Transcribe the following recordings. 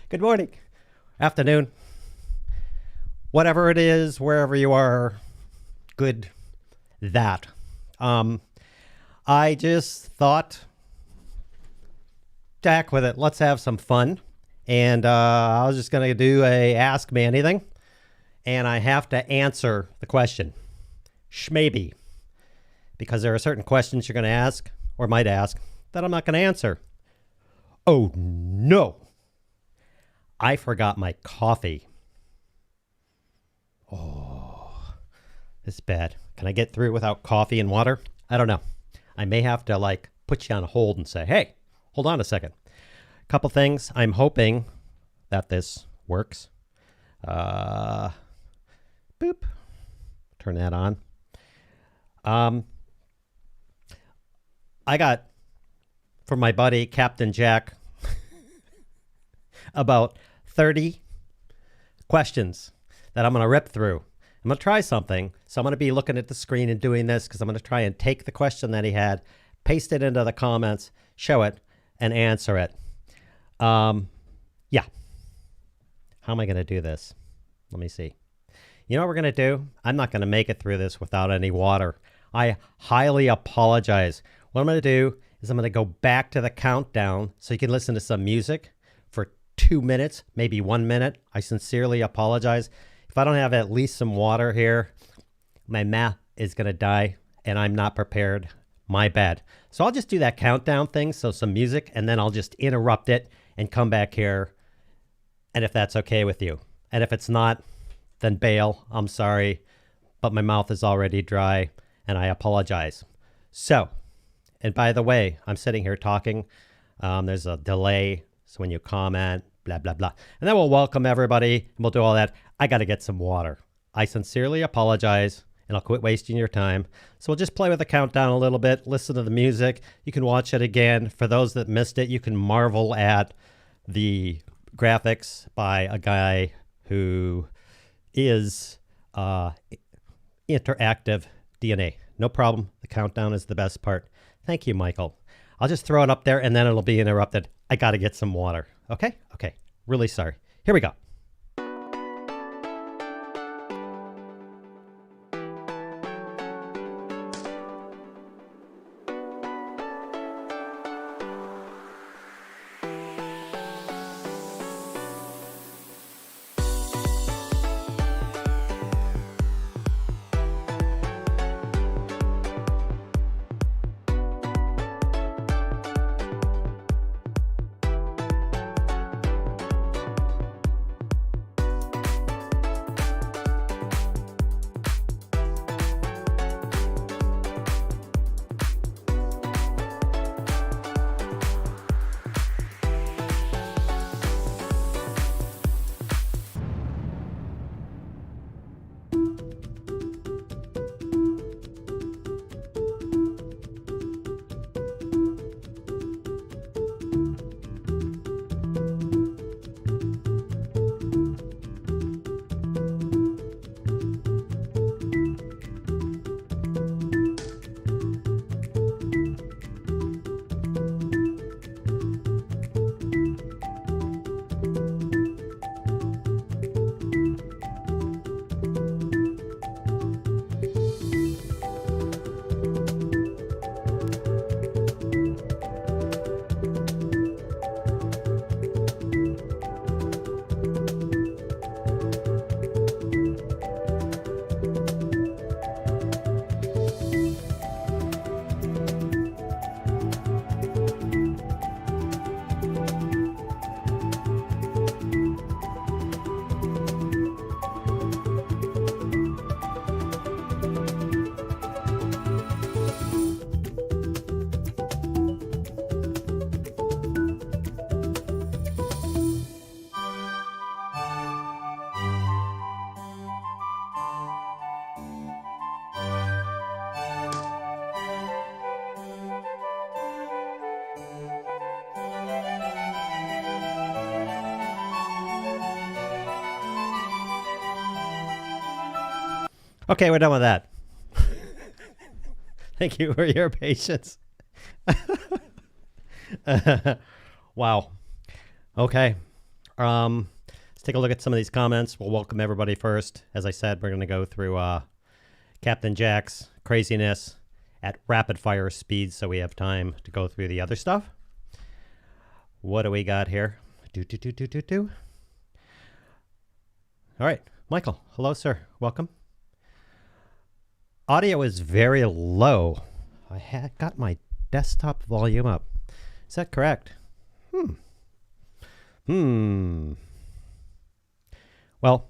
Good morning, afternoon, whatever it is, wherever you are, good that. I just thought, to heck with it, let's have some fun. And I was just going to do a Ask Me Anything. And I have to answer the question, schmaybe. Because there are certain questions you're going to ask, or might ask, that I'm not going to answer. Oh no! I forgot my coffee. Oh, this is bad. Can I get through without coffee and water? I don't know. I may have to like put you on hold and say, hey, hold on a second. Couple things. I'm hoping that this works. Boop. Turn that on. I got from my buddy Captain Jack about 30 questions that I'm going to rip through. I'm going to try something. So I'm going to be looking at the screen and doing this because I'm going to try and take the question that he had, paste it into the comments, show it, and answer it. Yeah. How am I going to do this? Let me see. You know what we're going to do? I'm not going to make it through this without any water. I highly apologize. What I'm going to do is I'm going to go back to the countdown so you can listen to some music for 2 minutes, maybe 1 minute. I sincerely apologize. If I don't have at least some water here, my math is going to die and I'm not prepared. My bad. So I'll just do that countdown thing, so some music, and then I'll just interrupt it and come back here, and if that's okay with you. And if it's not, then bail. I'm sorry, but my mouth is already dry, and I apologize. So, and by the way, I'm sitting here talking. There's a delay, so when you comment, blah, blah, blah. And then we'll welcome everybody, and we'll do all that. I got to get some water. I sincerely apologize, and I'll quit wasting your time. So we'll just play with the countdown a little bit, listen to the music. You can watch it again. For those that missed it, you can marvel at the graphics by a guy who is interactive DNA. No problem. The countdown is the best part. Thank you, Michael. I'll just throw it up there and then it'll be interrupted. I got to get some water. Okay? Okay. Really sorry. Here we go. Okay, we're done with that. Thank you for your patience. Wow. Okay. Let's take a look at some of these comments. We'll welcome everybody first. As I said, we're going to go through Captain Jack's craziness at rapid fire speed, so we have time to go through the other stuff. What do we got here? All right, Michael. Hello, sir. Welcome. Audio is very low. I had got my desktop volume up. Is that correct? Well,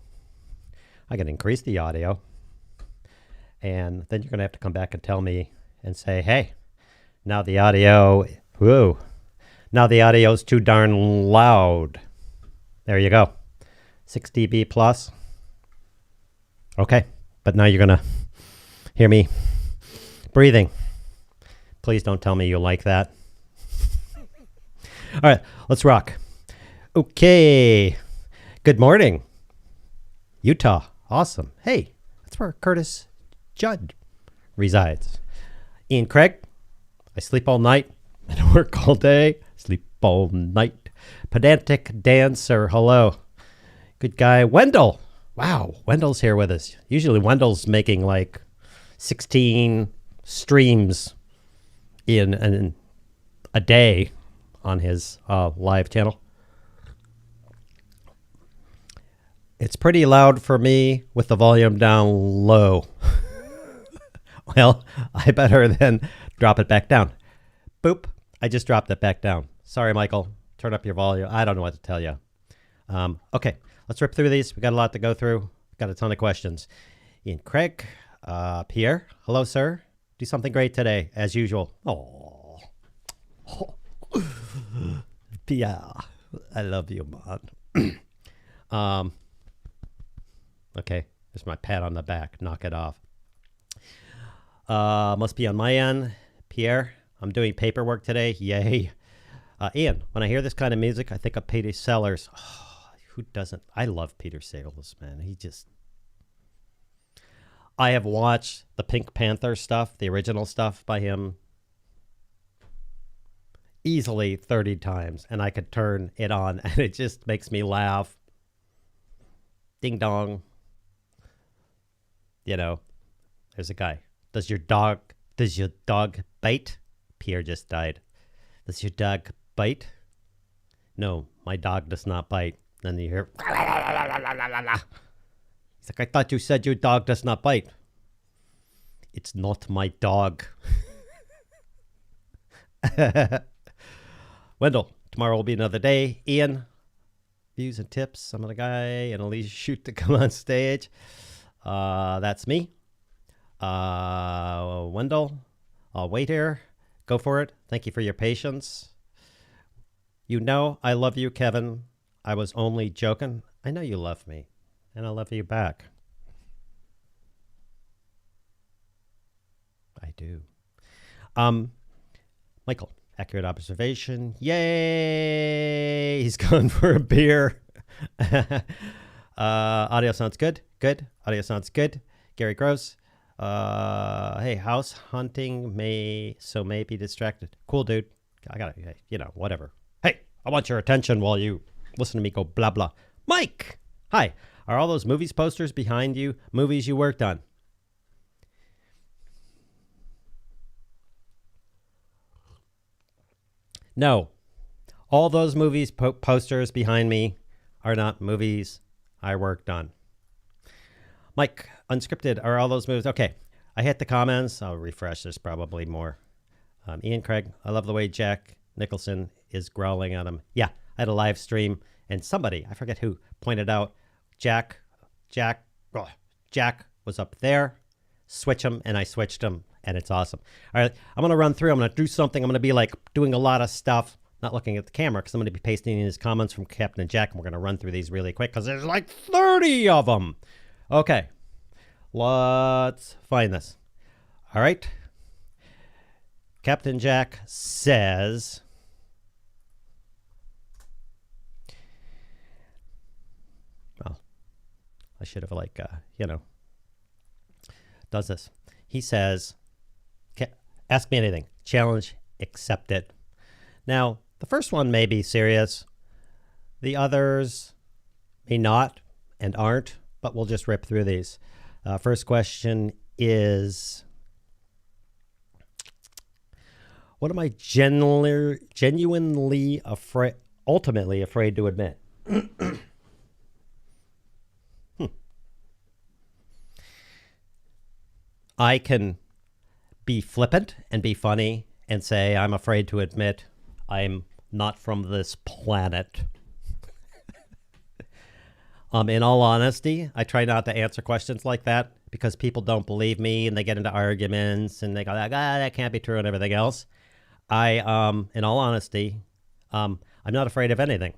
I can increase the audio, and then you're going to have to come back and tell me and say, hey, now the audio, now the audio is too darn loud. There you go. 6 dB plus. Okay, but now you're going to hear me breathing. Please don't tell me you like that. All right, let's rock. Okay. Good morning, Utah. Awesome. Hey, that's where Curtis Judd resides. Ian Craig, I sleep all night. I work all day. Sleep all night. Pedantic dancer. Hello. Good guy. Wendell. Wow, Wendell's here with us. Usually Wendell's making like 16 streams in a day on his live channel. It's pretty loud for me with the volume down low. Well, I better then drop it back down. Boop. I just dropped it back down. Sorry, Michael. Turn up your volume. I don't know what to tell you. Okay, let's rip through these. We got a lot to go through. Got a ton of questions. Ian Craig, Pierre. Hello, sir. Do something great today, as usual. Oh. Pierre, I love you, man. Okay, there's my pat on the back. Knock it off. Must be on my end. Pierre, I'm doing paperwork today. Yay. Ian, when I hear this kind of music, I think of Peter Sellers. Oh, who doesn't? I love Peter Sellers, man. I have watched the Pink Panther stuff, the original stuff by him, easily 30 times, and I could turn it on, and it just makes me laugh. Ding dong. You know, there's a guy. Does your dog bite? Pierre just died. Does your dog bite? No, my dog does not bite. Then you hear, he's like, I thought you said your dog does not bite. It's not my dog. Wendell, tomorrow will be another day. Ian, views and tips. Some of the guy and Elise shoot to come on stage. That's me. Wendell, I'll wait here. Go for it. Thank you for your patience. You know I love you, Kevin. I was only joking. I know you love me, and I love you back. I do. Michael, accurate observation. Yay! He's gone for a beer. Audio sounds good. Good. Audio sounds good. Gary Gross. Hey, house hunting may be distracted. Cool, dude. I gotta, whatever. Hey, I want your attention while you listen to me go blah, blah. Mike! Hi. Are all those movies posters behind you movies you worked on? No. All those movies posters behind me are not movies I worked on. Mike, Unscripted, are all those movies? Okay. I hit the comments. I'll refresh. There's probably more. Ian Craig, I love the way Jack Nicholson is growling at him. Yeah, I had a live stream, and somebody, I forget who, pointed out Jack was up there. Switch him, and I switched him, and it's awesome. All right, I'm going to run through. I'm going to do something. I'm going to be like doing a lot of stuff, not looking at the camera, because I'm going to be pasting in his comments from Captain Jack, and we're going to run through these really quick, because there's like 30 of them. Okay, let's find this. All right. Captain Jack says, well, I should have does this. He says, Ask me anything. Challenge accepted. Now, the first one may be serious. The others may not and aren't, but we'll just rip through these. First question is, what am I genuinely afraid, ultimately afraid to admit? I can be flippant and be funny and say, I'm afraid to admit I'm not from this planet. In all honesty, I try not to answer questions like that because people don't believe me and they get into arguments and they go, that can't be true and everything else. In all honesty, I'm not afraid of anything.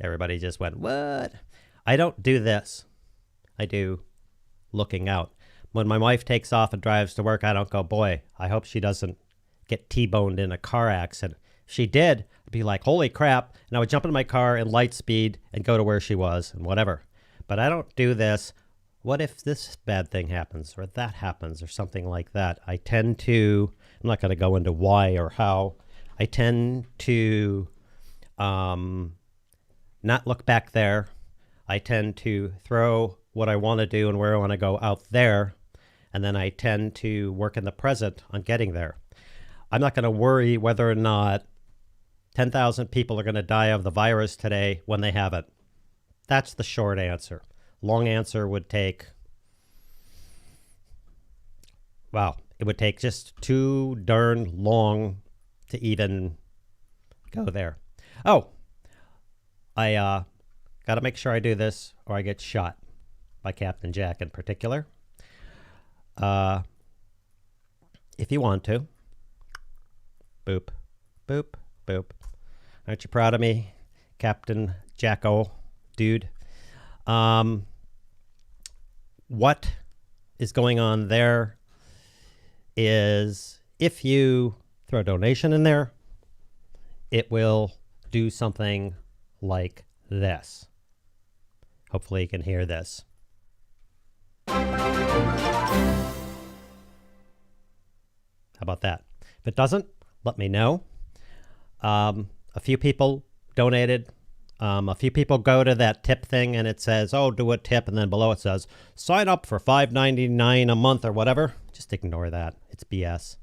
Everybody just went, what? I don't do this. I do looking out. When my wife takes off and drives to work, I don't go, boy, I hope she doesn't get T-boned in a car accident. If she did, I'd be like, holy crap. And I would jump in my car in light speed and go to where she was and whatever. But I don't do this. What if this bad thing happens or that happens or something like that? I tend to, I'm not going to go into why or how. I tend to not look back there. I tend to throw what I want to do and where I want to go out there. And then I tend to work in the present on getting there. I'm not going to worry whether or not 10,000 people are going to die of the virus today when they haven't. That's the short answer. Long answer would take, wow, it would take just too darn long to even go there. Oh, I got to make sure I do this or I get shot by Captain Jack in particular. If you want to. Boop, boop, boop. Aren't you proud of me, Captain Jacko, dude? What is going on there is if you throw a donation in there, it will do something like this. Hopefully you can hear this. How about that? If it doesn't, let me know. A few people donated. A few people go to that tip thing and it says, oh, do a tip. And then below it says, sign up for $5.99 a month or whatever. Just ignore that. It's BS.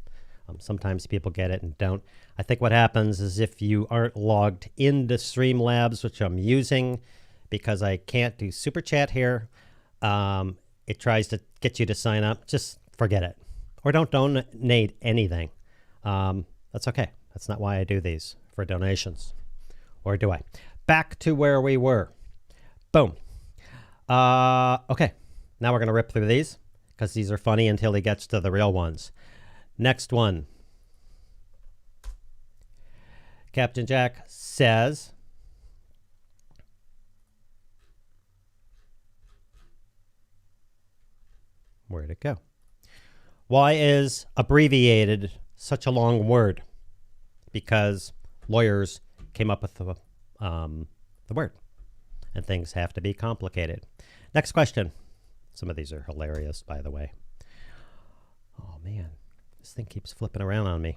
Sometimes people get it and don't. I think what happens is if you aren't logged into StreamLabs, which I'm using because I can't do Super Chat here, it tries to get you to sign up. Just forget it. Or don't donate anything. That's okay. That's not why I do these, for donations. Or do I? Back to where we were. Boom. Okay. Now we're going to rip through these because these are funny until he gets to the real ones. Next one. Captain Jack says, where'd it go? Why is abbreviated such a long word? Because lawyers came up with the word, and things have to be complicated. Next question. Some of these are hilarious, by the way. Oh, man. This thing keeps flipping around on me.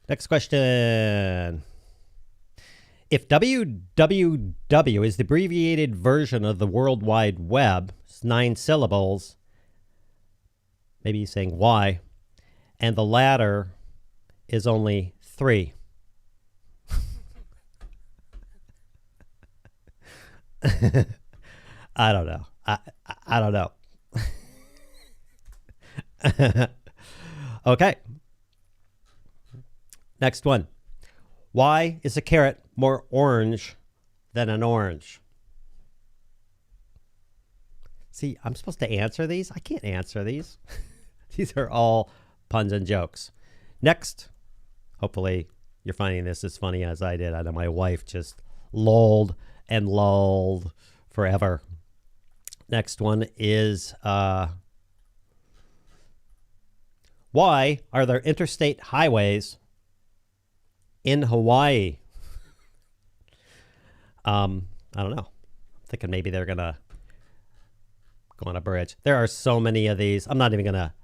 Next question. If www is the abbreviated version of the World Wide Web, it's 9 syllables, maybe he's saying why, and the latter is only 3. I don't know. I don't know. Okay. Next one. Why is a carrot more orange than an orange? See, I'm supposed to answer these. I can't answer these. These are all puns and jokes. Next. Hopefully you're finding this as funny as I did. I know my wife just lolled and lulled forever. Next one is why are there interstate highways in Hawaii? I don't know. I'm thinking maybe they're gonna go on a bridge. There are so many of these. I'm not even gonna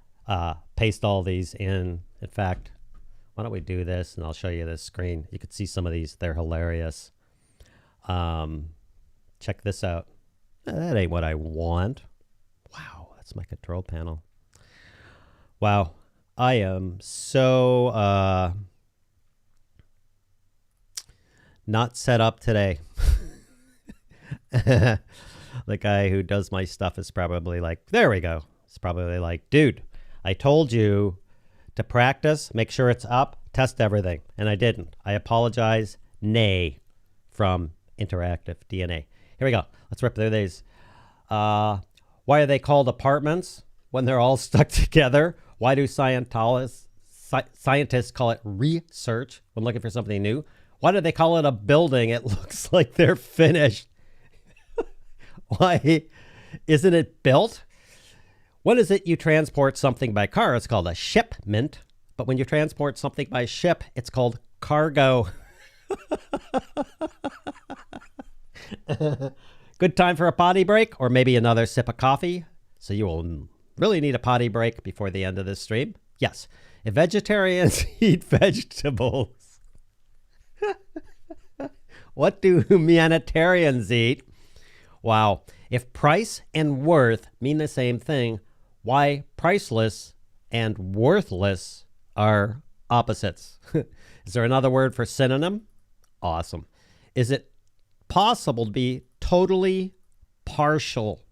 paste all these in. In fact, why don't we do this and I'll show you this screen. You can see some of these. They're hilarious. Check this out. That ain't what I want. Wow, that's my control panel. Wow, I am so not set up today. The guy who does my stuff is probably like, there we go. It's probably like, dude, I told you to practice, make sure it's up, test everything. And I didn't. I apologize. Nay from Interactive DNA. Here we go. Let's rip through these. Why are they called apartments when they're all stuck together? Why do scientists call it research when looking for something new? Why do they call it a building? It looks like they're finished. Why isn't it built? What is it you transport something by car? It's called a shipment. But when you transport something by ship, it's called cargo. Good time for a potty break or maybe another sip of coffee. So you will really need a potty break before the end of this stream. Yes. If vegetarians eat vegetables, what do humanitarians eat? Wow. If price and worth mean the same thing, why priceless and worthless are opposites? Is there another word for synonym? Awesome. Is it possible to be totally partial?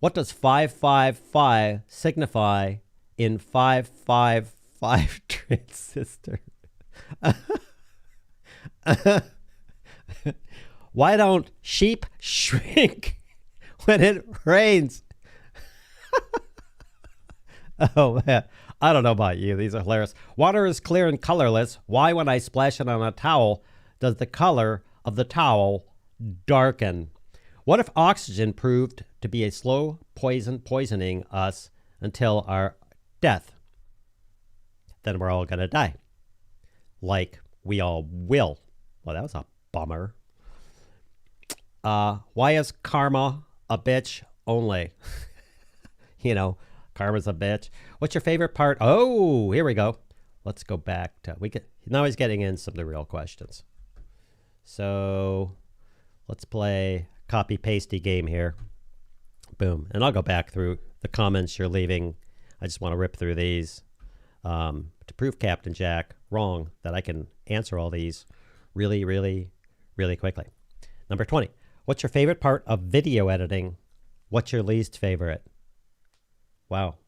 What does 555 signify in 555 transistor? Why don't sheep shrink when it rains? Oh, man. I don't know about you. These are hilarious. Water is clear and colorless. Why, when I splash it on a towel, does the color of the towel darken? What if oxygen proved to be a slow poison poisoning us until our death? Then we're all going to die. Like we all will. Well, that was a bummer. Why is karma a bitch only? You know, karma's a bitch. What's your favorite part? Oh, here we go. Let's go back to, now he's getting in some of the real questions. So let's play copy pasty game here. Boom. And I'll go back through the comments you're leaving. I just want to rip through these to prove Captain Jack wrong, that I can answer all these really, really, really quickly. Number 20. What's your favorite part of video editing? What's your least favorite? Wow.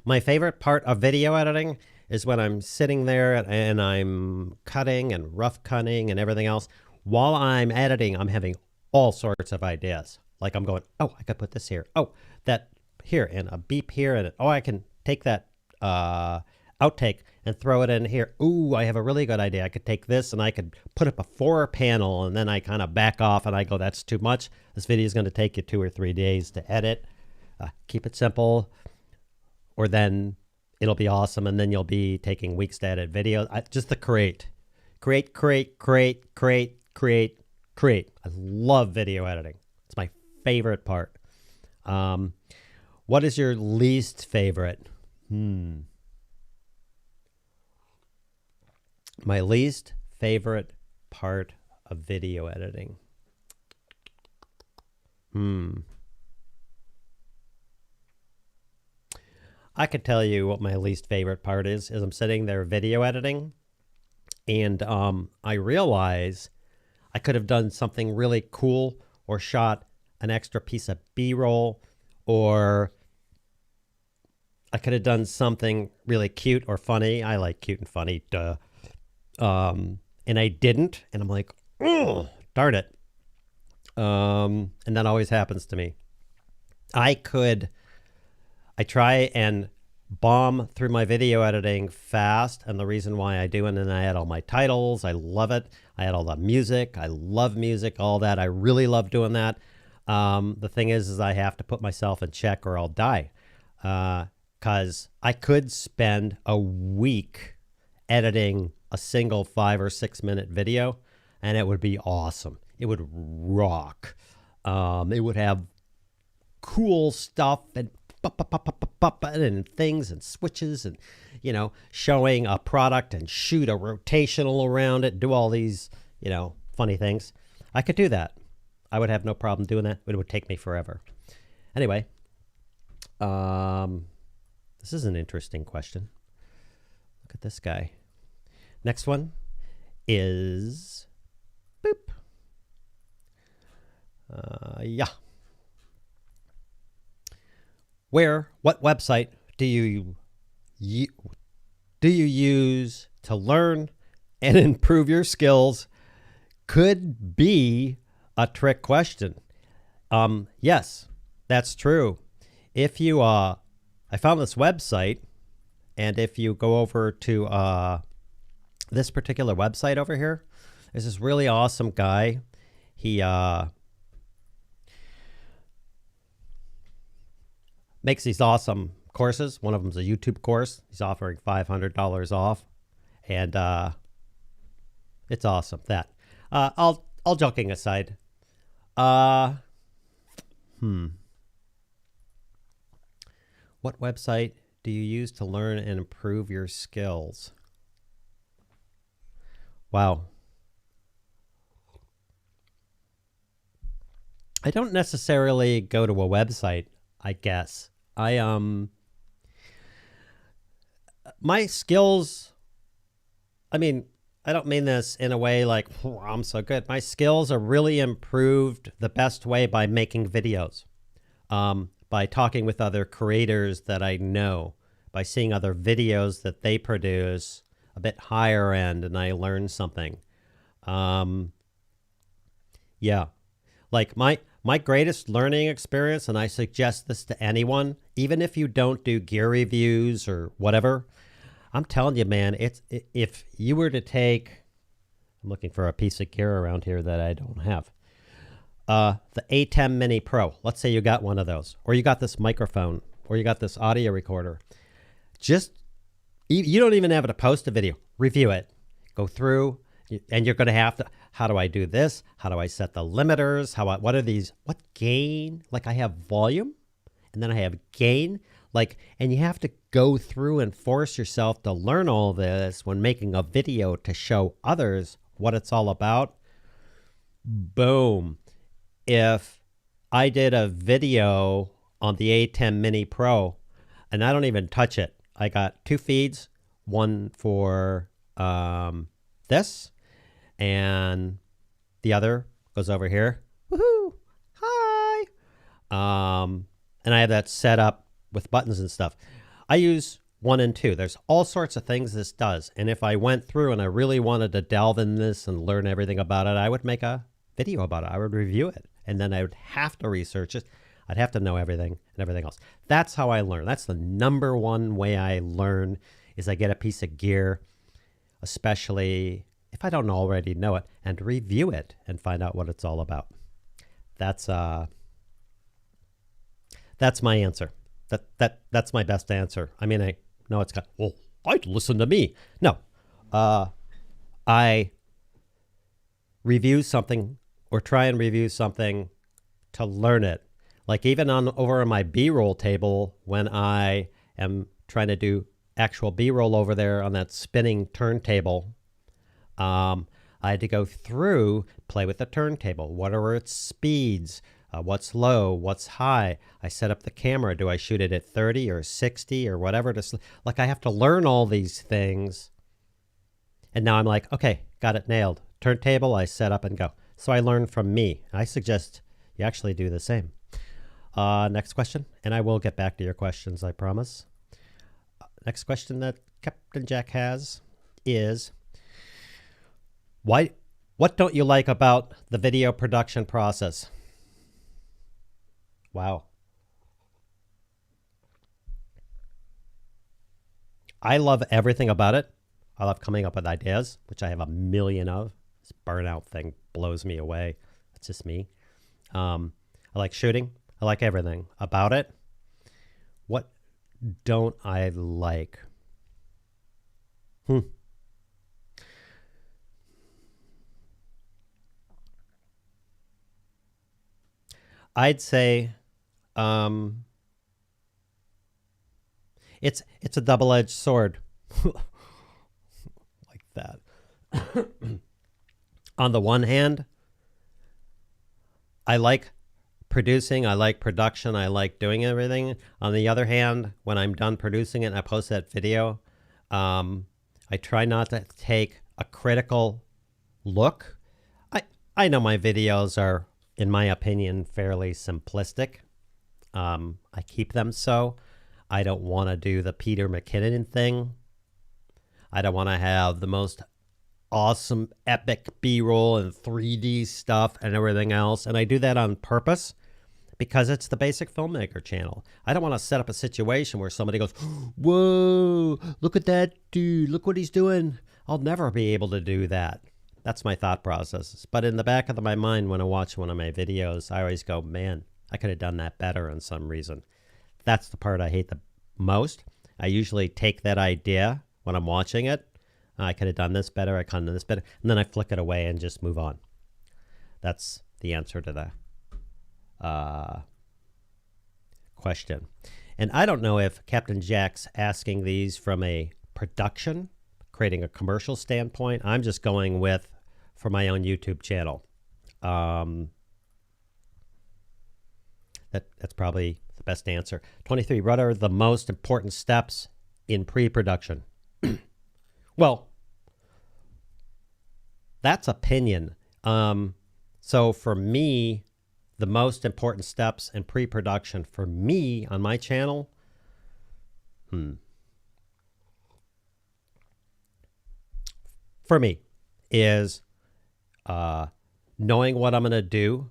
My favorite part of video editing is when I'm sitting there and I'm cutting and rough cutting and everything else. While I'm editing, I'm having all sorts of ideas. Like I'm going, oh, I could put this here. Oh, that here, and a beep here. And oh, I can take that outtake and throw it in here. Ooh, I have a really good idea. I could take this and I could put it before a panel, and then I kind of back off and I go, that's too much. This video is going to take you 2 or 3 days to edit. Keep it simple, or then it'll be awesome, and then you'll be taking weeks to edit videos. Just the create. I love video editing. It's my favorite part. What is your least favorite? My least favorite part of video editing. I could tell you what my least favorite part is I'm sitting there video editing, and I realize I could have done something really cool, or shot an extra piece of B-roll, or I could have done something really cute or funny. I like cute and funny, duh. And I didn't, and I'm like, oh, darn it. And that always happens to me. I try and bomb through my video editing fast, and the reason why I do it, and I add all my titles, I love it. I add all the music, I love music, all that. I really love doing that. The thing is I have to put myself in check or I'll die. Because I could spend a week editing a single 5 or 6 minute video, and it would be awesome. It would rock. It would have cool stuff and things and switches and, you know, showing a product and shoot a rotational around it, do all these, you know, funny things. I could do that. I would have no problem doing that. It would take me forever. Anyway, this is an interesting question. Look at this guy. Next one is boop. Yeah. What website do you use to learn and improve your skills? Could be a trick question. Yes, that's true. If you, I found this website, and if you go over to this particular website over here, there's this really awesome guy. He makes these awesome courses. One of them is a YouTube course. He's offering $500 off, and it's awesome. That all joking aside, what website do you use to learn and improve your skills? Wow. I don't necessarily go to a website, I guess. My skills, I mean, I don't mean this in a way like, oh, I'm so good. My skills are really improved the best way by making videos, by talking with other creators that I know, by seeing other videos that they produce a bit higher end, and I learn something. Yeah, like my greatest learning experience, and I suggest this to anyone, even if you don't do gear reviews or whatever, I'm telling you, man, if you were to take, I'm looking for a piece of gear around here that I don't have, the A10 Mini Pro. Let's say you got one of those, or you got this microphone, or you got this audio recorder. Just, you don't even have to post a video. Review it. Go through, and you're going to have to, how do I do this? How do I set the limiters? What are these? What gain? Like, I have volume, and then I have gain. Like, and you have to go through and force yourself to learn all this when making a video to show others what it's all about. Boom. If I did a video on the A10 Mini Pro, and I don't even touch it, I got two feeds, one for this, and the other goes over here. Woohoo! Hi! And I have that set up with buttons and stuff. I use 1 and 2. There's all sorts of things this does. And if I went through and I really wanted to delve in this and learn everything about it, I would make a video about it. I would review it. And then I would have to research it. I'd have to know everything and everything else. That's how I learn. That's the number one way I learn, is I get a piece of gear, especially if I don't already know it, and review it and find out what it's all about. That's my answer. That's my best answer. I mean, I know it's got, well, I'd listen to me. No, I review something or try and review something to learn it. Like even over on my B-roll table, when I am trying to do actual B-roll over there on that spinning turntable, I had to go through, play with the turntable. What are its speeds? What's low? What's high? I set up the camera. Do I shoot it at 30 or 60 or whatever? Like, I have to learn all these things. And now I'm like, okay, got it nailed. Turntable, I set up and go. So I learn from me. I suggest you actually do the same. Next question, and I will get back to your questions, I promise. Next question that Captain Jack has is, what don't you like about the video production process? Wow. I love everything about it. I love coming up with ideas, which I have a million of. This burnout thing blows me away. That's just me. I like shooting. I like everything about it. What don't I like? I'd say it's a double-edged sword. Like that. On the one hand, I like producing, I like production, I like doing everything. On the other hand, when I'm done producing it and I post that video, I try not to take a critical look. I know my videos are, in my opinion, fairly simplistic. I keep them so. I don't want to do the Peter McKinnon thing. I don't want to have the most awesome epic B-roll and 3D stuff and everything else. And I do that on purpose because it's the Basic Filmmaker channel. I don't want to set up a situation where somebody goes, whoa, look at that dude. Look what he's doing. I'll never be able to do that. That's my thought process. But in the back of my mind, when I watch one of my videos, I always go, man, I could have done that better in some reason. That's the part I hate the most. I usually take that idea when I'm watching it. I could have done this better. I could have done this better. And then I flick it away and just move on. That's the answer to the question. And I don't know if Captain Jack's asking these from a production, creating a commercial standpoint. I'm just going with for my own YouTube channel. That's probably the best answer. 23, what are the most important steps in pre-production? Well, that's opinion. So for me, the most important steps in pre-production for me on my channel, for me, is knowing what I'm going to do.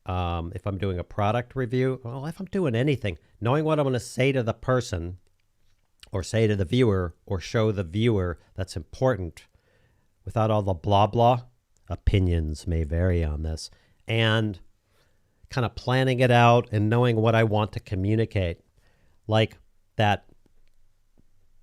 If I'm doing a product review, well, if I'm doing anything, knowing what I'm going to say to the person or say to the viewer or show the viewer that's important without all the blah, blah. Opinions may vary on this. And kind of planning it out and knowing what I want to communicate. Like that,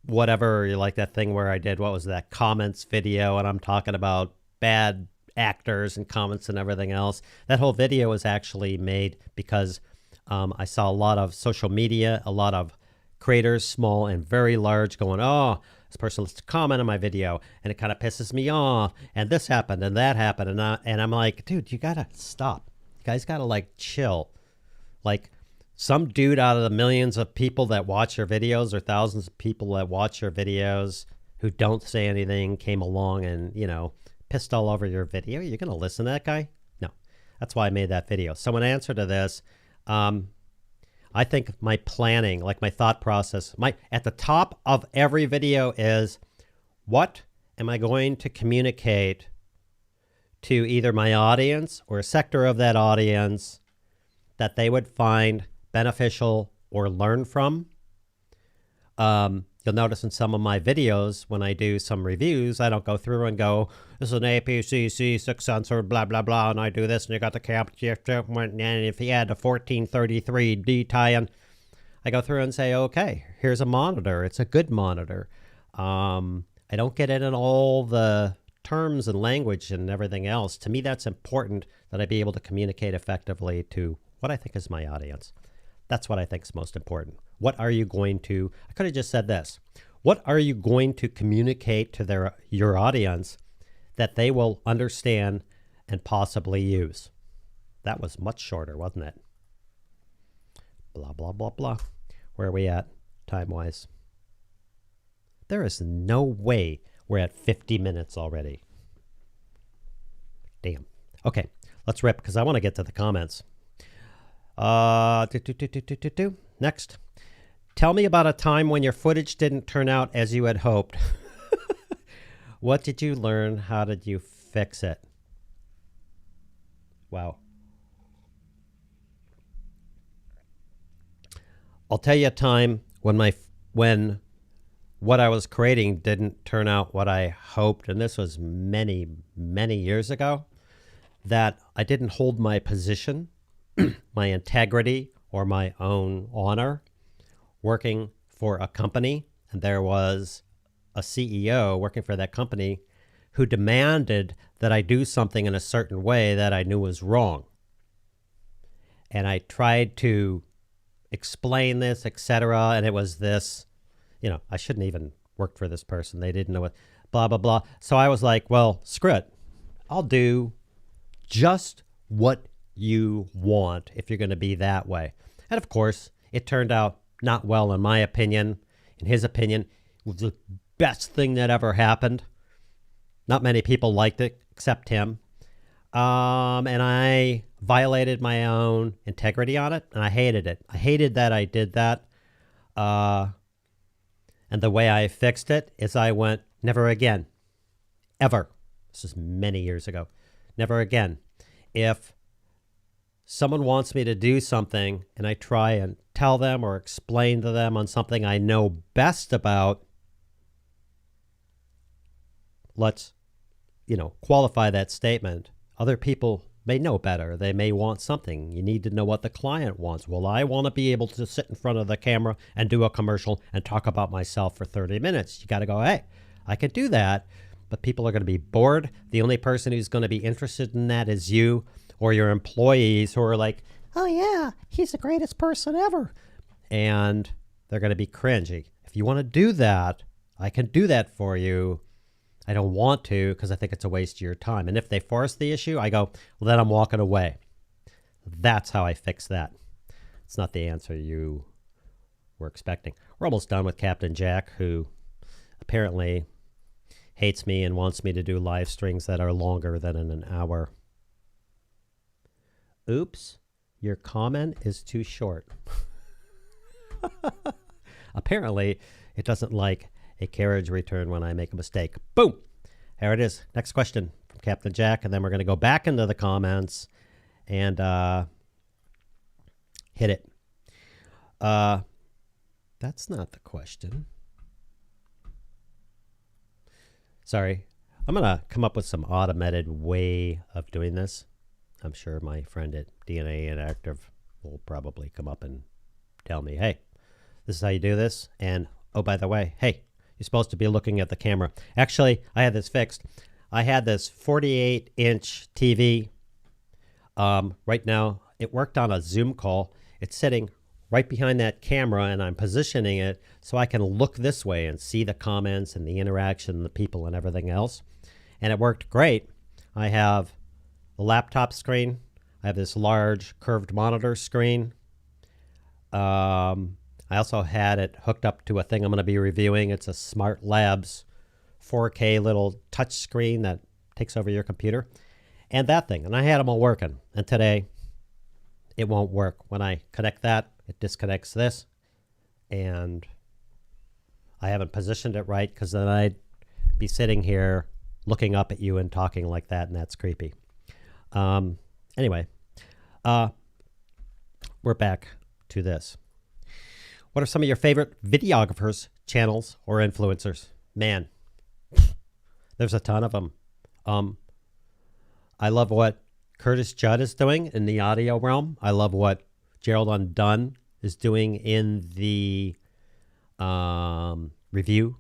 whatever, like that thing where I did, what was that, comments video, and I'm talking about bad actors and comments and everything else. That whole video was actually made because I saw a lot of social media, a lot of creators, small and very large, going, oh, this person let's comment on my video and it kind of pisses me off and this happened and that happened and I'm like, dude, you gotta stop. You guys gotta like chill. Like some dude out of the millions of people that watch your videos or thousands of people that watch your videos who don't say anything came along and, you know, pissed all over your video. You're gonna listen to that guy? No. That's why I made that video. So in answer to this, I think my planning, like my thought process, at the top of every video is, what am I going to communicate to either my audience or a sector of that audience that they would find beneficial or learn from? You'll notice in some of my videos, when I do some reviews, I don't go through and go, this is an APC-C 6 sensor, blah, blah, blah, and I do this, and you got the cap, and if you add a 1433D tie-in, I go through and say, okay, here's a monitor. It's a good monitor. I don't get in all the terms and language and everything else. To me, that's important that I be able to communicate effectively to what I think is my audience. That's what I think is most important. What are you going to, I could have just said this. What are you going to communicate to your audience that they will understand and possibly use? That was much shorter, wasn't it? Blah, blah, blah, blah. Where are we at time-wise? There is no way we're at 50 minutes already. Damn. Okay, let's rip because I want to get to the comments. Next. Tell me about a time when your footage didn't turn out as you had hoped. What did you learn? How did you fix it? Wow. I'll tell you a time when what I was creating didn't turn out what I hoped, and this was many, many years ago, that I didn't hold my position, my integrity, or my own honor working for a company, and there was a CEO working for that company who demanded that I do something in a certain way that I knew was wrong. and I tried to explain this, etc. And it was this, I shouldn't even work for this person. They didn't know what, blah, blah, blah. So I was like, well, screw it. I'll do just what you want if you're going to be that way. And of course, it turned out not well in my opinion. In his opinion, it was the best thing that ever happened. Not many people liked it except him. And I violated my own integrity on it, and I hated it. I hated that I did that. And the way I fixed it is I went, never again, ever. This is many years ago. Never again. If someone wants me to do something and I try and tell them or explain to them on something I know best about, let's, qualify that statement. Other people may know better. They may want something. You need to know what the client wants. Well, I want to be able to sit in front of the camera and do a commercial and talk about myself for 30 minutes. You got to go, hey, I can do that, but people are going to be bored. The only person who's going to be interested in that is you or your employees who are like, oh yeah, he's the greatest person ever. And they're going to be cringy. If you want to do that, I can do that for you. I don't want to because I think it's a waste of your time. And if they force the issue, I go, well, then I'm walking away. That's how I fix that. It's not the answer you were expecting. We're almost done with Captain Jack, who apparently hates me and wants me to do live streams that are longer than an hour. Oops, your comment is too short. Apparently, it doesn't like a carriage return when I make a mistake. Boom! There it is. Next question from Captain Jack, and then we're going to go back into the comments and hit it. That's not the question. Sorry. I'm going to come up with some automated way of doing this. I'm sure my friend at DNA Interactive will probably come up and tell me, hey, this is how you do this. And, oh, by the way, hey, you're supposed to be looking at the camera. Actually, I had this fixed. I had this 48-inch TV. Right now, it worked on a Zoom call. It's sitting right behind that camera, and I'm positioning it so I can look this way and see the comments and the interaction and the people and everything else. And it worked great. I have the laptop screen. I have this large curved monitor screen. I also had it hooked up to a thing I'm going to be reviewing. It's a SmartLabs 4K little touch screen that takes over your computer. And that thing. And I had them all working. And today, it won't work. When I connect that, it disconnects this. And I haven't positioned it right because then I'd be sitting here looking up at you and talking like that, and that's creepy. Anyway, we're back to this. What are some of your favorite videographers, channels, or influencers? Man, there's a ton of them. I love what Curtis Judd is doing in the audio realm. I love what Gerald Undone is doing in the review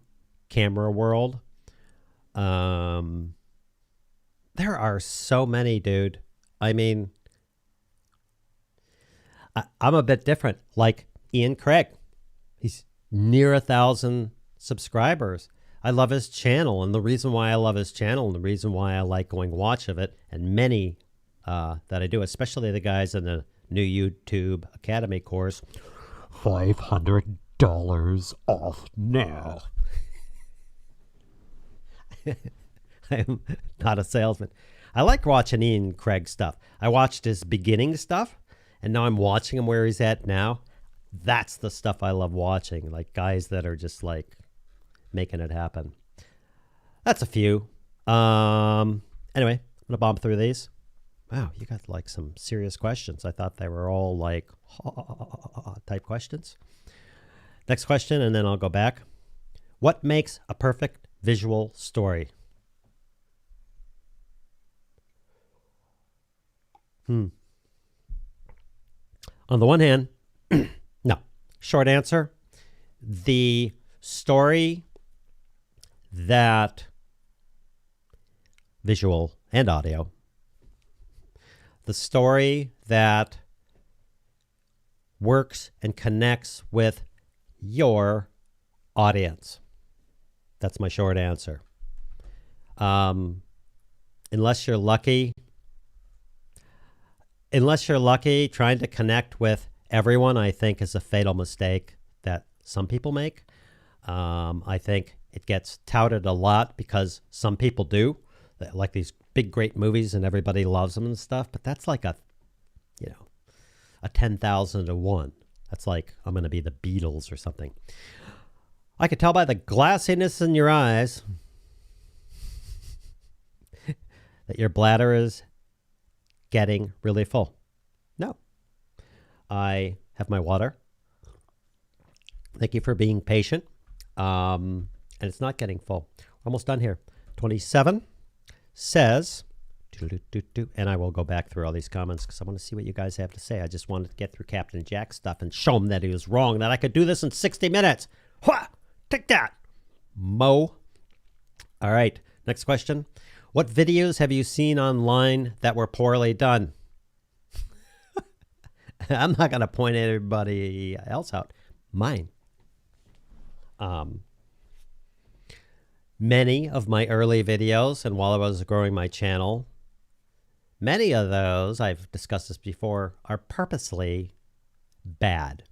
camera world. There are so many, dude. I mean, I'm a bit different. Like Ian Craig. He's near 1,000 subscribers. I love his channel, and the reason why I love his channel and the reason why I like going watch of it, and many that I do, especially the guys in the new YouTube Academy course, $500 off now. I'm not a salesman. I like watching Ian Craig stuff. I watched his beginning stuff, and now I'm watching him where he's at now. That's the stuff I love watching, like guys that are just like making it happen. That's a few. Anyway, I'm going to bomb through these. Wow, you got like some serious questions. I thought they were all like type questions. Next question, and then I'll go back. What makes a perfect visual story? On the one hand, no. Short answer, the story that visual and audio, the story that works and connects with your audience? That's my short answer. Unless you're lucky, trying to connect with everyone, I think, is a fatal mistake that some people make. I think it gets touted a lot because some people do, like these big, great movies and everybody loves them and stuff. But that's like a 10,000 to 1. That's like, I'm going to be the Beatles or something. I could tell by the glassiness in your eyes that your bladder is getting really full. No. I have my water. Thank you for being patient. And it's not getting full. Almost done here. 27 says, and I will go back through all these comments because I want to see what you guys have to say. I just wanted to get through Captain Jack's stuff and show him that he was wrong, that I could do this in 60 minutes. Hua! Take that, Mo. All right, next question. What videos have you seen online that were poorly done? I'm not going to point everybody else out. Mine. Many of my early videos, and while I was growing my channel, many of those, I've discussed this before, are purposely bad.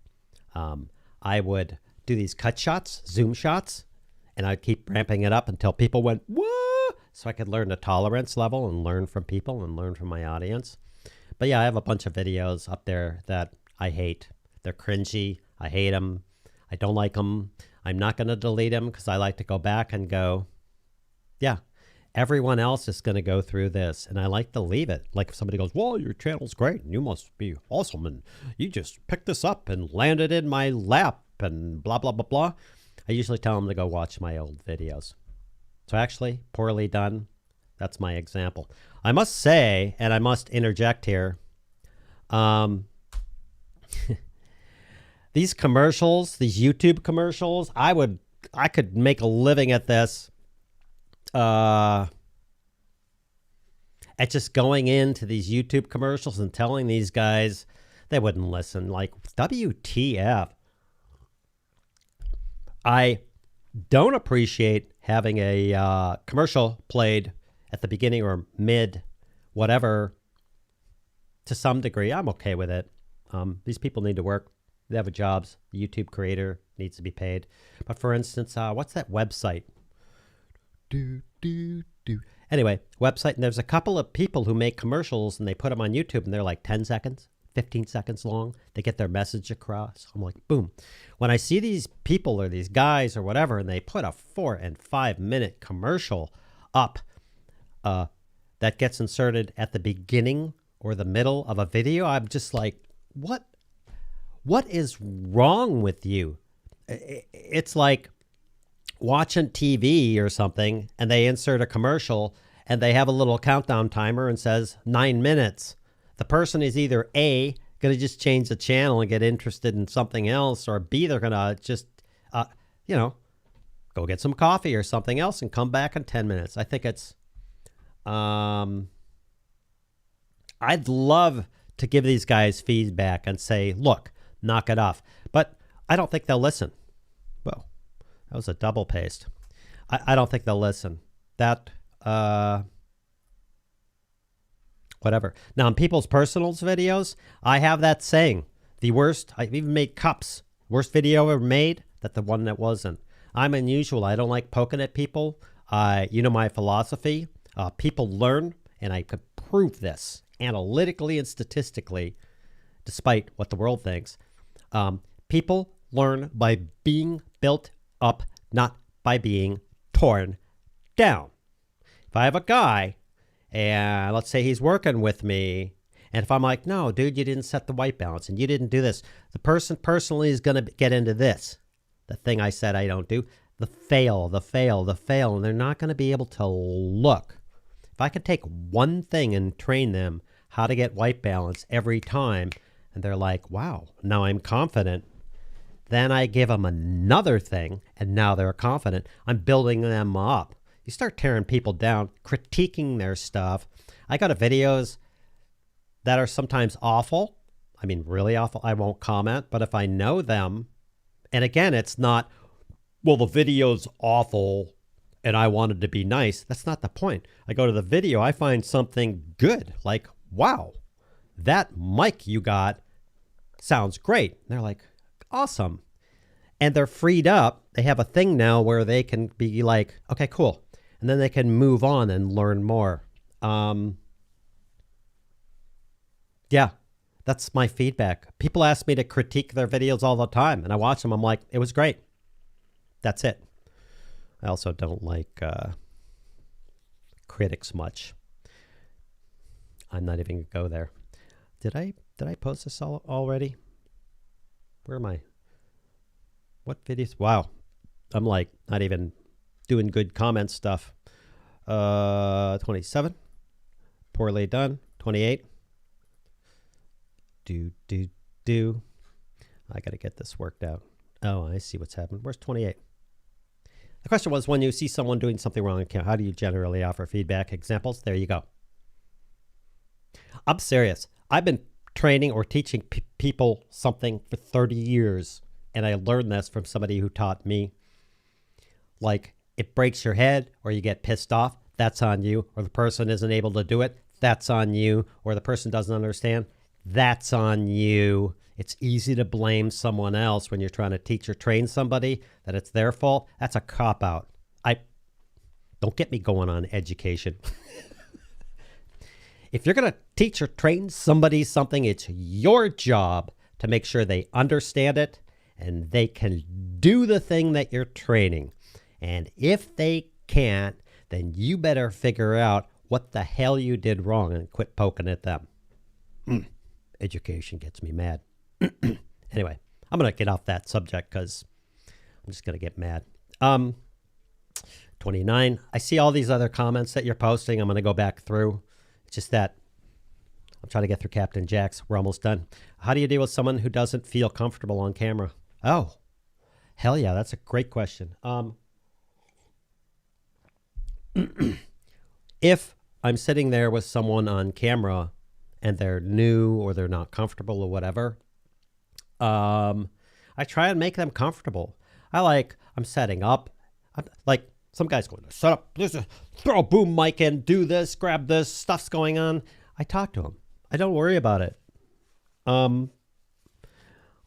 I would do these cut shots, zoom shots, and I'd keep ramping it up until people went, whoa, so I could learn the tolerance level and learn from people and learn from my audience. But yeah, I have a bunch of videos up there that I hate. They're cringy. I hate them. I don't like them. I'm not going to delete them because I like to go back and go, yeah, everyone else is going to go through this. And I like to leave it. Like if somebody goes, well, your channel's great and you must be awesome and you just picked this up and landed in my lap and blah, blah, blah, blah. I usually tell them to go watch my old videos. So actually, poorly done. That's my example. I must say, and I must interject here, these commercials, these YouTube commercials, I could make a living at this. At just going into these YouTube commercials and telling these guys they wouldn't listen. Like, WTF. I don't appreciate having a commercial played at the beginning or mid, whatever, to some degree. I'm okay with it. These people need to work. They have jobs. The YouTube creator needs to be paid. But for instance, what's that website? Anyway, website, and there's a couple of people who make commercials and they put them on YouTube and they're like 10 seconds, 15 seconds long. They get their message across. I'm like, boom. When I see these people or these guys or whatever, and they put a 4 and 5 minute commercial up that gets inserted at the beginning or the middle of a video, I'm just like, what is wrong with you? It's like watching TV or something and they insert a commercial and they have a little countdown timer and says 9 minutes. The person is either A, going to just change the channel and get interested in something else, or B, they're going to just, go get some coffee or something else and come back in 10 minutes. I think it's, I'd love to give these guys feedback and say, look, knock it off. But I don't think they'll listen. Well, that was a double paste. I don't think they'll listen. That, whatever. Now, in people's personals videos, I have that saying, the worst, I've even made cups, worst video ever made, that the one that wasn't. I'm unusual. I don't like poking at people. You know my philosophy. People learn, and I could prove this analytically and statistically, despite what the world thinks. People learn by being built up, not by being torn down. If I have a guy, and let's say he's working with me, and if I'm like, no, dude, you didn't set the white balance, and you didn't do this, the person personally is going to get into this, the thing I said I don't do, the fail, and they're not going to be able to look. If I could take one thing and train them how to get white balance every time, and they're like, wow, now I'm confident, then I give them another thing, and now they're confident. I'm building them up. You start tearing people down, critiquing their stuff. I got videos that are sometimes awful. I mean, really awful, I won't comment. But if I know them, and again, it's not, well, the video's awful and I wanted to be nice. That's not the point. I go to the video, I find something good. Like, wow, that mic you got sounds great. And they're like, awesome. And they're freed up. They have a thing now where they can be like, okay, cool. And then they can move on and learn more. Yeah, that's my feedback. People ask me to critique their videos all the time, and I watch them. I'm like, it was great. That's it. I also don't like critics much. I'm not even going to go there. Did I post this already? Where am I? What videos? Wow. I'm like not even doing good comment stuff. 27. Poorly done. 28. Do. I got to get this worked out. Oh, I see what's happened. Where's 28? The question was, when you see someone doing something wrong, how do you generally offer feedback? Examples? There you go. I'm serious. I've been training or teaching people something for 30 years, and I learned this from somebody who taught me. Like, it breaks your head or you get pissed off, that's on you. Or the person isn't able to do it, that's on you. Or the person doesn't understand, that's on you. It's easy to blame someone else when you're trying to teach or train somebody that it's their fault. That's a cop-out. Don't get me going on education. If you're going to teach or train somebody something, it's your job to make sure they understand it and they can do the thing that you're training. And if they can't, then you better figure out what the hell you did wrong and quit poking at them. Education gets me mad. Anyway, I'm going to get off that subject because I'm just going to get mad. 29. I see all these other comments that you're posting. I'm going to go back through. It's just that I'm trying to get through Captain Jack's. We're almost done. How do you deal with someone who doesn't feel comfortable on camera? Oh, hell yeah. That's a great question. If I'm sitting there with someone on camera and they're new or they're not comfortable or whatever, I try and make them comfortable. I'm setting up. Like, some guy's going to set up, throw a boom mic in, do this, grab this, stuff's going on. I talk to him. I don't worry about it.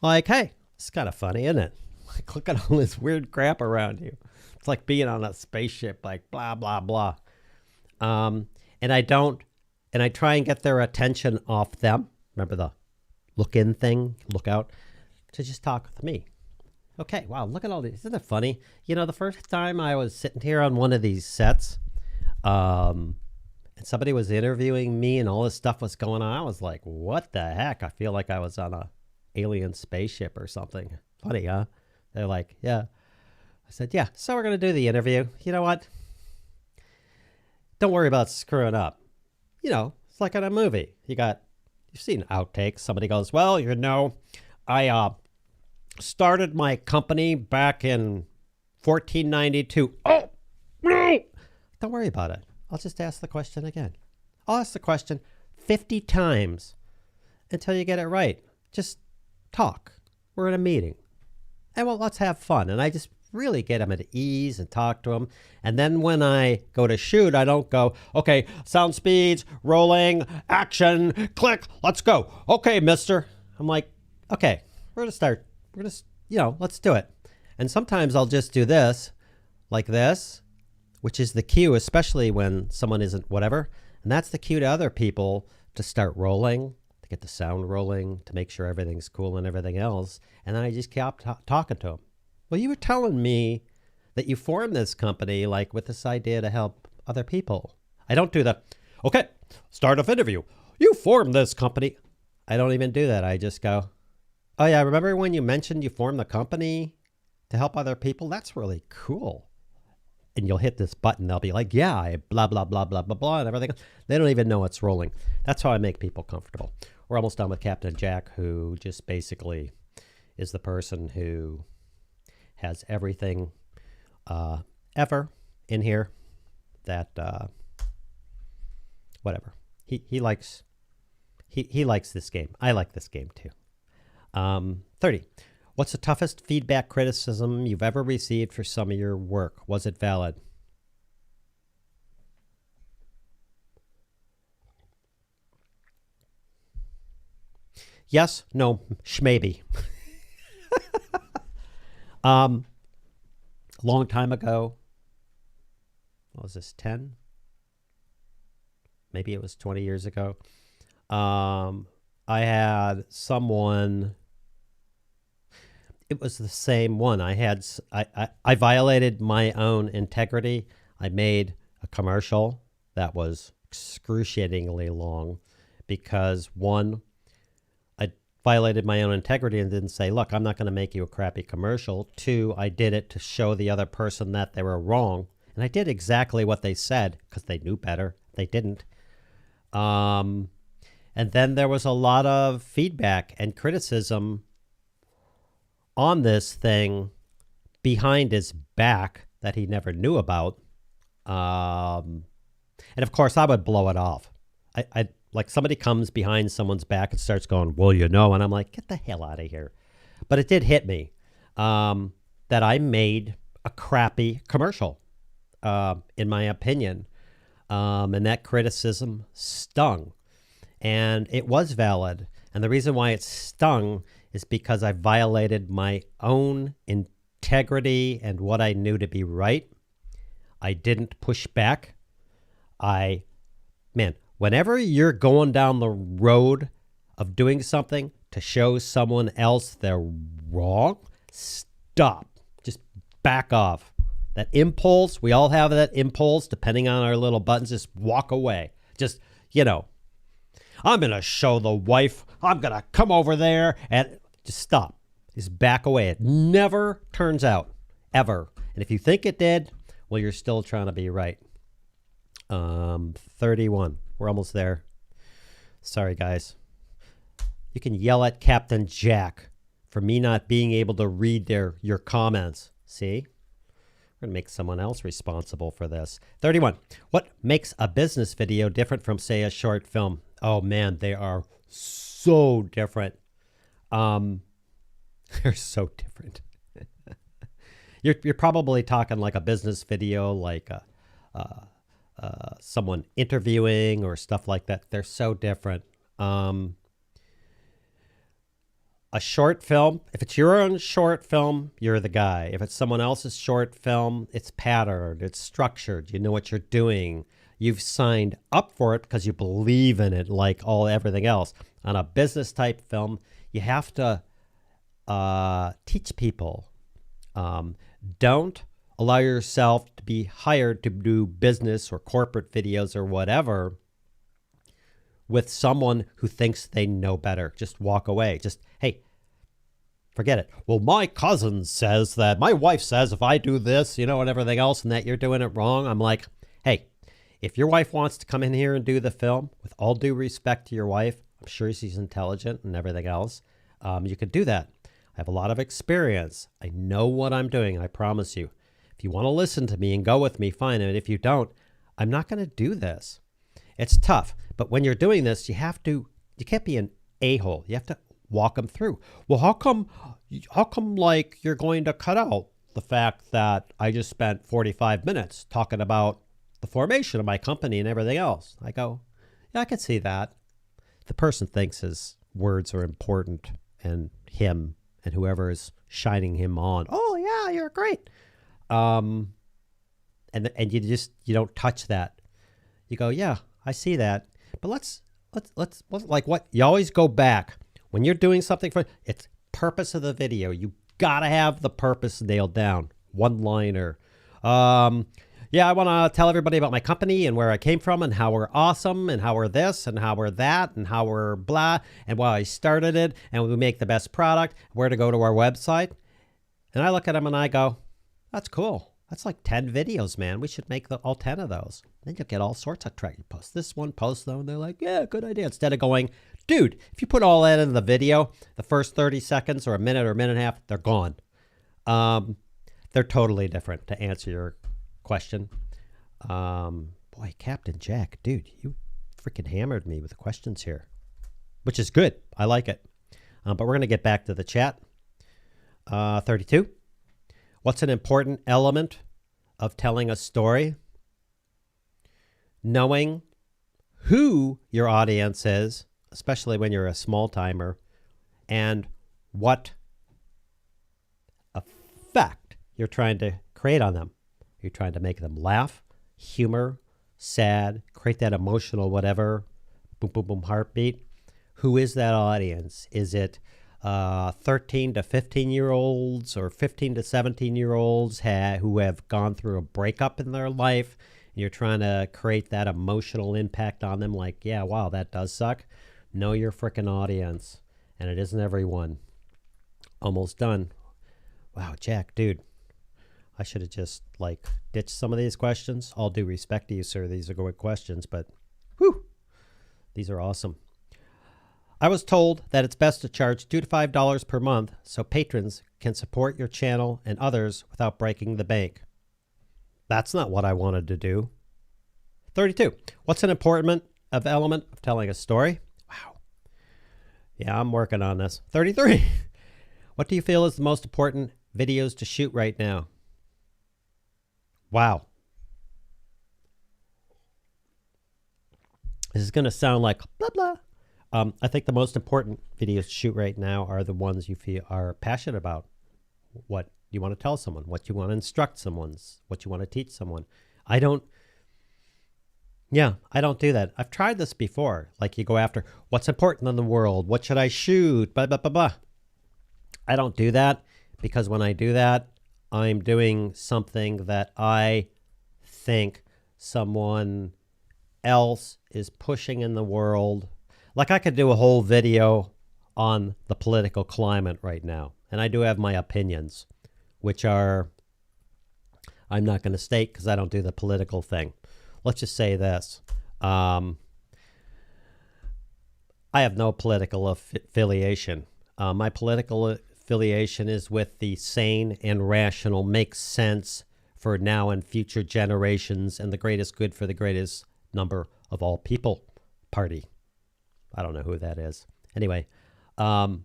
Like, hey, it's kind of funny, isn't it? Like, look at all this weird crap around you. It's like being on a spaceship, like blah, blah, blah. And I try and get their attention off them. Remember the look in thing, look out, to just talk with me. Okay, wow, look at all these. Isn't it funny? You know, the first time I was sitting here on one of these sets, and somebody was interviewing me and all this stuff was going on, I was like, what the heck? I feel like I was on a alien spaceship or something. Funny, huh? They're like, yeah. I said, yeah, so we're going to do the interview. You know what? Don't worry about screwing up. You know, it's like in a movie. You've seen outtakes. Somebody goes, well, you know, I started my company back in 1492. Oh, no! Don't worry about it. I'll just ask the question again. I'll ask the question 50 times until you get it right. Just talk. We're in a meeting. And well, let's have fun. And I just really get them at ease and talk to them. And then when I go to shoot, I don't go, okay, sound speeds, rolling, action, click, let's go. Okay, mister. I'm like, okay, we're going to start. We're going to, you know, let's do it. And sometimes I'll just do this, like this, which is the cue, especially when someone isn't whatever. And that's the cue to other people to start rolling, to get the sound rolling, to make sure everything's cool and everything else. And then I just kept talking to them. Well, you were telling me that you formed this company like with this idea to help other people. I don't do the, okay, start off interview. You formed this company. I don't even do that. I just go, oh yeah, remember when you mentioned you formed the company to help other people? That's really cool. And you'll hit this button. They'll be like, yeah, I blah, blah, blah, blah, blah, blah, and everything. They don't even know it's rolling. That's how I make people comfortable. We're almost done with Captain Jack, who just basically is the person who has everything ever in here that, whatever. He likes He likes this game. I like this game too. 30. What's the toughest feedback criticism you've ever received for some of your work? Was it valid? Yes, no, schmaybe. A long time ago, what was this, 10? Maybe it was 20 years ago. I had someone, it was the same one. I violated my own integrity. I made a commercial that was excruciatingly long because one, I violated my own integrity and didn't say, look, I'm not going to make you a crappy commercial. Two, I did it to show the other person that they were wrong. And I did exactly what they said because they knew better. They didn't. And then there was a lot of feedback and criticism on this thing behind his back that he never knew about. And of course, I would blow it off. I like somebody comes behind someone's back and starts going, well, you know, and I'm like, get the hell out of here. But it did hit me that I made a crappy commercial, in my opinion. And that criticism stung. And it was valid. And the reason why it stung is because I violated my own integrity and what I knew to be right. I didn't push back. Man, whenever you're going down the road of doing something to show someone else they're wrong, stop. Just back off. That impulse, we all have that impulse, depending on our little buttons, just walk away. Just, you know, I'm going to show the wife, I'm going to come over there and just stop. Just back away. It never turns out, ever. And if you think it did, well, you're still trying to be right. 31. We're almost there. Sorry, guys. You can yell at Captain Jack for me not being able to read your comments. See? We're going to make someone else responsible for this. 31. What makes a business video different from, say, a short film? Oh, man, they are so different. They're so different. You're probably talking like a business video, like someone interviewing or stuff like that. They're so different. A short film, if it's your own short film, you're the guy. If it's someone else's short film, it's patterned, it's structured. You know what you're doing. You've signed up for it because you believe in it like everything else. On a business type film, you have to teach people. Don't allow yourself to be hired to do business or corporate videos or whatever with someone who thinks they know better. Just walk away. Just, hey, forget it. Well, my cousin says that, my wife says if I do this, you know, and everything else, and that you're doing it wrong. I'm like, hey, if your wife wants to come in here and do the film, with all due respect to your wife, I'm sure she's intelligent and everything else, you could do that. I have a lot of experience. I know what I'm doing, I promise you. If you want to listen to me and go with me, fine. And if you don't, I'm not going to do this. It's tough. But when you're doing this, you can't be an a-hole. You have to walk them through. Well, how come like you're going to cut out the fact that I just spent 45 minutes talking about the formation of my company and everything else? I go, yeah, I can see that. The person thinks his words are important, and him and whoever is shining him on, oh yeah, you're great. And you don't touch that. You go, yeah, I see that. But let's like what you always go back when you're doing something for it's purpose of the video. You gotta have the purpose nailed down. One liner. Yeah, I want to tell everybody about my company and where I came from and how we're awesome and how we're this and how we're that and how we're blah and why I started it and we make the best product, where to go to our website. And I look at them and I go, that's cool. That's like 10 videos, man. We should make all 10 of those. Then you'll get all sorts of track. You post this one, post though, and they're like, yeah, good idea. Instead of going, dude, if you put all that in the video, the first 30 seconds or a minute and a half, they're gone. They're totally different, to answer your question. Boy, Captain Jack, dude, you freaking hammered me with questions here. which is good. I like it. But we're going to get back to the chat. 32. What's an important element of telling a story? Knowing who your audience is, especially when you're a small timer, and what effect you're trying to create on them. You're trying to make them laugh, humor, sad, create that emotional whatever, boom, boom, boom, heartbeat. Who is that audience? Is it 13 to 15-year-olds or 15 to 17-year-olds who have gone through a breakup in their life? And you're trying to create that emotional impact on them like, yeah, wow, that does suck. Know your freaking audience. And it isn't everyone. Almost done. Wow, Jack, dude. I should have just, like, ditched some of these questions. All due respect to you, sir. These are good questions, but, whew, these are awesome. I was told that it's best to charge $2 to $5 per month so patrons can support your channel and others without breaking the bank. That's not what I wanted to do. 32. What's an important element of telling a story? Wow. Yeah, I'm working on this. 33. What do you feel is the most important videos to shoot right now? Wow. This is going to sound like blah, blah. I think the most important videos to shoot right now are the ones you feel are passionate about. What you want to tell someone, what you want to instruct someone, what you want to teach someone. I don't do that. I've tried this before. Like you go after what's important in the world. What should I shoot? Blah, blah, blah, blah. I don't do that because when I do that, I'm doing something that I think someone else is pushing in the world. Like I could do a whole video on the political climate right now. And I do have my opinions, which are, I'm not going to state because I don't do the political thing. Let's just say this. I have no political affiliation. My political affiliation is with the sane and rational, makes sense for now and future generations and the greatest good for the greatest number of all people party. I don't know who that is. Anyway, I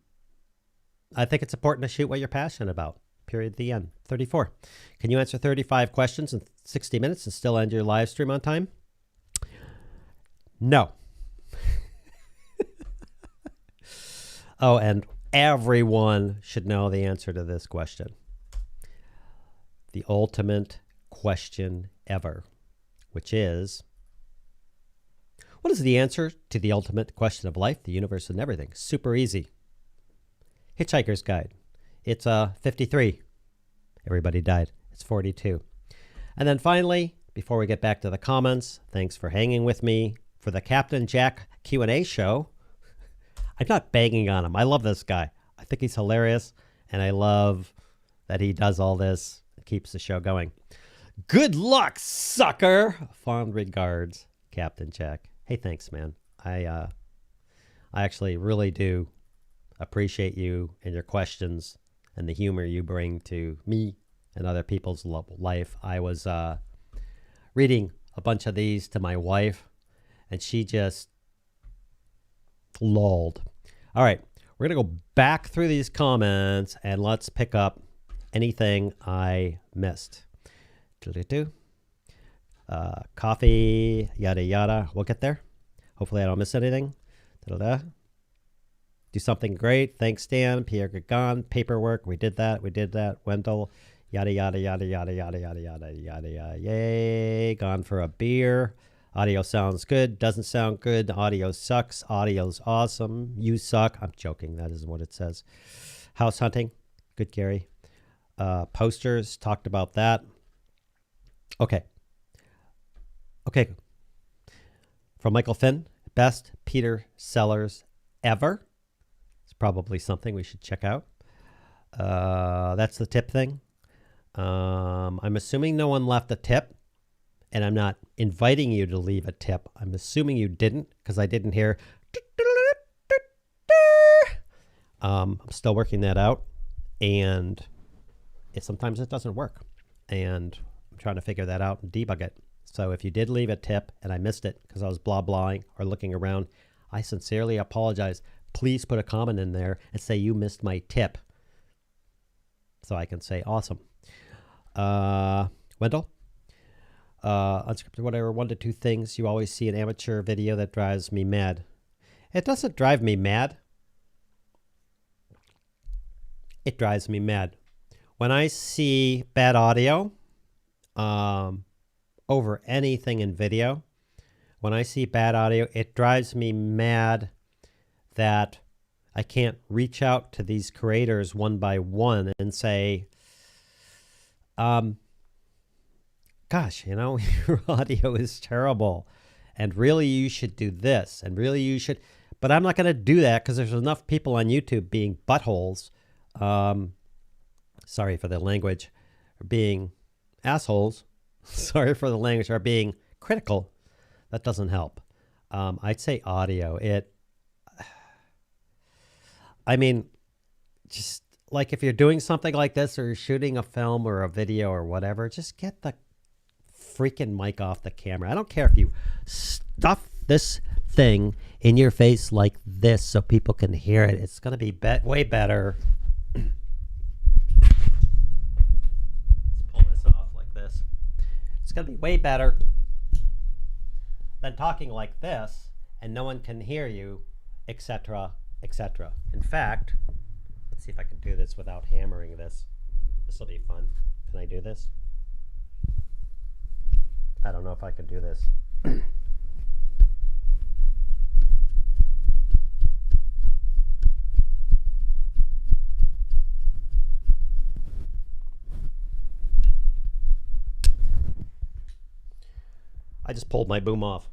think it's important to shoot what you're passionate about. Period. The end. 34. Can you answer 35 questions in 60 minutes and still end your live stream on time? No. Oh, and everyone should know the answer to this question. The ultimate question ever, which is, what is the answer to the ultimate question of life, the universe, and everything? Super easy. Hitchhiker's Guide. It's 53. Everybody died. It's 42. And then finally, before we get back to the comments, thanks for hanging with me for the Captain Jack Q&A show. I'm not banging on him. I love this guy. I think he's hilarious, and I love that he does all this and keeps the show going. Good luck, sucker! Fond regards, Captain Jack. Hey, thanks, man. I actually really do appreciate you and your questions and the humor you bring to me and other people's life. I was reading a bunch of these to my wife, and she just lolled. All right, we're going to go back through these comments, and let's pick up anything I missed. Coffee, yada, yada. We'll get there. Hopefully I don't miss anything. Do something great. Thanks, Dan. Pierre Gagan. Paperwork. We did that. We did that. Wendell. Yada, yada, yada, yada, yada, yada, yada, yada, yada. Yay. Gone for a beer. Audio sounds good. Doesn't sound good. Audio sucks. Audio's awesome. You suck. I'm joking. That isn't what it says. House hunting. Good, Gary. Posters. Talked about that. Okay. Okay. From Michael Finn. Best Peter Sellers ever. It's probably something we should check out. That's the tip thing. I'm assuming no one left a tip, and I'm not inviting you to leave a tip. I'm assuming you didn't, because I didn't hear. I'm still working that out, and sometimes it doesn't work, and I'm trying to figure that out and debug it. So if you did leave a tip and I missed it because I was blah-blahing or looking around, I sincerely apologize. Please put a comment in there and say you missed my tip. So I can say awesome. Wendell? Unscripted, whatever, 1 to 2 things you always see in amateur video that drives me mad. It doesn't drive me mad. It drives me mad. When I see bad audio over anything in video, when I see bad audio, it drives me mad that I can't reach out to these creators one by one and say, gosh, you know, your audio is terrible, and really you should do this, and really you should. But I'm not going to do that because there's enough people on YouTube being buttholes. Sorry for the language, or being assholes. Sorry for the language, or being critical. That doesn't help. I'd say audio. I mean, just like if you're doing something like this or you're shooting a film or a video or whatever, just get the freaking mic off the camera. I don't care if you stuff this thing in your face like this so people can hear it. It's going to be way better. Let's pull this off like this. It's going to be way better than talking like this and no one can hear you, etc., etc. In fact, let's see if I can do this without hammering this. This will be fun. Can I do this? I don't know if I can do this. I just pulled my boom off.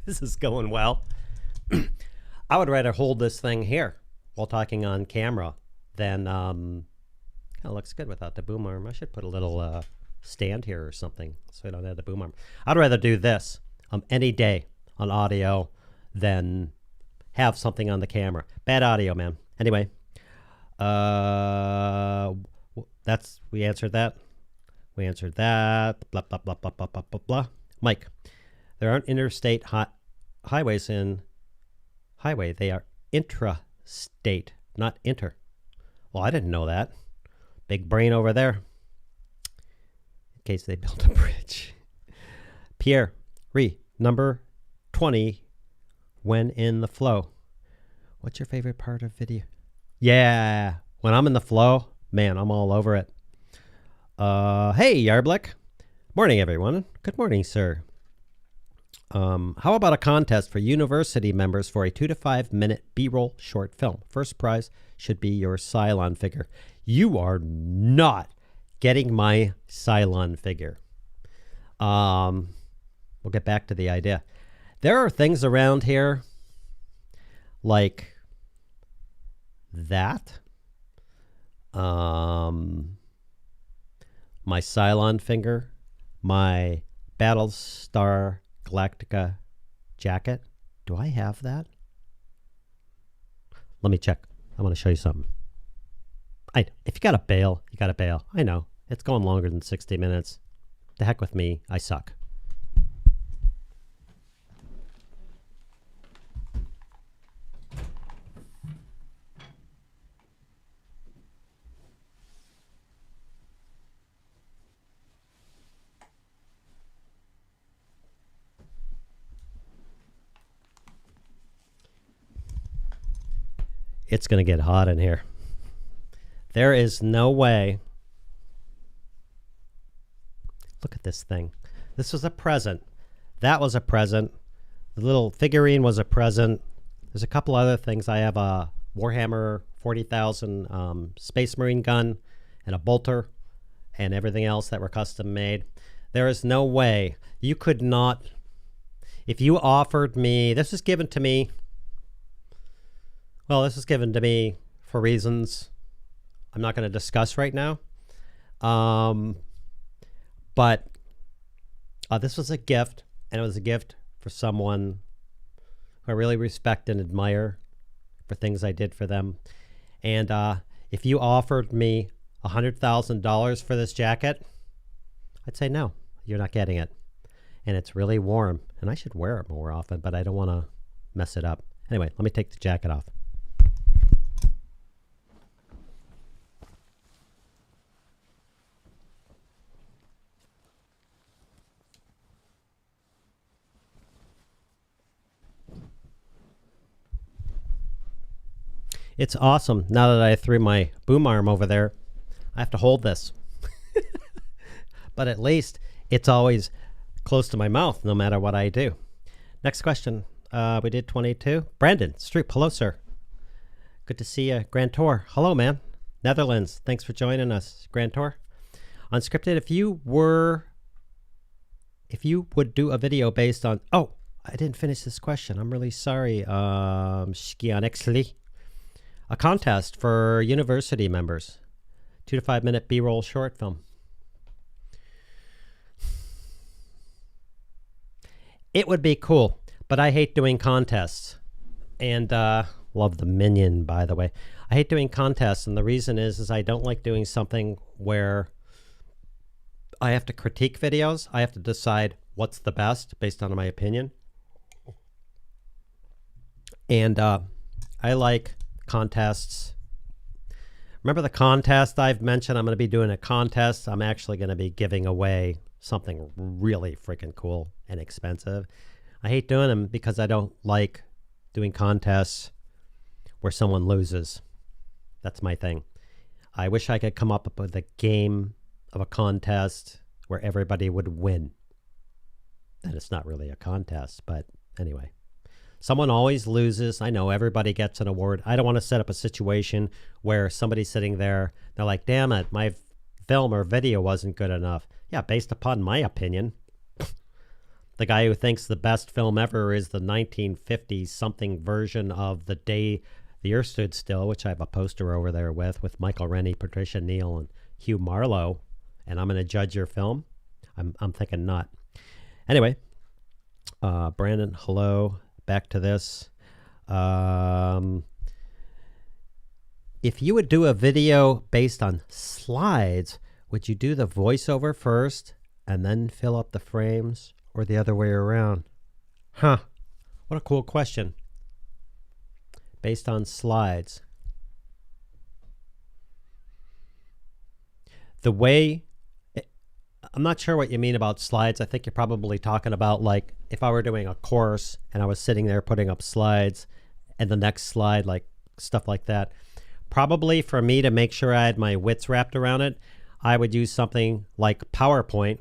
This is going well. I would rather hold this thing here while talking on camera than, kind of looks good without the boom arm. I should put a little stand here or something so I don't have the boom arm. I'd rather do this any day on audio than have something on the camera. Bad audio, man. Anyway, we answered that. We answered that. Blah, blah, blah, blah, blah, blah, blah, blah. Mike, there aren't interstate highways in highway. They are intrastate, not inter. Well, I didn't know that. Big brain over there. In case they built a bridge. Pierre, number 20, when in the flow. What's your favorite part of video? Yeah, when I'm in the flow, man, I'm all over it. Hey, Yarblick. Morning, everyone. Good morning, sir. How about a contest for university members for a 2 to 5 minute B-roll short film? First prize should be your Cylon figure. You are not getting my Cylon figure. We'll get back to the idea. There are things around here like that. My Cylon figure, my Battlestar Galactica jacket. Do I have that? Let me check. I want to show you something. If you got to bail, you got to bail. I know. It's going longer than 60 minutes. The heck with me. I suck. It's going to get hot in here. There is no way. Look at this thing. This was a present. That was a present. The little figurine was a present. There's a couple other things. I have a Warhammer 40,000 Space Marine gun and a bolter and everything else that were custom made. There is no way you could not, if you offered me, this was given to me. Well, this was given to me for reasons I'm not going to discuss right now. But this was a gift, and it was a gift for someone who I really respect and admire for things I did for them. And if you offered me $100,000 for this jacket, I'd say no, you're not getting it. and it's really warm, and I should wear it more often, but I don't want to mess it up. Anyway, let me take the jacket off. It's awesome. Now that I threw my boom arm over there, I have to hold this. But at least it's always close to my mouth no matter what I do. Next question. We did 22. Brandon Stroop. Hello, sir. Good to see you. Grand Tour. Hello, man. Netherlands. Thanks for joining us. Grand Tour. Unscripted. If you would do a video based on... Oh, I didn't finish this question. I'm really sorry. A contest for university members. 2 to 5 minute B-roll short film. It would be cool, but I hate doing contests. And love the minion, by the way. I hate doing contests, and the reason is I don't like doing something where I have to critique videos. I have to decide what's the best based on my opinion. And I like contests. Remember the contest I've mentioned? I'm going to be doing a contest. I'm actually going to be giving away something really freaking cool and expensive. I hate doing them because I don't like doing contests where someone loses. That's my thing. I wish I could come up with a game of a contest where everybody would win. And it's not really a contest, but anyway. Someone always loses. I know everybody gets an award. I don't want to set up a situation where somebody's sitting there, they're like, damn it, my film or video wasn't good enough. Yeah, based upon my opinion. The guy who thinks the best film ever is the 1950s something version of The Day the Earth Stood Still, which I have a poster over there with Michael Rennie, Patricia Neal, and Hugh Marlowe, and I'm going to judge your film? I'm thinking not. Anyway, Brandon, hello. Back to this. If you would do a video based on slides, would you do the voiceover first and then fill up the frames, or the other way around? Huh. What a cool question. Based on slides. The way... I'm not sure what you mean about slides. I think you're probably talking about, like, if I were doing a course and I was sitting there putting up slides and the next slide, like stuff like that. Probably for me to make sure I had my wits wrapped around it, I would use something like PowerPoint.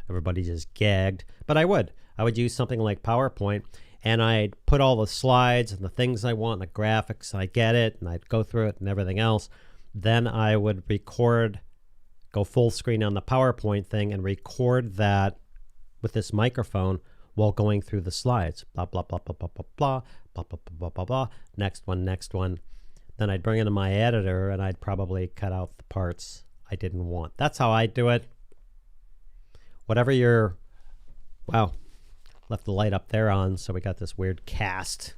Everybody just gagged, but I would use something like PowerPoint, and I'd put all the slides and the things I want, the graphics, and I get it, and I'd go through it and everything else. Then I would record, go full screen on the PowerPoint thing and record that with this microphone while going through the slides. Blah, blah, blah, blah, blah, blah, blah, blah, blah, blah, blah, blah. Next one, next one. Then I'd bring it to my editor and I'd probably cut out the parts I didn't want. That's how I do it. Whatever your... Wow. Left the light up there on, so we got this weird cast.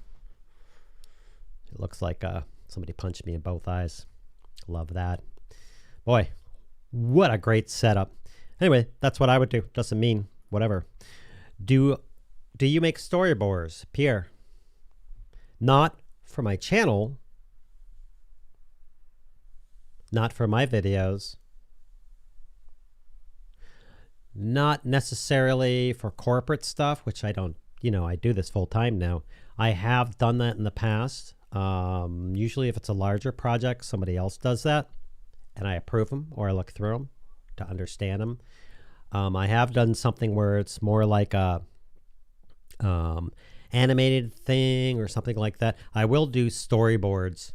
It looks like somebody punched me in both eyes. Love that. Boy, what a great setup. Anyway, that's what I would do. Doesn't mean whatever. Do you make storyboards, Pierre? Not for my channel. Not for my videos. Not necessarily for corporate stuff, which I don't, I do this full time now. I have done that in the past. Usually if it's a larger project, somebody else does that, and I approve them or I look through them to understand them. I have done something where it's more like a animated thing or something like that. I will do storyboards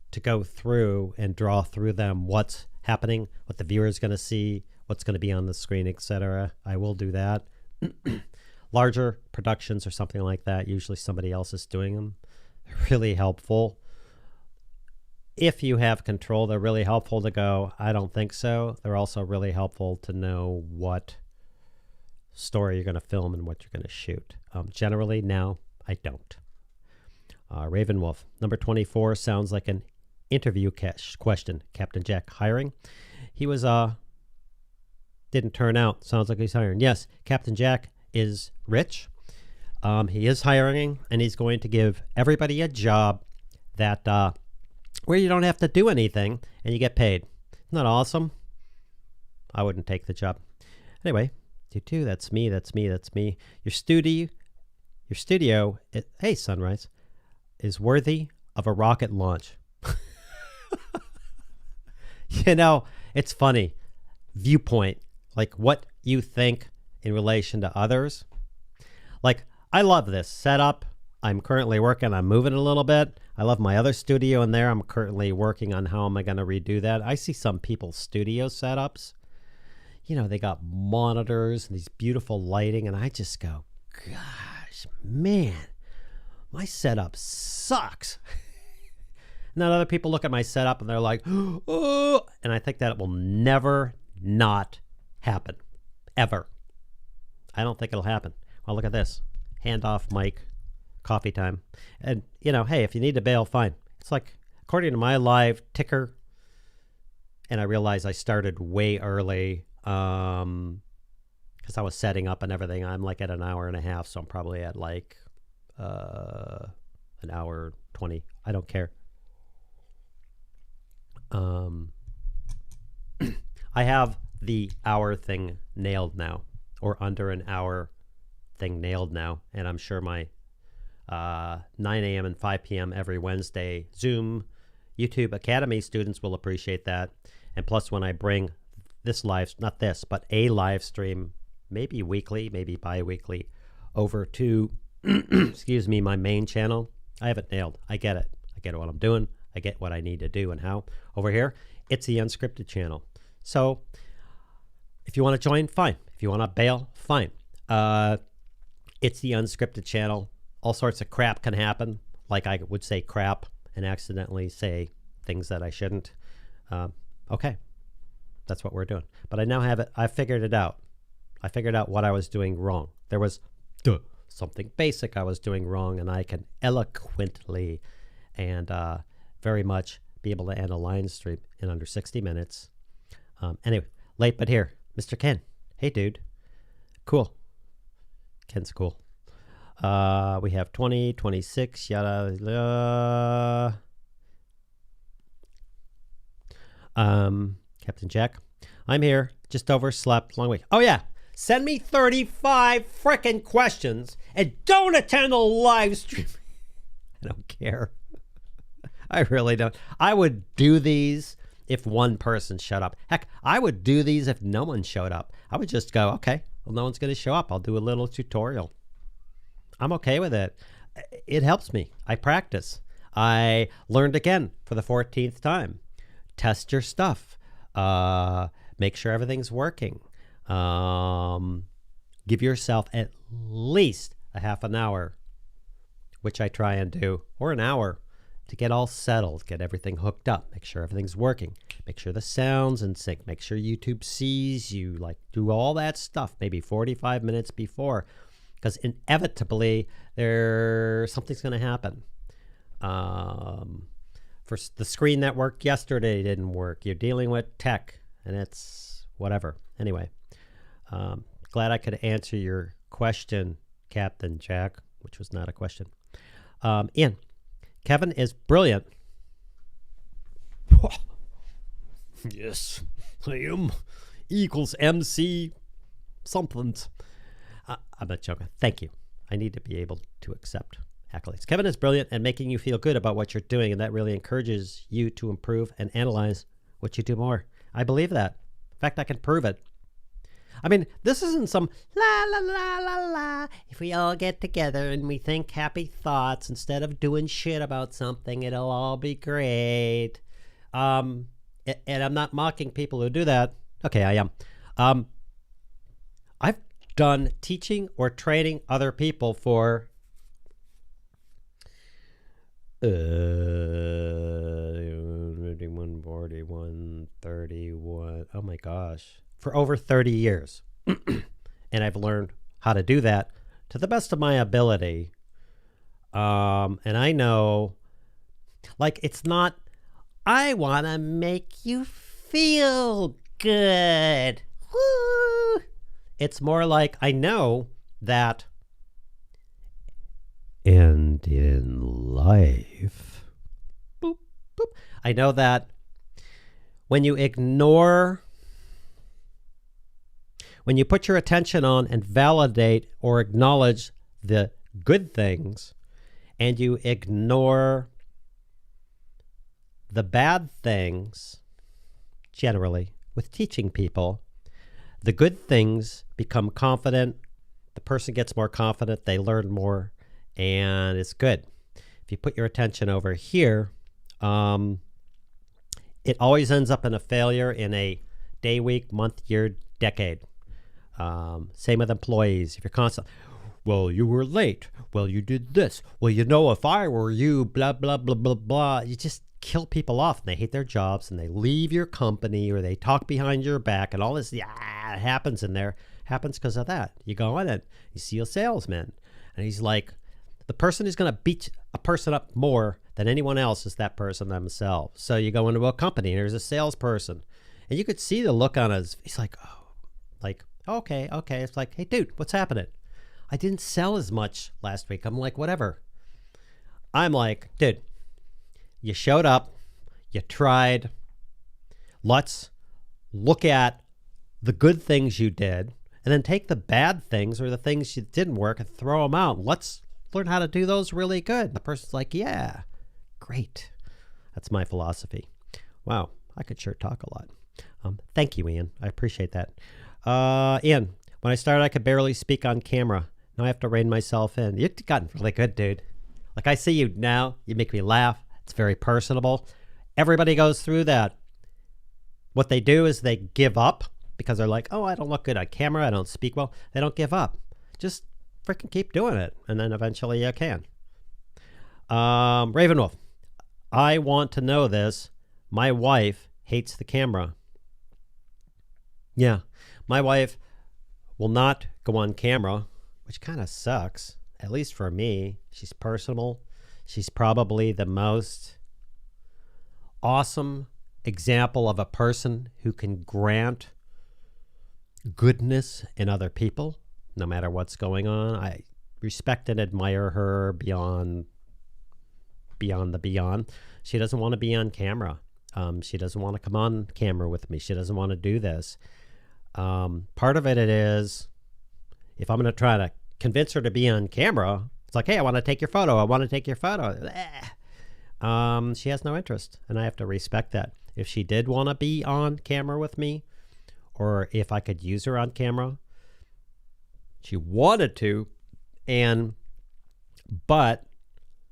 to go through and draw through them what's happening, what the viewer is going to see, what's going to be on the screen, etc. I will do that. Larger productions or something like that, usually somebody else is doing them. They're really helpful. If you have control, they're really helpful to go, I don't think so. They're also really helpful to know what story you're going to film and what you're going to shoot. Generally, now, I don't. Ravenwolf, number 24 sounds like an interview question. Captain Jack hiring. He was, didn't turn out. Sounds like he's hiring. Yes, Captain Jack is rich. He is hiring, and he's going to give everybody a job that where you don't have to do anything and you get paid. Isn't that awesome? I wouldn't take the job. Anyway, that's me. Your studio, hey, Sunrise, is worthy of a rocket launch. You know, it's funny. Viewpoint, like what you think in relation to others. Like, I love this setup. I'm currently working on moving it a little bit. I love my other studio in there. I'm currently working on how am I going to redo that. I see some people's studio setups. You know, they got monitors and these beautiful lighting, and I just go, gosh, man, my setup sucks. And then other people look at my setup and they're like, oh, and I think that it will never not happen, ever. I don't think it'll happen. Well, look at this. Handoff mic, coffee time. And, you know, hey, if you need to bail, fine. It's like, according to my live ticker, and I realized I started way early because I was setting up and everything. I'm like at an hour and a half, so I'm probably at like an hour 20. I don't care. I have the hour thing nailed now, or under an hour thing nailed now, and I'm sure my 9 a.m. and 5 p.m. every Wednesday Zoom YouTube Academy students will appreciate that. And plus, when I bring this not this, but a live stream, maybe weekly, maybe bi-weekly, over to excuse me, my main channel, I have it nailed. I get it. I get what I'm doing. I get what I need to do and how. Over here, it's the Unscripted channel. So if you want to join, fine. If you want to bail, fine. It's the Unscripted channel. All sorts of crap can happen. Like I would say crap and accidentally say things that I shouldn't. Okay, that's what we're doing. But I now have it. I figured it out. I figured out what I was doing wrong. There was something basic I was doing wrong, and I can eloquently and very much be able to end a line stream in under 60 minutes. Anyway, late but here. Mr. Ken. Hey, dude. Cool. Ken's cool. We have 20, 26, yada, yada. Captain Jack. I'm here. Just overslept. Long week. Oh, yeah. Send me 35 frickin' questions and don't attend a live stream. I don't care. I really don't. I would do these if one person showed up. Heck, I would do these if no one showed up. I would just go, okay, well, no one's going to show up. I'll do a little tutorial. I'm okay with it. It helps me. I practice. I learned again for the 14th time. Test your stuff. Make sure everything's working. Give yourself at least a half an hour, which I try and do, or an hour, to get all settled, get everything hooked up, make sure everything's working, make sure the sound's in sync, make sure YouTube sees you, like do all that stuff maybe 45 minutes before, because inevitably something's going to happen. For the screen that worked yesterday didn't work. You're dealing with tech, and it's whatever. Anyway, glad I could answer your question, Captain Jack, which was not a question. Ian, Kevin is brilliant. Yes, I am. Equals MC something. I'm not joking. Thank you. I need to be able to accept accolades. Kevin is brilliant at making you feel good about what you're doing, and that really encourages you to improve and analyze what you do more. I believe that. In fact, I can prove it. I mean, this isn't some la la la la la. If we all get together and we think happy thoughts instead of doing shit about something, it'll all be great. And I'm not mocking people who do that. Okay, I am. I've done teaching or training other people for 31, 41, 31. Oh my gosh. For over 30 years. And I've learned how to do that to the best of my ability. And I know, like, it's not, I want to make you feel good. Woo! It's more like, I know that, and in life, boop, boop, I know that when you put your attention on and validate or acknowledge the good things, and you ignore the bad things, generally, with teaching people, the good things become confident, the person gets more confident, they learn more, and it's good. If you put your attention over here, it always ends up in a failure in a day, week, month, year, decade. Same with employees. If you're constantly, well, you were late. Well, you did this. Well, you know, if I were you, blah, blah, blah, blah, blah. You just kill people off, and they hate their jobs, and they leave your company, or they talk behind your back, and all this happens in there. Happens because of that. You go in and you see a salesman, and he's like, the person who's going to beat a person up more than anyone else is that person themselves. So you go into a company, and there's a salesperson, and you could see the look on his, he's like, oh, like, okay. It's like, hey, dude, what's happening? I didn't sell as much last week. I'm like, whatever. I'm like, dude, you showed up, you tried. Let's look at the good things you did, and then take the bad things or the things that didn't work and throw them out. Let's learn how to do those really good. And the person's like, yeah, great. That's my philosophy. Wow, I could sure talk a lot. Thank you, Ian. I appreciate that. Ian, when I started, I could barely speak on camera. Now I have to rein myself in. You've gotten really good, dude. Like, I see you now. You make me laugh. It's very personable. Everybody goes through that. What they do is they give up because they're like, oh, I don't look good on camera. I don't speak well. They don't give up. Just freaking keep doing it. And then eventually you can. Ravenwolf, I want to know this. My wife hates the camera. Yeah, my wife will not go on camera, which kind of sucks, at least for me. She's personable. She's probably the most awesome example of a person who can grant goodness in other people, no matter what's going on. I respect and admire her beyond the beyond. She doesn't want to be on camera. She doesn't want to come on camera with me. She doesn't want to do this. Part of it is, if I'm going to try to convince her to be on camera, it's like, hey, I want to take your photo. I want to take your photo. She has no interest, and I have to respect that. If she did want to be on camera with me, or if I could use her on camera, she wanted to, but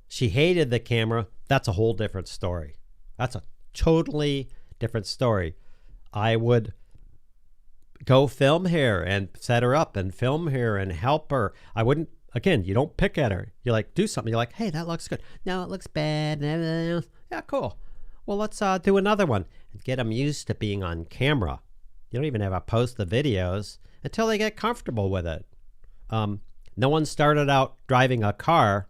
she hated the camera. That's a whole different story. That's a totally different story. I would go film here and set her up and film here and help her. I wouldn't, again, you don't pick at her. You like do something. You're like, hey, that looks good. No, it looks bad. Yeah, cool. Well, let's do another one and get them used to being on camera. You don't even have to post the videos until they get comfortable with it. No one started out driving a car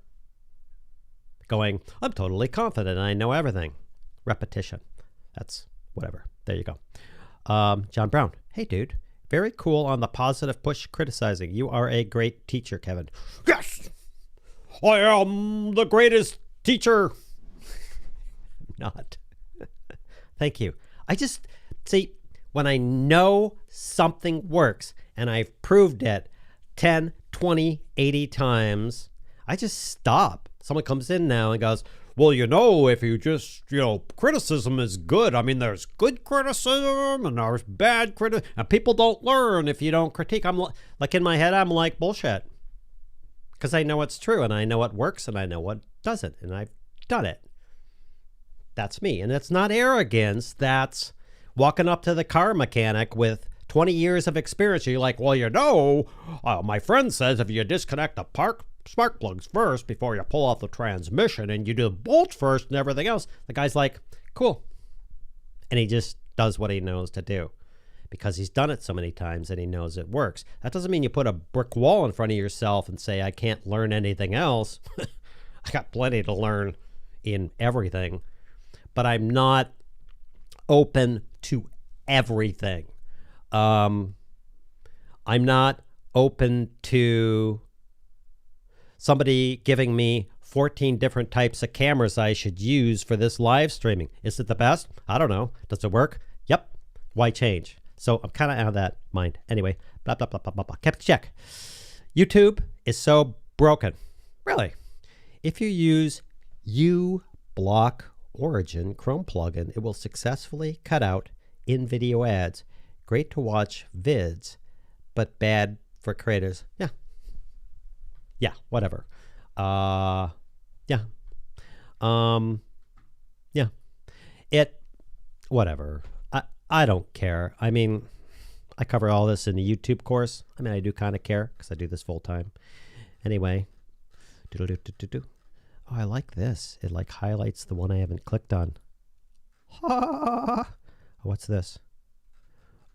going, I'm totally confident. I know everything. Repetition. That's whatever. There you go. John Brown. Hey, dude. Very cool on the positive push criticizing. You are a great teacher, Kevin. Yes! I am the greatest teacher. Not. Thank you. I just, see, when I know something works and I've proved it 10, 20, 80 times, I just stop. Someone comes in now and goes, well, you know, if you just, criticism is good. I mean, there's good criticism and there's bad criticism. And people don't learn if you don't critique. I'm like, in my head, I'm like, bullshit. Because I know it's true, and I know what works, and I know what doesn't, and I've done it. That's me. And it's not arrogance. That's walking up to the car mechanic with 20 years of experience. You're like, well, my friend says if you disconnect the spark plugs first before you pull off the transmission and you do the bolts first and everything else, the guy's like, cool. And he just does what he knows to do because he's done it so many times and he knows it works. That doesn't mean you put a brick wall in front of yourself and say, I can't learn anything else. I got plenty to learn in everything, but I'm not open to everything. I'm not open to somebody giving me 14 different types of cameras I should use for this live streaming. Is it the best? I don't know. Does it work? Yep. Why change? So I'm kind of out of that mind. Anyway, blah, blah, blah, blah, blah, blah. Kept check. YouTube is so broken. Really. If you use uBlock Origin Chrome plugin, it will successfully cut out in-video ads. Great to watch vids, but bad for creators. Yeah. Yeah, whatever. Yeah. Yeah. Whatever. I don't care. I mean, I cover all this in the YouTube course. I mean, I do kind of care because I do this full time. Anyway. Oh, I like this. It like highlights the one I haven't clicked on. What's this?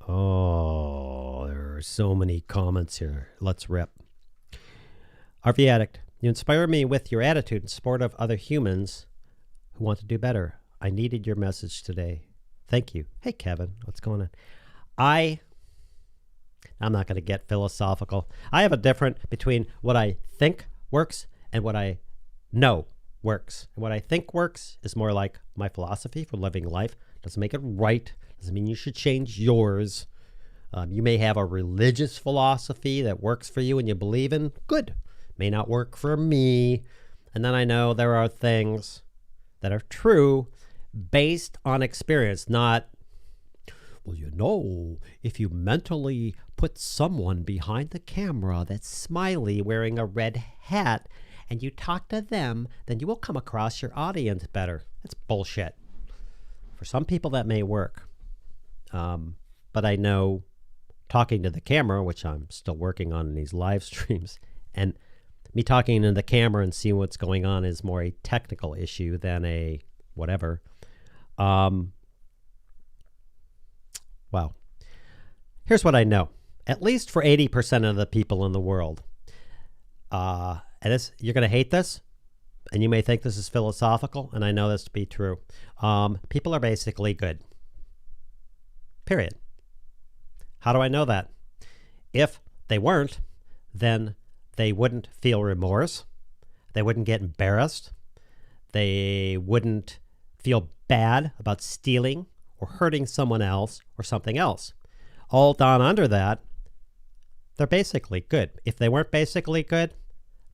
Oh, there are so many comments here. Let's rip. RV Addict, you inspire me with your attitude in support of other humans who want to do better. I needed your message today. Thank you. Hey, Kevin, what's going on? I'm not going to get philosophical. I have a difference between what I think works and what I know works. And what I think works is more like my philosophy for living life. Doesn't make it right. Doesn't mean you should change yours. You may have a religious philosophy that works for you and you believe in. Good. May not work for me. And then I know there are things that are true based on experience, not, well, you know, if you mentally put someone behind the camera that's smiley wearing a red hat and you talk to them, then you will come across your audience better. That's bullshit. For some people that may work. But I know talking to the camera, which I'm still working on in these live streams, and me talking to the camera and seeing what's going on is more a technical issue than a whatever. Wow. Here's what I know. At least for 80% of the people in the world. And this, you're going to hate this, and you may think this is philosophical, and I know this to be true. People are basically good. Period. How do I know that? If they weren't, then they wouldn't feel remorse. They wouldn't get embarrassed. They wouldn't feel bad about stealing or hurting someone else or something else. All down under that, they're basically good. If they weren't basically good,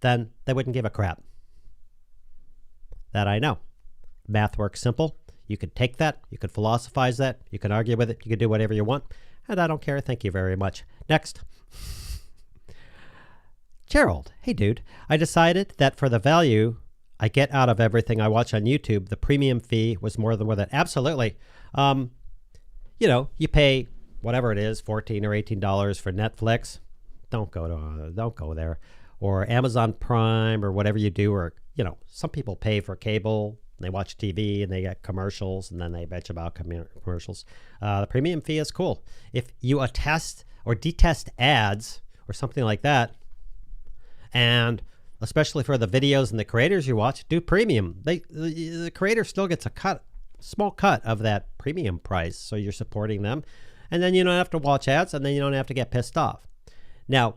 then they wouldn't give a crap. That I know. Math works simple. You could take that. You could philosophize that. You can argue with it. You can do whatever you want. And I don't care. Thank you very much. Next. Gerald. Hey, dude. I decided that for the value I get out of everything I watch on YouTube, the premium fee was more than worth it. Absolutely. You know, you pay whatever it is, $14 or $18 for Netflix. Don't go there. Or Amazon Prime or whatever you do. Or, you know, some people pay for cable. They watch TV and they get commercials and then they bitch about commercials. The premium fee is cool. If you attest or detest ads or something like that, and especially for the videos and the creators you watch, do premium. The creator still gets a small cut of that premium price, so you're supporting them. And then you don't have to watch ads, and then you don't have to get pissed off. Now,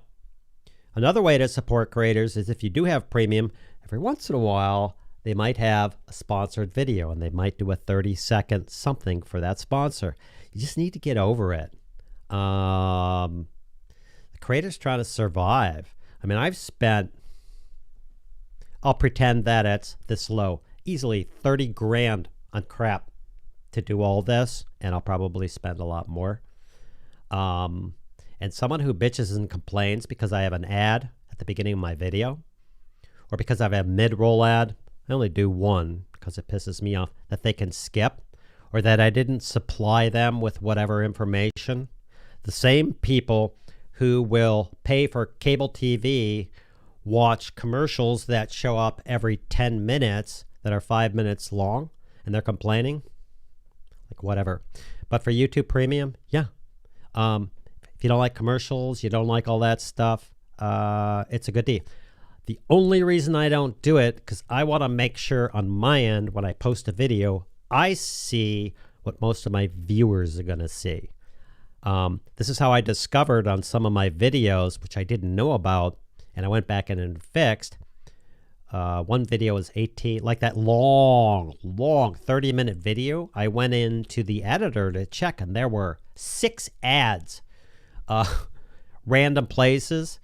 another way to support creators is if you do have premium, every once in a while, they might have a sponsored video, and they might do a 30-second something for that sponsor. You just need to get over it. The creator's trying to survive. I mean, I've spent, I'll pretend that it's this low, easily 30 grand on crap to do all this, and I'll probably spend a lot more. And someone who bitches and complains because I have an ad at the beginning of my video, or because I have a mid-roll ad, I only do one because it pisses me off, that they can skip, or that I didn't supply them with whatever information. The same people who will pay for cable TV watch commercials that show up every 10 minutes that are 5 minutes long, and they're complaining. Like, whatever. But for YouTube Premium, yeah. If you don't like commercials, you don't like all that stuff, it's a good deal. The only reason I don't do it, because I want to make sure on my end when I post a video, I see what most of my viewers are going to see. This is how I discovered on some of my videos, which I didn't know about, and I went back in and fixed. One video was 18, like that long 30-minute video. I went into the editor to check, and there were 6 ads, random places,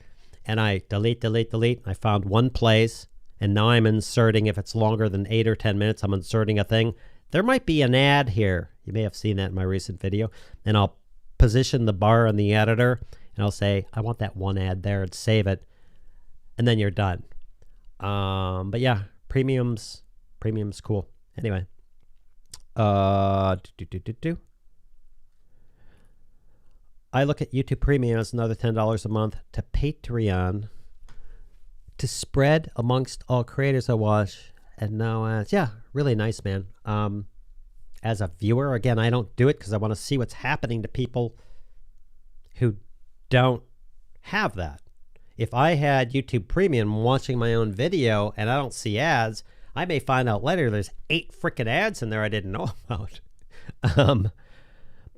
and I delete. I found one place, and now I'm inserting, if it's longer than 8 or 10 minutes, I'm inserting a thing. There might be an ad here. You may have seen that in my recent video, and I'll position the bar in the editor, and I'll say, I want that one ad there, and save it, and then you're done. But yeah, premium's cool. Anyway, I look at YouTube Premium as another $10 a month to Patreon to spread amongst all creators I watch, and now ads. Yeah, really nice, man. As a viewer, again, I don't do it because I want to see what's happening to people who don't have that. If I had YouTube Premium watching my own video and I don't see ads, I may find out later there's 8 freaking ads in there I didn't know about. But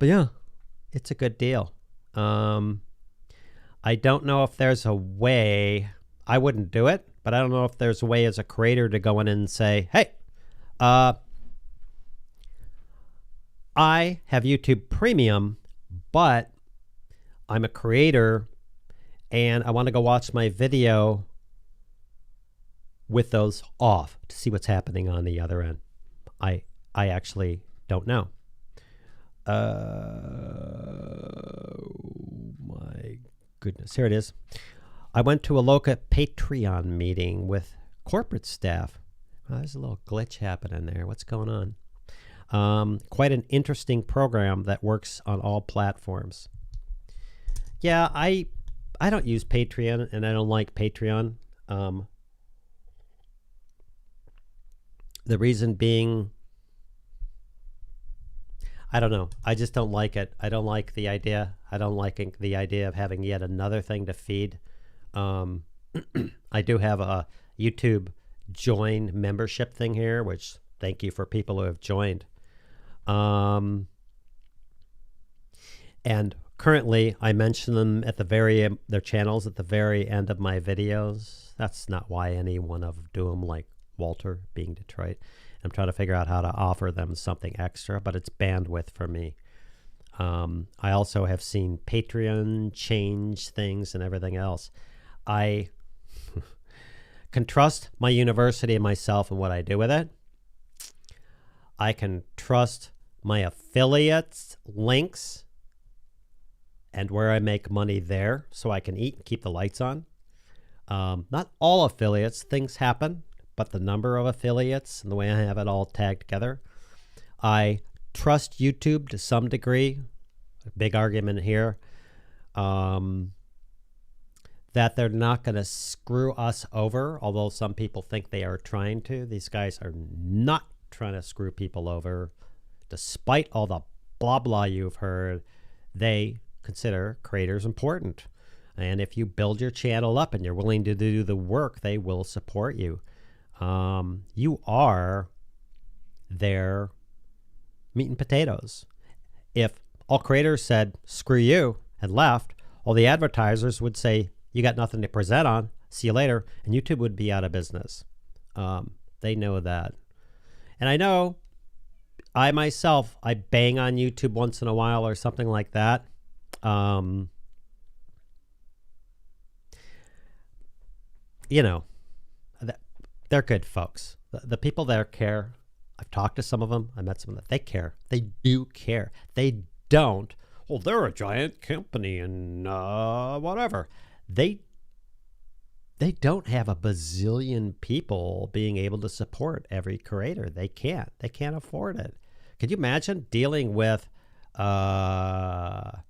yeah, it's a good deal. I don't know if there's a way, I wouldn't do it, but I don't know if there's a way as a creator to go in and say, hey, I have YouTube Premium, but I'm a creator and I want to go watch my video with those off to see what's happening on the other end. I actually don't know. My goodness, here it is. I went to a local Patreon meeting with corporate staff. There's a little glitch happening there. What's going on? Quite an interesting program that works on all platforms. Yeah, I don't use Patreon, and I don't like Patreon. The reason being, I don't know. I just don't like it. I don't like the idea. I don't like the idea of having yet another thing to feed. I do have a YouTube join membership thing here, which thank you for people who have joined. And currently I mention them at the their channels at the very end of my videos. That's not why any one of do them, like Walter being Detroit. I'm trying to figure out how to offer them something extra, but it's bandwidth for me. I also have seen Patreon change things and everything else. I can trust my university and myself and what I do with it. I can trust my affiliates links and where I make money there so I can eat and keep the lights on. Not all affiliates, things happen, but the number of affiliates and the way I have it all tagged together. I trust YouTube to some degree. A big argument here. That they're not going to screw us over, although some people think they are trying to. These guys are not trying to screw people over. Despite all the blah blah you've heard, they consider creators important. And if you build your channel up and you're willing to do the work, they will support you. You are their meat and potatoes. If all creators said, screw you, and left, all the advertisers would say, you got nothing to present on, see you later, and YouTube would be out of business. They know that. And I know I myself, I bang on YouTube once in a while or something like that. You know, they're good folks. The people there care. I've talked to some of them. I met some of them. They care. They do care. They don't, well, they're a giant company and whatever. They don't have a bazillion people being able to support every creator. They can't. They can't afford it. Could you imagine dealing with the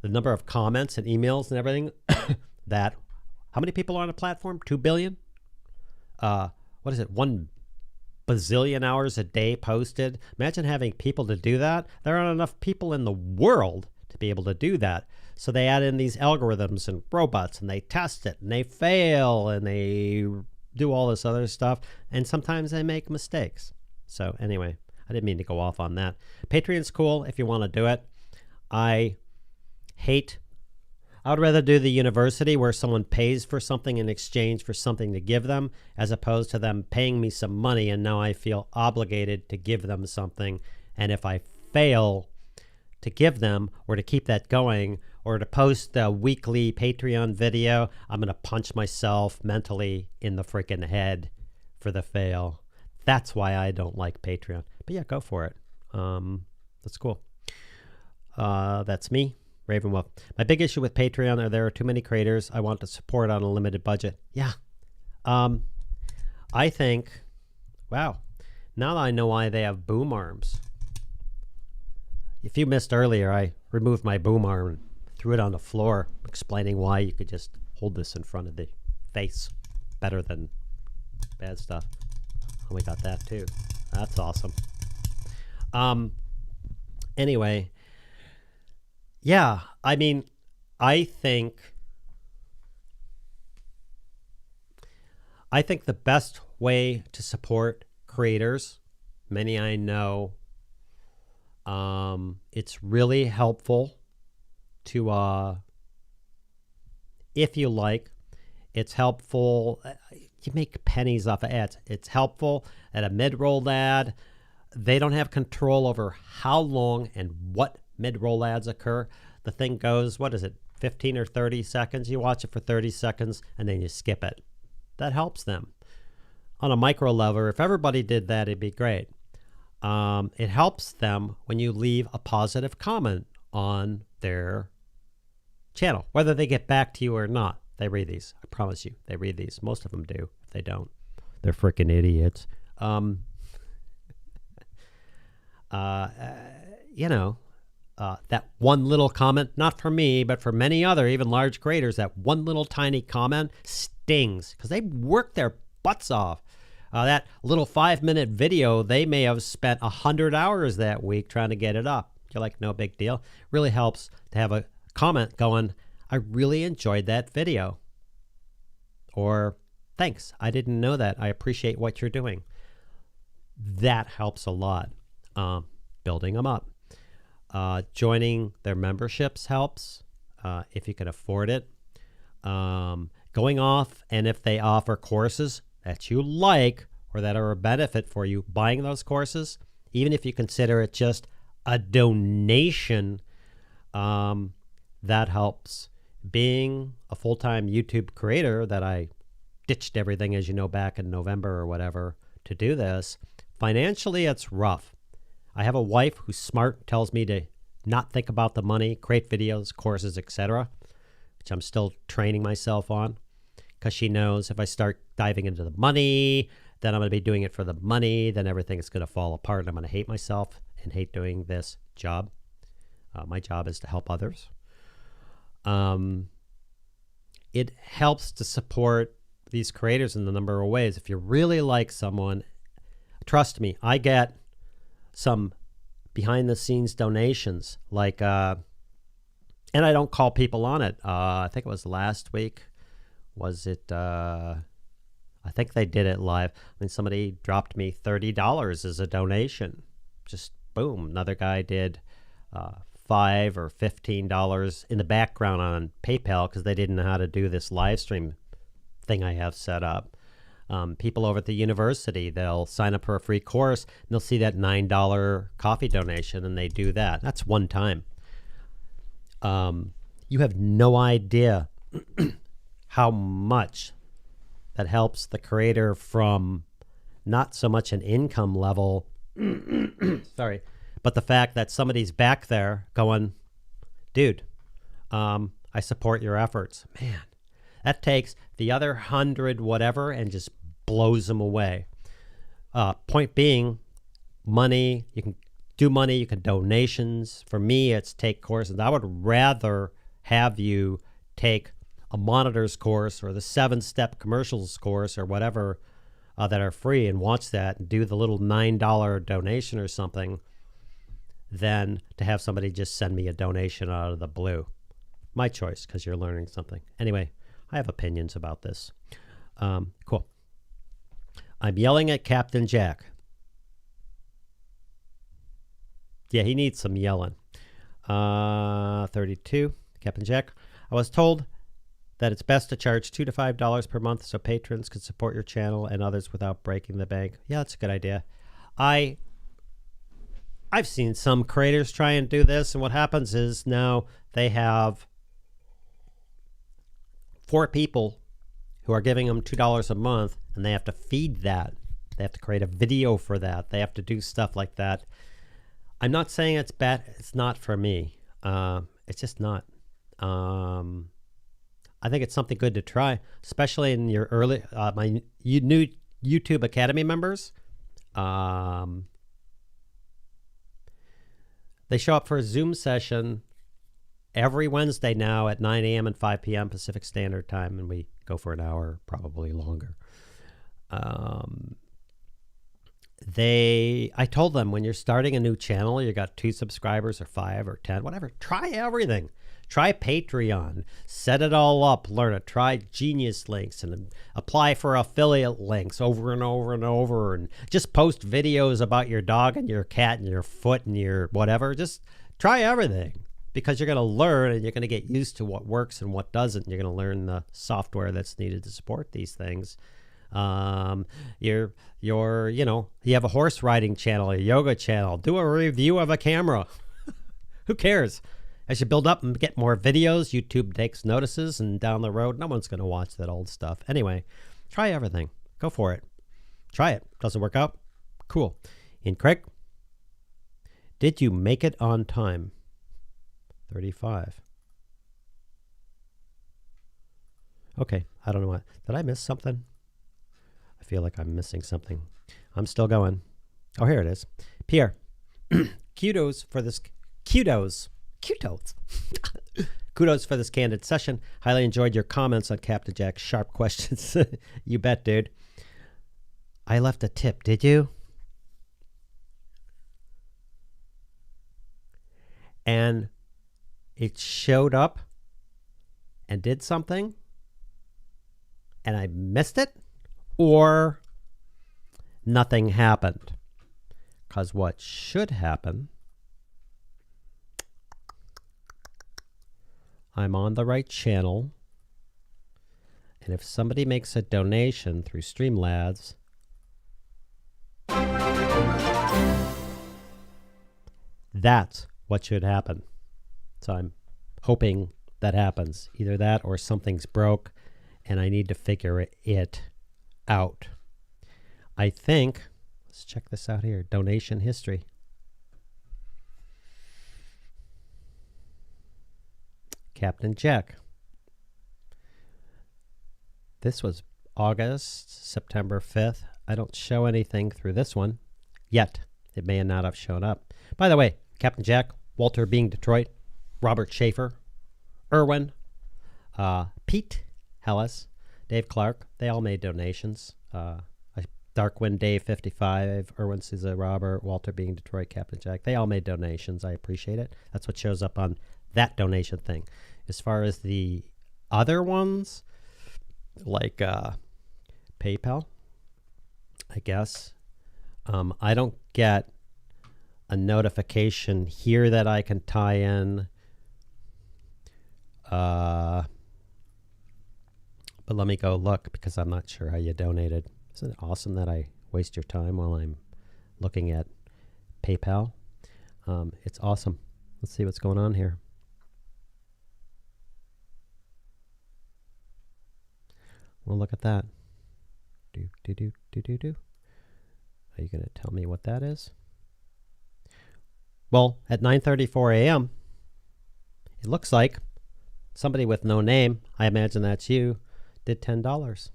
number of comments and emails and everything that, how many people are on a platform? 2 billion? What is it? 1 bazillion hours a day posted. Imagine having people to do that. There aren't enough people in the world to be able to do that. So they add in these algorithms and robots and they test it and they fail and they do all this other stuff. And sometimes they make mistakes. So anyway, I didn't mean to go off on that. Patreon's cool if you want to do it. I would rather do the university where someone pays for something in exchange for something to give them, as opposed to them paying me some money and now I feel obligated to give them something. And if I fail to give them or to keep that going or to post a weekly Patreon video, I'm going to punch myself mentally in the freaking head for the fail. That's why I don't like Patreon. But yeah, go for it. That's cool. That's me. Ravenwolf. My big issue with Patreon are there are too many creators I want to support on a limited budget. Yeah. I think, wow, now that I know why they have boom arms. If you missed earlier, I removed my boom arm and threw it on the floor, explaining why you could just hold this in front of the face better than bad stuff. Oh, we got that too. That's awesome. Anyway, yeah, I mean, I think the best way to support creators, many I know, it's really helpful to, if you like, it's helpful. You make pennies off of ads. It's helpful at a mid-roll ad. They don't have control over how long and what mid-roll ads occur. The thing goes, what is it, 15 or 30 seconds? You watch it for 30 seconds and then you skip it. That helps them. On a micro level, if everybody did that, it'd be great. It helps them when you leave a positive comment on their channel, whether they get back to you or not. They read these. I promise you, they read these. Most of them do. If they don't, they're freaking idiots. You know, that one little comment, not for me, but for many other, even large creators, that one little tiny comment stings because they work their butts off. That little 5-minute video, they may have spent 100 hours that week trying to get it up. You're like, no big deal. Really helps to have a comment going, I really enjoyed that video. Or, thanks, I didn't know that. I appreciate what you're doing. That helps a lot. Building them up. Joining their memberships helps if you can afford it. Going off, and if they offer courses that you like or that are a benefit for you, buying those courses, even if you consider it just a donation, that helps. Being a full-time YouTube creator that I ditched everything, as you know, back in November or whatever to do this, financially it's rough. I have a wife who's smart, tells me to not think about the money, create videos, courses, etc., which I'm still training myself on, because she knows if I start diving into the money, then I'm going to be doing it for the money, then everything is going to fall apart and I'm going to hate myself and hate doing this job. My job is to help others. It helps to support these creators in a number of ways. If you really like someone, trust me, I get some behind the scenes donations, like, and I don't call people on it. I think it was last week. Was it, I think they did it live. I mean, somebody dropped me $30 as a donation. Just boom. Another guy did $5 or $15 in the background on PayPal because they didn't know how to do this live stream thing I have set up. People over at the university, they'll sign up for a free course and they'll see that $9 coffee donation and they do that. That's one time. You have no idea how much that helps the creator from not so much an income level, sorry, but the fact that somebody's back there going, dude, I support your efforts. Man, that takes the other 100 whatever and just blows them away. Point being, money, you can do money, you can donations. For me, it's take courses. I would rather have you take a monitors course or the 7-step commercials course or whatever that are free and watch that and do the little $9 donation or something than to have somebody just send me a donation out of the blue. My choice, because you're learning something. Anyway, I have opinions about this. Cool. I'm yelling at Captain Jack. Yeah, he needs some yelling. 32, Captain Jack. I was told that it's best to charge $2 to $5 per month so patrons could support your channel and others without breaking the bank. Yeah, that's a good idea. I've seen some creators try and do this, and what happens is now they have 4 people who are giving them $2 a month, and they have to feed that. They have to create a video for that. They have to do stuff like that. I'm not saying it's bad. It's not for me. It's just not. I think it's something good to try, especially in your early, my new YouTube Academy members. They show up for a Zoom session every Wednesday now at 9 a.m. and 5 p.m. Pacific Standard Time, and we go for an hour, probably longer. I told them, when you're starting a new channel, you got 2 subscribers or 5 or 10, whatever, try everything. Try Patreon, set it all up, learn it. Try Genius Links and apply for affiliate links over and over and over, and just post videos about your dog and your cat and your foot and your whatever. Just try everything, because you're going to learn and you're going to get used to what works and what doesn't. You're going to learn the software that's needed to support these things. You have a horse riding channel, a yoga channel, do a review of a camera. Who cares? As you build up and get more videos, YouTube takes notices, and down the road, no one's going to watch that old stuff. Anyway, try everything. Go for it. Try it. Doesn't work out? Cool. In Craig, did you make it on time? 35. Okay, I don't know what. Did I miss something? I feel like I'm missing something. I'm still going. Oh, here it is. Pierre, kudos for this. Kudos for this candid session. Highly enjoyed your comments on Captain Jack's sharp questions. You bet, dude. I left a tip, did you? And it showed up and did something, and I missed it, or nothing happened. Because what should happen, I'm on the right channel, and if somebody makes a donation through STREAMLABS, that's what should happen. So I'm hoping that happens. Either that or something's broke and I need to figure it out. I think, let's check this out here, donation history. Captain Jack. This was September 5th. I don't show anything through this one yet. It may not have shown up. By the way, Captain Jack, Walter Being Detroit, Robert Schaefer, Irwin, Pete Hellis, Dave Clark, they all made donations. Darkwind Dave 55, Irwin Souza, Robert, Walter Being Detroit, Captain Jack, they all made donations. I appreciate it. That's what shows up on that donation thing. As far as the other ones, like PayPal, I guess, I don't get a notification here that I can tie in. But let me go look, because I'm not sure how you donated. Isn't it awesome that I waste your time while I'm looking at PayPal? It's awesome. Let's see what's going on here. Well, look at that. Are you going to tell me what that is? Well, at 9:34 a.m., it looks like somebody with no name, I imagine that's you, did $10.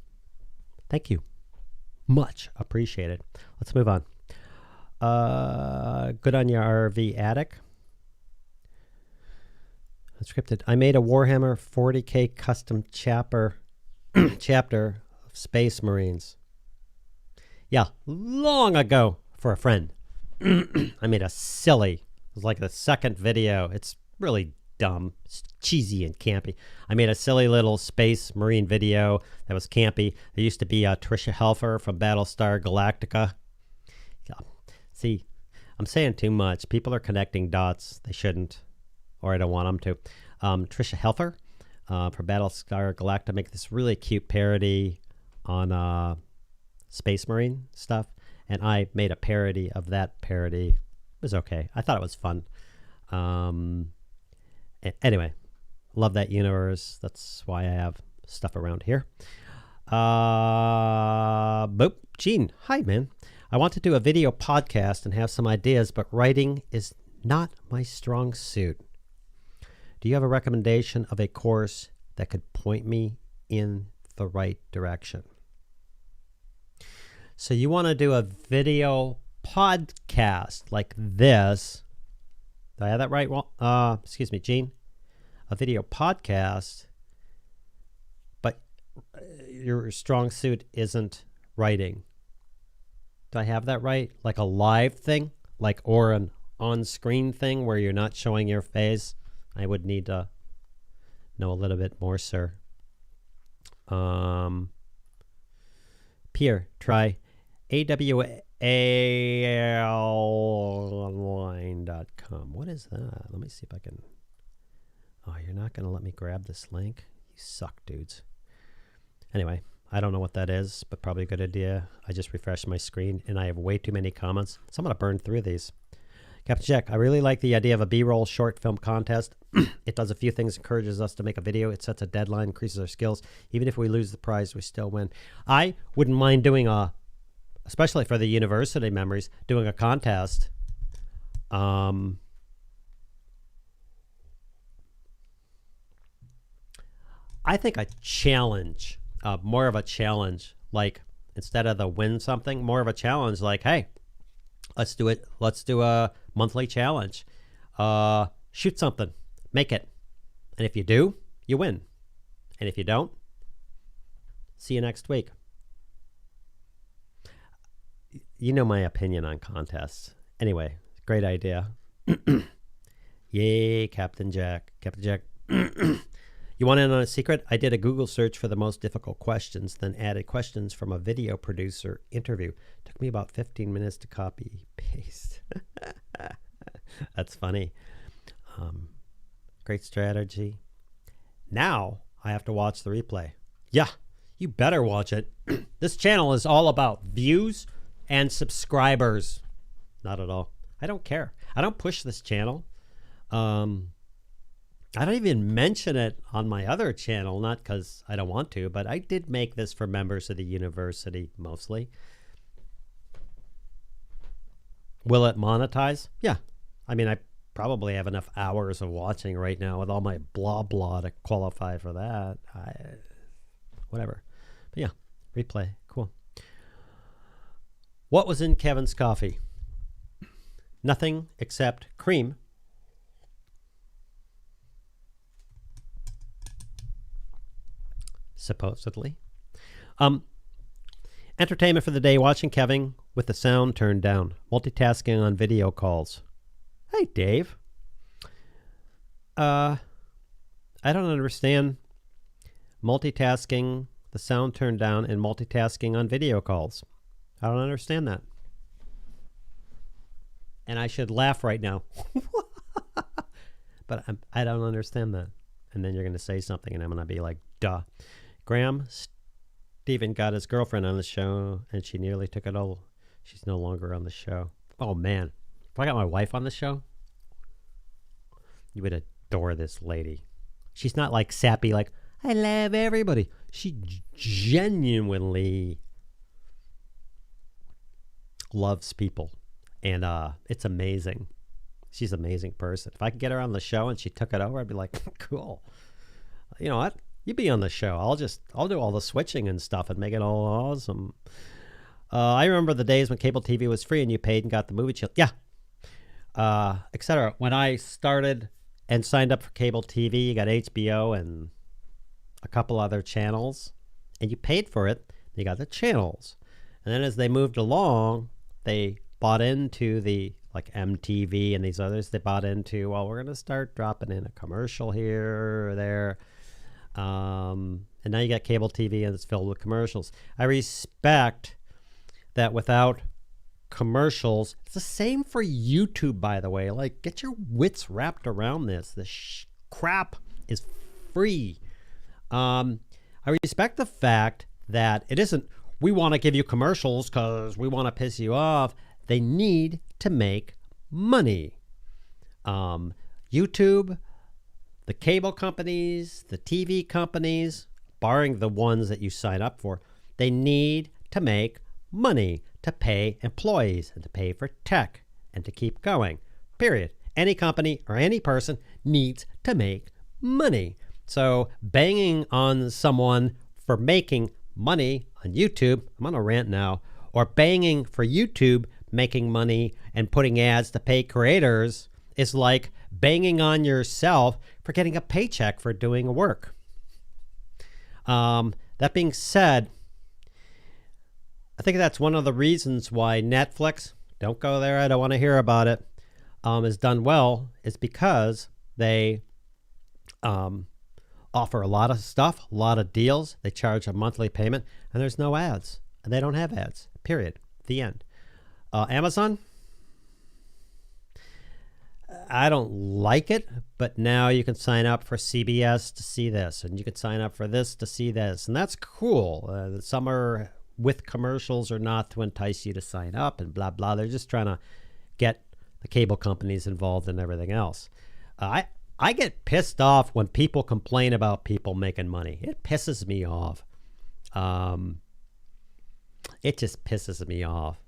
Thank you. Much appreciated. Let's move on. Good on your RV attic. Unscripted. I made a Warhammer 40K custom chapter of Space Marines. Yeah, long ago for a friend. I made a silly, it was like the second video. It's really dumb. It's cheesy and campy. I made a silly little Space Marine video that was campy. There used to be Tricia Helfer from Battlestar Galactica. Yeah. See, I'm saying too much. People are connecting dots. They shouldn't. or I don't want them to. Trisha Helfer from Battlestar Galactica make this really cute parody on Space Marine stuff, and I made a parody of that parody. It was okay. I thought it was fun. Anyway, love that universe. That's why I have stuff around here. Boop. Gene, hi, man. I want to do a video podcast and have some ideas, but writing is not my strong suit. Do you have a recommendation of a course that could point me in the right direction? So you want to do a video podcast like this. Did I have that right? Well, excuse me, Gene. A video podcast, but your strong suit isn't writing. Do I have that right? Like a live thing? Or an on-screen thing where you're not showing your face? I would need to know a little bit more, sir. Pierre, try awalonline.com. What is that? Let me see if I can... Oh, you're not going to let me grab this link? You suck, dudes. Anyway, I don't know what that is, but probably a good idea. I just refreshed my screen, and I have way too many comments, so I'm going to burn through these. Captain Jack, I really like the idea of a B-roll short film contest. It does a few things, encourages us to make a video. It sets a deadline, increases our skills. Even if we lose the prize, we still win. I wouldn't mind doing especially for the university memories, doing a contest. I think a challenge, more of a challenge, like instead of the win something, more of a challenge, like, hey, let's do it. Let's do a monthly challenge. Shoot something, make it. And if you do, you win. And if you don't, see you next week. You know my opinion on contests. Anyway, great idea. Yay, Captain Jack. Captain Jack. You want in on a secret? I did a Google search for the most difficult questions, then added questions from a video producer interview. Took me about 15 minutes to copy paste. That's funny. Great strategy. Now I have to watch the replay. Yeah, you better watch it. This channel is all about views and subscribers. Not at all. I don't care. I don't push this channel. I don't even mention it on my other channel, not because I don't want to, but I did make this for members of the university mostly. Will it monetize? Yeah. I mean, I probably have enough hours of watching right now with all my blah blah to qualify for that. Whatever. But yeah, replay. Cool. What was in Kevin's coffee? Nothing except cream. Supposedly. Entertainment for the day, watching Kevin with the sound turned down. Multitasking on video calls. Hey, Dave. I don't understand multitasking, the sound turned down, and multitasking on video calls. I don't understand that. And I should laugh right now. But I don't understand that. And then you're going to say something, and I'm going to be like, duh. Graham, Steven got his girlfriend on the show, and she nearly took it all. She's no longer on the show. Oh, man. If I got my wife on the show, you would adore this lady. She's not like sappy, like, I love everybody. She genuinely loves people. And it's amazing. She's an amazing person. If I could get her on the show and she took it over, I'd be like, cool. You know what? You be on the show. I'll do all the switching and stuff and make it all awesome. I remember the days when cable TV was free and you paid and got the movie channel. Yeah. Etc. When I started and signed up for cable TV, you got HBO and a couple other channels, and you paid for it. You got the channels. And then as they moved along, they bought into the like MTV and these others. They bought into, well, we're going to start dropping in a commercial here or there. And now you got cable TV and it's filled with commercials. I respect that without commercials. It's the same for YouTube, by the way. Like, get your wits wrapped around this. This crap is free. I respect the fact that it isn't, we want to give you commercials because we want to piss you off. They need to make money. YouTube, the cable companies, the TV companies, barring the ones that you sign up for, they need to make money to pay employees and to pay for tech and to keep going. Period. Any company or any person needs to make money. So banging on someone for making money on YouTube, I'm on a rant now, or banging for YouTube making money and putting ads to pay creators is like banging on yourself for getting a paycheck for doing work. That being said, I think that's one of the reasons why Netflix, don't go there, I don't want to hear about it, is done well, is because they offer a lot of stuff, a lot of deals. They charge a monthly payment, and there's no ads. And they don't have ads, period. The end. Amazon, I don't like it, but now you can sign up for CBS to see this, and you can sign up for this to see this, and that's cool. Some are with commercials or not to entice you to sign up and blah, blah. They're just trying to get the cable companies involved in everything else. I get pissed off when people complain about people making money. It pisses me off. It just pisses me off.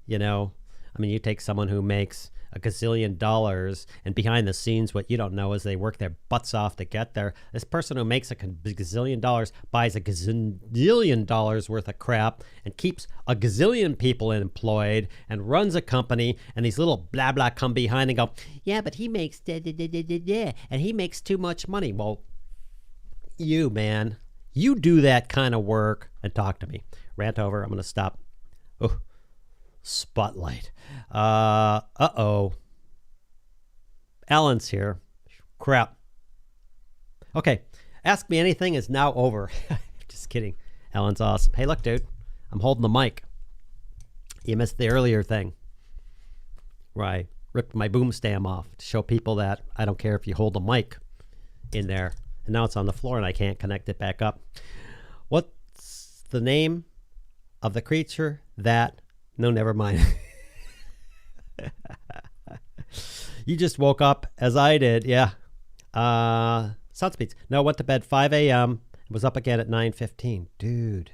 You know, I mean, you take someone who makes a gazillion dollars, and behind the scenes, what you don't know is they work their butts off to get there. This person who makes a gazillion dollars buys a gazillion dollars worth of crap and keeps a gazillion people employed and runs a company, and these little blah blah come behind and go, yeah, but he makes da, da, da, da, da, da, and he makes too much money. Well, you, man, you do that kind of work and talk to me. Rant over. I'm going to stop. Oh, spotlight. Uh-oh. Alan's here. Crap. Okay. Ask Me Anything is now over. Just kidding. Alan's awesome. Hey, look, dude. I'm holding the mic. You missed the earlier thing where I ripped my boom stem off to show people that I don't care if you hold the mic in there. And now it's on the floor and I can't connect it back up. What's the name of the creature that... No, never mind. You just woke up as I did. Yeah. Sound speeds. No, went to bed 5 a.m. Was up again at 9:15. Dude.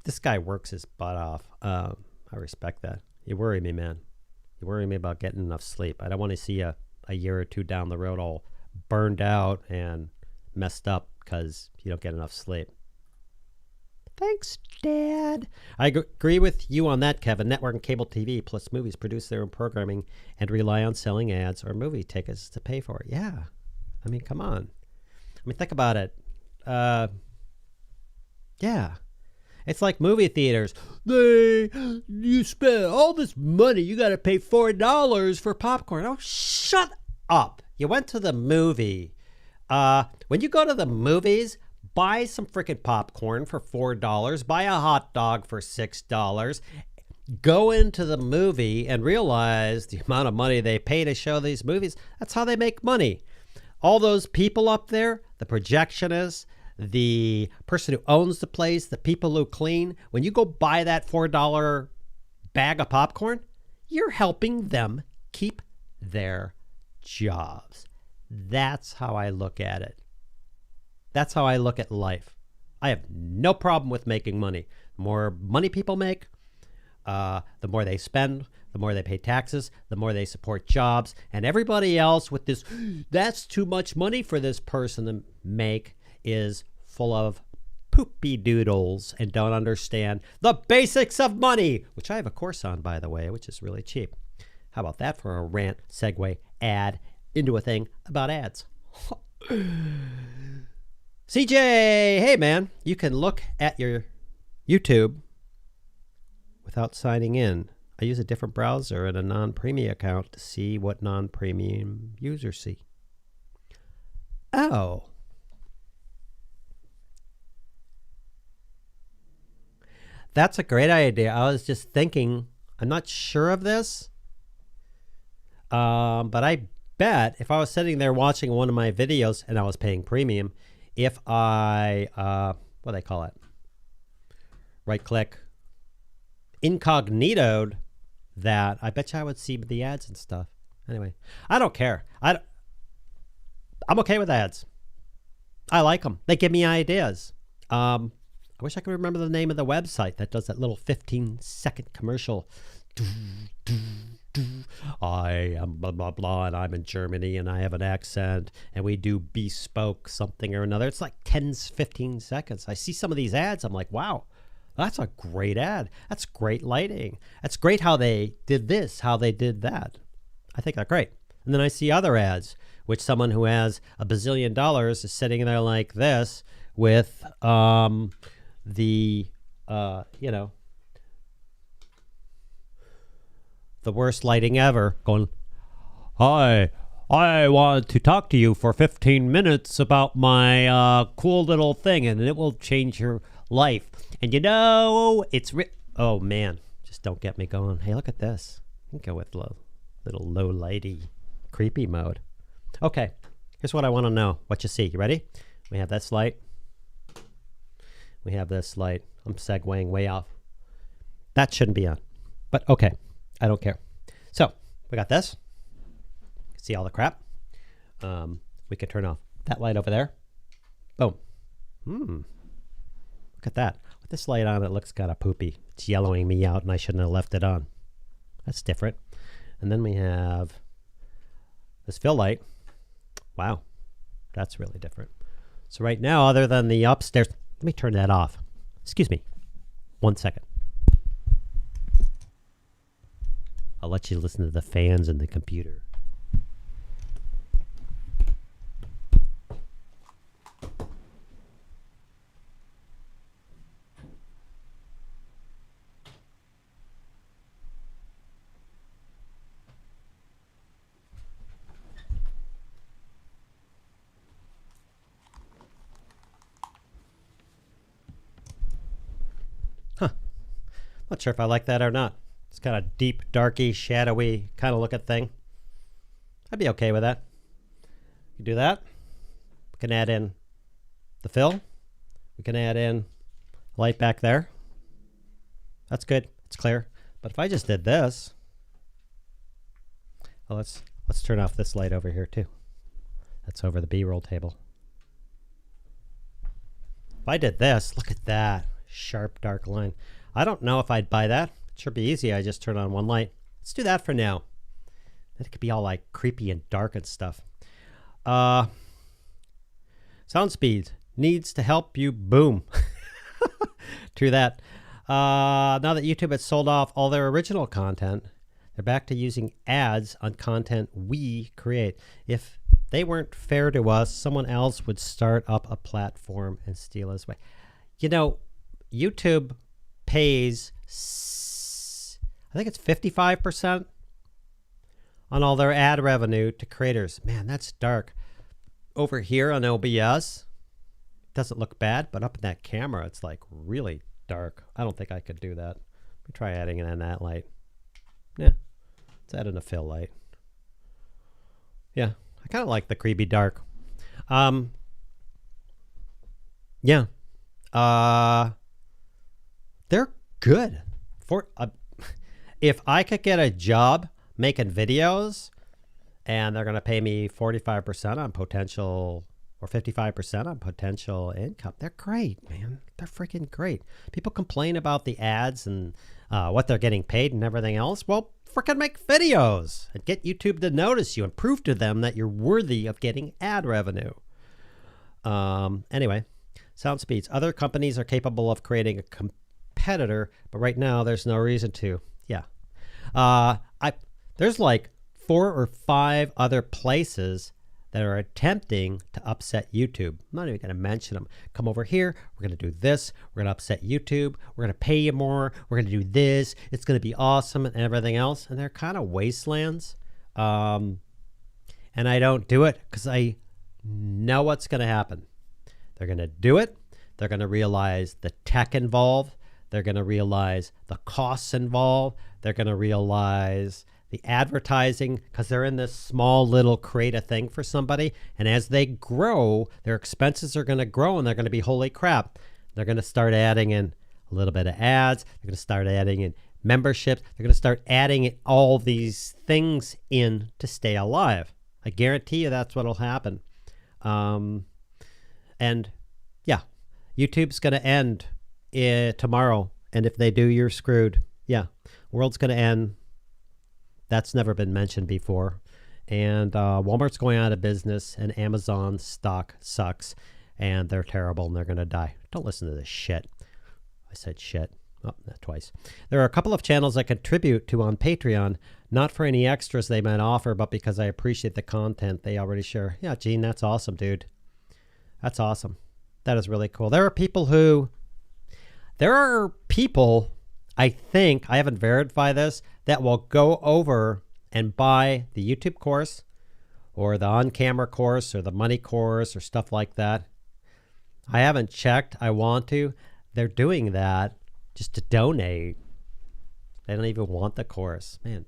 This guy works his butt off. I respect that. You worry me, man. You worry me about getting enough sleep. I don't want to see a year or two down the road all burned out and messed up because you don't get enough sleep. Thanks, Dad. I agree with you on that, Kevin. Network and cable TV plus movies produce their own programming and rely on selling ads or movie tickets to pay for it. Yeah. I mean, come on. I mean, think about it. Yeah. It's like movie theaters. You spend all this money. You got to pay $4 for popcorn. Oh, shut up. You went to the movie. When you go to the movies, buy some freaking popcorn for $4. Buy a hot dog for $6. Go into the movie and realize the amount of money they pay to show these movies. That's how they make money. All those people up there, the projectionists, the person who owns the place, the people who clean, when you go buy that $4 bag of popcorn, you're helping them keep their jobs. That's how I look at it. That's how I look at life. I have no problem with making money. The more money people make, the more they spend, the more they pay taxes, the more they support jobs, and everybody else with this, that's too much money for this person to make, is full of poopy doodles and don't understand the basics of money, which I have a course on, by the way, which is really cheap. How about that for a rant, segue, ad into a thing about ads? CJ, hey man, you can look at your YouTube without signing in. I use a different browser and a non-premium account to see what non-premium users see. Oh. That's a great idea. I was just thinking, I'm not sure of this, but I bet if I was sitting there watching one of my videos and I was paying premium, if I, what do they call it? Right click, incognitoed that, I bet you I would see the ads and stuff. Anyway, I don't care. I'm okay with ads. I like them. They give me ideas. I wish I could remember the name of the website that does that little 15-second commercial. I am blah, blah, blah, and I'm in Germany, and I have an accent, and we do bespoke something or another. It's like 10, 15 seconds. I see some of these ads. I'm like, wow, that's a great ad. That's great lighting. That's great how they did this, how they did that. I think they're great. And then I see other ads, which someone who has $1 bazillion is sitting there like this with the worst lighting ever, going, hi, I want to talk to you for 15 minutes about my cool little thing, and it will change your life. And you know, it's oh man, just don't get me going. Hey, look at this. I can go with little low lighty, creepy mode. Okay, here's what I want to know. What you see? You ready? We have this light. We have this light. I'm segueing way off. That shouldn't be on, but okay, I don't care. So we got this. See all the crap. We can turn off that light over there. Boom. Look at that. With this light on, it looks kind of poopy. It's yellowing me out, and I shouldn't have left it on. That's different. And then we have this fill light. Wow, that's really different. So right now, other than the upstairs, let me turn that off. Excuse me. 1 second. I'll let you listen to the fans in the computer. Not sure if I like that or not. It's kind of deep, darky, shadowy kind of looking thing. I'd be okay with that. You do that. We can add in the fill. We can add in light back there. That's good. It's clear. But if I just did this, well, let's turn off this light over here too. That's over the B-roll table. If I did this, look at that sharp, dark line. I don't know if I'd buy that. It should be easy. I just turn on one light. Let's do that for now. Then it could be all like creepy and dark and stuff. Sound speed needs to help you boom. True that. Now that YouTube has sold off all their original content, they're back to using ads on content we create. If they weren't fair to us, someone else would start up a platform and steal us away. You know, YouTube pays, I think it's 55% on all their ad revenue to creators. Man, that's dark. Over here on OBS, it doesn't look bad, but up in that camera, it's like really dark. I don't think I could do that. Let me try adding in that light. Yeah, let's add in a fill light. Yeah, I kind of like the creepy dark. Yeah. They're good. For if I could get a job making videos and they're going to pay me 45% on potential or 55% on potential income, they're great, man. They're freaking great. People complain about the ads and what they're getting paid and everything else. Well, freaking make videos and get YouTube to notice you and prove to them that you're worthy of getting ad revenue. Anyway, sound speeds. Other companies are capable of creating a competitor, but right now there's no reason to. Yeah. There's like 4 or 5 other places that are attempting to upset YouTube. I'm not even going to mention them. Come over here. We're going to do this. We're going to upset YouTube. We're going to pay you more. We're going to do this. It's going to be awesome and everything else. And they're kind of wastelands. And I don't do it because I know what's going to happen. They're going to do it. They're going to realize the tech involved, They're going to realize the costs involved. They're going to realize the advertising, because they're in this small little create a thing for somebody. And as they grow, their expenses are going to grow, and they're going to be, holy crap. They're going to start adding in a little bit of ads. They're going to start adding in memberships. They're going to start adding all these things in to stay alive. I guarantee you that's what will happen. And yeah, YouTube's going to end tomorrow. And if they do, you're screwed. Yeah, world's going to end. That's never been mentioned before. And Walmart's going out of business, and Amazon's stock sucks, and they're terrible, and they're going to die. Don't listen to this shit. I said shit. Oh, not twice. There are a couple of channels I contribute to on Patreon, not for any extras they might offer, but because I appreciate the content they already share. Yeah, Gene, that's awesome, dude. That's awesome. That is really cool. There are people, I think, I haven't verified this, that will go over and buy the YouTube course or the on-camera course or the money course or stuff like that. I haven't checked. I want to. They're doing that just to donate. They don't even want the course. Man.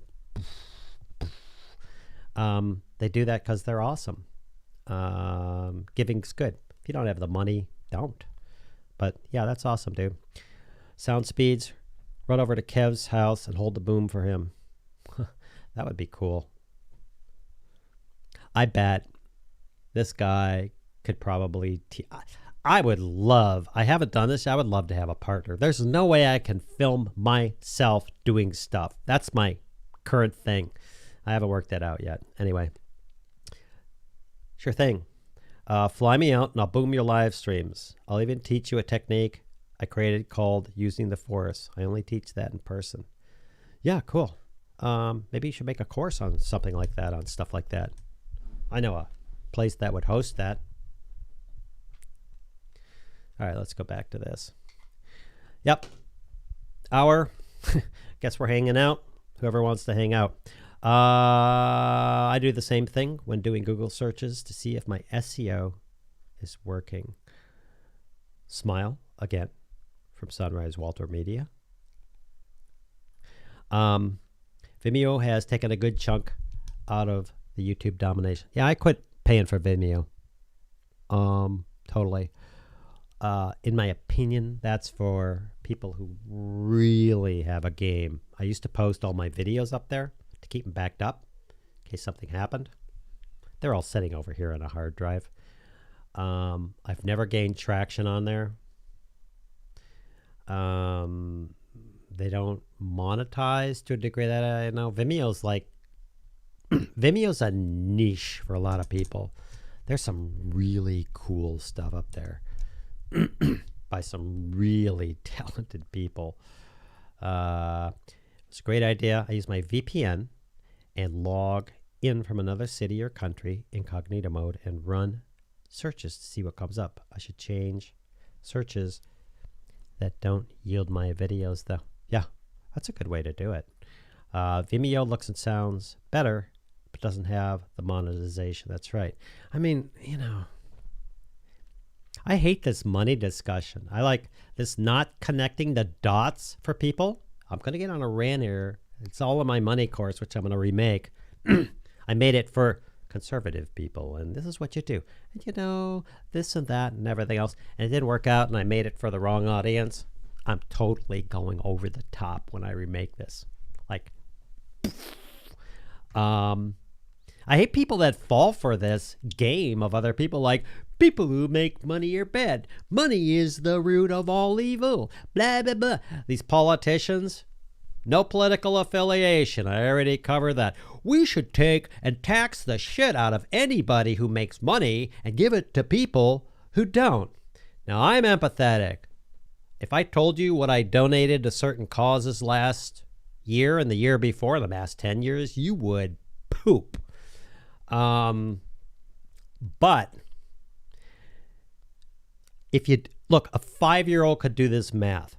They do that because they're awesome. Giving's good. If you don't have the money, don't. But yeah, that's awesome, dude. Sound speeds. Run over to Kev's house and hold the boom for him. That would be cool. I bet this guy could probably... I would love... I haven't done this. I would love to have a partner. There's no way I can film myself doing stuff. That's my current thing. I haven't worked that out yet. Anyway. Sure thing. Fly me out and I'll boom your live streams. I'll even teach you a technique I created called using the forest. I only teach that in person. Yeah, cool. Maybe you should make a course on something like that, on stuff like that. I know a place that would host that. All right, let's go back to this. Yep. Hour. Guess we're hanging out. Whoever wants to hang out. I do the same thing when doing Google searches to see if my SEO is working. Smile again from Sunrise Walter Media. Vimeo has taken a good chunk out of the YouTube domination. Yeah, I quit paying for Vimeo. Totally. In my opinion, that's for people who really have a game. I used to post all my videos up there to keep them backed up in case something happened. They're all sitting over here on a hard drive. I've never gained traction on there. They don't monetize to a degree that I know. Vimeo's like, Vimeo's a niche for a lot of people. There's some really cool stuff up there by some really talented people. It's a great idea. I use my VPN and log in from another city or country, incognito mode, and run searches to see what comes up. I should change searches that don't yield my videos, though. Yeah, that's a good way to do it. Vimeo looks and sounds better, but doesn't have the monetization. That's right. I mean, you know, I hate this money discussion. I like this not connecting the dots for people. I'm going to get on a rant here. It's all in my money course, which I'm going to remake. I made it for conservative people, and this is what you do. And you know, this and that and everything else. And it didn't work out, and I made it for the wrong audience. I'm totally going over the top when I remake this. Like, I hate people that fall for this game of other people, like, people who make money are bad. Money is the root of all evil. Blah, blah, blah. These politicians, no political affiliation. I already covered that. We should take and tax the shit out of anybody who makes money and give it to people who don't. Now, I'm empathetic. If I told you what I donated to certain causes last year and the year before, the last 10 years, you would poop. But if you look, a 5-year-old could do this math.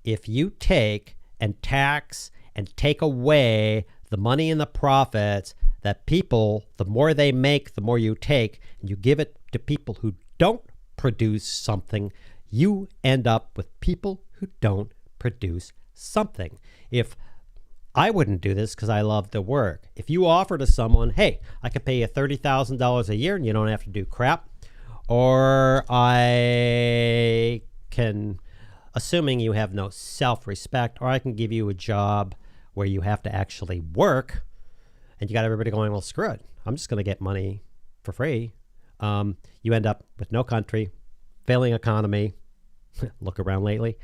If you take and tax and take away the money and the profits that people, the more they make, the more you take, and you give it to people who don't produce something, you end up with people who don't produce something. If I wouldn't do this because I love the work. If you offer to someone, hey, I could pay you $30,000 a year and you don't have to do crap, or I can, assuming you have no self-respect, or I can give you a job where you have to actually work, and you got everybody going, well, screw it. I'm just going to get money for free. You end up with no country, failing economy, look around lately,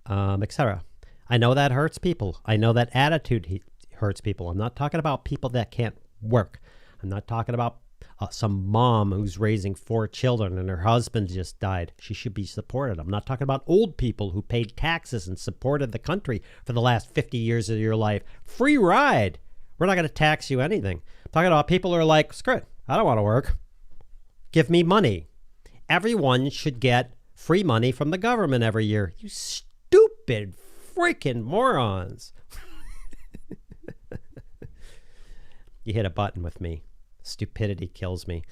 etc. I know that hurts people. I know that attitude hurts people. I'm not talking about people that can't work. I'm not talking about some mom who's raising 4 children and her husband just died. She should be supported. I'm not talking about old people who paid taxes and supported the country for the last 50 years of your life. Free ride. We're not going to tax you anything. I'm talking about people who are like, screw it, I don't want to work. Give me money. Everyone should get free money from the government every year. You stupid freaking morons. You hit a button with me. Stupidity kills me.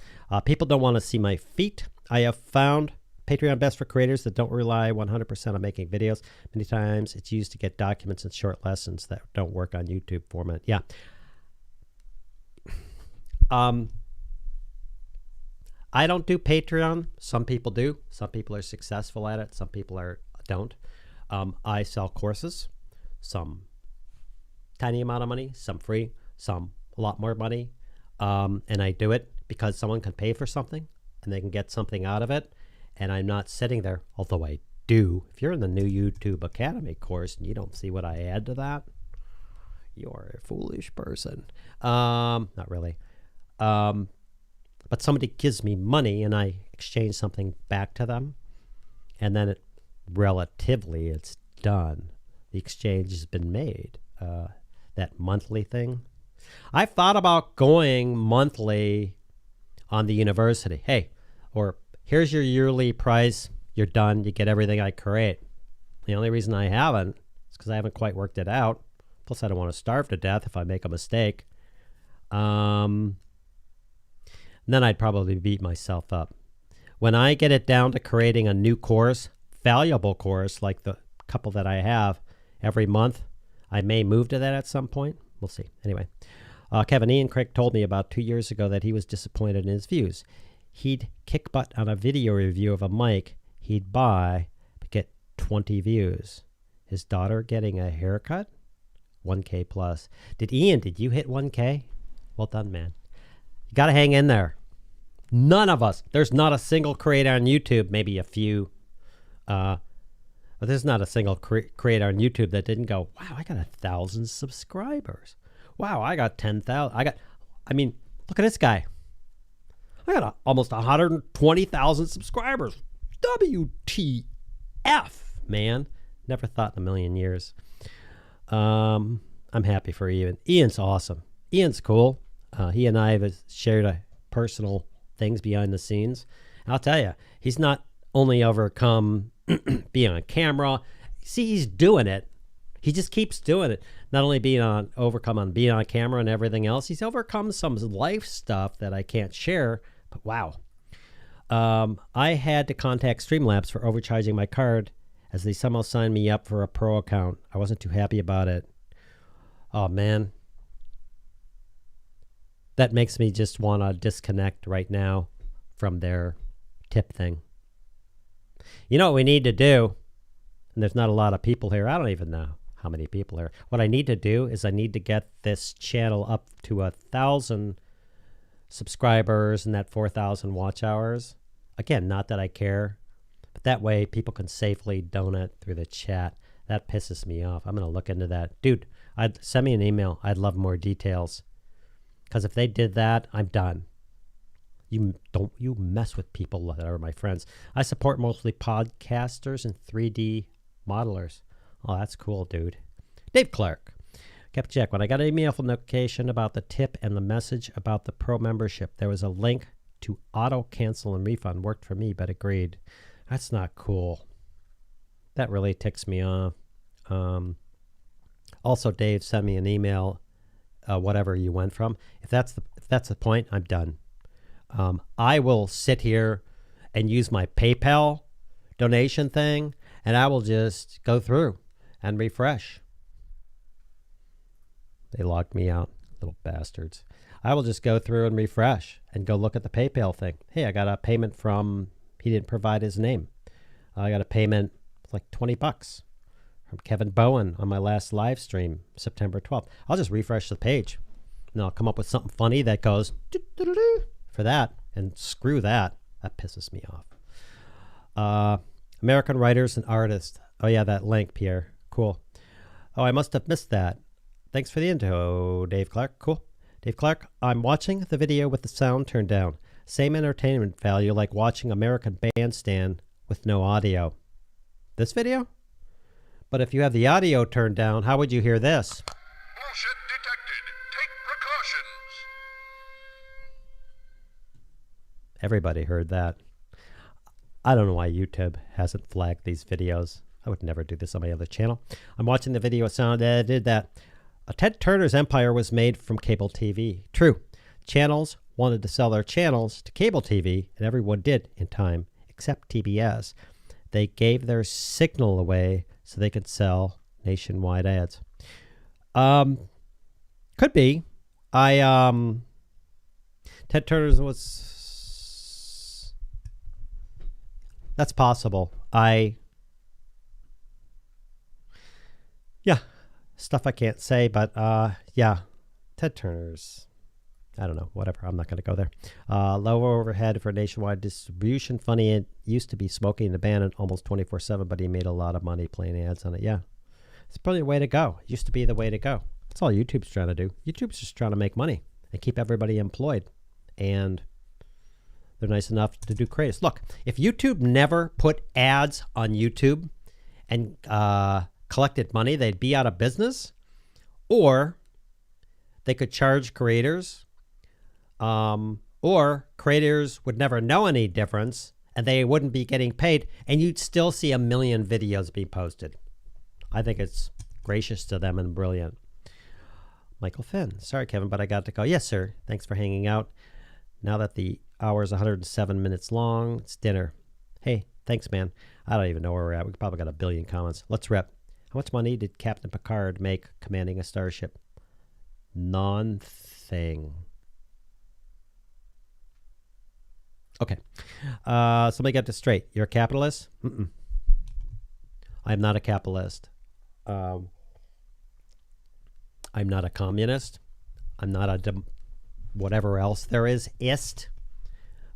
People don't want to see my feet. I have found Patreon best for creators that don't rely 100% on making videos. Many times it's used to get documents and short lessons that don't work on YouTube format. Yeah. I don't do Patreon. Some people do. Some people are successful at it. Some people don't. I sell courses, some tiny amount of money, some free, some a lot more money. And I do it because someone can pay for something and they can get something out of it. And I'm not sitting there, although I do. If you're in the new YouTube Academy course and you don't see what I add to that, you're a foolish person. Not really. But somebody gives me money and I exchange something back to them. And then it's done. The exchange has been made. That monthly thing. I've thought about going monthly on the university. Hey, or here's your yearly price. You're done. You get everything I create. The only reason I haven't is because I haven't quite worked it out. Plus, I don't want to starve to death if I make a mistake. Then I'd probably beat myself up. When I get it down to creating a new course, valuable course like the couple that I have every month, I may move to that at some point. We'll see. Anyway, Kevin Ian Craig told me about 2 years ago that he was disappointed in his views. He'd kick butt on a video review of a mic he'd buy but get 20 views. His daughter getting a haircut? 1K plus. Did you hit 1K? Well done, man. You got to hang in there. None of us. There's not a single creator on YouTube, maybe a few. But there's not a single creator on YouTube that didn't go, wow, I got 1,000 subscribers. Wow, I got 10,000. I mean, look at this guy. I got almost 120,000 subscribers. WTF, man. Never thought in a million years. I'm happy for Ian. Ian's awesome. Ian's cool. He and I have shared personal things behind the scenes. And I'll tell you, he's not only overcome being on camera. See, he's doing it. He just keeps doing it. Not only being on camera and everything else, he's overcome some life stuff that I can't share. But wow. I had to contact STREAMLABS for overcharging my card as they somehow signed me up for a pro account. I wasn't too happy about it. Oh, man. That makes me just want to disconnect right now from their tip thing. You know what we need to do? And there's not a lot of people here. I don't even know how many people are. What I need to do is I need to get this channel up to 1,000 subscribers and that 4,000 watch hours. Again, not that I care, but that way people can safely donate through the chat. That pisses me off. I'm going to look into that. Dude, send me an email. I'd love more details. Because if they did that, I'm done. You mess with people that are my friends. I support mostly podcasters and 3D modelers. Oh, that's cool, dude. Dave Clark. Kept check. When I got an email from notification about the tip and the message about the pro membership, there was a link to auto cancel and refund. Worked for me, but agreed. That's not cool. That really ticks me off. Also, Dave sent me an email. Whatever you went from. If that's the point, I'm done. I will sit here and use my PayPal donation thing, and I will just go through. and refresh. They locked me out, little bastards. I will just go through and refresh and go look at the PayPal thing. Hey, I got a payment from, he didn't provide his name. I got a payment, like 20 bucks from Kevin Bowen on my last live stream, September 12th. I'll just refresh the page and I'll come up with something funny that goes for that, and screw that. That pisses me off. American writers and artists. Oh yeah, that link, Pierre. Cool. Oh, I must have missed that. Thanks for the info, Dave Clark. Cool. Dave Clark, I'm watching the video with the sound turned down. Same entertainment value like watching American Bandstand with no audio. This video? But if you have the audio turned down, how would you hear this? Bullshit detected. Take precautions. Everybody heard that. I don't know why YouTube hasn't flagged these videos. I would never do this on my other channel. I'm watching the video sound that did that. Ted Turner's empire was made from cable TV. True. Channels wanted to sell their channels to cable TV, and everyone did in time, except TBS. They gave their signal away so they could sell nationwide ads. Could be. Ted Turner's was... That's possible. Yeah. Stuff I can't say, but yeah, Ted Turner's, I don't know, whatever. I'm not going to go there. Lower overhead for nationwide distribution. Funny, it used to be Smokey and the Bandit almost 24/7, but he made a lot of money playing ads on it. Yeah, it's probably the way to go. It used to be the way to go. That's all YouTube's trying to do. YouTube's just trying to make money and keep everybody employed. And they're nice enough to do creatives. Look, if YouTube never put ads on YouTube and collected money, they'd be out of business, or they could charge creators, or creators would never know any difference and they wouldn't be getting paid, and you'd still see a million videos being posted. I think it's gracious to them and brilliant. Michael Finn, sorry Kevin, but I got to go. Yes sir, thanks for hanging out. Now that the hour is 107 minutes long, it's dinner. Hey, thanks man. I don't even know where we're at. We probably got a billion comments. Let's rip. How much money did Captain Picard make commanding a starship? Non-thing. Okay. Somebody get this straight. You're a capitalist? Mm-mm. I'm not a capitalist. I'm not a communist. I'm not a whatever else there is.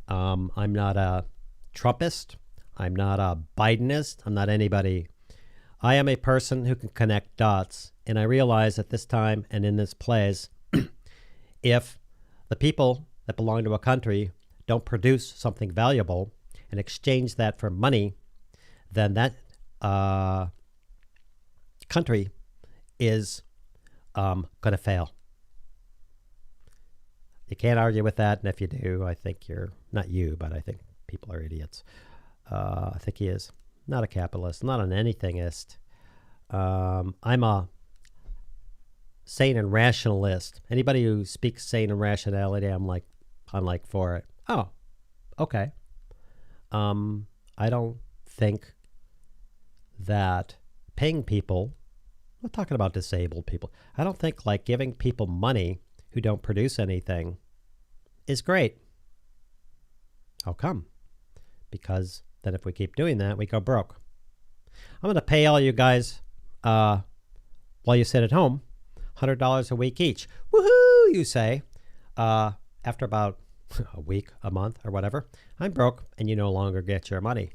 I'm not a Trumpist. I'm not a Bidenist. I'm not anybody. I am a person who can connect dots, and I realize at this time and in this place, if the people that belong to a country don't produce something valuable and exchange that for money, then that country is going to fail. You can't argue with that, and if you do, I think you're, not you, but I think people are idiots. I think he is. Not a capitalist, not an anythingist. I'm a sane and rationalist. Anybody who speaks sane and rationality, I'm like for it. Oh, okay. I don't think that paying people, I'm not talking about disabled people, I don't think like giving people money who don't produce anything is great. How come? Because then if we keep doing that, we go broke. I'm going to pay all you guys while you sit at home $100 a week each. Woohoo, you say. After about a week, a month, or whatever, I'm broke and you no longer get your money.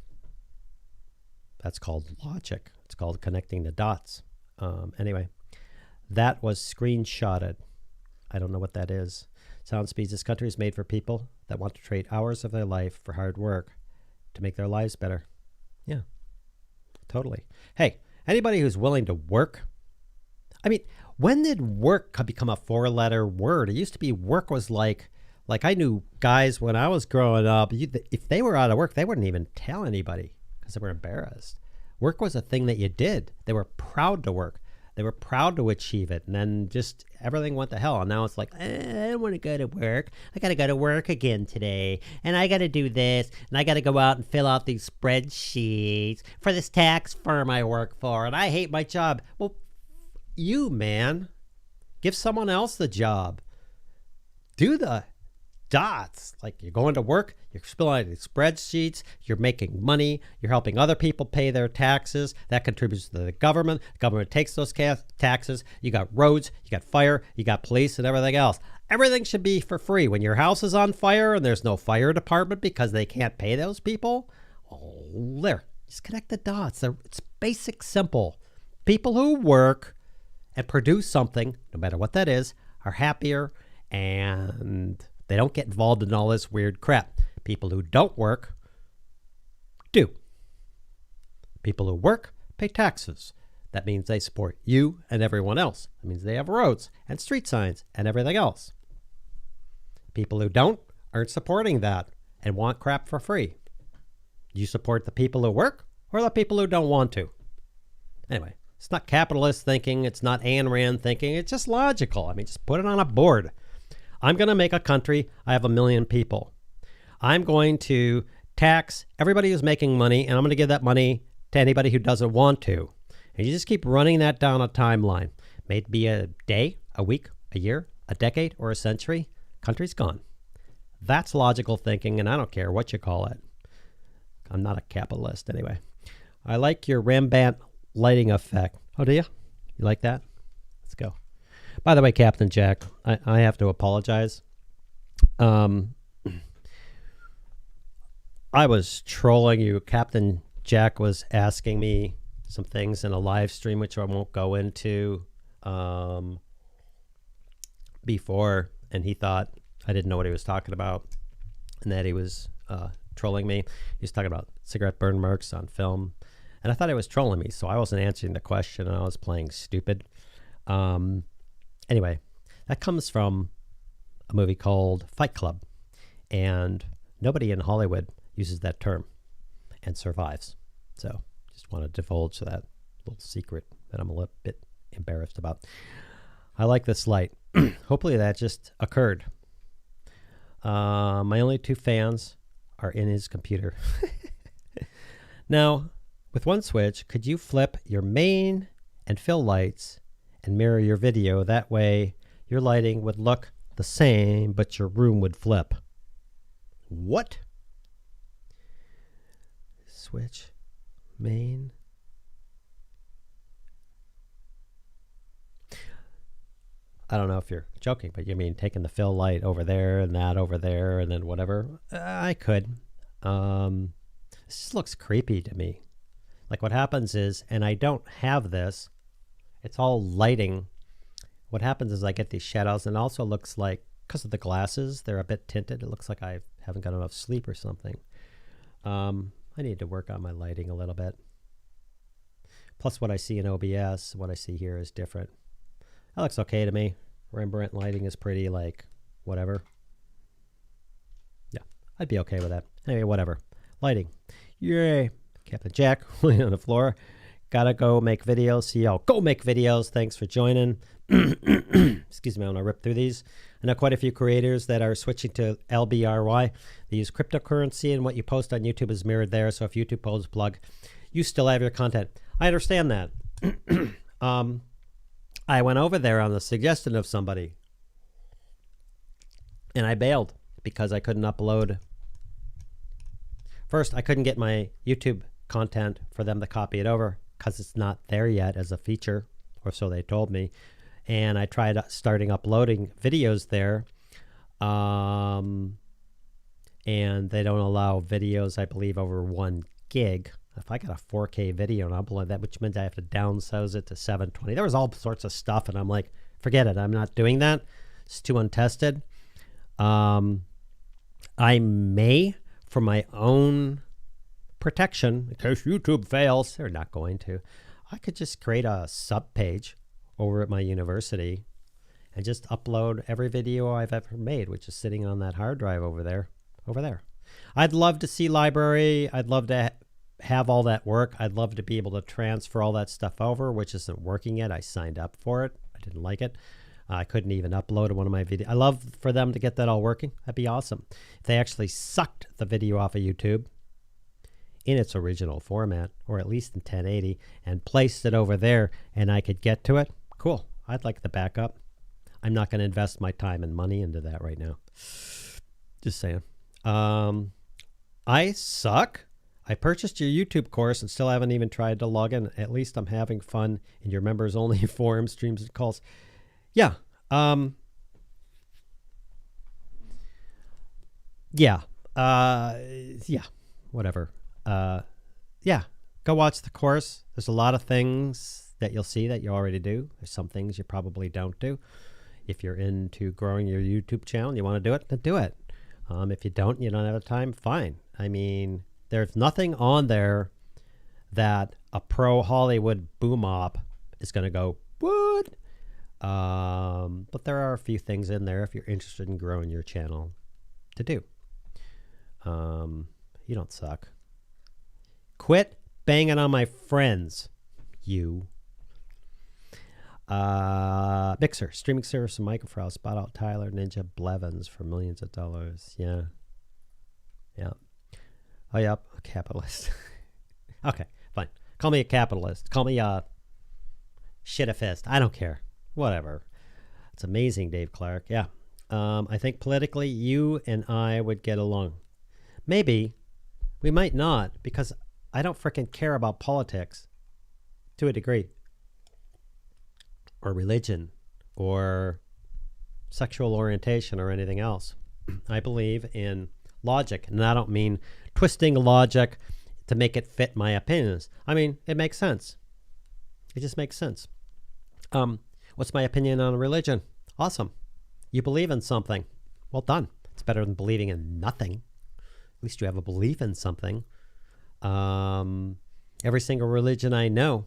That's called logic. It's called connecting the dots. Anyway, that was screenshotted. I don't know what that is. Sound Speeds, this country is made for people that want to trade hours of their life for hard work to make their lives better. Yeah, totally. Hey, anybody who's willing to work, I mean, when did work become a four-letter word? It used to be work was like I knew guys when I was growing up, if they were out of work, they wouldn't even tell anybody because they were embarrassed. Work was a thing that you did. They were proud to work. They were proud to achieve it. And then just everything went to hell. And now it's like, I don't want to go to work. I got to go to work again today. And I got to do this. And I got to go out and fill out these spreadsheets for this tax firm I work for. And I hate my job. Well, you, man. Give someone else the job. Do the dots. Like, you're going to work, you're filling out these spreadsheets, you're making money, you're helping other people pay their taxes. That contributes to the government. The government takes those taxes. You got roads, you got fire, you got police, and everything else. Everything should be for free. When your house is on fire and there's no fire department because they can't pay those people, oh, there. Just connect the dots. It's basic, simple. People who work and produce something, no matter what that is, are happier, and they don't get involved in all this weird crap. People who don't work do. People who work pay taxes. That means they support you and everyone else. That means they have roads and street signs and everything else. People who don't aren't supporting that and want crap for free. You support the people who work or the people who don't want to. Anyway, it's not capitalist thinking. It's not Ayn Rand thinking. It's just logical. I mean, just put it on a board. I'm going to make a country. I have 1 million people. I'm going to tax everybody who's making money, and I'm going to give that money to anybody who doesn't want to. And you just keep running that down a timeline. May it be a day, a week, a year, a decade, or a century. Country's gone. That's logical thinking, and I don't care what you call it. I'm not a capitalist anyway. I like your Rembrandt lighting effect. Oh, do you? You like that? Let's go. By the way, Captain Jack, I have to apologize. I was trolling you. Captain Jack was asking me some things in a live stream, which I won't go into before, and he thought I didn't know what he was talking about and that he was trolling me. He was talking about cigarette burn marks on film, and I thought he was trolling me, so I wasn't answering the question, and I was playing stupid. Anyway, that comes from a movie called Fight Club, and nobody in Hollywood uses that term and survives. So just want to divulge that little secret that I'm a little bit embarrassed about. I like this light. Hopefully that just occurred. My only 2 fans are in his computer. Now, with one switch, could you flip your main and fill lights and mirror your video? That way your lighting would look the same, but your room would flip. What? Switch, main. I don't know if you're joking, but you mean taking the fill light over there and that over there and then whatever? I could. This just looks creepy to me. Like, what happens is, and I don't have this, it's all lighting. What happens is I get these shadows, and also looks like, because of the glasses, they're a bit tinted. It looks like I haven't got enough sleep or something. I need to work on my lighting a little bit. Plus, what I see in OBS, what I see here is different. That looks okay to me. Rembrandt lighting is pretty, like, whatever. Yeah, I'd be okay with that. Anyway, whatever. Lighting. Yay. Captain Jack laying on the floor. Gotta go make videos. See y'all. Go make videos. Thanks for joining. Excuse me, I'm gonna rip through these. I know quite a few creators that are switching to LBRY. They use cryptocurrency, and what you post on YouTube is mirrored there. So if YouTube pulls a plug, you still have your content. I understand that. I went over there on the suggestion of somebody, and I bailed because I couldn't upload. First, I couldn't get my YouTube content for them to copy it over because it's not there yet as a feature, or so they told me. And I tried starting uploading videos there, and they don't allow videos, I believe, over 1 gig. If I got a 4K video and upload that, which means I have to downsize it to 720. There was all sorts of stuff, and I'm like, forget it. I'm not doing that. It's too untested. I may, for my own protection, in case YouTube fails, they're not going to, I could just create a sub page over at my university and just upload every video I've ever made, which is sitting on that hard drive over there. I'd love to see library. I'd love to have all that work. I'd love to be able to transfer all that stuff over, which isn't working yet. I signed up for it. I didn't like it. I couldn't even upload one of my videos. I love for them to get that all working. That'd be awesome. If they actually sucked the video off of YouTube in its original format, or at least in 1080, and placed it over there and I could get to it, cool. I'd like the backup. I'm not going to invest my time and money into that right now. Just saying. I suck. I purchased your YouTube course and still haven't even tried to log in. At least I'm having fun in your members only forum streams and calls. Yeah. Yeah. Yeah. Whatever. Yeah. Go watch the course. There's a lot of things that you'll see that you already do. There's some things you probably don't do. If you're into growing your YouTube channel and you want to do it, then do it. If you don't, you don't have the time, fine. I mean, there's nothing on there that a pro Hollywood boom op is going to go, what? But there are a few things in there if you're interested in growing your channel to do. You don't suck. Quit banging on my friends, you. Mixer, streaming service, and microphone. Spot out Tyler, Ninja, Blevins for millions of dollars. Yeah. Yeah. Oh, yep. A capitalist. Okay, fine. Call me a capitalist. Call me a shit-a-fist. I don't care. Whatever. It's amazing, Dave Clark. Yeah. I think politically you and I would get along. Maybe. We might not, because I don't freaking care about politics to a degree. Or religion. Or sexual orientation or anything else. I believe in logic. And I don't mean twisting logic to make it fit my opinions. I mean, it makes sense. It just makes sense. What's my opinion on religion? Awesome. You believe in something. Well done. It's better than believing in nothing. At least you have a belief in something. Every single religion I know,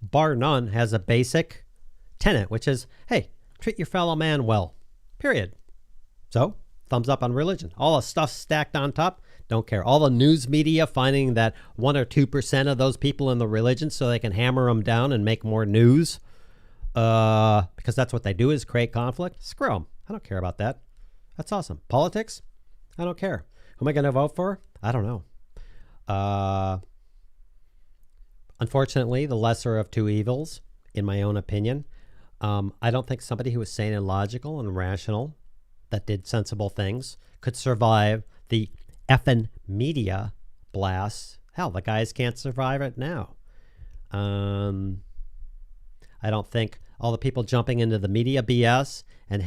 bar none, has a basic tenet, which is, hey, treat your fellow man well. Period. So, thumbs up on religion. All the stuff stacked on top, don't care. All the news media finding that 1 or 2% of those people in the religion so they can hammer them down and make more news, because that's what they do, is create conflict. Screw them. I don't care about that. That's awesome. Politics? I don't care. Who am I going to vote for? I don't know. Unfortunately, the lesser of two evils, in my own opinion. I don't think somebody who was sane and logical and rational, that did sensible things, could survive the effing media blasts. Hell, the guys can't survive it now. I don't think all the people jumping into the media BS and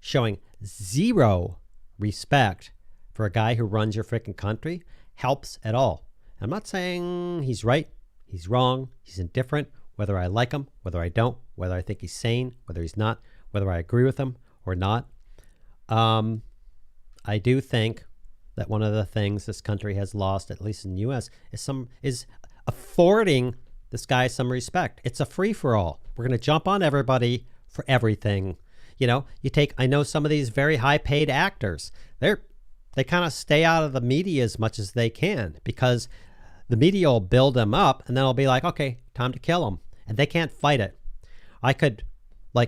showing zero respect for a guy who runs your freaking country helps at all. I'm not saying he's right, he's wrong, he's indifferent, whether I like him, whether I don't, whether I think he's sane, whether he's not, whether I agree with him or not. I do think that one of the things this country has lost, at least in the U.S., is affording this guy some respect. It's a free-for-all. We're going to jump on everybody for everything. You know, I know some of these very high-paid actors. They kind of stay out of the media as much as they can, because the media will build them up and then it'll be like, okay, time to kill them. And they can't fight it. I could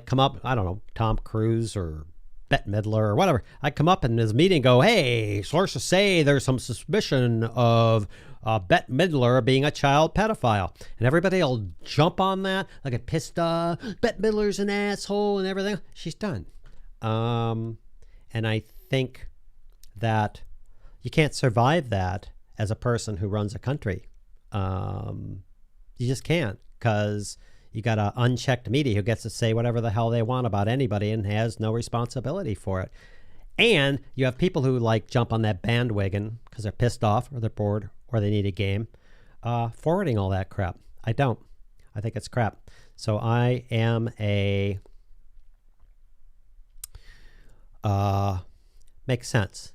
come up, I don't know, Tom Cruise or Bette Midler or whatever. I'd come up in this meeting and go, hey, sources say there's some suspicion of Bette Midler being a child pedophile. And everybody will jump on that. They'll get pissed off. Bette Midler's an asshole and everything. She's done. And I think that you can't survive that as a person who runs a country. You just can't, because you got an unchecked media who gets to say whatever the hell they want about anybody and has no responsibility for it. And you have people who jump on that bandwagon because they're pissed off or they're bored or they need a game, forwarding all that crap. I don't. I think it's crap. So I am makes sense.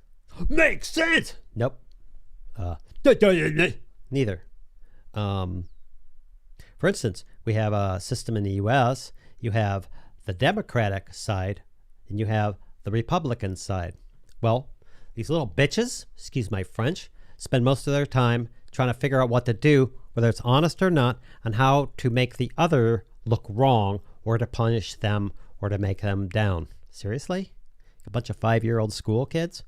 Makes sense! Nope. Neither. For instance, we have a system in the U.S. You have the Democratic side and you have the Republican side. Well, these little bitches, excuse my French, spend most of their time trying to figure out what to do, whether it's honest or not, on how to make the other look wrong or to punish them or to make them down. Seriously? A bunch of 5-year-old school kids?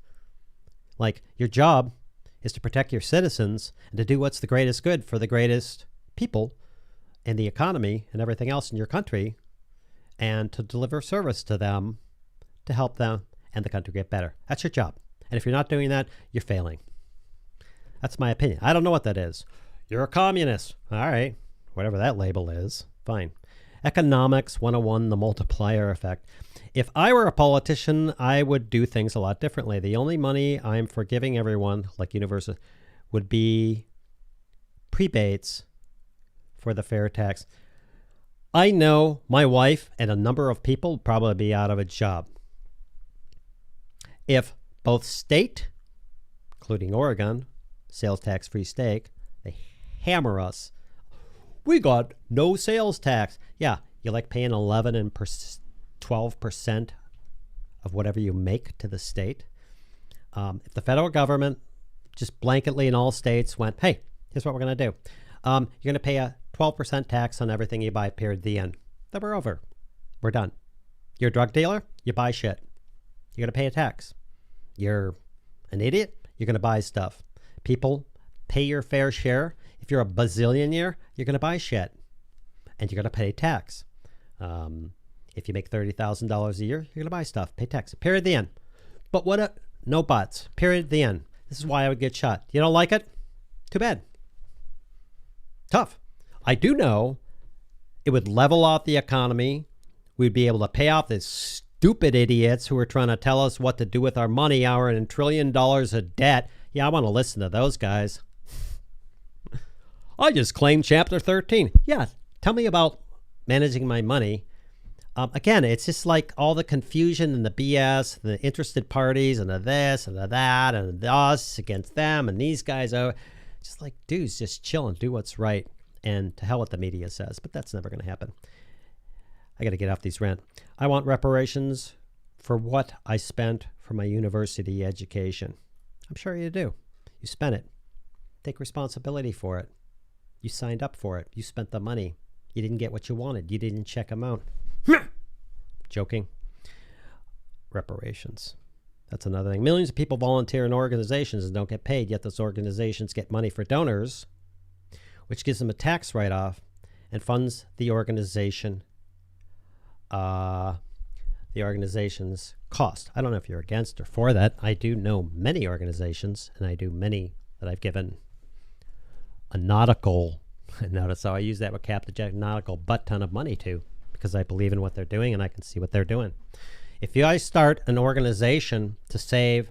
Like, your job is to protect your citizens and to do what's the greatest good for the greatest people and the economy and everything else in your country, and to deliver service to them to help them and the country get better. That's your job. And if you're not doing that, you're failing. That's my opinion. I don't know what that is. You're a communist. All right. Whatever that label is. Fine. Economics 101, the multiplier effect. If I were a politician, I would do things a lot differently. The only money I'm for giving everyone, like university, would be prebates for the fair tax. I know my wife and a number of people would probably be out of a job if both state, including Oregon, sales tax-free state, they hammer us. We got no sales tax. Yeah, you like paying 11 and 12% of whatever you make to the state. If the federal government just blanketly in all states went, hey, here's what we're going to do. You're going to pay a 12% tax on everything you buy, period, the end. Then we're over. We're done. You're a drug dealer, you buy shit. You're going to pay a tax. You're an idiot, you're going to buy stuff. People pay your fair share. If you're a bazillionaire, you're going to buy shit. And you're going to pay tax. If you make $30,000 a year, you're going to buy stuff, pay tax. Period, the end. But no buts. Period, the end. This is why I would get shot. You don't like it? Too bad. Tough. I do know it would level out the economy. We'd be able to pay off these stupid idiots who are trying to tell us what to do with our money, our $1 trillion of debt. Yeah, I want to listen to those guys. I just claimed Chapter 13. Yeah, tell me about managing my money. Again, it's just like all the confusion and the BS, the interested parties and the this and the that and the us against them and these guys are just like, dudes, just chill and do what's right. And to hell what the media says, but that's never going to happen. I got to get off these rant. I want reparations for what I spent for my university education. I'm sure you do. You spent it. Take responsibility for it. You signed up for it. You spent the money. You didn't get what you wanted. You didn't check them out. Joking. Reparations. That's another thing. Millions of people volunteer in organizations and don't get paid, yet those organizations get money for donors, which gives them a tax write-off and funds the organization's cost. I don't know if you're against or for that. I do know many organizations, and I do many that I've given a nautical, notice how I use that with Captain Jack, nautical butt ton of money to, because I believe in what they're doing and I can see what they're doing. If you guys start an organization to save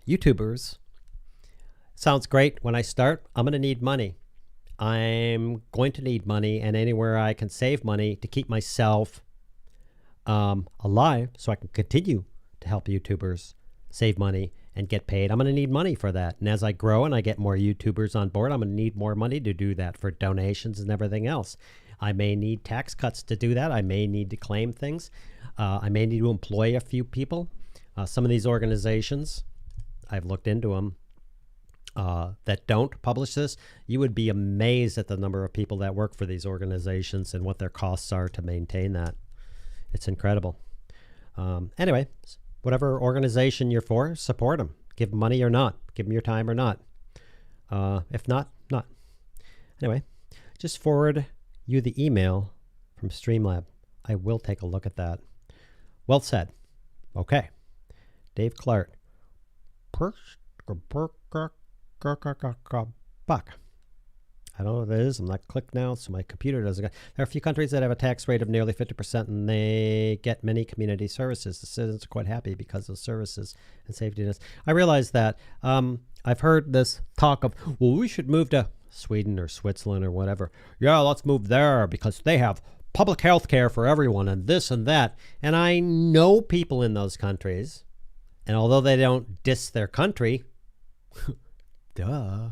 YouTubers, sounds great. When I start, I'm going to need money. I'm going to need money, and anywhere I can save money to keep myself alive so I can continue to help YouTubers save money and get paid, I'm going to need money for that. And as I grow and I get more YouTubers on board, I'm going to need more money to do that for donations and everything else. I may need tax cuts to do that. I may need to claim things. I may need to employ a few people. Some of these organizations, I've looked into them, that don't publish this. You would be amazed at the number of people that work for these organizations and what their costs are to maintain that. It's incredible. Anyway, whatever organization you're for, support them. Give them money or not. Give them your time or not. If not, not. Anyway, just forward you the email from StreamLab. I will take a look at that. Well said. Okay. Dave Clark. Buck. I don't know what that is. I'm not clicked now, so my computer doesn't go. There are a few countries that have a tax rate of nearly 50%, and they get many community services. The citizens are quite happy because of services and safety nets. I realize that. I've heard this talk of, well, we should move to Sweden or Switzerland or whatever. Yeah, let's move there because they have public health care for everyone and this and that. And I know people in those countries, and although they don't diss their country, duh,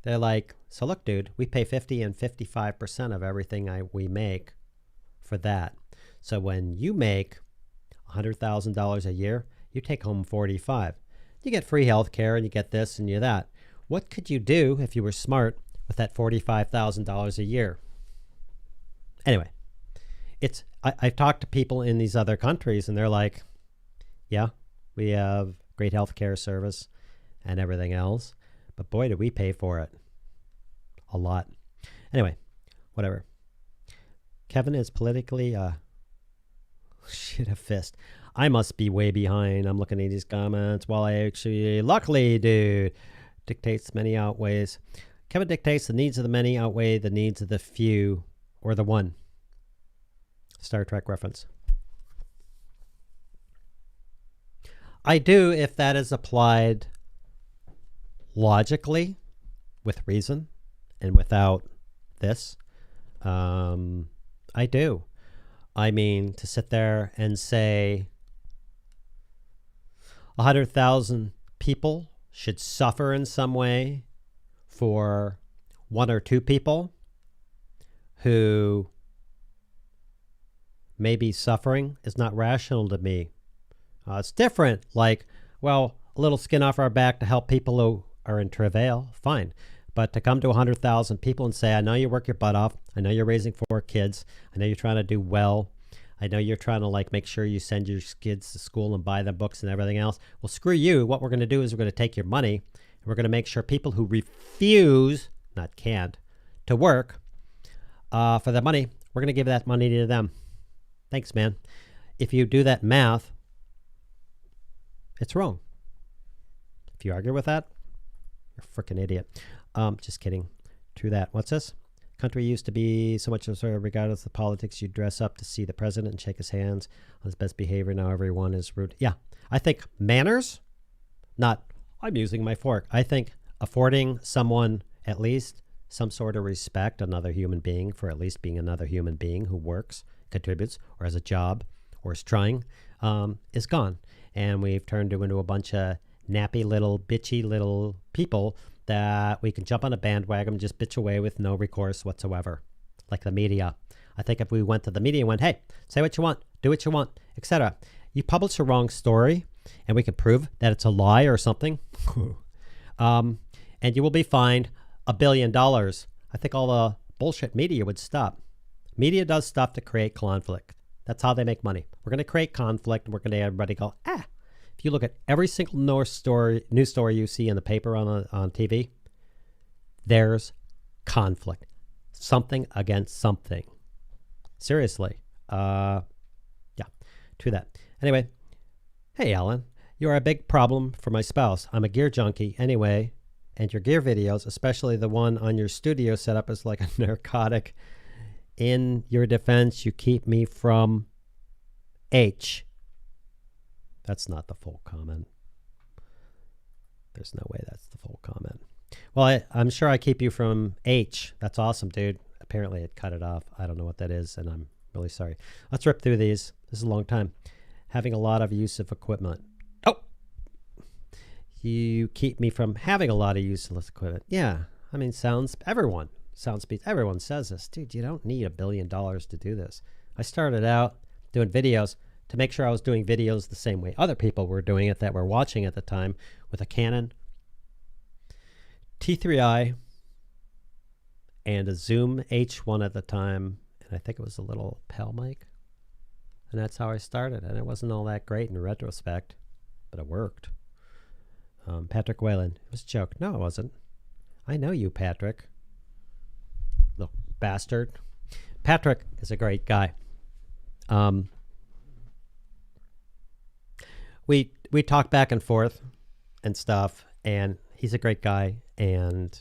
they're like, so look, dude, we pay 50 and 55% of everything we make for that. So when you make $100,000 a year, you take home 45. You get free health care and you get this and you that. What could you do if you were smart with that $45,000 a year? Anyway, I've talked to people in these other countries, and they're like, yeah, we have great healthcare service and everything else, but boy, do we pay for it. A lot. Anyway, whatever. Kevin is politically, shit, a fist. I must be way behind. I'm looking at these comments while I actually, luckily, dude, dictates many outweighs. Kevin dictates the needs of the many outweigh the needs of the few or the one. Star Trek reference. I do if that is applied logically, with reason, and without this. I do. I mean, to sit there and say 100,000 people should suffer in some way for one or two people who may be suffering is not rational to me. It's different. Like, well, a little skin off our back to help people who are in travail, fine. But to come to 100,000 people and say, I know you work your butt off. I know you're raising 4 kids. I know you're trying to do well. I know you're trying to like make sure you send your kids to school and buy them books and everything else. Well, screw you. What we're going to do is we're going to take your money and we're going to make sure people who refuse, not can't, to work for the money, we're going to give that money to them. Thanks, man. If you do that math, it's wrong. If you argue with that, you're a freaking idiot. Just kidding. True that. What's this? Country used to be so much sort of regardless of politics, you dress up to see the president and shake his hands on his best behavior. Now everyone is rude. Yeah. I think manners, not I'm using my fork. I think affording someone at least some sort of respect, another human being, for at least being another human being who works, contributes, or has a job, or is trying, is gone. And we've turned into a bunch of nappy little, bitchy little people that we can jump on a bandwagon and just bitch away with no recourse whatsoever, like the media. I think if we went to the media and went, hey, say what you want, do what you want, etc. You publish a wrong story, and we can prove that it's a lie or something, and you will be fined $1 billion. I think all the bullshit media would stop. Media does stuff to create conflict. That's how they make money. We're going to create conflict, and we're going to everybody go, ah. If you look at every single news story you see in the paper on TV, there's conflict. Something against something. Seriously. Yeah, true that. Anyway, hey, Alan, you are a big problem for my spouse. I'm a gear junkie anyway, and your gear videos, especially the one on your studio setup, is like a narcotic. In your defense, you keep me from H. That's not the full comment. There's no way that's the full comment. Well, I'm sure I keep you from H. That's awesome, dude. Apparently it cut it off. I don't know what that is, and I'm really sorry. Let's rip through these. This is a long time. Having a lot of use of equipment. Oh! You keep me from having a lot of useless equipment. Yeah. I mean, everyone says this. Dude, you don't need $1 billion to do this. I started out doing videos to make sure I was doing videos the same way other people were doing it that were watching at the time, with a Canon T3i and a Zoom H1 at the time, and I think it was a little Heil mic, and that's how I started, and it wasn't all that great in retrospect, but it worked. Patrick Whalen, it was a joke. No, it wasn't. I know you, Patrick. Little bastard. Patrick is a great guy. We talk back and forth and stuff, and he's a great guy, and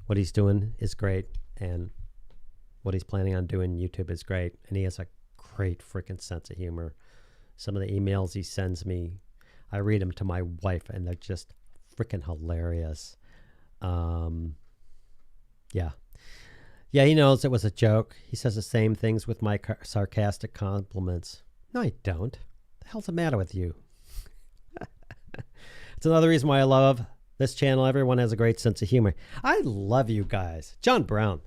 what he's doing is great, and what he's planning on doing YouTube is great, and he has a great freaking sense of humor. Some of the emails he sends me, I read them to my wife, and they're just freaking hilarious. Yeah, he knows it was a joke. He says the same things with my sarcastic compliments. No, I don't. The hell's the matter with you? It's another reason why I love this channel. Everyone has a great sense of humor. I love you guys. John Brown.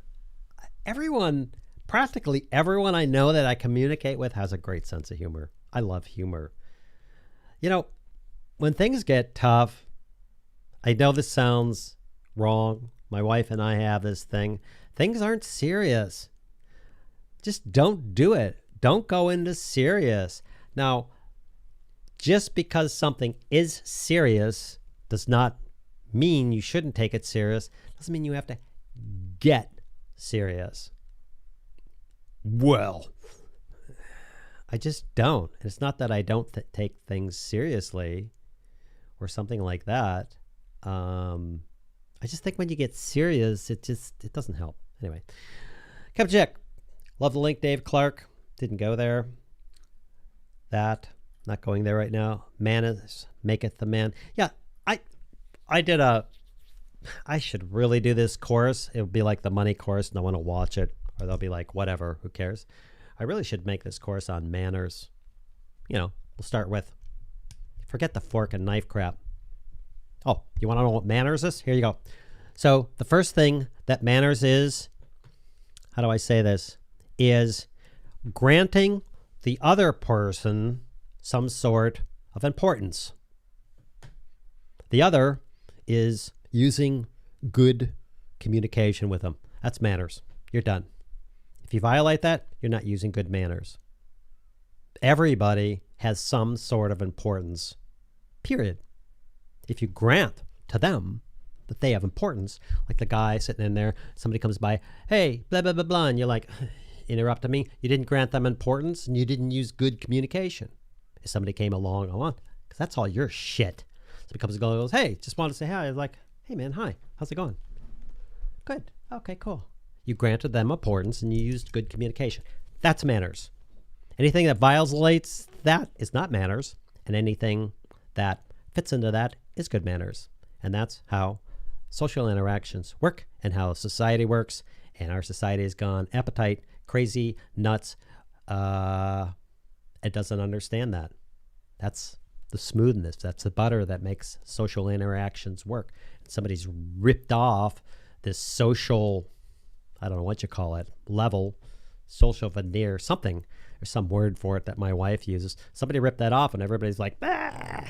Practically everyone I know that I communicate with has a great sense of humor. I love humor. You know, when things get tough, I know this sounds wrong. My wife and I have this thing. Things aren't serious. Just don't do it. Don't go into serious. Now, just because something is serious does not mean you shouldn't take it serious. Doesn't mean you have to get serious. Well, I just don't. It's not that I don't take things seriously or something like that. I just think when you get serious, it doesn't help. Anyway, Captain Jack, love the link, Dave Clark. Didn't go there. That, not going there right now. Man is maketh the man. Yeah, I should really do this course. It would be like the money course. No one will watch it, or they'll be like, whatever, who cares? I really should make this course on manners. You know, we'll start with, forget the fork and knife crap. Oh, you want to know what manners is? Here you go. So the first thing that manners is, how do I say this, is granting the other person some sort of importance. The other is using good communication with them. That's manners. You're done. If you violate that, you're not using good manners. Everybody has some sort of importance, period. If you grant to them that they have importance, like the guy sitting in there, somebody comes by, hey, blah, blah, blah, blah, and you're like, interrupting me, you didn't grant them importance and you didn't use good communication. If somebody came along, because that's all your shit. Somebody comes and goes, hey, just wanted to say hi. I was like, hey man, hi, how's it going? Good, okay, cool. You granted them importance and you used good communication. That's manners. Anything that violates that is not manners, and anything that fits into that is good manners. And that's how social interactions work and how society works. And our society has gone appetite, crazy, nuts. It doesn't understand that. That's the smoothness. That's the butter that makes social interactions work. And somebody's ripped off this social, I don't know what you call it, level, social veneer, something. There's some word for it that my wife uses. Somebody ripped that off and everybody's like, bah!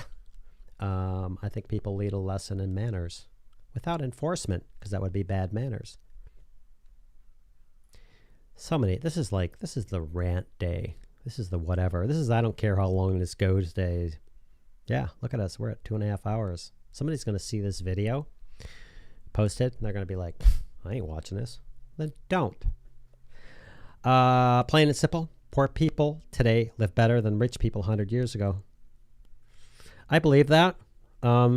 I think people need a lesson in manners without enforcement, because that would be bad manners. This is the rant day. This is the whatever. This is, I don't care how long this goes day. Yeah, look at us. We're at 2.5 hours. Somebody's going to see this video, post it, and they're going to be like, I ain't watching this. Then don't. Plain and simple. Poor people today live better than rich people 100 years ago. I believe that. I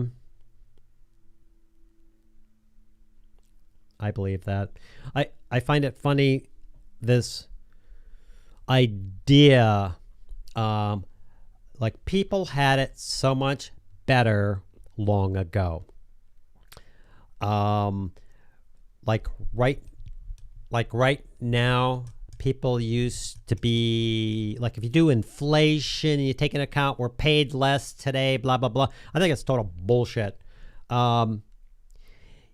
believe that. I find it funny, this idea, like people had it so much better long ago. Like right now, people used to be, like if you do inflation and you take into account we're paid less today, blah, blah, blah. I think it's total bullshit.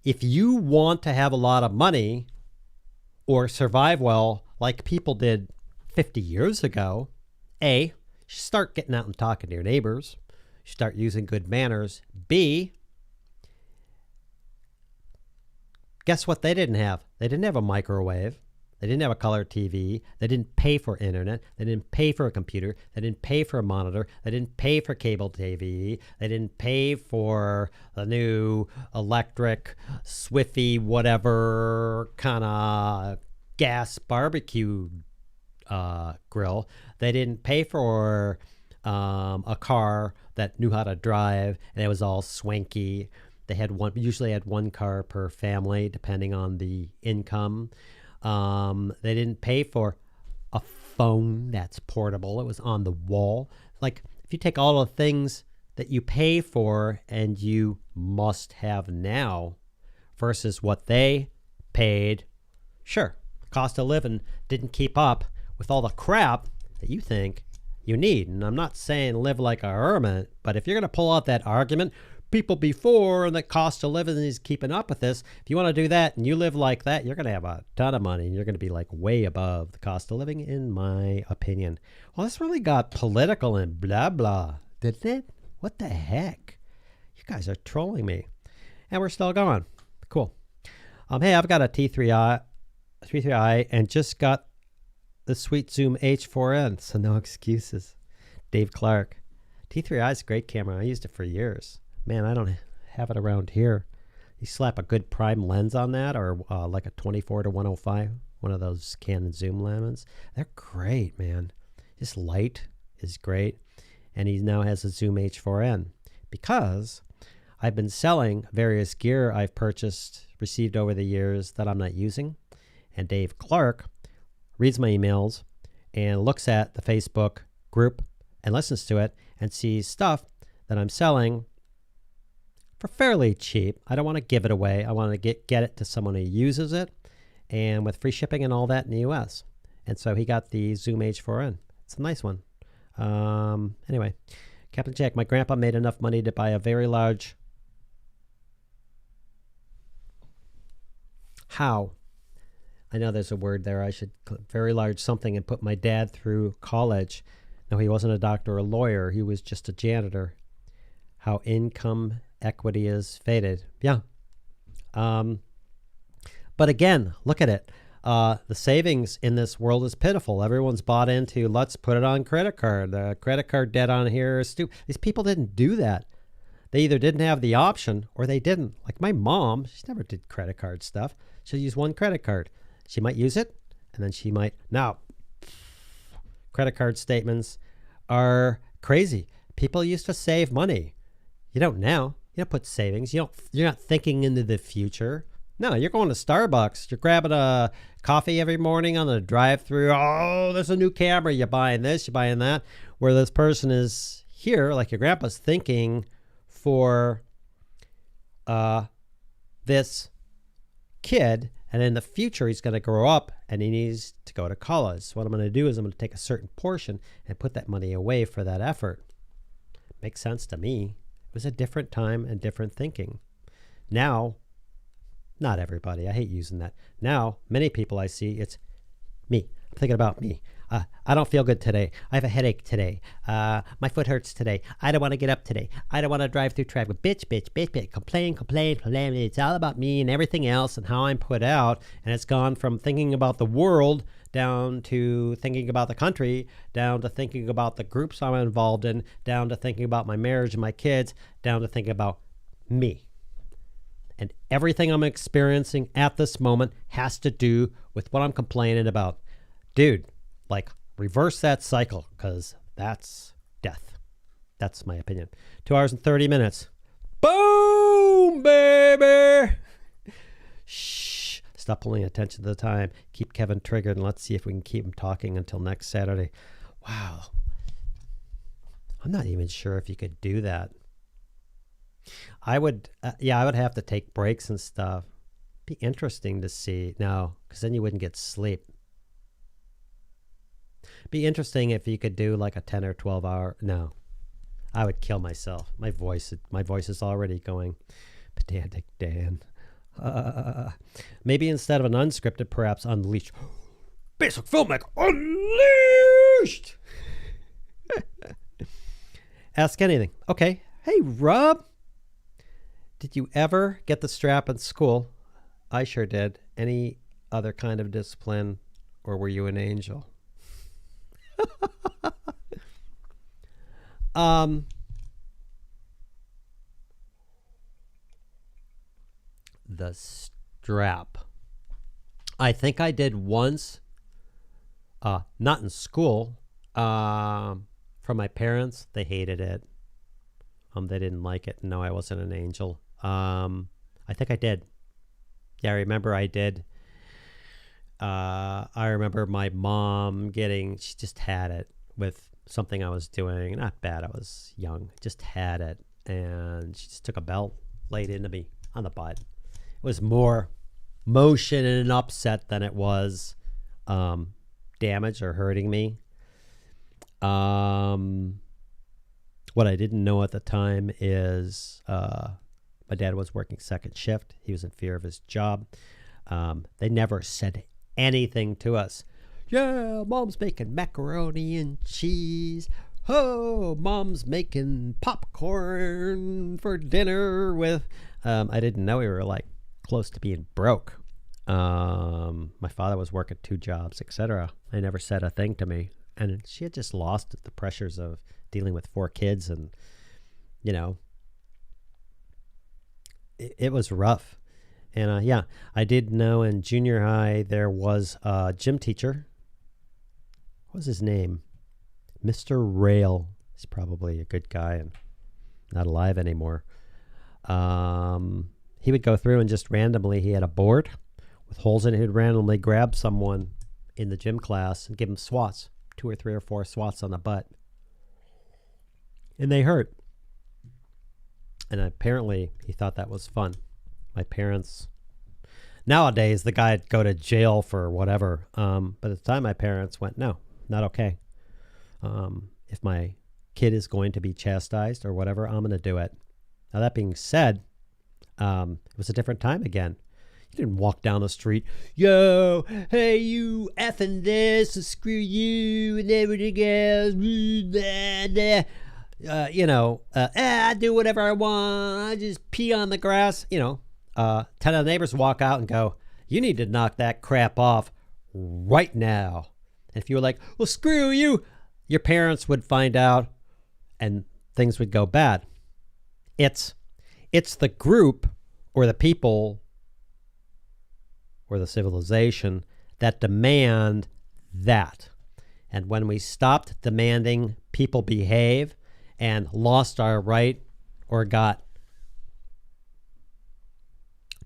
If you want to have a lot of money or survive well, like people did 50 years ago, A, you start getting out and talking to your neighbors. You start using good manners. B, guess what they didn't have? They didn't have a microwave. They didn't have a color TV. They didn't pay for internet. They didn't pay for a computer. They didn't pay for a monitor. They didn't pay for cable TV. They didn't pay for a new electric, Swiffy, whatever kind of gas barbecue grill. They didn't pay for a car that knew how to drive and it was all swanky. They had usually had one car per family, depending on the income. They didn't pay for a phone that's portable. It was on the wall. Like, if you take all the things that you pay for and you must have now versus what they paid, sure, cost of living didn't keep up with all the crap that you think you need. And I'm not saying live like a hermit, but if you're going to pull out that argument, people before and the cost of living is keeping up with this, if you want to do that and you live like that, you're going to have a ton of money and you're going to be like way above the cost of living, in my opinion. Well, this really got political and blah blah, didn't it? What the heck? You guys are trolling me. And we're still going. Cool. Hey, I've got a T3i and just got the sweet Zoom H4n, so no excuses. Dave Clark. T3i is a great camera. I used it for years. Man, I don't have it around here. You slap a good prime lens on that, or like a 24-105, one of those Canon zoom lenses. They're great, man. This light is great. And he now has a Zoom H4n because I've been selling various gear I've purchased, received over the years that I'm not using. And Dave Clark reads my emails and looks at the Facebook group and listens to it and sees stuff that I'm selling for fairly cheap. I don't want to give it away. I want to get it to someone who uses it, and with free shipping and all that in the US. And so he got the Zoom H4n. It's a nice one. Anyway, Captain Jack, my grandpa made enough money to buy a very large... How? I know there's a word there. I should very large something and put my dad through college. No, he wasn't a doctor or a lawyer. He was just a janitor. How income equity is faded. Yeah. But again, look at it. The savings in this world is pitiful. Everyone's bought into, let's put it on credit card. The credit card debt on here is stupid. These people didn't do that. They either didn't have the option or they didn't. Like my mom, she never did credit card stuff. She'll use one credit card. She might use it, and then she might. Now, credit card statements are crazy. People used to save money. You don't now. You don't put savings. You're not thinking into the future. No, you're going to Starbucks. You're grabbing a coffee every morning on the drive-thru. Oh, there's a new camera. You're buying this, you're buying that. Where this person is here, like your grandpa's thinking for this kid, and in the future he's going to grow up and he needs to go to college. So what I'm going to do is I'm going to take a certain portion and put that money away for that effort. Makes sense to me. It was a different time and different thinking. Now, not everybody. I hate using that. Now, many people I see, it's me. I'm thinking about me. I don't feel good today. I have a headache today. My foot hurts today. I don't want to get up today. I don't want to drive through traffic. Bitch. Complain. It's all about me and everything else and how I'm put out. And it's gone from thinking about the world down to thinking about the country, down to thinking about the groups I'm involved in, down to thinking about my marriage and my kids, down to thinking about me. And everything I'm experiencing at this moment has to do with what I'm complaining about. Dude, like, reverse that cycle, because that's death. That's my opinion. 2 hours and 30 minutes. Boom, baby! Shh. Stop pulling attention to the time. Keep Kevin triggered, and let's see if we can keep him talking until next Saturday. Wow. I'm not even sure if you could do that. I would have to take breaks and stuff. Be interesting to see. No, because then you wouldn't get sleep. Be interesting if you could do like a 10 or 12 hour. No, I would kill myself. My voice is already going. Pedantic Dan. Maybe instead of an unscripted, perhaps unleashed. Basic Filmmaker unleashed. Ask anything. Okay. Hey, Rob. Did you ever get the strap in school? I sure did. Any other kind of discipline, or were you an angel? The strap. I think I did once. Not in school. From my parents, they hated it. They didn't like it. No, I wasn't an angel. I think I did. Yeah, I remember I did. I remember my mom she just had it with something I was doing. Not bad, I was young. Just had it. And she just took a belt, laid into me on the butt. It was more motion and an upset than it was damage or hurting me. What I didn't know at the time is my dad was working second shift. He was in fear of his job. They never said anything to us. Yeah, mom's making macaroni and cheese. Oh, mom's making popcorn for dinner with... I didn't know we were like close to being broke. My father was working 2 jobs, etc. They never said a thing to me. And she had just lost the pressures of dealing with 4 kids. And, you know, it was rough. And, yeah, I did know in junior high there was a gym teacher. What was his name? Mr. Rail. He's probably a good guy and not alive anymore. He would go through and just randomly, he had a board with holes in it. He'd randomly grab someone in the gym class and give them swats, 2 or 3 or 4 swats on the butt. And they hurt. And apparently he thought that was fun. My parents, nowadays the guy'd go to jail for whatever. But at the time my parents went, no, not okay. If my kid is going to be chastised or whatever, I'm going to do it. Now that being said, it was a different time again. You didn't walk down the street, yo, hey, you effing this, screw you, and everything else, I do whatever I want, I just pee on the grass, 10 of the neighbors walk out and go, you need to knock that crap off right now. And if you were like, well, screw you, your parents would find out and things would go bad. It's the group or the people or the civilization that demand that. And when we stopped demanding people behave and lost our right or got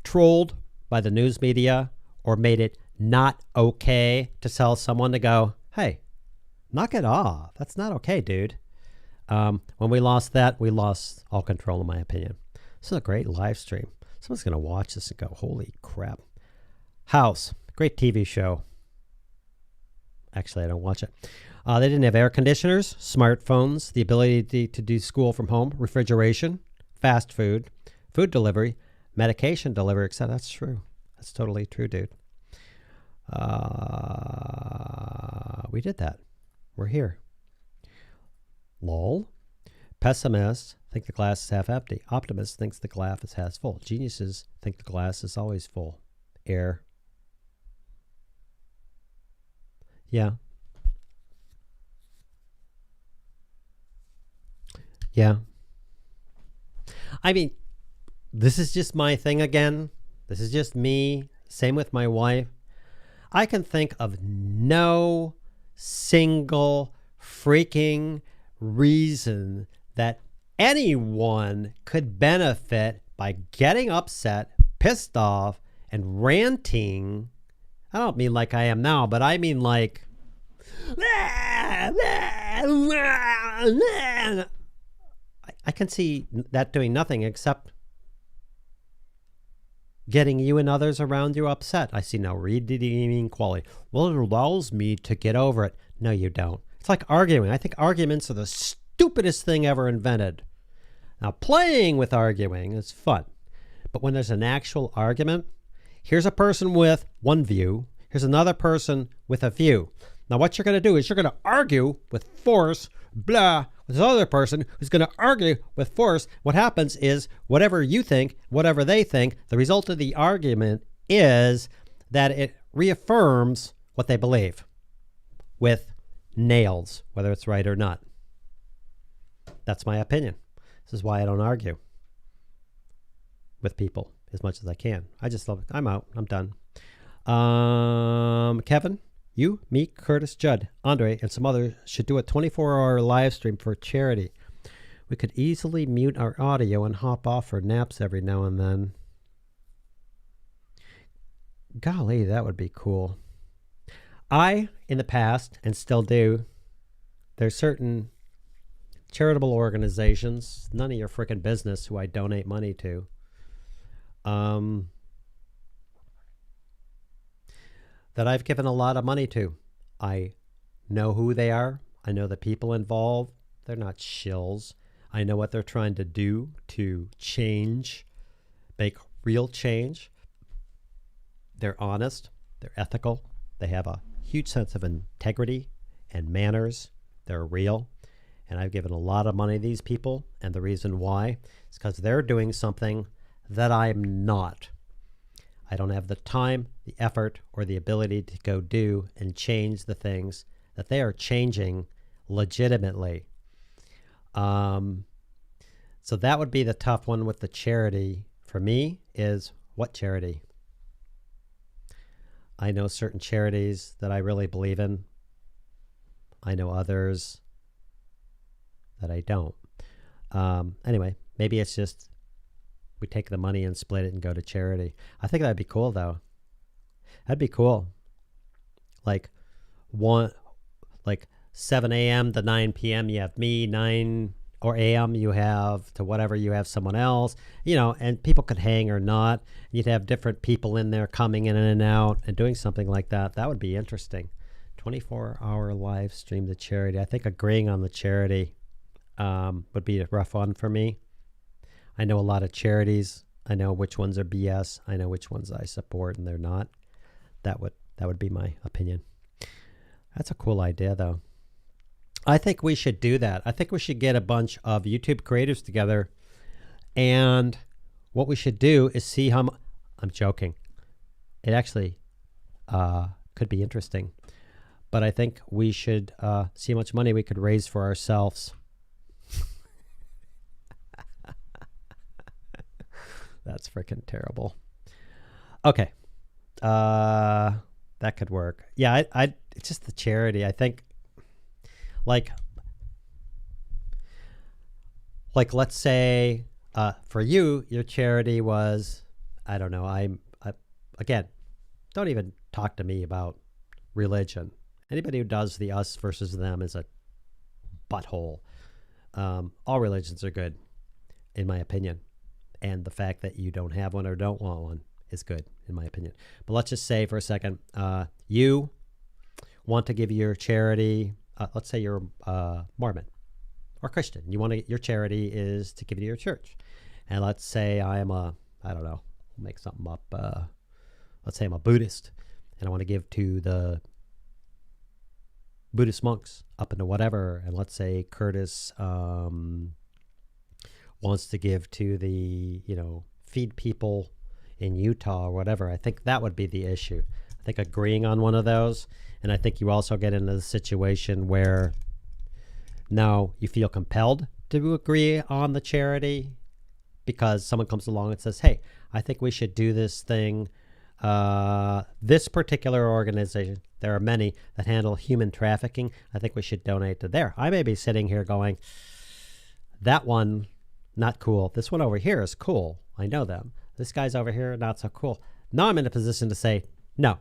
trolled by the news media or made it not okay to tell someone to go, hey, knock it off. That's not okay, dude. When we lost that, we lost all control, in my opinion. This is a great live stream. Someone's going to watch this and go, holy crap. House, great TV show. Actually, I don't watch it. They didn't have air conditioners, smartphones, the ability to do school from home, refrigeration, fast food, food delivery, medication delivery, etc. That's true. That's totally true, dude. We did that. We're here. Lol. Pessimists think the glass is half empty. Optimists thinks the glass is half full. Geniuses think the glass is always full. Air. Yeah. Yeah. I mean, this is just my thing again. This is just me. Same with my wife. I can think of no single freaking reason that anyone could benefit by getting upset, pissed off, and ranting. I don't mean like I am now, but I mean like I can see that doing nothing except getting you and others around you upset. I see no redeeming quality. Well, it allows me to get over it. No, you don't. It's like arguing. I think arguments are the stupidest thing ever invented. Now, playing with arguing is fun. But when there's an actual argument, here's a person with one view. Here's another person with a view. Now, what you're going to do is you're going to argue with force, blah, with this other person who's going to argue with force. What happens is whatever you think, whatever they think, the result of the argument is that it reaffirms what they believe with nails, whether it's right or not. That's my opinion. This is why I don't argue with people as much as I can. I just love it. I'm out. I'm done. Kevin, you, me, Curtis, Judd, Andre, and some others should do a 24-hour live stream for charity. We could easily mute our audio and hop off for naps every now and then. Golly, that would be cool. I, in the past, and still do, there's certain charitable organizations, none of your freaking business, who I donate money to. That I've given a lot of money to. I know who they are. I know the people involved. They're not shills. I know what they're trying to do to change, make real change. They're honest. They're ethical. They have a huge sense of integrity and manners. They're real. And I've given a lot of money to these people. And the reason why is because they're doing something that I'm not. I don't have the time, the effort, or the ability to go do and change the things that they are changing legitimately. So that would be the tough one with the charity. For me is what charity? I know certain charities that I really believe in. I know others that I don't. Anyway, maybe it's just we take the money and split it and go to charity. I think that'd be cool, though. That'd be cool. Like 7 a.m. to 9 p.m. you have me, 9 or a.m. you have to whatever you have someone else, and people could hang or not. You'd have different people in there coming in and out and doing something like that. That would be interesting. 24-hour live stream to charity. I think agreeing on the charity would be a rough one for me. I know a lot of charities. I know which ones are BS. I know which ones I support and they're not. That would be my opinion. That's a cool idea, though. I think we should do that. I think we should get a bunch of YouTube creators together, and what we should do is see how I'm joking. It actually could be interesting, but I think we should see how much money we could raise for ourselves. That's freaking terrible. Okay. That could work. Yeah, it's just the charity. I think like let's say for you, your charity was, I don't know, again, don't even talk to me about religion. Anybody who does the us versus them is a butthole. All religions are good, in my opinion. And the fact that you don't have one or don't want one is good, in my opinion. But let's just say for a second, you want to give your charity, let's say you're Mormon or Christian. Your charity is to give to your church. And let's say I don't know, we'll make something up. Let's say I'm a Buddhist and I want to give to the Buddhist monks up into whatever. And let's say Curtis wants to give to the, feed people in Utah or whatever. I think that would be the issue. I think agreeing on one of those. And I think you also get into the situation where now you feel compelled to agree on the charity because someone comes along and says, hey, I think we should do this thing. This particular organization, there are many that handle human trafficking. I think we should donate to there. I may be sitting here going, that one, not cool. This one over here is cool. I know them. This guy's over here, not so cool. Now I'm in a position to say, no.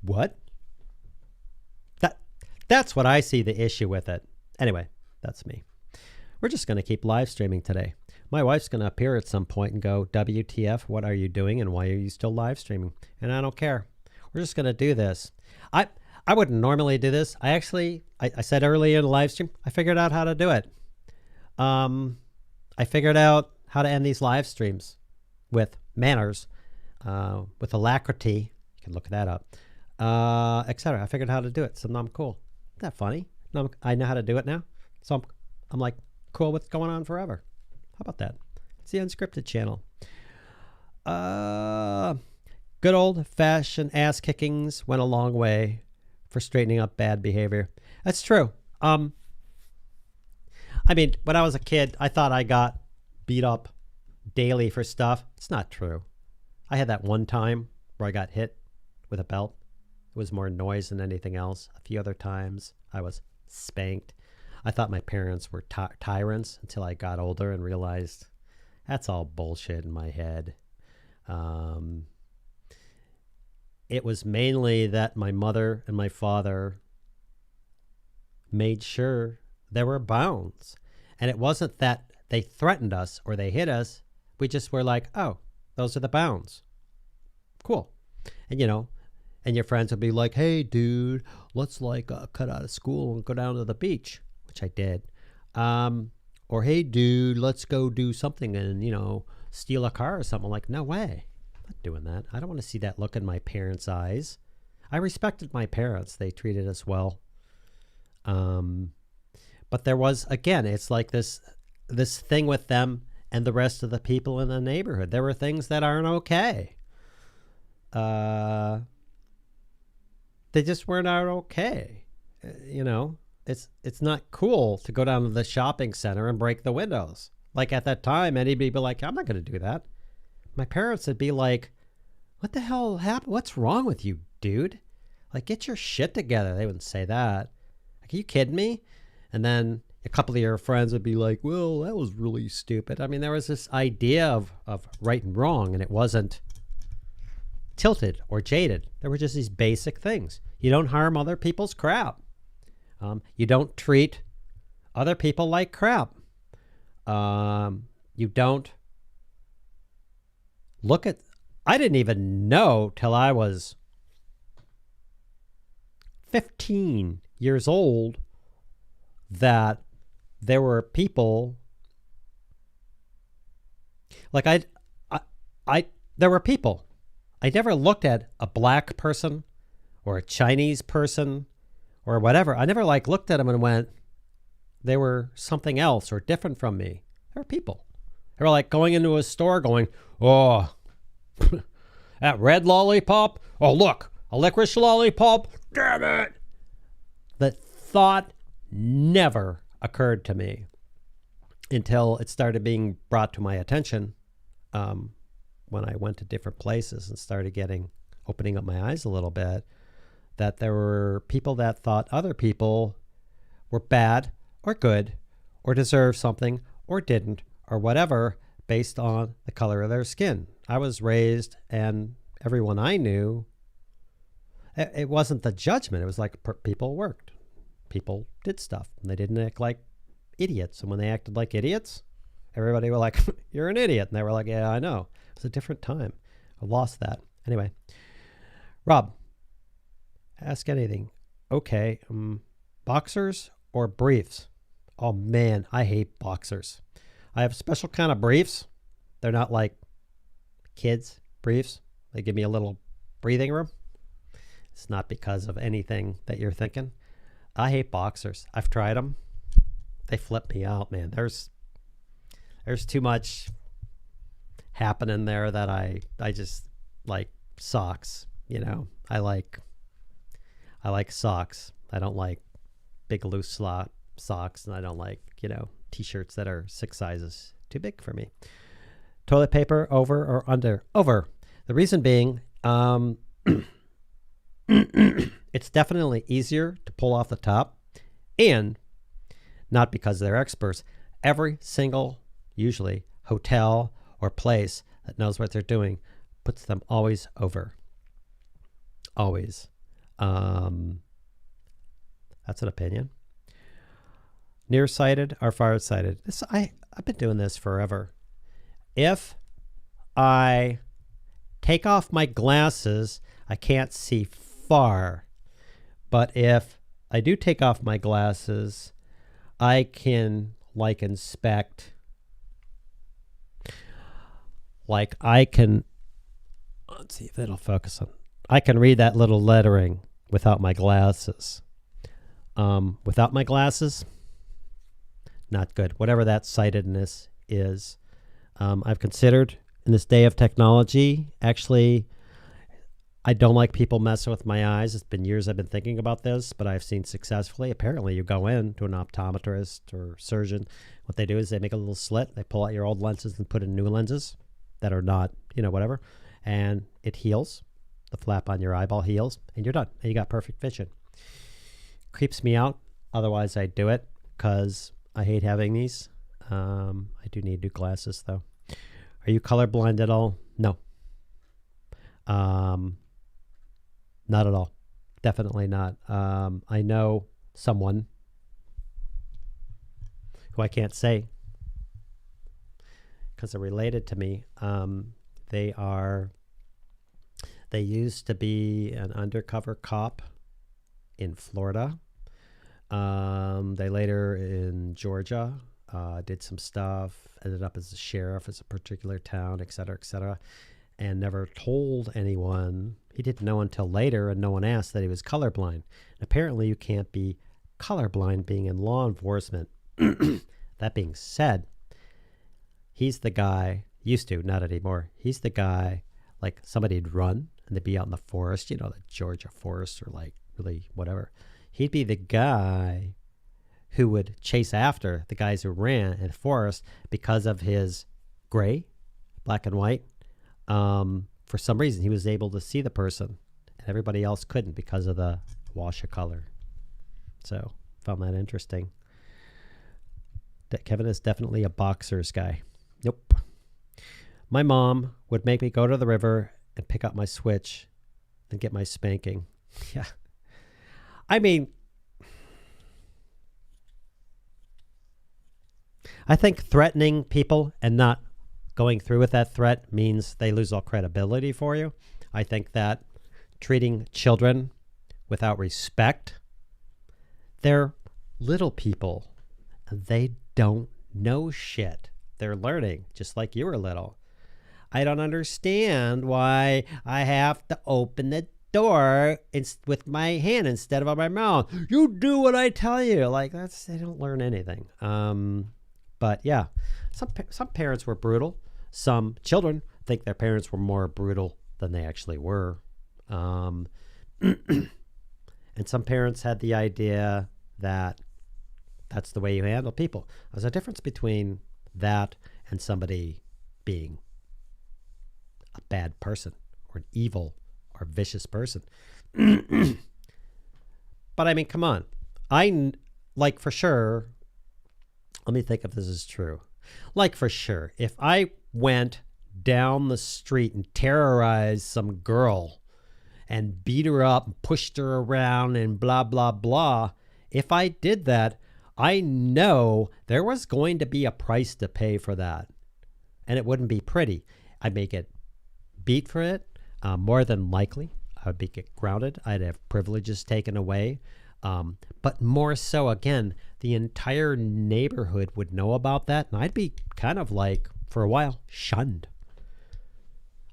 What? That's what I see the issue with it. Anyway, that's me. We're just going to keep live streaming today. My wife's going to appear at some point and go, WTF, what are you doing and why are you still live streaming? And I don't care. We're just going to do this. I wouldn't normally do this. I said earlier in the live stream, I figured out how to do it. I figured out how to end these live streams with manners, with alacrity. You can look that up, etc. I figured out how to do it, so now I'm cool. Isn't that funny? Now I know how to do it now, so I'm like cool with going on forever. How about that? It's the Unscripted channel. Good old-fashioned ass kickings went a long way for straightening up bad behavior. That's true. I mean, when I was a kid, I thought I got beat up daily for stuff. It's not true. I had that one time where I got hit with a belt. It was more noise than anything else. A few other times I was spanked. I thought my parents were tyrants until I got older and realized that's all bullshit in my head. It was mainly that my mother and my father made sure there were bounds. And it wasn't that they threatened us or they hit us. We just were like, oh, those are the bounds. Cool. And, and your friends would be like, hey, dude, let's cut out of school and go down to the beach, which I did. Or, hey, dude, let's go do something and, steal a car or something. I'm like, no way. I'm not doing that. I don't want to see that look in my parents' eyes. I respected my parents. They treated us well. But there was, again, it's like this thing with them and the rest of the people in the neighborhood. There were things that aren't okay. they just weren't out okay. You know, it's not cool to go down to the shopping center and break the windows. Like at that time, anybody be like, I'm not going to do that. My parents would be like, what the hell happened? What's wrong with you, dude? Like, get your shit together. They wouldn't say that. Like, are you kidding me? And then a couple of your friends would be like, well, that was really stupid. I mean, there was this idea of right and wrong, and it wasn't tilted or jaded. There were just these basic things. You don't harm other people's crap. You don't treat other people like crap. You don't look at... I didn't even know till I was 15 years old that there were people like there were people. I never looked at a black person or a Chinese person or whatever. I never like looked at them and went, they were something else or different from me. They were people. They were like going into a store going, oh, that red lollipop. Oh, look, a licorice lollipop. Damn it. The thought never occurred to me until it started being brought to my attention when I went to different places and started opening up my eyes a little bit, that there were people that thought other people were bad or good or deserved something or didn't or whatever based on the color of their skin. I was raised, and everyone I knew, it wasn't the judgment. It was like people worked. People did stuff, and they didn't act like idiots. And when they acted like idiots, everybody were like, you're an idiot. And they were like, yeah, I know. It was a different time. I lost that. Anyway, Rob, ask anything. Okay, boxers or briefs? Oh, man, I hate boxers. I have a special kind of briefs. They're not like kids' briefs. They give me a little breathing room. It's not because of anything that you're thinking. I hate boxers. I've tried them. They flip me out, man. There's too much happening there that I just like socks, you know. I like socks. I don't like big loose socks, and I don't like, you know, t-shirts that are 6 sizes too big for me. Toilet paper, over or under? Over. The reason being, it's definitely easier to pull off the top, and not because they're experts. Every single, usually, hotel or place that knows what they're doing puts them always over. Always. That's an opinion. Nearsighted or farsighted? I've been doing this forever. If I take off my glasses, I can't see far. But if I do take off my glasses, I can like inspect. Like I can, let's see if it'll focus on. I can read that little lettering without my glasses. Without my glasses, not good. Whatever that sightedness is. I've considered in this day of technology, actually, I don't like people messing with my eyes. It's been years I've been thinking about this, but I've seen successfully. Apparently, you go in to an optometrist or surgeon. What they do is they make a little slit. They pull out your old lenses and put in new lenses that are not, you know, whatever. And it heals. The flap on your eyeball heals, and you're done. And you got perfect vision. Creeps me out. Otherwise, I do it because I hate having these. I do need new glasses, though. Are you colorblind at all? No. Not at all. Definitely not. I know someone who I can't say because they're related to me. They used to be an undercover cop in Florida. They later in Georgia did some stuff, ended up as a sheriff as a particular town, et cetera, and never told anyone. He didn't know until later, and no one asked, that he was colorblind. And apparently you can't be colorblind being in law enforcement. That being said, he's the guy, used to, not anymore. He's the guy, like somebody'd run and they'd be out in the forest, you know, the Georgia forest, or like really whatever. He'd be the guy who would chase after the guys who ran in the forest because of his gray, black and white. For some reason, he was able to see the person, and everybody else couldn't because of the wash of color. So, found that interesting. That Kevin is definitely a boxers guy. Nope. My mom would make me go to the river and pick up my switch and get my spanking. Yeah. I mean, I think threatening people and not going through with that threat means they lose all credibility for you. I think that treating children without respect, they're little people. They don't know shit. They're learning, just like you were little. I don't understand why I have to open the door with my hand instead of my mouth. You do what I tell you. Like, they don't learn anything. But yeah, some parents were brutal. Some children think their parents were more brutal than they actually were. And some parents had the idea that that's the way you handle people. There's a difference between that and somebody being a bad person or an evil or vicious person. But I mean, come on. Like, for sure, let me think if this is true. Like, for sure, if I went down the street and terrorized some girl and beat her up and pushed her around and blah, blah, blah, if I did that, I know there was going to be a price to pay for that. And it wouldn't be pretty. I may get beat for it. More than likely, I would get grounded. I'd have privileges taken away. But more so, again, the entire neighborhood would know about that. And I'd be kind of like, for a while, shunned.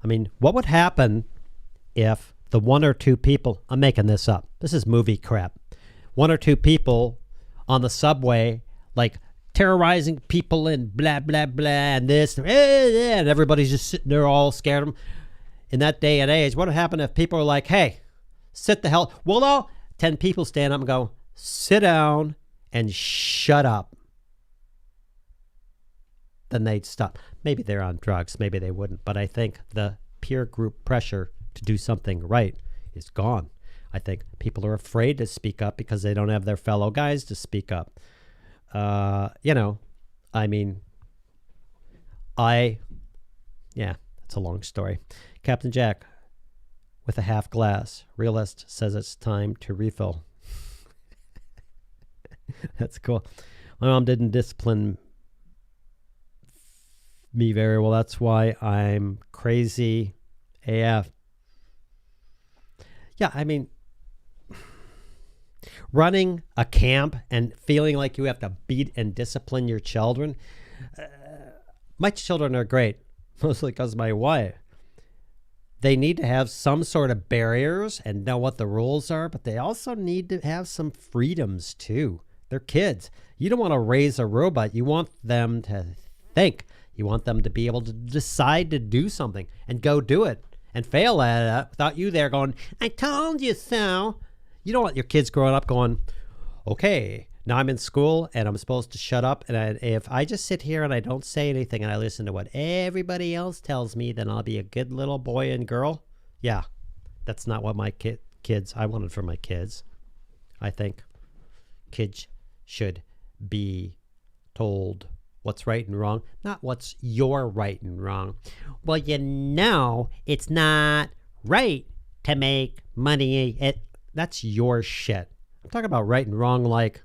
I mean, what would happen if the one or two people, I'm making this up. This is movie crap. One or two people on the subway, like terrorizing people and blah, blah, blah, and this, and everybody's just sitting there all scared of them. In that day and age, what would happen if people were like, hey, sit the hell, well, no, 10 people stand up and go, sit down and shut up. Then they'd stop. Maybe they're on drugs, maybe they wouldn't, but I think the peer group pressure to do something right is gone. I think people are afraid to speak up because they don't have their fellow guys to speak up. You know, I mean, yeah, that's a long story. Captain Jack with a half glass. Realist says it's time to refill. That's cool. My mom didn't discipline me very well. That's why I'm crazy AF. Yeah, I mean, running a camp and feeling like you have to beat and discipline your children. My children are great, mostly because of my wife. They need to have some sort of barriers and know what the rules are, but they also need to have some freedoms too. They're kids. You don't want to raise a robot. You want them to think. You want them to be able to decide to do something and go do it and fail at it without you there going, I told you so. You don't want your kids growing up going, okay, now I'm in school and I'm supposed to shut up. And if I just sit here and I don't say anything and I listen to what everybody else tells me, then I'll be a good little boy and girl. Yeah, that's not what my kids, I wanted for my kids. I think kids should be told what's right and wrong, not what's your right and wrong. Well, you know, it's not right to make money. That's your shit. I'm talking about right and wrong, like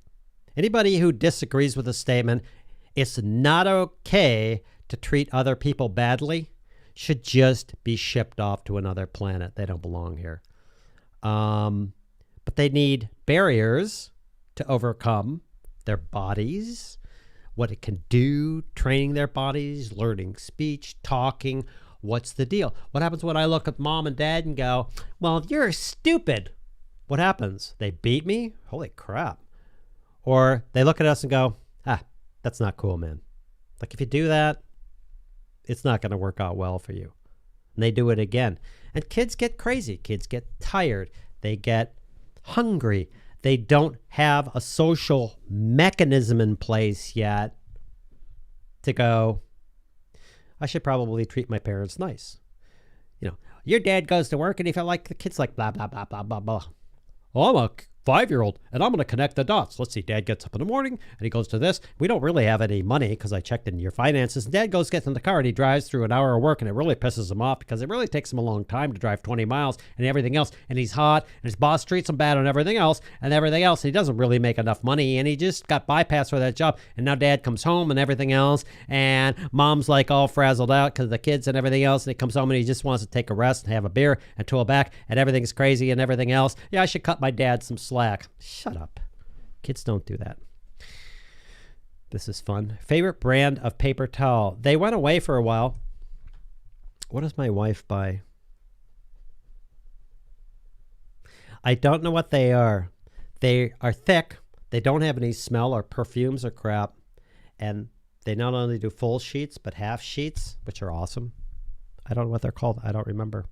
anybody who disagrees with the statement, it's not okay to treat other people badly, should just be shipped off to another planet. They don't belong here. But they need barriers to overcome their bodies, what it can do, training their bodies, learning speech, talking. What's the deal? What happens when I look at mom and dad and go, well, you're stupid? What happens? They beat me? Holy crap. Or they look at us and go, that's not cool, man. Like if you do that, it's not going to work out well for you. And they do it again. And kids get crazy. Kids get tired. They get hungry. They don't have a social mechanism in place yet to go, I should probably treat my parents nice. You know, your dad goes to work and he felt like the kid's like blah, blah, blah, blah, blah, blah. Well, I'm a 5-year-old and I'm going to connect the dots. Let's see. Dad gets up in the morning and he goes to this. We don't really have any money because I checked in your finances. And Dad gets in the car and he drives through an hour of work and it really pisses him off because it really takes him a long time to drive 20 miles and everything else. And he's hot and his boss treats him bad on everything else and everything else. He doesn't really make enough money and he just got bypassed for that job. And now Dad comes home and everything else. And Mom's like all frazzled out because of the kids and everything else. And he comes home and he just wants to take a rest and have a beer and tool back and everything's crazy and everything else. Yeah, I should cut my dad some slack. Shut up. Kids don't do that. This is fun. Favorite brand of paper towel? They went away for a while. What does my wife buy? I don't know what they are. They are thick. They don't have any smell or perfumes or crap. And they not only do full sheets, but half sheets, which are awesome. I don't know what they're called. I don't remember.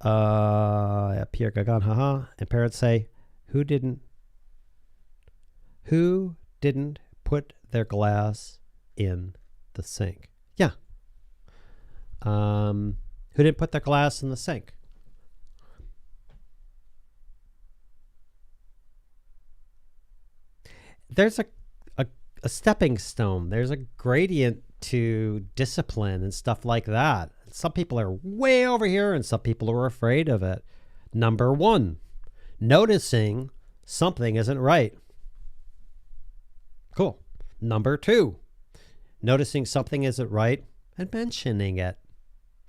Pierre Gagan, haha. And parents say, Who didn't put their glass in the sink? Yeah. Who didn't put their glass in the sink? There's a stepping stone. There's a gradient to discipline and stuff like that. Some people are way over here and some people are afraid of it. Number one, noticing something isn't right. Cool. Number two, noticing something isn't right and mentioning it.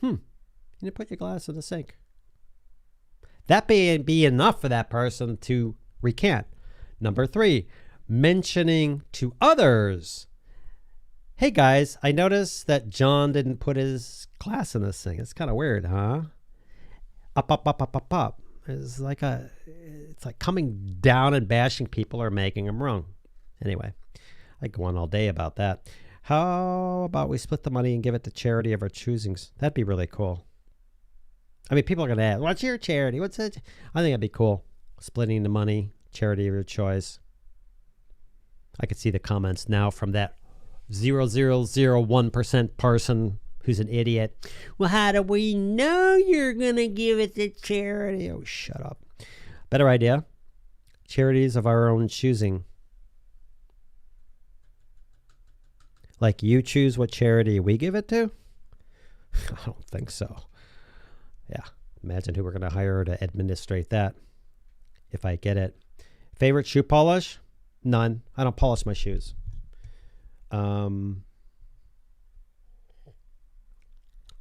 You didn't put your glass in the sink. That may be enough for that person to recant. Number three, mentioning to others. Hey guys, I noticed that John didn't put his glass in this thing. It's kind of weird, huh? Up. It's like coming down and bashing people or making them wrong. Anyway, I go on all day about that. How about we split the money and give it to charity of our choosings? That'd be really cool. I mean, people are going to ask, what's your charity? What's it? I think that'd be cool. Splitting the money, charity of your choice. I could see the comments now from that 0.001% person who's an idiot. Well, how do we know you're going to give it to charity? Oh, shut up. Better idea. Charities of our own choosing. Like you choose what charity we give it to? I don't think so. Yeah. Imagine who we're going to hire to administrate that. If I get it. Favorite shoe polish? None. I don't polish my shoes.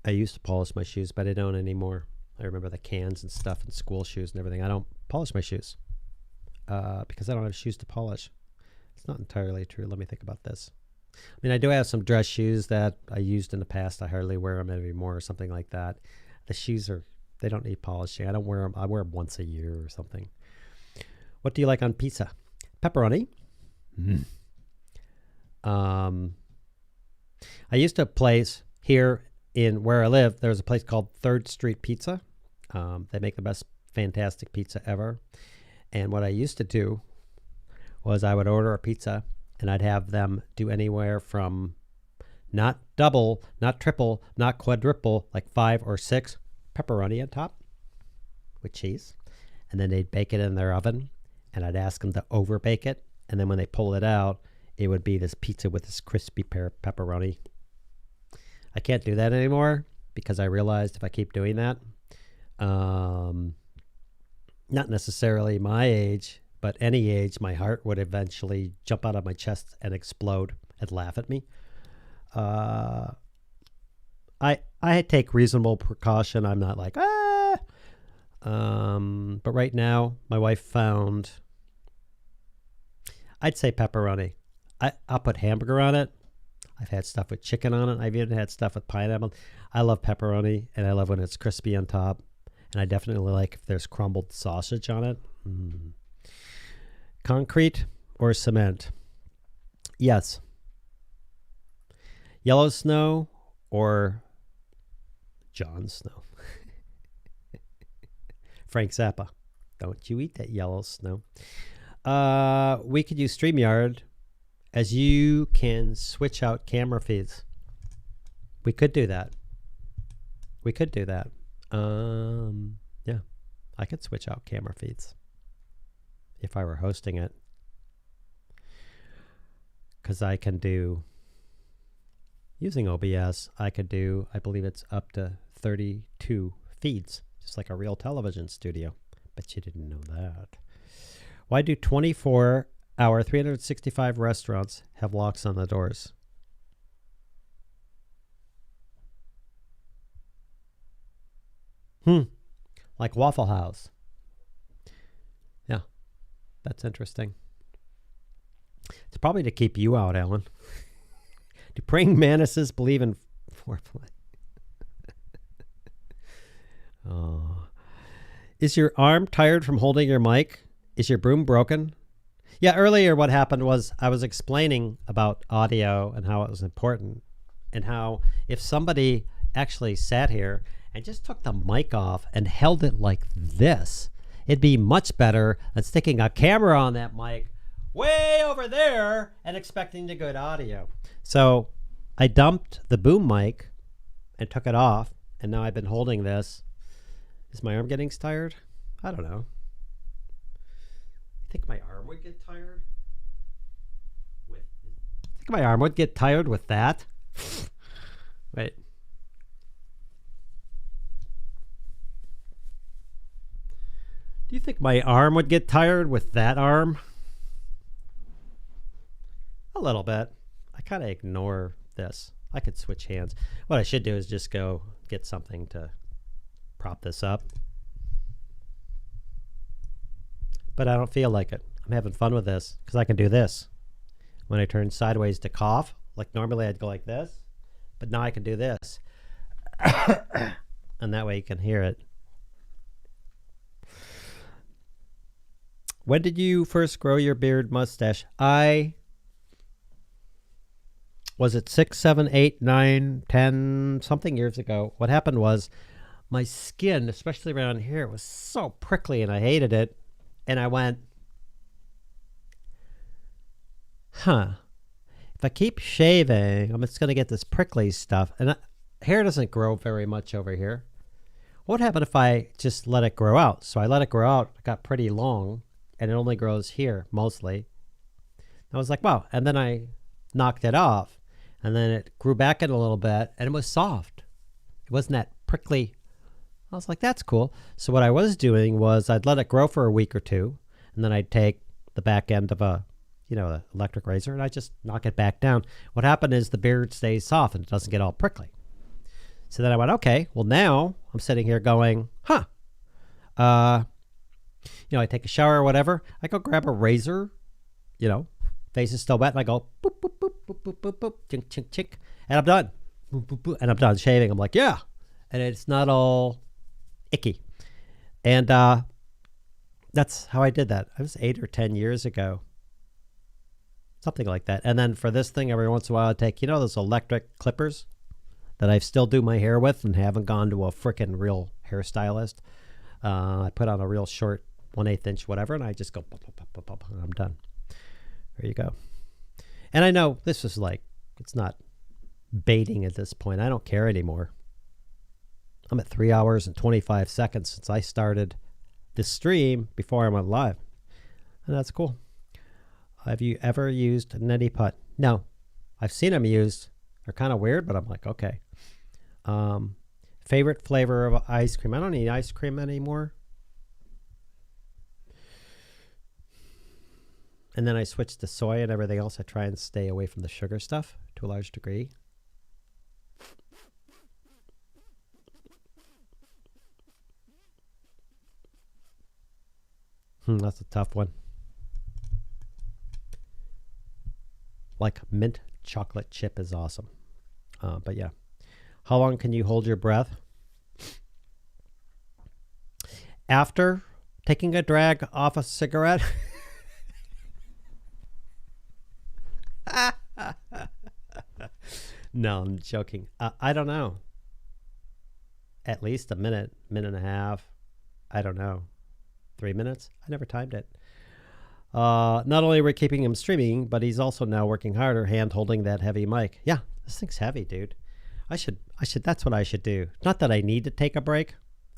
I used to polish my shoes, but I don't anymore. I remember the cans and stuff and school shoes and everything. I don't polish my shoes because I don't have shoes to polish. It's not entirely true. Let me think about this. I mean, I do have some dress shoes that I used in the past. I hardly wear them anymore or something like that. The shoes they don't need polishing. I don't wear them. I wear them once a year or something. What do you like on pizza? Pepperoni. I used to place here in where I live. There's a place called 3rd Street Pizza. They make the best fantastic pizza ever. And what I used to do was I would order a pizza and I'd have them do anywhere from not double, not triple, not quadruple, like 5 or 6 pepperoni on top with cheese. And then they'd bake it in their oven and I'd ask them to over bake it. And then when they pull it out, it would be this pizza with this crispy pepperoni. I can't do that anymore because I realized if I keep doing that, not necessarily my age, but any age, my heart would eventually jump out of my chest and explode and laugh at me. I take reasonable precaution. I'm not like, but right now, my wife found, I'd say pepperoni. I'll put hamburger on it. I've had stuff with chicken on it. I've even had stuff with pineapple. I love pepperoni, and I love when it's crispy on top. And I definitely like if there's crumbled sausage on it. Concrete or cement? Yes. Yellow snow or John Snow? Frank Zappa. Don't you eat that yellow snow. We could use StreamYard, as you can switch out camera feeds. We could do that. We could do that. Yeah, I could switch out camera feeds if I were hosting it. Because I can do, using OBS, I could do, I believe it's up to 32 feeds, just like a real television studio. Bet you didn't know that. Why do 24-hour, 365 restaurants have locks on the doors? Like Waffle House. Yeah, that's interesting. It's probably to keep you out, Alan. Do praying mantises believe in foreplay? Oh. Is your arm tired from holding your mic? Is your broom broken? Yeah, earlier what happened was I was explaining about audio and how it was important, and how if somebody actually sat here and just took the mic off and held it like this, it'd be much better than sticking a camera on that mic way over there and expecting the good audio. So I dumped the boom mic and took it off, and now I've been holding this. Is my arm getting tired? I don't know. I think my arm would get tired with that. Wait. Do you think my arm would get tired with that arm? A little bit. I kind of ignore this. I could switch hands. What I should do is just go get something to prop this up. But I don't feel like it. I'm having fun with this because I can do this. When I turn sideways to cough, like normally I'd go like this, but now I can do this. And that way you can hear it. When did you first grow your beard mustache? Was it 6, 7, 8, 9, 10, something years ago? What happened was my skin, especially around here, was so prickly and I hated it. And I went, if I keep shaving, I'm just going to get this prickly stuff. And hair doesn't grow very much over here. What would happen if I just let it grow out? So I let it grow out. It got pretty long, and it only grows here mostly. I was like, wow. And then I knocked it off, and then it grew back in a little bit, and it was soft. It wasn't that prickly. I was like, that's cool. So what I was doing was I'd let it grow for a week or two, and then I'd take the back end of a, an electric razor, and I just knock it back down. What happened is the beard stays soft and it doesn't get all prickly. So then I went, okay, well now I'm sitting here going, I take a shower or whatever. I go grab a razor, face is still wet, and I go boop, boop, boop, boop, boop, boop, boop, chink, chink, chink, and I'm done. Boop, boop, boop, and I'm done shaving. I'm like, yeah. And it's not all icky. And that's how I did that. It was 8 or 10 years ago. Something like that. And then for this thing, every once in a while, I take, those electric clippers that I still do my hair with and haven't gone to a frickin' real hairstylist. I put on a real short 1/8 inch whatever, and I just go, pop, pop, pop, pop, pop, and I'm done. There you go. And I know this is like, it's not baiting at this point. I don't care anymore. I'm at 3 hours and 25 seconds since I started this stream before I went live. And that's cool. Have you ever used neti pot? No. I've seen them used. They're kind of weird, but I'm like, okay. Favorite flavor of ice cream? I don't eat ice cream anymore. And then I switched to soy and everything else. I try and stay away from the sugar stuff to a large degree. That's a tough one. Like mint chocolate chip is awesome. But yeah. How long can you hold your breath? After taking a drag off a cigarette? No, I'm joking. I don't know. At least a minute, minute and a half. I don't know, 3 minutes? I never timed it. Not only are we keeping him streaming, but he's also now working harder, hand holding that heavy mic. Yeah, this thing's heavy, dude. That's what I should do. Not that I need to take a break.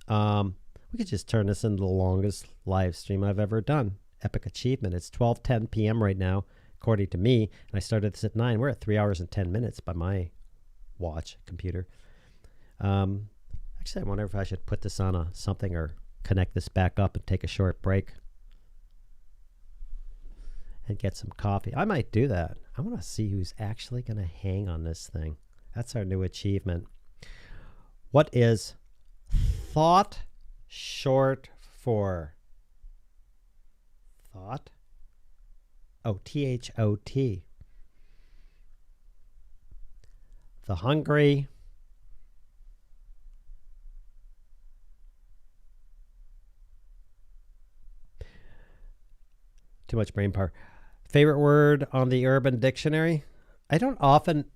We could just turn this into the longest live stream I've ever done. Epic achievement. It's 12:10 p.m. right now, according to me, and I started this at 9. We're at 3 hours and 10 minutes by my watch computer. Actually, I wonder if I should put this on something or connect this back up and take a short break and get some coffee. I might do that. I want to see who's actually going to hang on this thing. That's our new achievement. What is thought short for? Thought? Oh, T-H-O-T. The hungry. Too much brain power. Favorite word on the Urban Dictionary? I don't often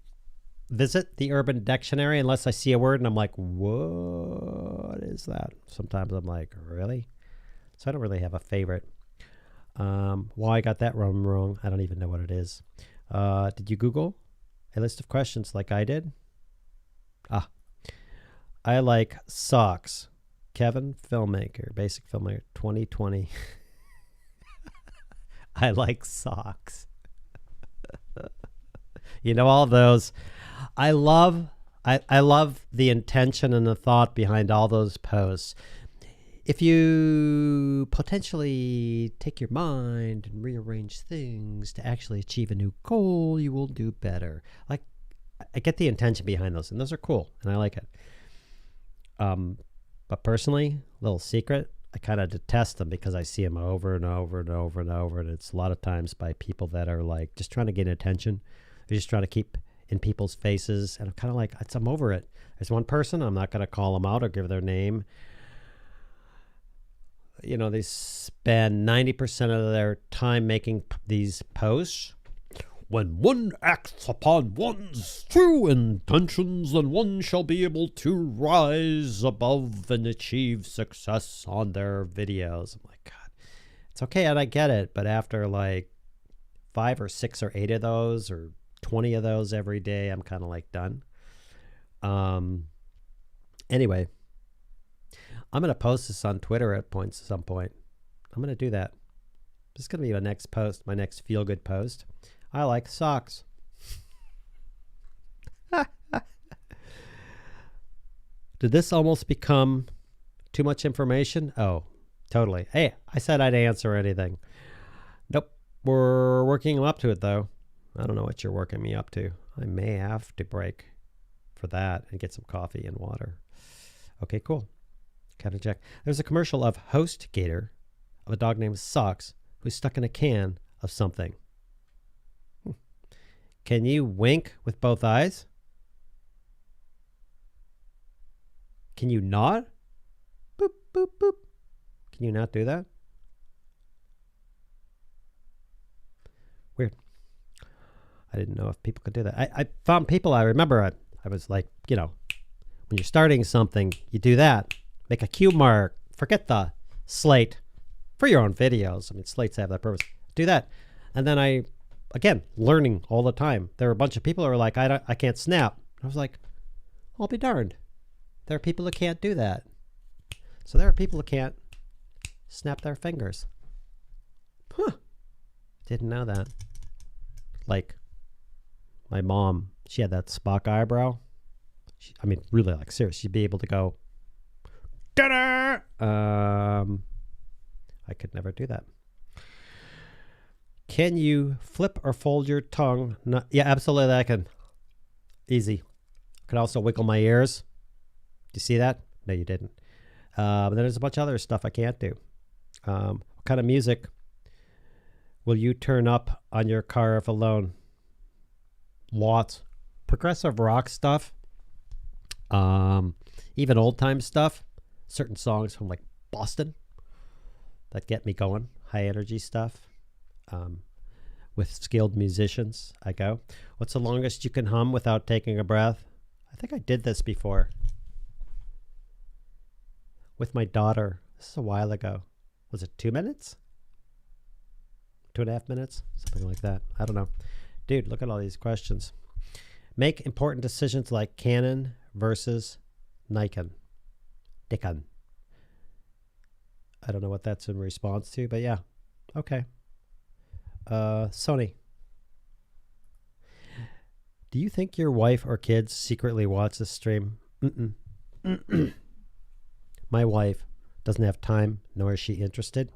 visit the Urban Dictionary unless I see a word and I'm like, what is that? Sometimes I'm like, really? So I don't really have a favorite. Why I got that wrong, I don't even know what it is. Did you Google a list of questions like I did? I like socks. Kevin, Filmmaker, basic Filmmaker, 2020. I like socks. You know, all those. I love the intention and the thought behind all those posts. If you potentially take your mind and rearrange things to actually achieve a new goal, you will do better. Like, I get the intention behind those, and those are cool, and I like it. But personally, little secret, I kind of detest them because I see them over and over and over and over, and it's a lot of times by people that are like just trying to get attention. They're just trying to keep in people's faces, and I'm kind of like, I'm over it. There's one person, I'm not going to call them out or give their name. You know, they spend 90% of their time making these posts. When one acts upon one's true intentions, then one shall be able to rise above and achieve success on their videos. I'm like, God, it's okay, and I get it, but after like 5 or 6 or 8 of those or 20 of those every day, I'm kind of like done. Anyway, I'm going to post this on Twitter at some point. I'm going to do that. This is going to be my next post, my next feel-good post. I like socks. Did this almost become too much information? Oh, totally. Hey, I said I'd answer anything. Nope. We're working up to it, though. I don't know what you're working me up to. I may have to break for that and get some coffee and water. Okay, cool. Kind of check. There's a commercial of HostGator of a dog named Socks who's stuck in a can of something. Can you wink with both eyes? Can you nod? Boop, boop, boop. Can you not do that? Weird. I didn't know if people could do that. I found people, I remember I was like, you know, when you're starting something, you do that. Make a cue mark. Forget the slate for your own videos. I mean, slates have that purpose. Do that. And then again, learning all the time. There were a bunch of people who were like, I can't snap. I was like, I'll be darned. There are people who can't do that. So there are people who can't snap their fingers. Huh. Didn't know that. Like, my mom, she had that Spock eyebrow. I mean, really, like, seriously, she'd be able to go, ta-da! I could never do that. Can you flip or fold your tongue? No, yeah, absolutely, I can. Easy. I can also wiggle my ears. Do you see that? No, you didn't. But then there's a bunch of other stuff I can't do. What kind of music will you turn up on your car if alone? Lots. Progressive rock stuff. Even old time stuff. Certain songs from like Boston that get me going. High energy stuff. With skilled musicians, I go. What's the longest you can hum without taking a breath? I think I did this before with my daughter. This is a while ago. Was it 2 minutes? 2.5 minutes? Something like that. I don't know. Dude, look at all these questions. Make important decisions like Canon versus Nikon. Nikon. I don't know what that's in response to, but yeah. Okay. Sony. Do you think your wife or kids secretly watch this stream? My wife doesn't have time, nor is she interested.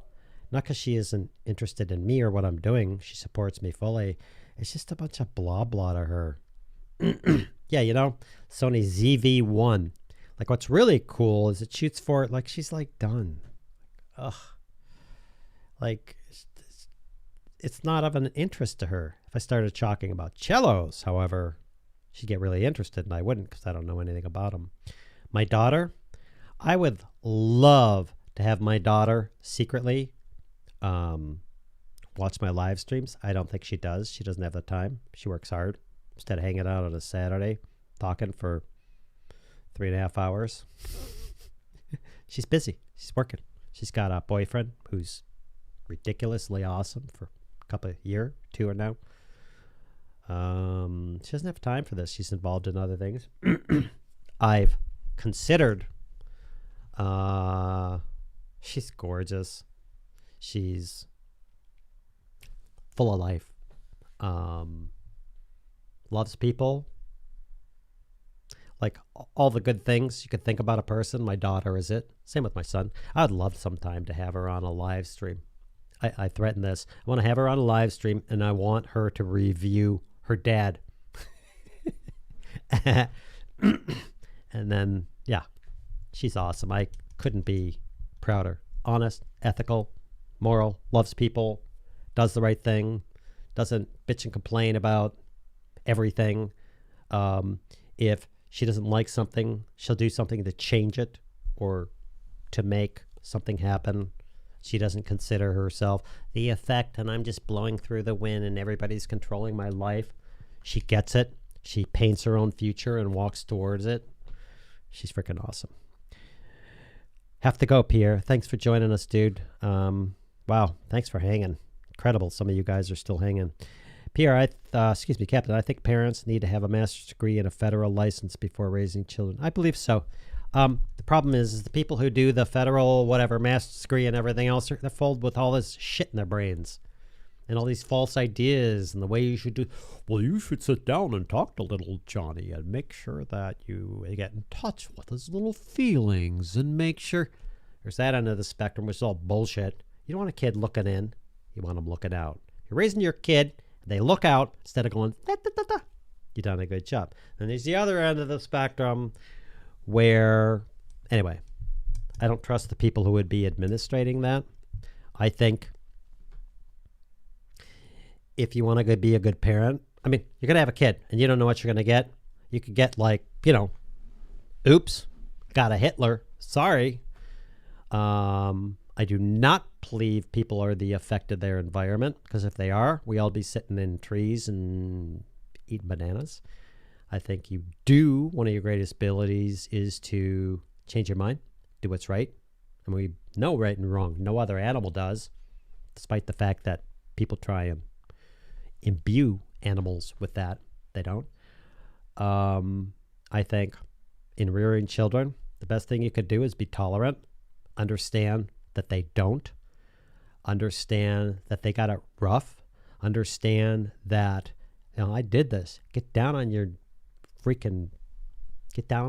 Not because she isn't interested in me or what I'm doing. She supports me fully. It's just a bunch of blah blah to her. Yeah, you know, Sony ZV-1. Like, what's really cool is it shoots for it. Like, she's like done. Ugh. Like, it's not of an interest to her. If I started talking about cellos, however, she'd get really interested, and I wouldn't because I don't know anything about them. My daughter, I would love to have my daughter secretly watch my live streams. I don't think she does. She doesn't have the time. She works hard. Instead of hanging out on a Saturday talking for 3.5 hours. She's busy. She's working. She's got a boyfriend who's ridiculously awesome for a couple of year, 2 or now. She doesn't have time for this. She's involved in other things. I've considered. She's gorgeous. She's full of life. Loves people. Like all the good things you could think about a person. My daughter is it. Same with my son. I'd love sometime to have her on a live stream. I threaten this. I want to have her on a live stream, and I want her to review her dad. And then, yeah, she's awesome. I couldn't be prouder. Honest, ethical, moral, loves people, does the right thing, doesn't bitch and complain about everything. If she doesn't like something, she'll do something to change it or to make something happen. She doesn't consider herself the effect, and I'm just blowing through the wind and everybody's controlling my life. She gets it. She paints her own future and walks towards it. She's freaking awesome. Have to go, Pierre. Thanks for joining us, dude. Wow, thanks for hanging. Incredible. Some of you guys are still hanging. Pierre, excuse me, Captain, I think parents need to have a master's degree and a federal license before raising children. I believe so. The problem is the people who do the federal, whatever, master's degree and everything else, they're filled with all this shit in their brains and all these false ideas and the way you should do. Well, you should sit down and talk to little Johnny and make sure that you get in touch with his little feelings and make sure. There's that end of the spectrum, which is all bullshit. You don't want a kid looking in. You want them looking out. You're raising your kid. They look out instead of going, da, da, da, da. You've done a good job. And there's the other end of the spectrum where, anyway, I don't trust the people who would be administrating that. I think if you want to be a good parent, I mean, you're going to have a kid and you don't know what you're going to get. You could get like, you know, oops, got a Hitler. Sorry. I do not believe people are the effect of their environment, because if they are, we all be sitting in trees and eating bananas. I think you do. One of your greatest abilities is to change your mind, do what's right. And we know right and wrong. No other animal does, despite the fact that people try and imbue animals with that. They don't. I think in rearing children, the best thing you could do is be tolerant, understand that they don't, understand that they got it rough, understand that, you know, I did this. Get down on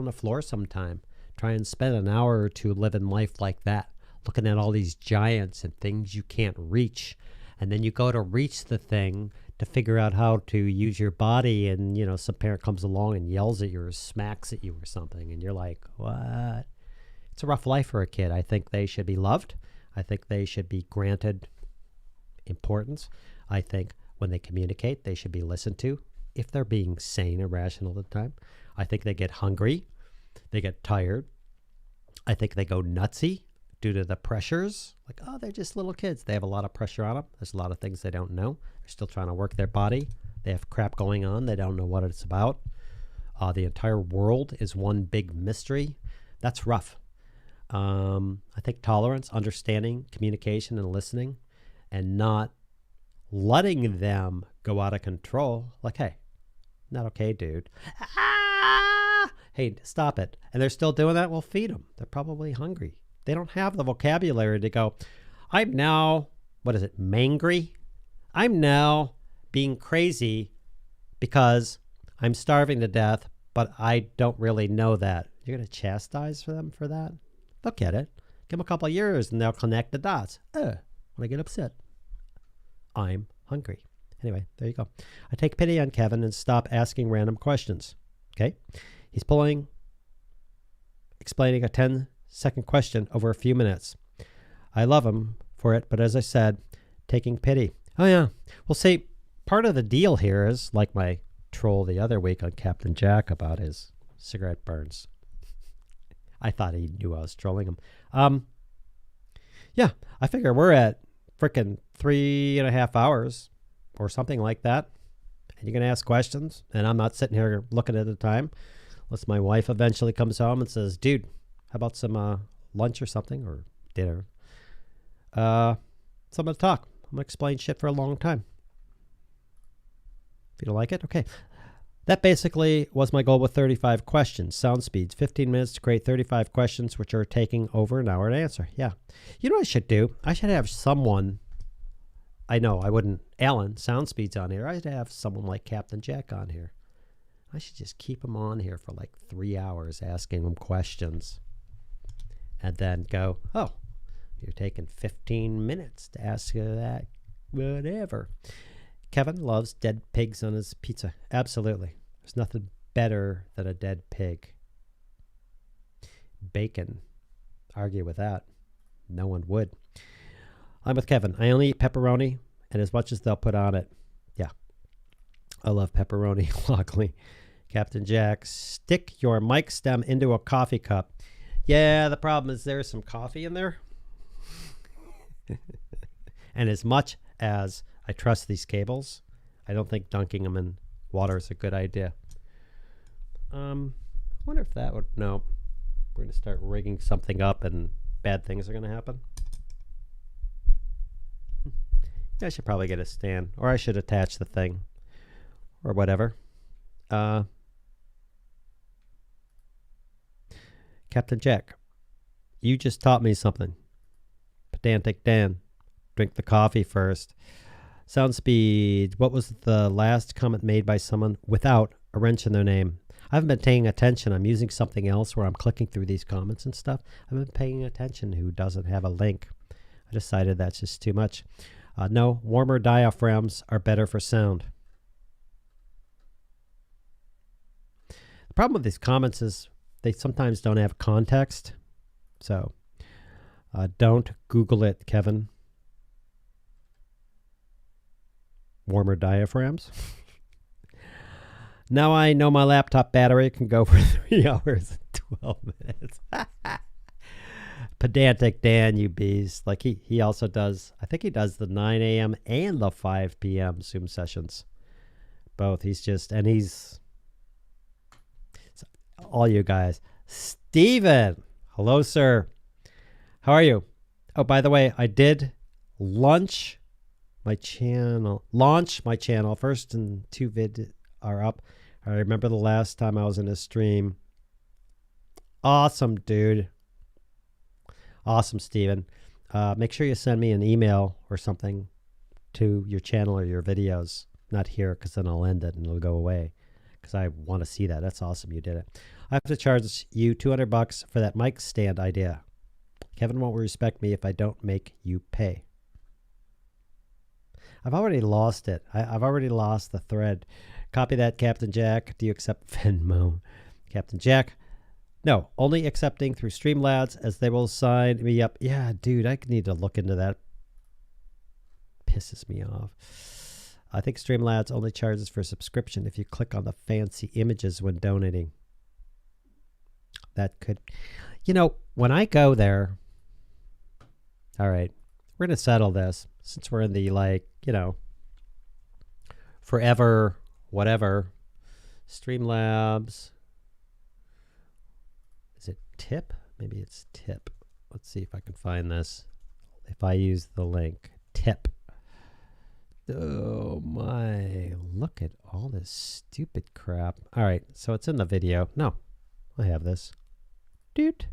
the floor sometime. Try and spend an hour or two living life like that, looking at all these giants and things you can't reach. And then you go to reach the thing to figure out how to use your body, and, you know, some parent comes along and yells at you or smacks at you or something, and you're like, what? It's a rough life for a kid. I think they should be loved. I think they should be granted importance. I think when they communicate, they should be listened to if they're being sane and rational at the time. I think they get hungry. They get tired. I think they go nutsy due to the pressures. Like, oh, they're just little kids. They have a lot of pressure on them. There's a lot of things they don't know. They're still trying to work their body. They have crap going on. They don't know what it's about. The entire world is one big mystery. That's rough. I think tolerance, understanding, communication, and listening, and not letting them go out of control. Like, hey, not okay, dude. Ah! Hey, stop it. And they're still doing that? Well, feed them. They're probably hungry. They don't have the vocabulary to go, I'm now, what is it, mangry? I'm now being crazy because I'm starving to death, but I don't really know that. You're going to chastise them for that? They'll get it. Give them a couple of years and they'll connect the dots. When I get upset, I'm hungry. Anyway, there you go. I take pity on Kevin and stop asking random questions. Okay? He's explaining a 10-second question over a few minutes. I love him for it, but as I said, taking pity. Oh, yeah. Well, see, part of the deal here is, like my troll the other week on Captain Jack about his cigarette burns. I thought he knew I was trolling him. Yeah, I figure we're at frickin' 3.5 hours or something like that. And you're going to ask questions, and I'm not sitting here looking at the time. Unless my wife eventually comes home and says, dude, how about some lunch or something, or dinner? So I'm going to talk. I'm going to explain shit for a long time. If you don't like it, okay. That basically was my goal with 35 questions. Sound speeds, 15 minutes to create 35 questions, which are taking over an hour to answer. Yeah. You know what I should do? I should have someone, I know I wouldn't, Alan, sound speeds on here. I should have someone like Captain Jack on here. I should just keep him on here for like 3 hours asking him questions. And then go, oh, you're taking 15 minutes to ask that, whatever. Kevin loves dead pigs on his pizza. Absolutely. There's nothing better than a dead pig. Bacon. Argue with that. No one would. I'm with Kevin. I only eat pepperoni and as much as they'll put on it. Yeah. I love pepperoni. Luckily. Captain Jack, stick your mic stem into a coffee cup. Yeah, the problem is there's some coffee in there. And as much as I trust these cables, I don't think dunking them in water is a good idea. I wonder if that would... No. We're going to start rigging something up and bad things are going to happen. I should probably get a stand. Or I should attach the thing. Or whatever. Captain Jack, you just taught me something. Pedantic Dan. Drink the coffee first. Sound speed. What was the last comment made by someone without a wrench in their name? I haven't been paying attention. I'm using something else where I'm clicking through these comments and stuff. I've been paying attention who doesn't have a link. I decided that's just too much. No, warmer diaphragms are better for sound. The problem with these comments is they sometimes don't have context. So don't Google it, Kevin. Warmer diaphragms. Now I know my laptop battery can go for 3 hours and 12 minutes. Pedantic Dan, you beast. Like he also does, I think he does the 9 a.m. and the 5 p.m. Zoom sessions. Both. He's just, and he's, all you guys. Steven. Hello, sir. How are you? Oh, by the way, I did launch my channel. First and 2 vid are up. I remember the last time I was in a stream. Awesome, dude. Awesome, Steven. Make sure you send me an email or something to your channel or your videos. Not here, because then I'll end it and it'll go away. Because I want to see that. That's awesome you did it. I have to charge you $200 for that mic stand idea. Kevin won't respect me if I don't make you pay. I've already lost it. I've already lost the thread. Copy that, Captain Jack. Do you accept Venmo? Captain Jack. No, only accepting through StreamLabs as they will sign me up. Yeah, dude, I need to look into that. Pisses me off. I think StreamLabs only charges for subscription if you click on the fancy images when donating. That could... You know, when I go there... All right, we're going to settle this since we're in the, like, you know, forever, whatever. StreamLabs... Is it tip? Maybe it's tip. let's see if I can find this. If I use the link, tip. Oh my, look at all this stupid crap. All right, so it's in the video. No, I have this. Dude.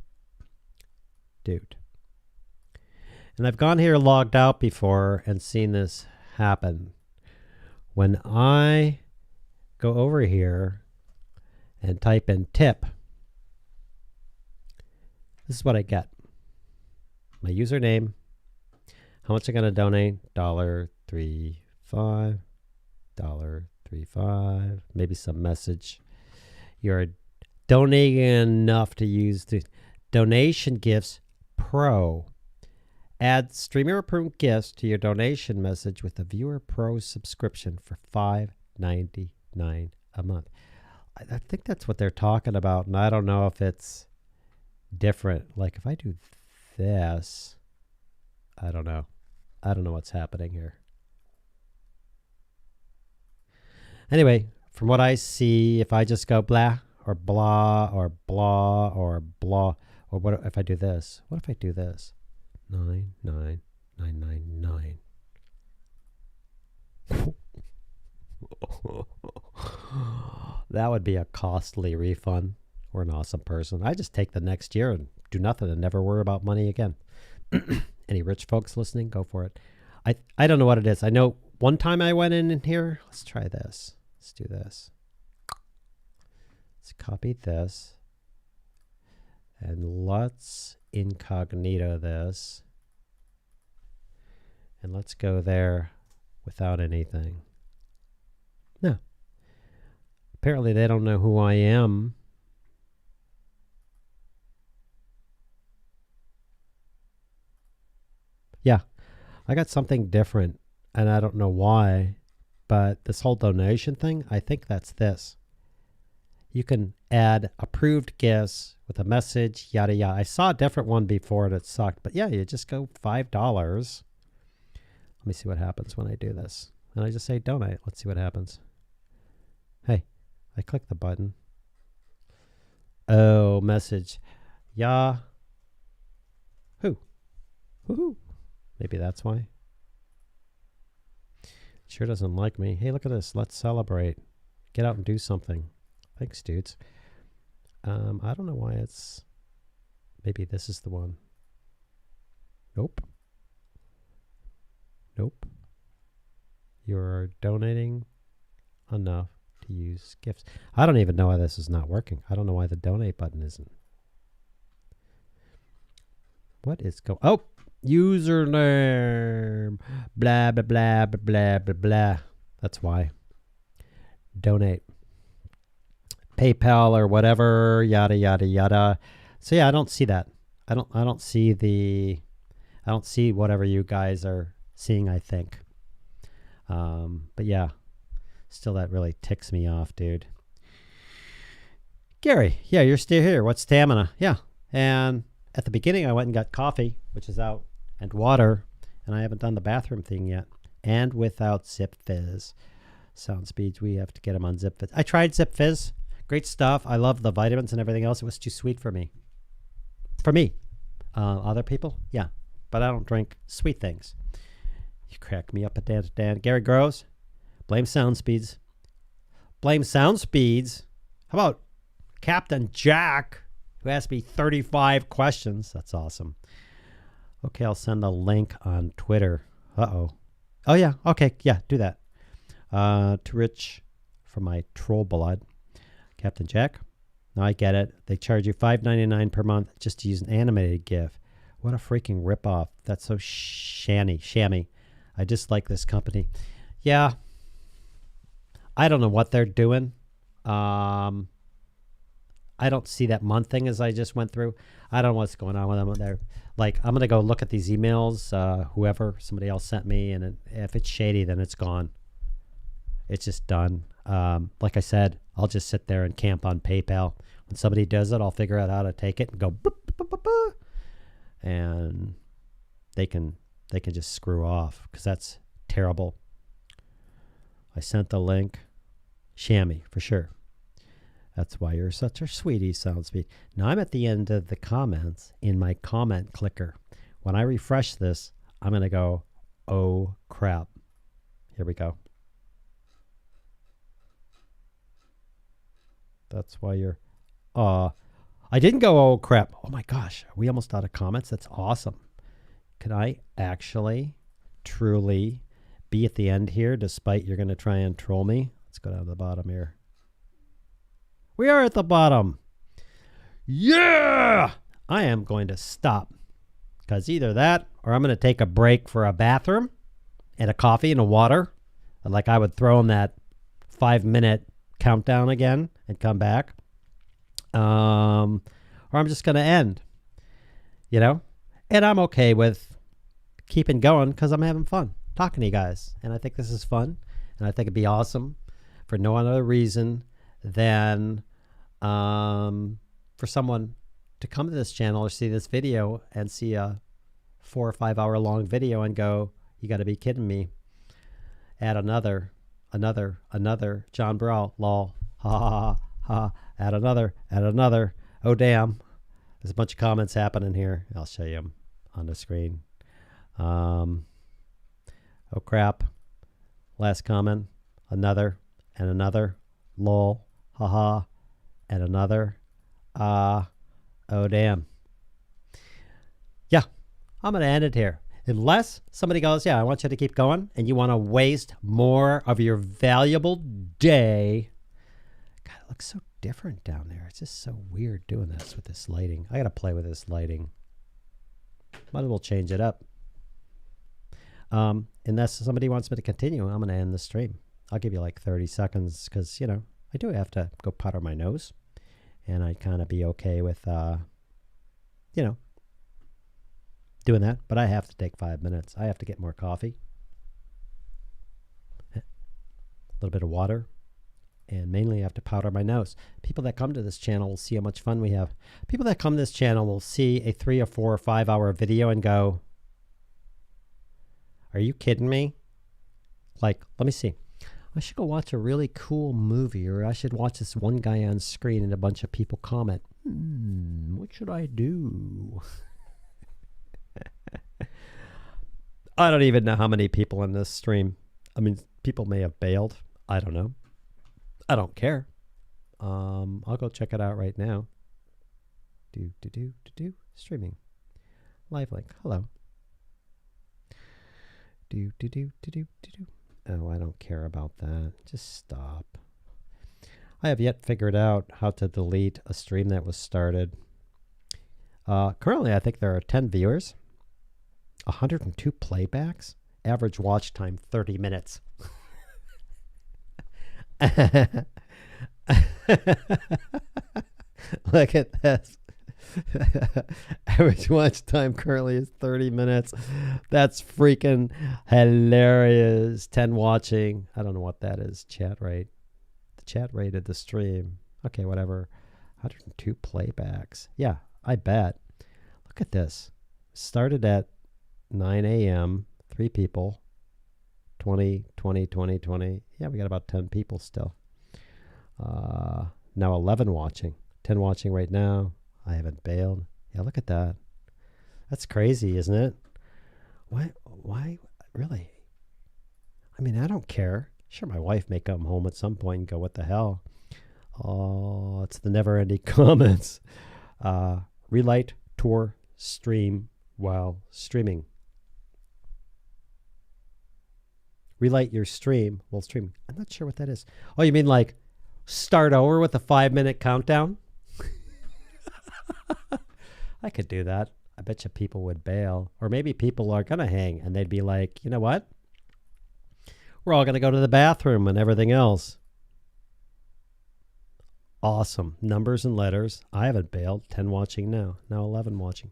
And I've gone here logged out before and seen this happen. When I go over here and type in tip, this is what I get. My username, how much I'm going to donate, $3.35, $3.35, maybe some message. You're donating enough to use the donation gifts pro. Add Streamer approved gifts to your donation message with a Viewer Pro subscription for $5.99 a month. I think that's what they're talking about, and I don't know if it's different. Like if I do this, I don't know. I don't know what's happening here. Anyway, from what I see, if I just go blah or blah or blah or blah, or what if I do this? What if I do this? 99999. That would be a costly refund. Or an awesome person. I just take the next year and do nothing and never worry about money again. Any rich folks listening, go for it. I don't know what it is. I know one time I went in here. Let's try this. Let's do this. Let's copy this. And let's incognito this. And let's go there without anything. No. Apparently they don't know who I am. Yeah, I got something different, and I don't know why, but this whole donation thing, I think that's this. You can add approved gifts with a message, yada, yada. I saw a different one before and it sucked, but yeah, you just go $5. Let me see what happens when I do this. And I just say donate. Let's see what happens. Hey, I click the button. Oh, message. Yeah. Who? Woohoo. Maybe that's why. Sure doesn't like me. Hey, look at this. Let's celebrate. Get out and do something. Thanks, dudes. I don't know why it's... Maybe this is the one. Nope. Nope. You're donating enough to use gifts. I don't even know why this is not working. I don't know why the donate button isn't. What is going... Oh! Username, blah, blah, blah, blah, blah, blah. That's why. Donate. PayPal or whatever, yada, yada, yada. So yeah, I don't see that. I don't see whatever you guys are seeing, I think. But yeah, still that really ticks me off, dude. Gary, yeah, you're still here. What's stamina? Yeah. And at the beginning, I went and got coffee, which is out, and water, and I haven't done the bathroom thing yet. And without Zip Fizz. Sound speeds, we have to get them on Zip Fizz. I tried Zip Fizz. Great stuff. I love the vitamins and everything else. It was too sweet for me. For me. Other people? Yeah. But I don't drink sweet things. You crack me up at Dan. Gary Groves? Blame sound speeds. Blame sound speeds? How about Captain Jack, who asked me 35 questions? That's awesome. Okay, I'll send the link on Twitter. Uh-oh. Oh, yeah. Okay, yeah, do that. To Rich for my troll blood. Captain Jack. No, I get it. They charge you $5.99 per month just to use an animated GIF. What a freaking ripoff. That's so shammy. I dislike this company. Yeah. I don't know what they're doing. I don't see that month thing as I just went through. I don't know what's going on with them. They're like, I'm going to go look at these emails, somebody else sent me, and if it's shady, then it's gone. It's just done. Like I said, I'll just sit there and camp on PayPal. When somebody does it, I'll figure out how to take it and go, boop, boop, boop, boop, and they can just screw off because that's terrible. I sent the link. Shammy, for sure. That's why you're such a sweetie, Soundspeed. Now I'm at the end of the comments in my comment clicker. When I refresh this, I'm going to go, oh crap. Here we go. That's why you're, I didn't go, oh crap. Oh my gosh, are we almost out of comments? That's awesome. Can I actually, truly be at the end here despite you're going to try and troll me? Let's go down to the bottom here. We are at the bottom. Yeah! I am going to stop because either that or I'm going to take a break for a bathroom and a coffee and a water. Like I would throw in that 5-minute countdown again and come back. Or I'm just going to end, you know? And I'm okay with keeping going because I'm having fun talking to you guys. And I think this is fun. And I think it'd be awesome for no other reason than for someone to come to this channel or see this video and see a 4 or 5 hour long video and go, you got to be kidding me. Add another, John Burrell, lol, ha ha ha ha, add another, oh damn. There's a bunch of comments happening here. I'll show you them on the screen. Oh crap. Last comment, another, and another, lol, haha, and another, oh damn. Yeah, I'm going to end it here. Unless somebody goes, yeah, I want you to keep going, and you want to waste more of your valuable day. God, it looks so different down there. It's just so weird doing this with this lighting. I got to play with this lighting. Might as well change it up. Unless somebody wants me to continue, I'm going to end the stream. I'll give you like 30 seconds because, you know, I do have to go powder my nose. And I'd kind of be okay with, you know, doing that. But I have to take 5 minutes. I have to get more coffee. A little bit of water. And mainly I have to powder my nose. People that come to this channel will see how much fun we have. People that come to this channel will see a 3 or 4 or 5 hour video and go, are you kidding me? Like, let me see. I should go watch a really cool movie, or I should watch this one guy on screen and a bunch of people comment. What should I do? I don't even know how many people in this stream. I mean, people may have bailed. I don't know. I don't care. I'll go check it out right now. Streaming. Live link. Hello. Oh, I don't care about that. Just stop. I have yet figured out how to delete a stream that was started. Currently, I think there are 10 viewers, 102 playbacks, average watch time 30 minutes. Look at this. Average watch time currently is 30 minutes. That's freaking hilarious. 10 watching. I don't know what that is. Chat rate. The chat rate of the stream. Okay, whatever. 102 playbacks. Yeah, I bet. Look at this. Started at 9 a.m. 3 people. 20. Yeah, we got about 10 people still. Now 11 watching. 10 watching right now. I haven't bailed. Yeah, look at that. That's crazy, isn't it? Why, really? I mean, I don't care. Sure, my wife may come home at some point and go, what the hell? Oh, it's the never-ending comments. Relight, tour, stream while streaming. Relight your stream while streaming. I'm not sure what that is. Oh, you mean like start over with a 5-minute countdown? I could do that. I bet you people would bail. Or maybe people are going to hang and they'd be like, you know what? We're all going to go to the bathroom and everything else. Awesome. Numbers and letters. I haven't bailed. 10 watching now. Now 11 watching.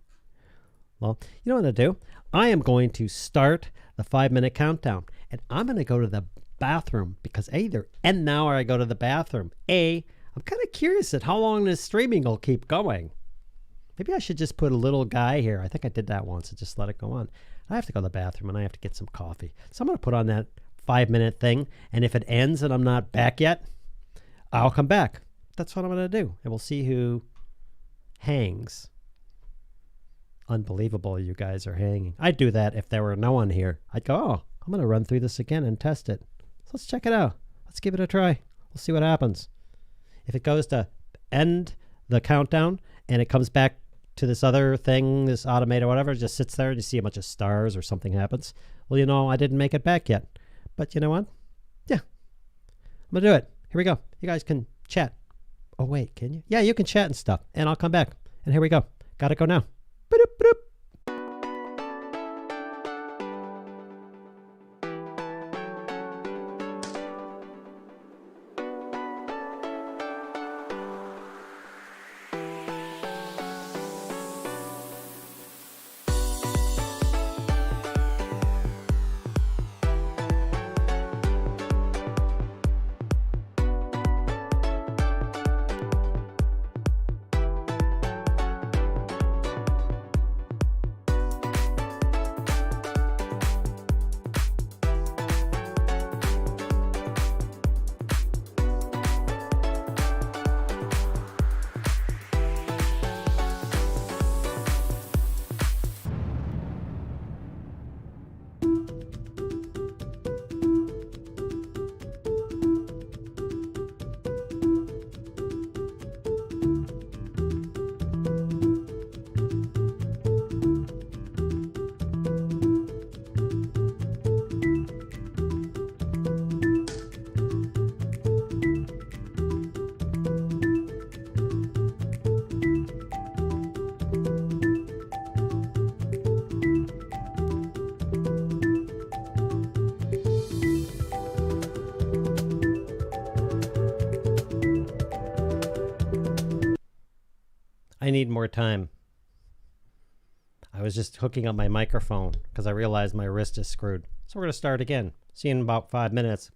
Well, you know what I'm going to do? I am going to start the 5-minute countdown. And I'm going to go to the bathroom because either end now or I go to the bathroom. I'm kind of curious at how long this streaming will keep going. Maybe I should just put a little guy here. I think I did that once and just let it go on. I have to go to the bathroom and I have to get some coffee. So I'm going to put on that 5-minute thing. And if it ends and I'm not back yet, I'll come back. that's what I'm going to do. And we'll see who hangs. Unbelievable you guys are hanging. I'd do that if there were no one here. I'd go, oh, I'm going to run through this again and test it. So let's check it out. Let's give it a try. We'll see what happens. If it goes to end the countdown and it comes back to this other thing, this automated whatever, just sits there and you see a bunch of stars or something happens, well, you know, I didn't make it back yet. But you know what? Yeah, I'm going to do it. Here we go. You guys can chat. Oh, wait, can you? Yeah, you can chat and stuff. And I'll come back. And here we go. Gotta go now. Ba-doop, ba-doop. I need more time. I was just hooking up my microphone because I realized my wrist is screwed. So we're going to start again. See you in about 5 minutes.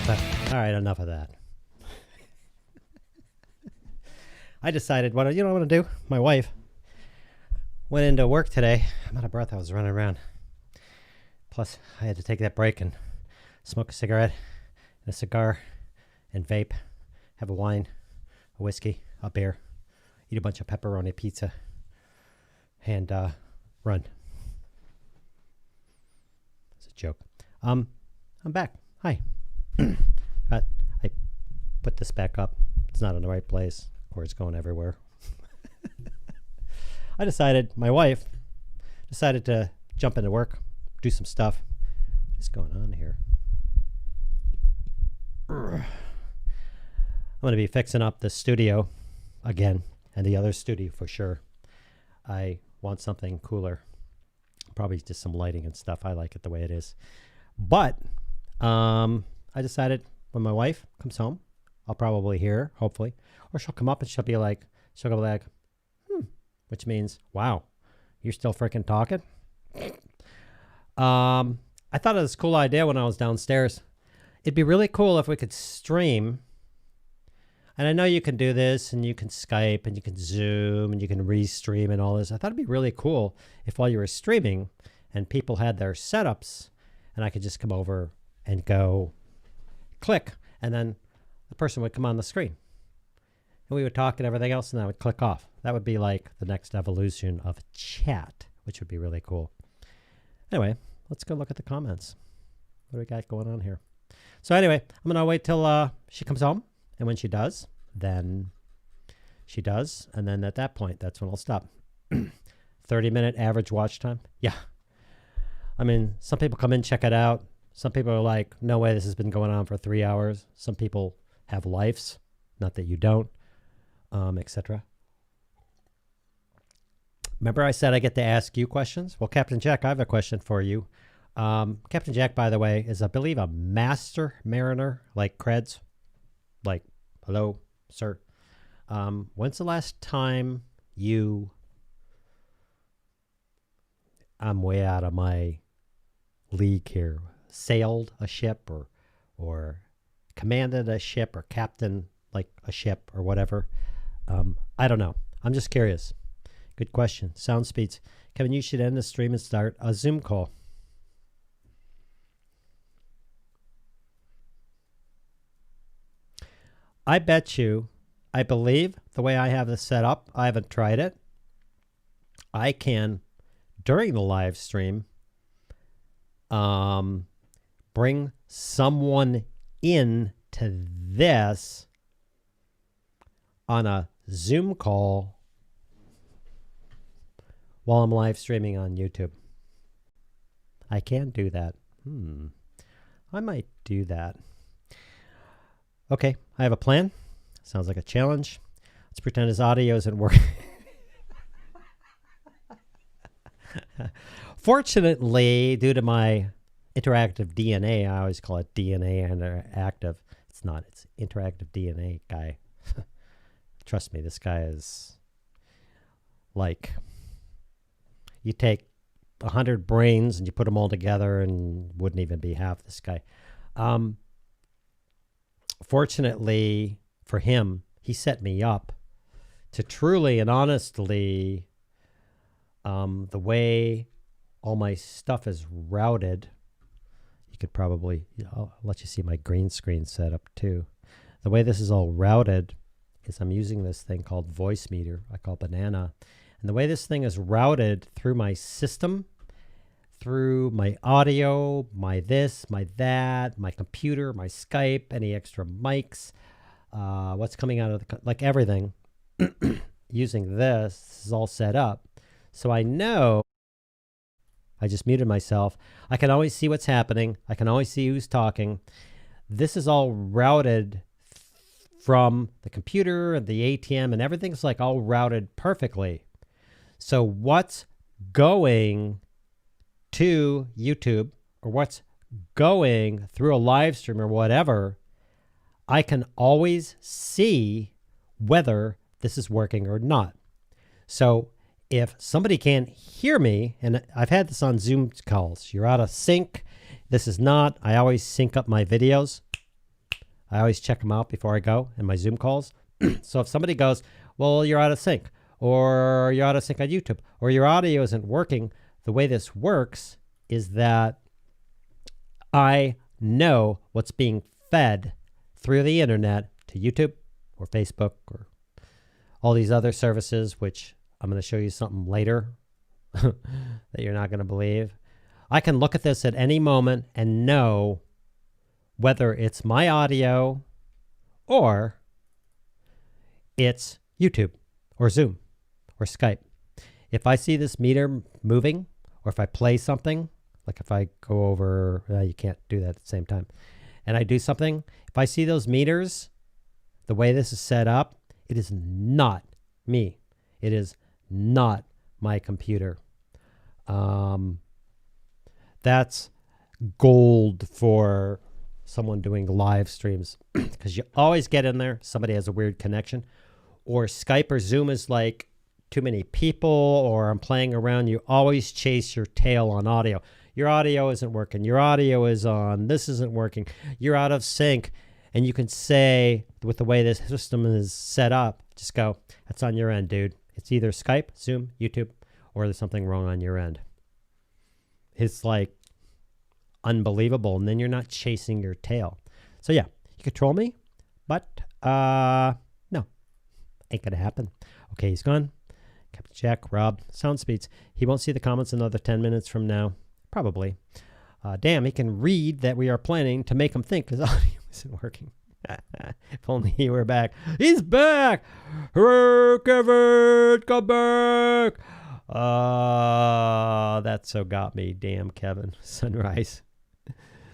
All right, enough of that. I decided, what I want to do? My wife went into work today. I'm out of breath. I was running around. Plus, I had to take that break and smoke a cigarette and a cigar and vape, have a wine, a whiskey, a beer, eat a bunch of pepperoni pizza, and run. It's a joke. I'm back. Hi. I put this back up. It's not in the right place. Of course, it's going everywhere. My wife decided to jump into work, do some stuff. What's going on here? I'm going to be fixing up the studio again, and the other studio for sure. I want something cooler. Probably just some lighting and stuff. I like it the way it is. But I decided when my wife comes home, I'll probably hear her, hopefully. Or she'll come up and she'll go like, which means, wow, you're still freaking talking? I thought it was a cool idea when I was downstairs. It'd be really cool if we could stream. And I know you can do this, and you can Skype, and you can Zoom, and you can restream and all this. I thought it'd be really cool if while you were streaming and people had their setups, and I could just come over and go click, and then the person would come on the screen. And we would talk and everything else, and I would click off. That would be like the next evolution of chat, which would be really cool. Anyway, let's go look at the comments. What do we got going on here? So anyway, I'm going to wait till she comes home. And when she does, then she does. And then at that point, that's when I'll stop. 30-minute average watch time. Yeah. I mean, some people come in, check it out. Some people are like, no way, this has been going on for 3 hours. Some people have lives. Not that you don't, etc. Remember I said I get to ask you questions? Well, Captain Jack, I have a question for you. Captain Jack, by the way, is, I believe, a master mariner, like creds. Like, hello, sir. When's the last time you... I'm way out of my league here. Sailed a ship or commanded a ship or captain like a ship or whatever. I don't know. I'm just curious. Good question. Sound speeds. Kevin, you should end the stream and start a Zoom call. I bet you, I believe the way I have this set up, I haven't tried it. I can, during the live stream, bring someone in to this on a Zoom call while I'm live streaming on YouTube. I can do that. I might do that. Okay, I have a plan. Sounds like a challenge. Let's pretend his audio isn't working. Fortunately, due to my interactive DNA, I always call it DNA interactive. It's not. It's interactive DNA guy. Trust me, this guy is like, you take 100 brains and you put them all together and wouldn't even be half this guy. Fortunately for him, he set me up to truly and honestly, the way all my stuff is routed, you could probably, I'll let you see my green screen setup too. The way this is all routed is I'm using this thing called Voice Meter, I call Banana. And the way this thing is routed through my system, through my audio, my this, my that, my computer, my Skype, any extra mics, what's coming out of the, like everything, using this is all set up. So I know, I just muted myself. I can always see what's happening. I can always see who's talking. This is all routed from the computer and the ATM, and everything's like all routed perfectly. So what's going to YouTube or what's going through a live stream or whatever, I can always see whether this is working or not. So if somebody can't hear me, and I've had this on Zoom calls, you're out of sync. This is not, I always sync up my videos. I always check them out before I go in my Zoom calls. So if somebody goes, well, you're out of sync, or you're out of sync on YouTube, or your audio isn't working, the way this works is that I know what's being fed through the internet to YouTube or Facebook or all these other services, which I'm going to show you something later that you're not going to believe. I can look at this at any moment and know whether it's my audio or it's YouTube or Zoom or Skype. If I see this meter moving, or if I play something, like if I go over, you can't do that at the same time, and I do something, if I see those meters, the way this is set up, it is not me. It is not my computer. That's gold for someone doing live streams because you always get in there, somebody has a weird connection, or Skype or Zoom is like too many people, or I'm playing around. You always chase your tail on audio. Your audio isn't working. Your audio is on. This isn't working. You're out of sync. And you can say, with the way this system is set up, just go, that's on your end, dude. It's either Skype, Zoom, YouTube, or there's something wrong on your end. It's like unbelievable. And then you're not chasing your tail. So yeah, you could troll me, but no, ain't gonna happen. Okay, he's gone. Captain Jack, Rob, sound speeds. He won't see the comments another 10 minutes from now. Probably. Damn, he can read that we are planning to make him think his audio isn't working. If only he were back. He's back! Hooray, Kevin! Come back! That so got me. Damn, Kevin. Sunrise.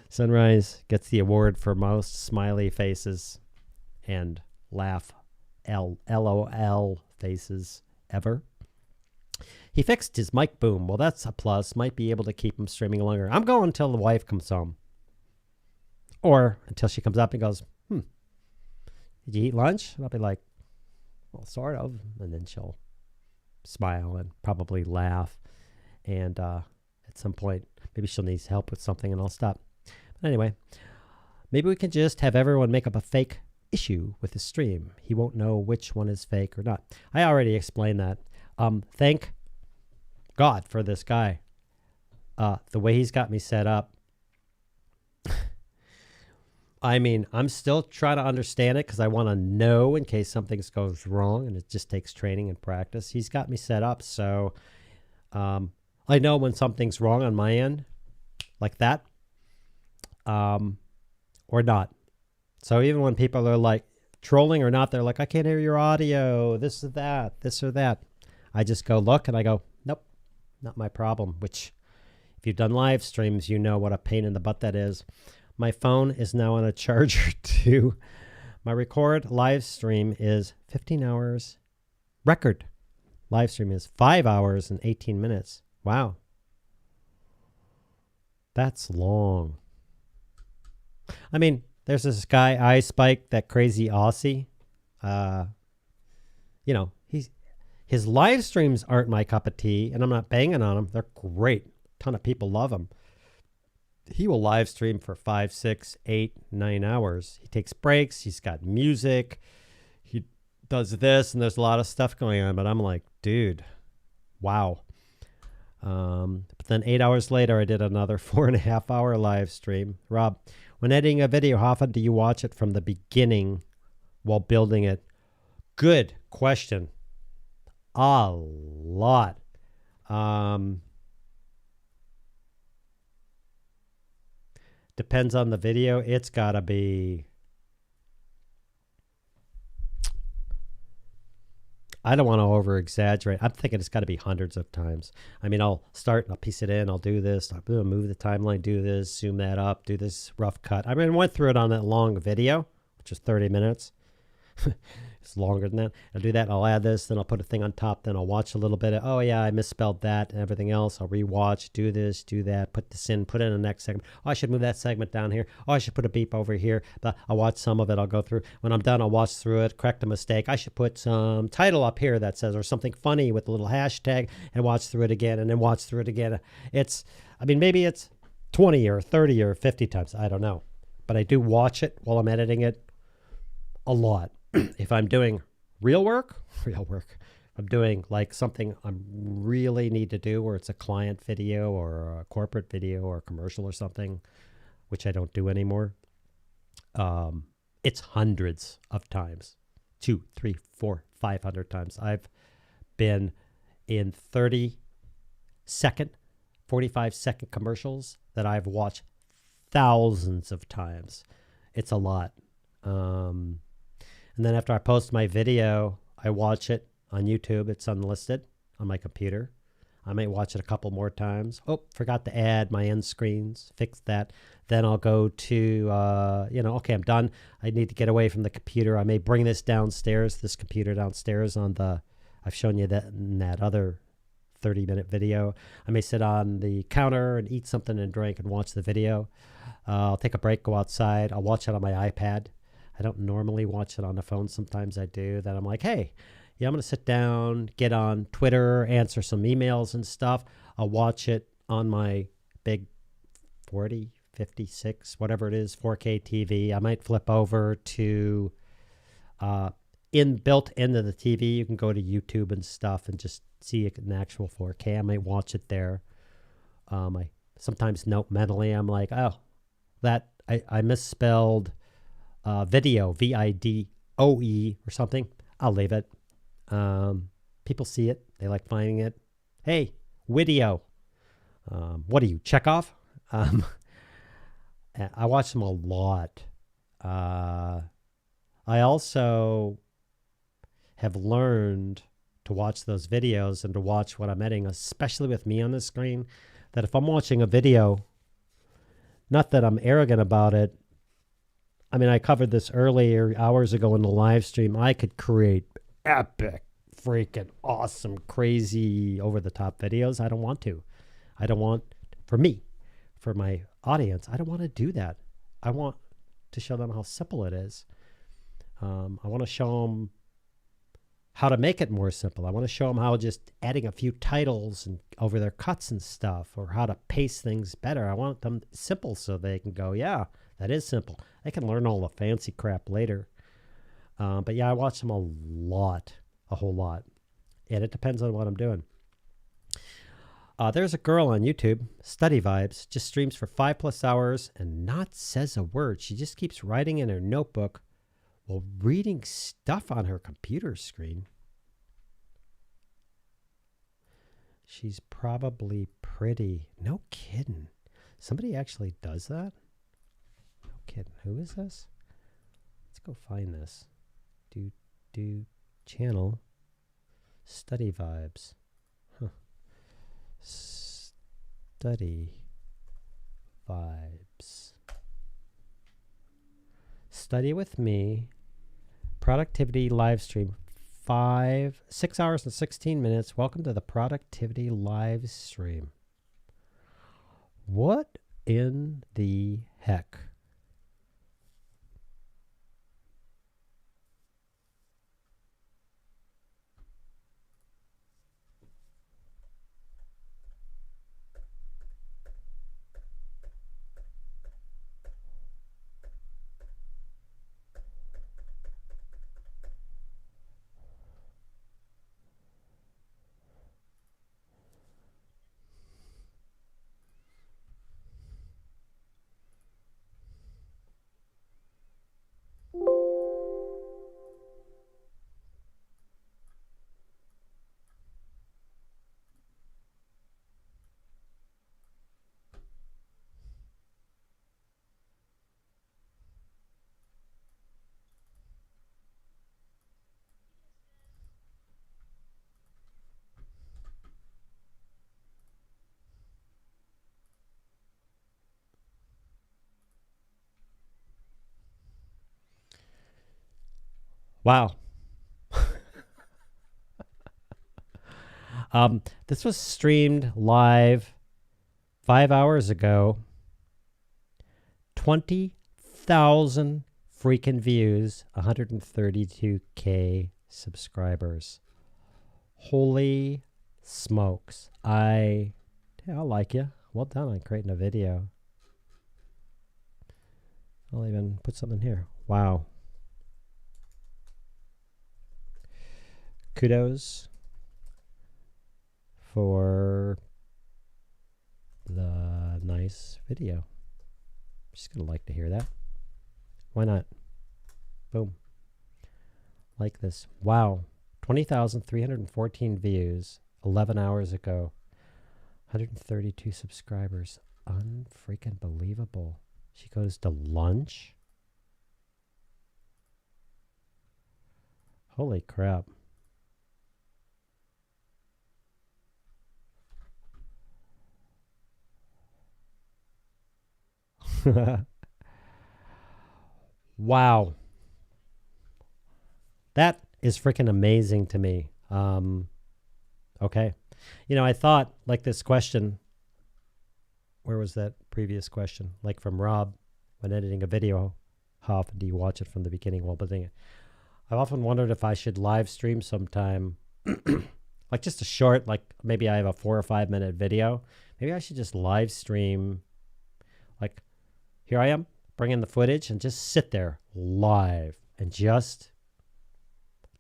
Sunrise gets the award for most smiley faces and laugh LOL faces ever. He fixed his mic boom. Well, that's a plus. Might be able to keep him streaming longer. I'm going until the wife comes home. Or until she comes up and goes, did you eat lunch? And I'll be like, well, sort of. And then she'll smile and probably laugh. And at some point, maybe she'll need help with something and I'll stop. But anyway, maybe we can just have everyone make up a fake issue with the stream. He won't know which one is fake or not. I already explained that. Thank God for this guy. The way he's got me set up. I mean, I'm still trying to understand it because I want to know in case something goes wrong, and it just takes training and practice. He's got me set up so I know when something's wrong on my end, like that, or not. So even when people are like trolling or not, they're like, I can't hear your audio, this or that. I just go look and I go, nope, not my problem, which if you've done live streams, you know what a pain in the butt that is. My phone is now on a charger too. My record live stream is 15 hours. Record live stream is 5 hours and 18 minutes. Wow. That's long. I mean, there's this guy, iSpike, that crazy Aussie. You know, his live streams aren't my cup of tea, and I'm not banging on them. They're great. A ton of people love them. He will live stream for 5, 6, 8, 9 hours. He takes breaks. He's got music. He does this, and there's a lot of stuff going on. But I'm like, dude, wow. But then 8 hours later, I did another 4.5 hour live stream. Rob, when editing a video, how often do you watch it from the beginning while building it? Good question. A lot. Depends on the video. It's got to be... I don't want to over-exaggerate. I'm thinking it's got to be hundreds of times. I mean, I'll start, I'll piece it in, I'll do this, I'll move the timeline, do this, zoom that up, do this rough cut. I mean, I went through it on that long video, which is 30 minutes. It's longer than that. I'll do that. I'll add this. Then I'll put a thing on top. Then I'll watch a little bit of, oh, yeah, I misspelled that and everything else. I'll rewatch, do this, do that, put this in, put in the next segment. Oh, I should move that segment down here. Oh, I should put a beep over here. But I'll watch some of it. I'll go through. When I'm done, I'll watch through it, correct a mistake. I should put some title up here that says, or something funny with a little hashtag, and watch through it again, and then watch through it again. I mean, maybe it's 20 or 30 or 50 times. I don't know. but I do watch it while I'm editing it a lot. If I'm doing real work, I'm doing like something I really need to do where it's a client video or a corporate video or a commercial or something, which I don't do anymore. It's hundreds of times, 2, 3, 4, 500 times. I've been in 30-second, 45-second commercials that I've watched thousands of times. It's a lot. And then after I post my video, I watch it on YouTube. It's unlisted on my computer. I might watch it a couple more times. Oh, forgot to add my end screens. Fix that. Then I'll go to, okay, I'm done. I need to get away from the computer. I may bring this downstairs, this computer downstairs on the, I've shown you that in that other 30-minute video. I may sit on the counter and eat something and drink and watch the video. I'll take a break, go outside. I'll watch it on my iPad. I don't normally watch it on the phone. Sometimes I do. Then I'm like, hey, yeah, I'm going to sit down, get on Twitter, answer some emails and stuff. I'll watch it on my big 40, 56, whatever it is, 4K TV. I might flip over to built into the TV. You can go to YouTube and stuff and just see it in actual 4K. I might watch it there. I sometimes note mentally, I'm like, oh, that I misspelled video, VIDOE or something. I'll leave it. People see it. They like finding it. Hey, video. What are you, Chekhov? I watch them a lot. I also have learned to watch those videos and to watch what I'm editing, especially with me on the screen, that if I'm watching a video, not that I'm arrogant about it. I mean, I covered this earlier hours ago in the live stream. I could create epic, freaking awesome, crazy, over-the-top videos. I don't want to. I don't want, for me, for my audience, I don't want to do that. I want to show them how simple it is. I want to show them how to make it more simple. I want to show them how just adding a few titles and over their cuts and stuff, or how to pace things better. I want them simple so they can go, yeah, that is simple. They can learn all the fancy crap later. But yeah, I watch them a whole lot. And it depends on what I'm doing. There's a girl on YouTube, Study Vibes, just streams for 5+ hours and not says a word. She just keeps writing in her notebook while reading stuff on her computer screen. She's probably pretty. No kidding. Somebody actually does that? No kidding. Who is this? Let's go find this. Do channel. Study Vibes. Huh. Study Vibes. Study with me. Productivity live stream. 6 hours and 16 minutes. Welcome to the Productivity live stream. What in the heck? Wow. This was streamed live 5 hours ago. 20,000 freaking views, 132K subscribers. Holy smokes. I like you. Well done on creating a video. I'll even put something here. Wow. Kudos for the nice video. Just gonna like to hear that. Why not? Boom. Like this. Wow. 20,314 views 11 hours ago. 132 subscribers. Unfreaking believable. She goes to lunch? Holy crap. Wow. That is freaking amazing to me. Okay. You know, I thought, like this question, where was that previous question? Like from Rob, when editing a video, how often do you watch it from the beginning while editing it? I've often wondered if I should live stream sometime, like just a short, like maybe I have a 4 or 5 minute video. Maybe I should just live stream, like here I am, bring in the footage and just sit there live and just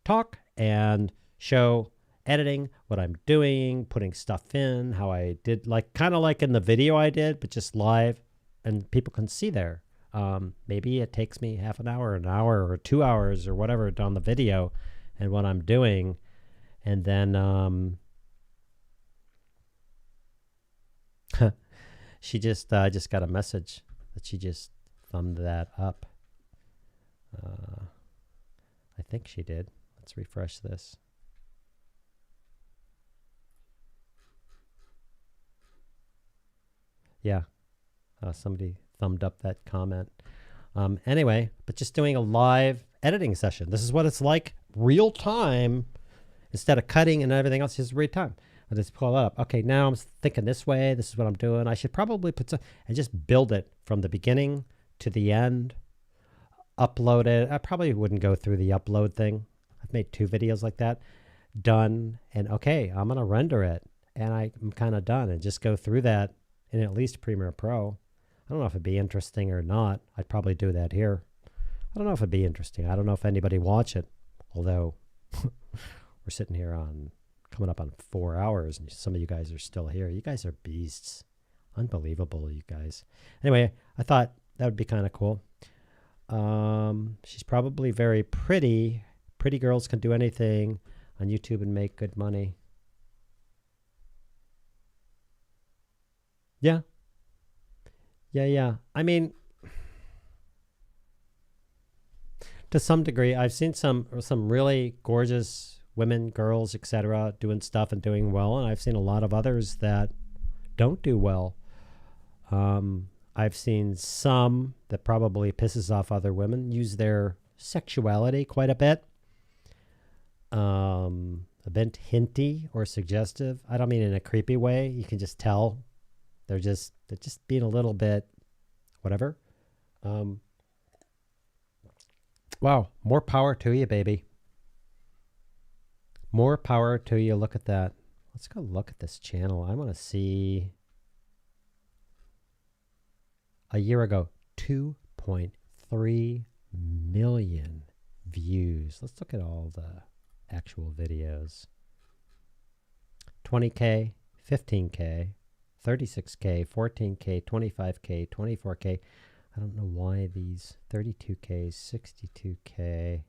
talk and show editing, what I'm doing, putting stuff in, how I did, like kind of like in the video I did, but just live, and people can see there. Maybe it takes me half an hour, or 2 hours, or whatever on the video, and what I'm doing, and then she just I just got a message that she just thumbed that up. I think she did. Let's refresh this. Yeah, somebody thumbed up that comment. Anyway, but just doing a live editing session. This is what it's like, real time, instead of cutting and everything else, just real time. I just pull it up. Okay, now I'm thinking this way. This is what I'm doing. I should probably put some, and just build it from the beginning to the end. Upload it. I probably wouldn't go through the upload thing. I've made 2 videos like that. Done. And okay, I'm going to render it. And I'm kind of done. And just go through that in at least Premiere Pro. I don't know if it'd be interesting or not. I'd probably do that here. I don't know if it'd be interesting. I don't know if anybody watch it. Although we're sitting here on coming up on 4 hours and some of you guys are still here. You guys are beasts. Unbelievable, you guys. Anyway, I thought that would be kind of cool. She's probably very pretty. Pretty girls can do anything on YouTube and make good money. Yeah. Yeah. I mean, to some degree, I've seen some really gorgeous women, girls, etc., doing stuff and doing well, and I've seen a lot of others that don't do well. I've seen some that probably pisses off other women, use their sexuality quite a bit. A bit hinty or suggestive. I don't mean in a creepy way. You can just tell they're just being a little bit whatever. Wow, more power to you, baby. More power to you. Look at that. Let's go look at this channel. I want to see. A year ago, 2.3 million views. Let's look at all the actual videos. 20K, 15K, 36K, 14K, 25K, 24K. I don't know why these 32K, 62K.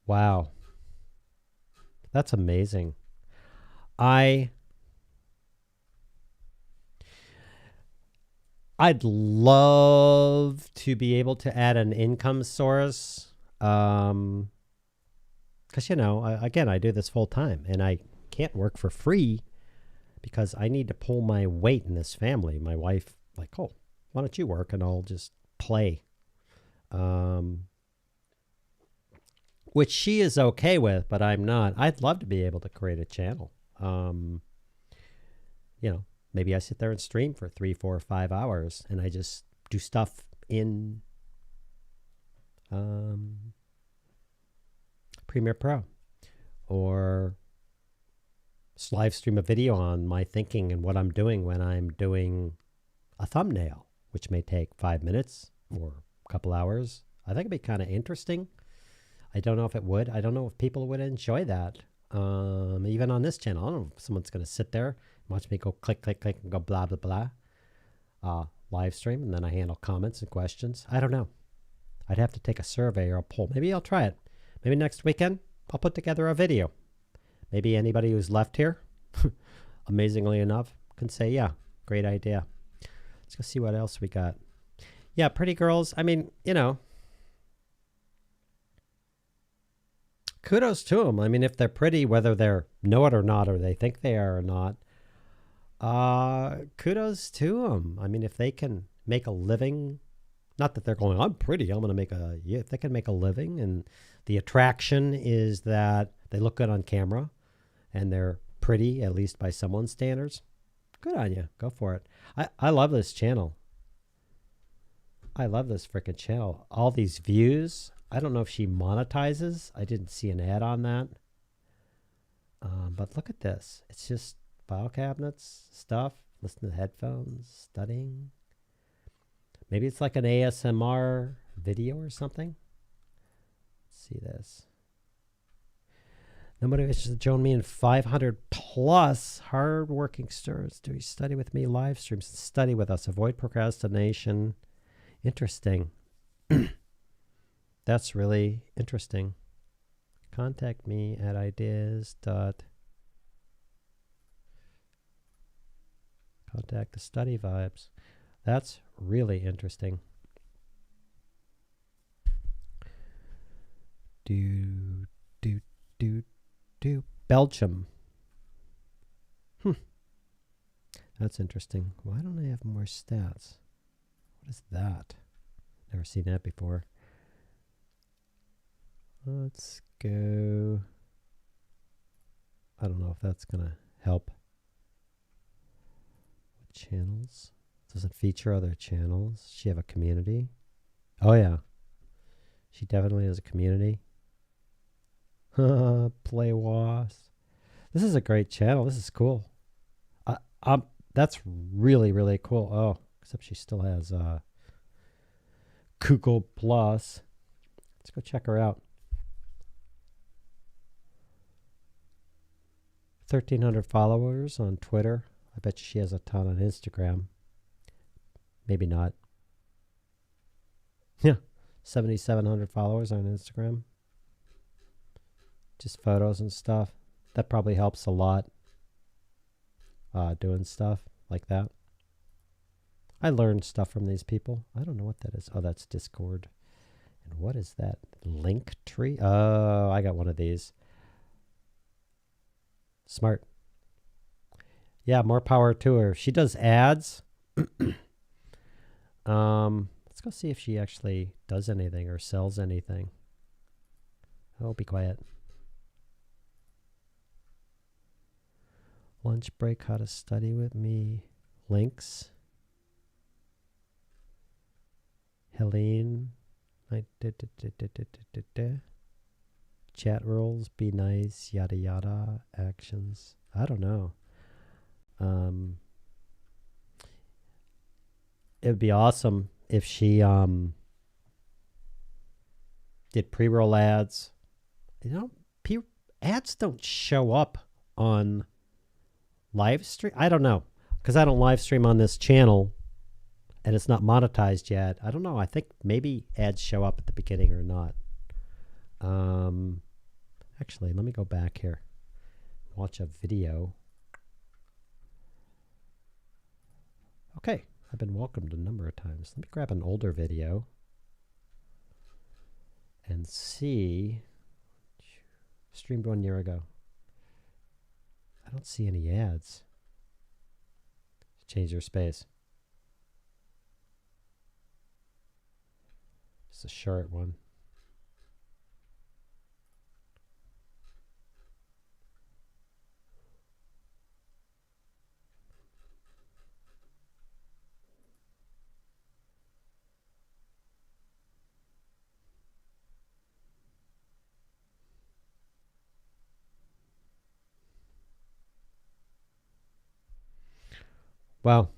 Wow. That's amazing. I'd love to be able to add an income source. Because, you know, again, I do this full time and I can't work for free because I need to pull my weight in this family. My wife, like, oh, why don't you work and I'll just play. Which she is okay with, but I'm not. I'd love to be able to create a channel. You know, maybe I sit there and stream for 3, 4, 5 hours and I just do stuff in Premiere Pro, or live stream a video on my thinking and what I'm doing when I'm doing a thumbnail, which may take 5 minutes or a couple hours. I think it'd be kind of interesting. I don't know if it would. I don't know if people would enjoy that. Even on this channel, I don't know if someone's going to sit there, watch me go click, click, click, and go blah, blah, blah. Live stream, and then I handle comments and questions. I don't know. I'd have to take a survey or a poll. Maybe I'll try it. Maybe next weekend I'll put together a video. Maybe anybody who's left here, amazingly enough, can say, yeah, great idea. Let's go see what else we got. Yeah, pretty girls. I mean, you know, kudos to them. I mean, if they're pretty, whether they know it or not, or they think they are or not, kudos to them. I mean, if they can make a living, not that they're going, I'm pretty, I'm going to make a, yeah, if they can make a living, and the attraction is that they look good on camera and they're pretty, at least by someone's standards, good on you. Go for it. I love this channel. I love this freaking channel. All these views. I don't know if she monetizes. I didn't see an ad on that. But look at this. It's just file cabinets, stuff, listen to headphones, studying. Maybe it's like an ASMR video or something. Let's see this. No motivation to join me in 500 plus hard-working students. Do you study with me? Live streams. Study with us. Avoid procrastination. Interesting. That's really interesting. Contact me at ideas. Contact the study vibes. That's really interesting. Belgium. That's interesting. Why don't I have more stats? What is that? Never seen that before. Let's go. I don't know if that's going to help. What channels? Does it feature other channels? Does she have a community? Oh, yeah. She definitely has a community. Play Was. This is a great channel. This is cool. That's really, really cool. Oh, except she still has Google Plus. Let's go check her out. 1,300 followers on Twitter. I bet you she has a ton on Instagram. Maybe not. Yeah, 7,700 followers on Instagram. Just photos and stuff. That probably helps a lot. Doing stuff like that. I learned stuff from these people. I don't know what that is. Oh, that's Discord. And what is that? Linktree? Oh, I got one of these. Smart. Yeah, more power to her. She does ads. Let's go see if she actually does anything or sells anything. Oh, be quiet. Lunch break, how to study with me. Links. Helene. Chat rules, be nice, yada yada, actions. I don't know. It would be awesome if she did pre-roll ads. You know, ads don't show up on live stream. I don't know, because I don't live stream on this channel and it's not monetized yet. I don't know. I think maybe ads show up at the beginning or not. Actually, let me go back here. Watch a video. Okay, I've been welcomed a number of times. Let me grab an older video and see. Streamed 1 year ago. I don't see any ads. Change their space. It's a short one. Wow.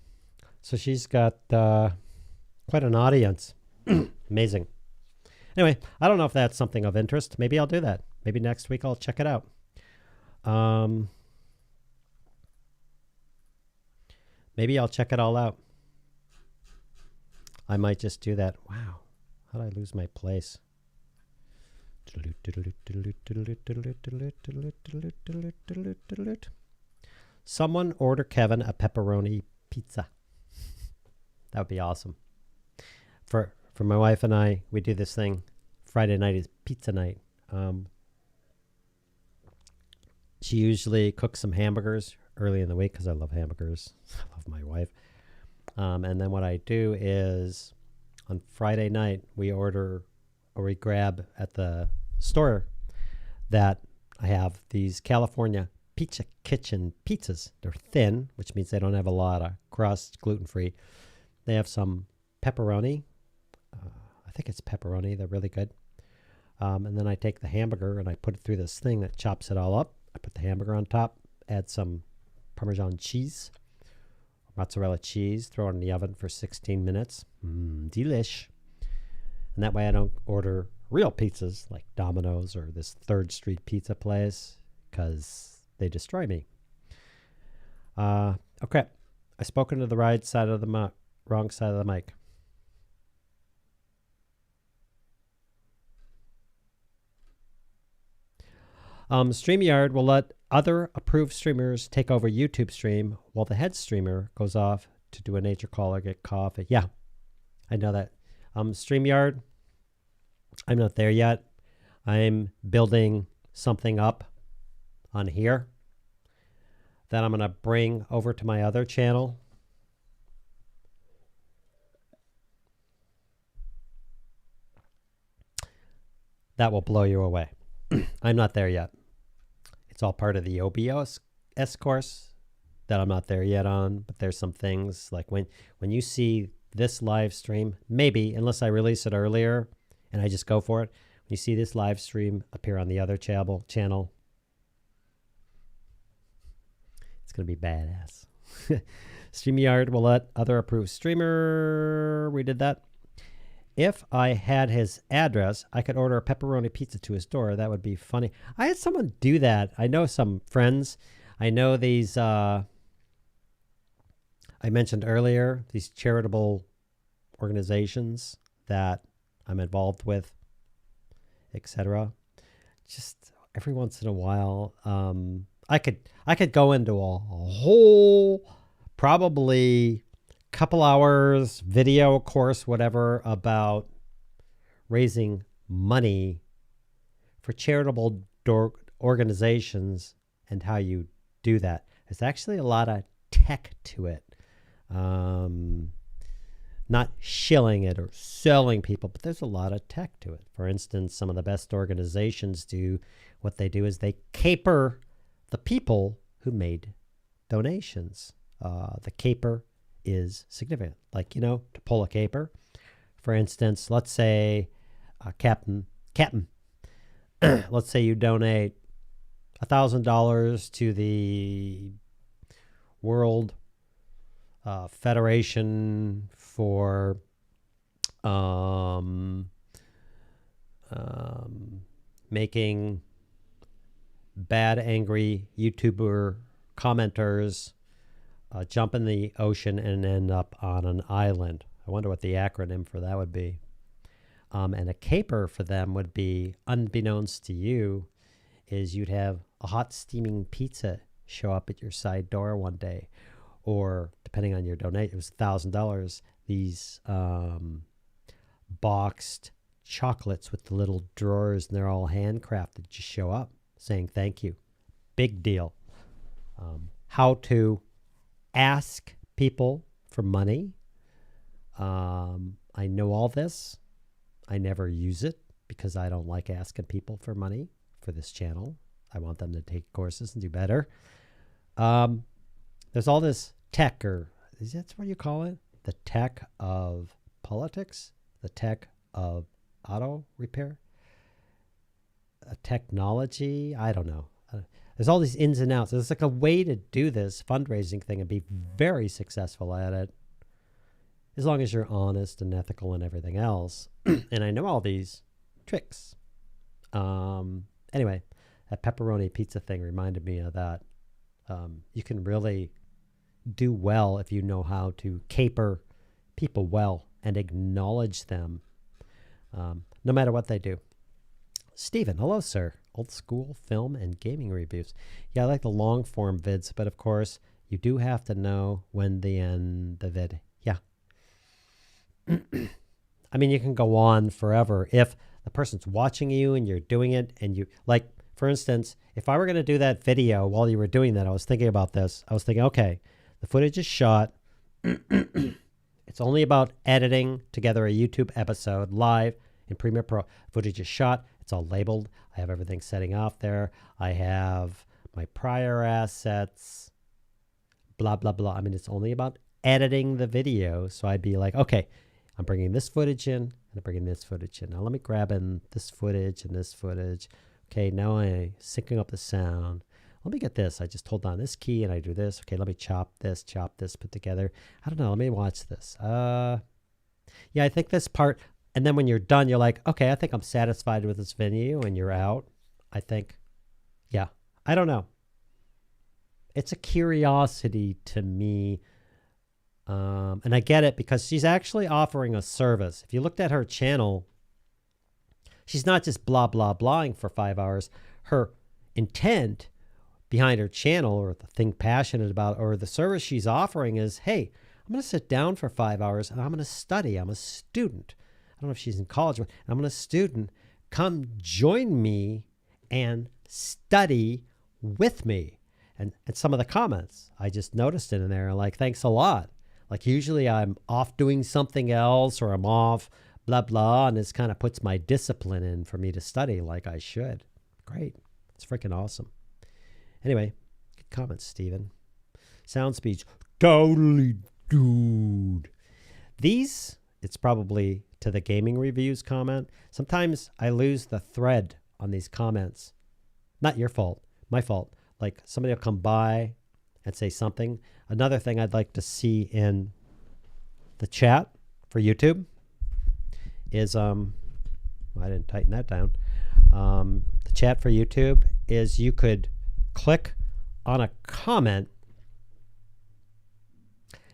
So she's got quite an audience. Amazing. Anyway, I don't know if that's something of interest. Maybe I'll do that. Maybe next week I'll check it out. Maybe I'll check it all out. I might just do that. Wow. How did I lose my place? Someone order Kevin a pepperoni pizza. That would be awesome. For my wife and I, we do this thing. Friday night is pizza night. She usually cooks some hamburgers early in the week because I love hamburgers. I love my wife. And then what I do is on Friday night, we order or we grab at the store that I have these California Pizza Kitchen pizzas. They're thin, which means they don't have a lot of crust, gluten-free. They have some pepperoni. I think it's pepperoni. They're really good. And then I take the hamburger and I put it through this thing that chops it all up. I put the hamburger on top, add some Parmesan cheese, mozzarella cheese, throw it in the oven for 16 minutes. Delish. And that way I don't order real pizzas like Domino's or this 3rd Street pizza place because they destroy me. Okay. I spoke into the right side of the wrong side of the mic. StreamYard will let other approved streamers take over YouTube stream while the head streamer goes off to do a nature call or get coffee. Yeah, I know that. StreamYard, I'm not there yet. I'm building something up on here that I'm going to bring over to my other channel. That will blow you away. I'm not there yet. It's all part of the OBS course that I'm not there yet on, but there's some things like when you see this live stream, maybe, unless I release it earlier and I just go for it, when you see this live stream appear on the other channel, it's going to be badass. StreamYard will let other approved streamer. We did that. If I had his address, I could order a pepperoni pizza to his door. That would be funny. I had someone do that. I know some friends. I know these, I mentioned earlier, these charitable organizations that I'm involved with, etc. Just every once in a while, I could go into a whole, probably couple hours video course, whatever, about raising money for charitable organizations and how you do that. There's actually a lot of tech to it. Not shilling it or selling people, but there's a lot of tech to it. For instance, some of the best organizations do what they do is they caper the people who made donations. The caper is significant. Like, to pull a caper. For instance, let's say, Captain, let's say you donate $1,000 to the World Federation for making bad, angry YouTuber commenters jump in the ocean and end up on an island. I wonder what the acronym for that would be. And a caper for them would be, unbeknownst to you, is you'd have a hot steaming pizza show up at your side door one day. Or, depending on your donate, it was $1,000, these boxed chocolates with the little drawers, and they're all handcrafted, just show up saying thank you. Big deal. How to ask people for money. I know all this. I never use it because I don't like asking people for money for this channel. I want them to take courses and do better. There's all this tech, or is that what you call it? The tech of politics? The tech of auto repair? A technology? I don't know. There's all these ins and outs. There's like a way to do this fundraising thing and be very successful at it. as long as you're honest and ethical and everything else. And I know all these tricks. Anyway, that pepperoni pizza thing reminded me of that. You can really do well if you know how to caper people well and acknowledge them, no matter what they do. Stephen, hello, sir. Old school film and gaming reviews. Yeah, I like the long form vids, but of course, you do have to know when to end the vid. Yeah. I mean, you can go on forever if the person's watching you and you're doing it and you, like, for instance, if I were going to do that video while you were doing that, I was thinking about this. I was thinking, okay, the footage is shot. It's only about editing together a YouTube episode live in Premiere Pro. Footage is shot. It's all labeled. I have everything setting off there. I have my prior assets, blah, blah, blah. I mean, it's only about editing the video. So I'd be like, okay, I'm bringing this footage in and I'm bringing this footage in. Now let me grab in this footage and this footage. Okay, now I'm syncing up the sound. Let me get this. I just hold down this key and I do this. Okay, let me chop this, put together. I don't know. Let me watch this. Yeah, I think this part. And then when you're done, you're like, okay, I think I'm satisfied with this venue, and you're out. I think, yeah, I don't know. It's a curiosity to me. And I get it because she's actually offering a service. If you looked at her channel, she's not just blah, blah, blahing for 5 hours. Her intent behind her channel, or the thing passionate about, or the service she's offering is, hey, I'm going to sit down for 5 hours and I'm going to study. I'm a student. I don't know if she's in college, but I'm a student. Come join me and study with me. And some of the comments, I just noticed it in there, like, thanks a lot. Like, usually I'm off doing something else, or I'm off blah, blah, and this kind of puts my discipline in for me to study like I should. Great. It's freaking awesome. Anyway, good comments, Steven. Sound speech. Totally, dude. These, it's probably to the gaming reviews comment. Sometimes I lose the thread on these comments. Not your fault, my fault. Like, somebody will come by and say something. Another thing I'd like to see in the chat for YouTube is, I didn't tighten that down. The chat for YouTube is you could click on a comment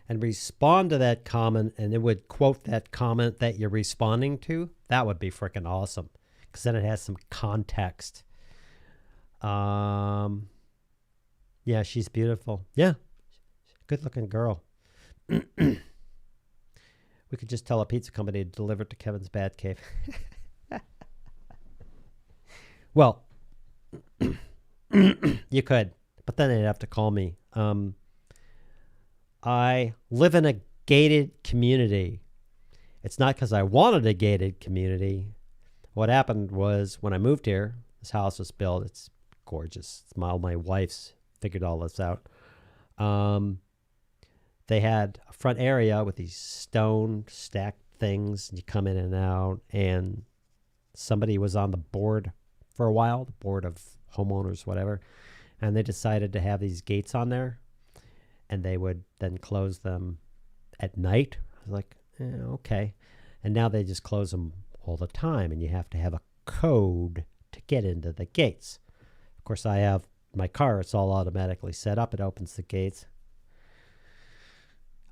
and respond to that comment, and it would quote that comment that you're responding to. That would be freaking awesome, because then it has some context. Yeah, she's beautiful. Yeah, good looking girl. We could just tell a pizza company to deliver it to Kevin's Bat Cave. Well, you could, but then they'd have to call me. I live in a gated community. It's not because I wanted a gated community. What happened was, when I moved here, this house was built. It's gorgeous. It's my wife's figured all this out. They had a front area with these stone stacked things. You come in and out, and somebody was on the board for a while, the board of homeowners, whatever, and they decided to have these gates on there, and they would then close them at night. I was like, okay. And now they just close them all the time, and you have to have a code to get into the gates. Of course, I have my car. It's all automatically set up. It opens the gates.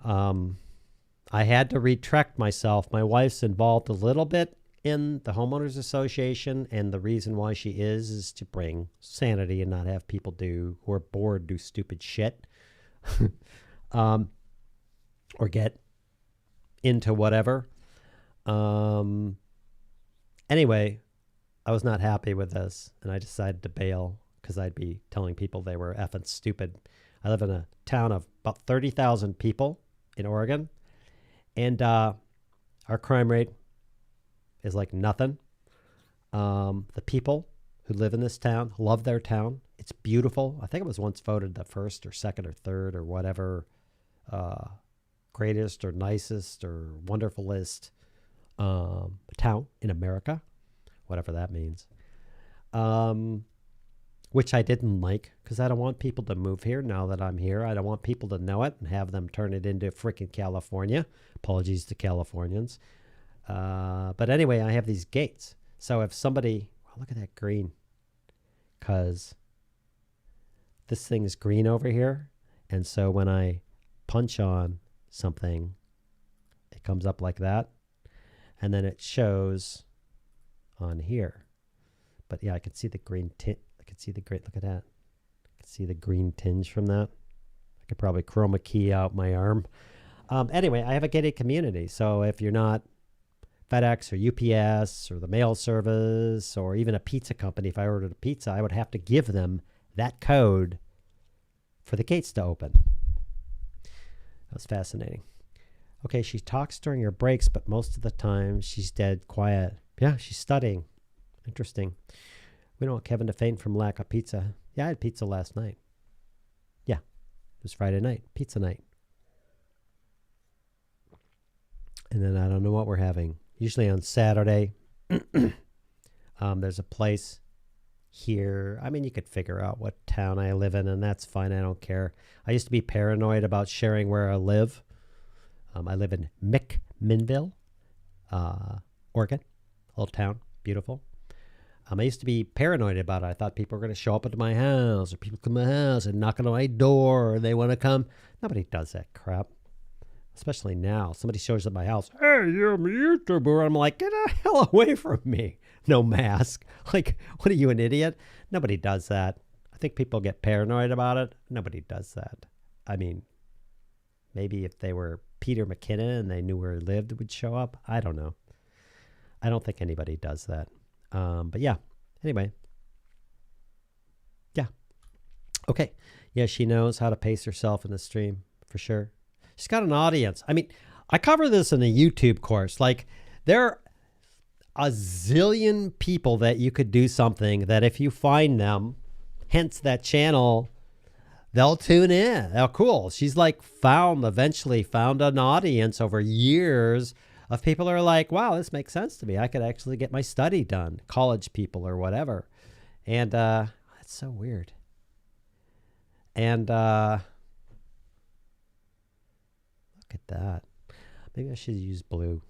I had to retract myself. My wife's involved a little bit in the homeowners association, and the reason why she is to bring sanity and not have people who are bored do stupid shit. Or get into whatever. Anyway, I was not happy with this, and I decided to bail because I'd be telling people they were effing stupid. I live in a town of about 30,000 people in Oregon, and our crime rate is like nothing. The people who live in this town love their town. It's beautiful. I think it was once voted the first or second or third or whatever greatest or nicest or wonderfulest town in America, whatever that means. which I didn't like because I don't want people to move here now that I'm here. I don't want people to know it and have them turn it into freaking California. Apologies to Californians. But anyway, I have these gates. So if somebody, oh, look at that green, because this thing's green over here. And so when I punch on something, it comes up like that. And then it shows on here. But yeah, I can see the green tint. I can see the green, look at that. I can see the green tinge from that. I could probably chroma key out my arm. Anyway, I have a gated community. So if you're not FedEx or UPS or the mail service or even a pizza company, if I ordered a pizza, I would have to give them that code for the gates to open. That was fascinating. Okay, she talks during her breaks, but most of the time she's dead quiet. Yeah, she's studying. Interesting. We don't want Kevin to faint from lack of pizza. Yeah, I had pizza last night. Yeah, it was Friday night, pizza night. And then I don't know what we're having. Usually on Saturday, there's a place here. I mean, you could figure out what town I live in, and that's fine. I don't care. I used to be paranoid about sharing where I live. I live in McMinnville, Oregon, old town, beautiful. I used to be paranoid about it. I thought people were going to show up at my house, or people come to my house and knock on my door, or they want to come. Nobody does that crap. Especially now. Somebody shows up at my house. Hey, you're a YouTuber. I'm like, get the hell away from me. No mask. Like, what are you, an idiot? Nobody does that. I think people get paranoid about it. Nobody does that. I mean, maybe if they were Peter McKinnon and they knew where he lived, would show up. I don't know. I don't think anybody does that. But yeah, anyway. Yeah. Okay. Yeah, she knows how to pace herself in the stream, for sure. She's got an audience. I mean, I cover this in a YouTube course. Like, there are a zillion people that you could do something that if you find them, hence that channel, they'll tune in. Oh, cool. She's like eventually found an audience over years of people who are like, wow, this makes sense to me. I could actually get my study done. College people or whatever. And that's so weird. And look at that. Maybe I should use blue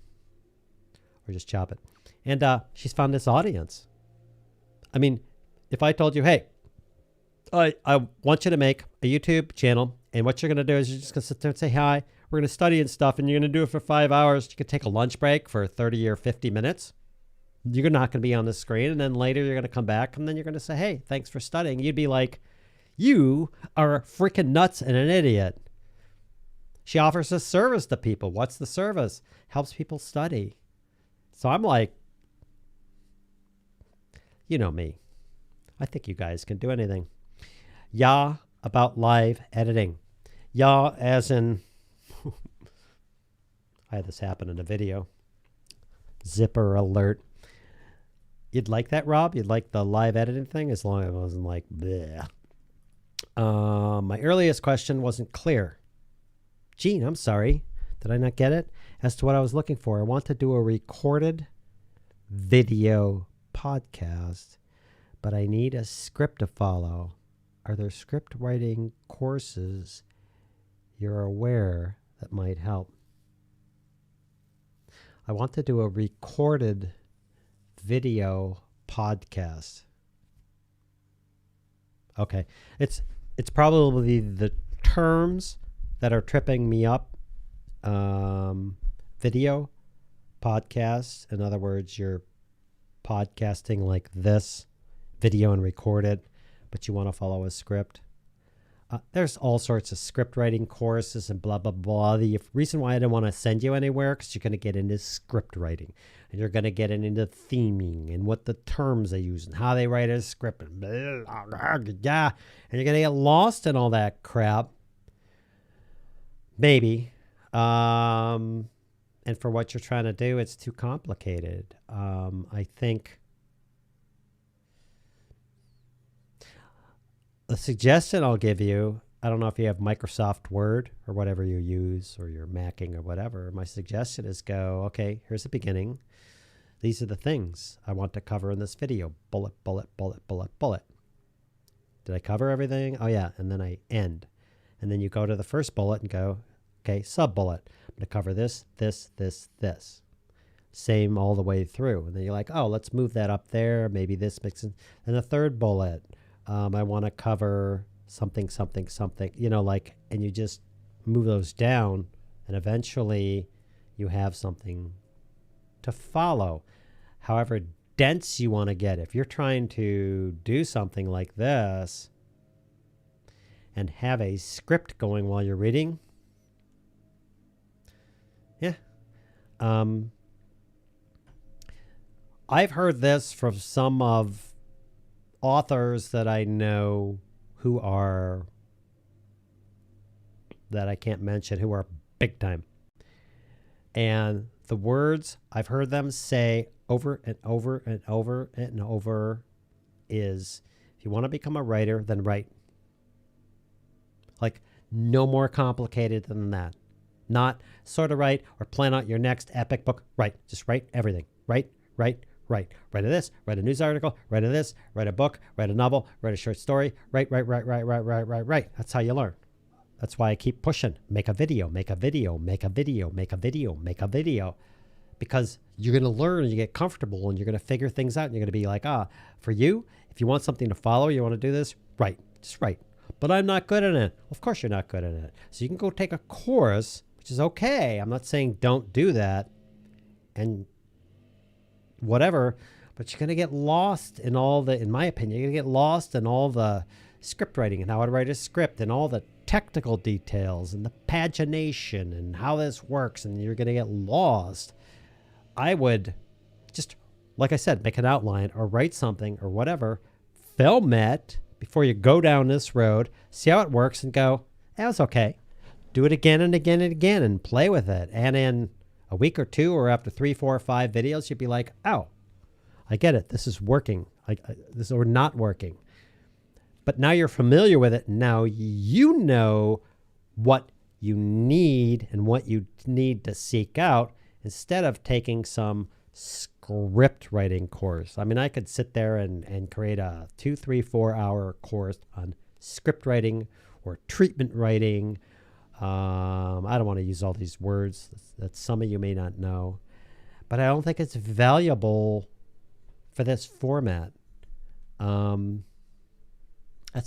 or just chop it. And she's found this audience. I mean, if I told you, hey, I want you to make a YouTube channel, and what you're going to do is you're just going to sit there and say hi. We're going to study and stuff, and you're going to do it for 5 hours. You could take a lunch break for 30 or 50 minutes. You're not going to be on the screen, and then later you're going to come back, and then you're going to say, hey, thanks for studying. You'd be like, you are freaking nuts and an idiot. She offers a service to people. What's the service? Helps people study. So I'm like, you know me. I think you guys can do anything. Yeah, about live editing. Yeah, as in, I had this happen in a video. Zipper alert. You'd like that, Rob? You'd like the live editing thing? As long as it wasn't like, bleh. My earliest question wasn't clear. Gene, I'm sorry. Did I not get it? As to what I was looking for. I want to do a recorded video podcast, but I need a script to follow. Are there script writing courses you're aware that might help? I want to do a recorded video podcast. Okay. It's probably the terms that are tripping me up. Video podcasts. In other words, you're podcasting like this, video and record it, but you want to follow a script. There's all sorts of script writing courses and blah, blah, blah. The reason why I didn't want to send you anywhere, because you're going to get into script writing, and you're going to get into theming and what the terms they use and how they write a script. And blah, blah, blah, and you're going to get lost in all that crap. Maybe. And for what you're trying to do, it's too complicated. I think the suggestion I'll give you, I don't know if you have Microsoft Word or whatever you use, or you're Macking or whatever. My suggestion is go, okay, here's the beginning. These are the things I want to cover in this video. Bullet, bullet, bullet, bullet, bullet. Did I cover everything? Oh, yeah. And then I end. And then you go to the first bullet and go, okay, sub-bullet. I'm going to cover this, this, this, this. Same all the way through. And then you're like, oh, let's move that up there. Maybe this mixes. And the third bullet, I want to cover something, something, something, you know, like, and you just move those down, and eventually you have something to follow. However dense you want to get. If you're trying to do something like this and have a script going while you're reading, yeah. I've heard this from some of authors that I know who are, that I can't mention, who are big time. And the words I've heard them say over and over and over and over is, if you want to become a writer, then write. Like, no more complicated than that. Not sort of write or plan out your next epic book. Write. Just write everything. Write. Write a this, write a news article, write a this, write a book, write a novel, write a short story, write. That's how you learn. That's why I keep pushing. Make a video, make a video, make a video, make a video, make a video. Because you're going to learn and you get comfortable and you're going to figure things out and you're going to be like, for you, if you want something to follow, you want to do this, write. Just write. But I'm not good at it. Of course you're not good at it. So you can go take a course, which is okay. I'm not saying don't do that. And whatever, but you're going to get lost in all the, in my opinion, you're going to get lost in all the script writing and how to write a script and all the technical details and the pagination and how this works, and you're going to get lost. I would just, like I said, make an outline or write something or whatever, film it before you go down this road, see how it works and go, that was okay. Do it again and again and again and play with it. And in a week or two, or after 3, 4, 5 videos, you'd be like, oh, I get it. This is working. This is not working. But now you're familiar with it. Now you know what you need and what you need to seek out instead of taking some script writing course. I mean, I could sit there and create a 2, 3, 4 hour course on script writing or treatment writing. I don't want to use all these words that some of you may not know, but I don't think it's valuable for this format. That's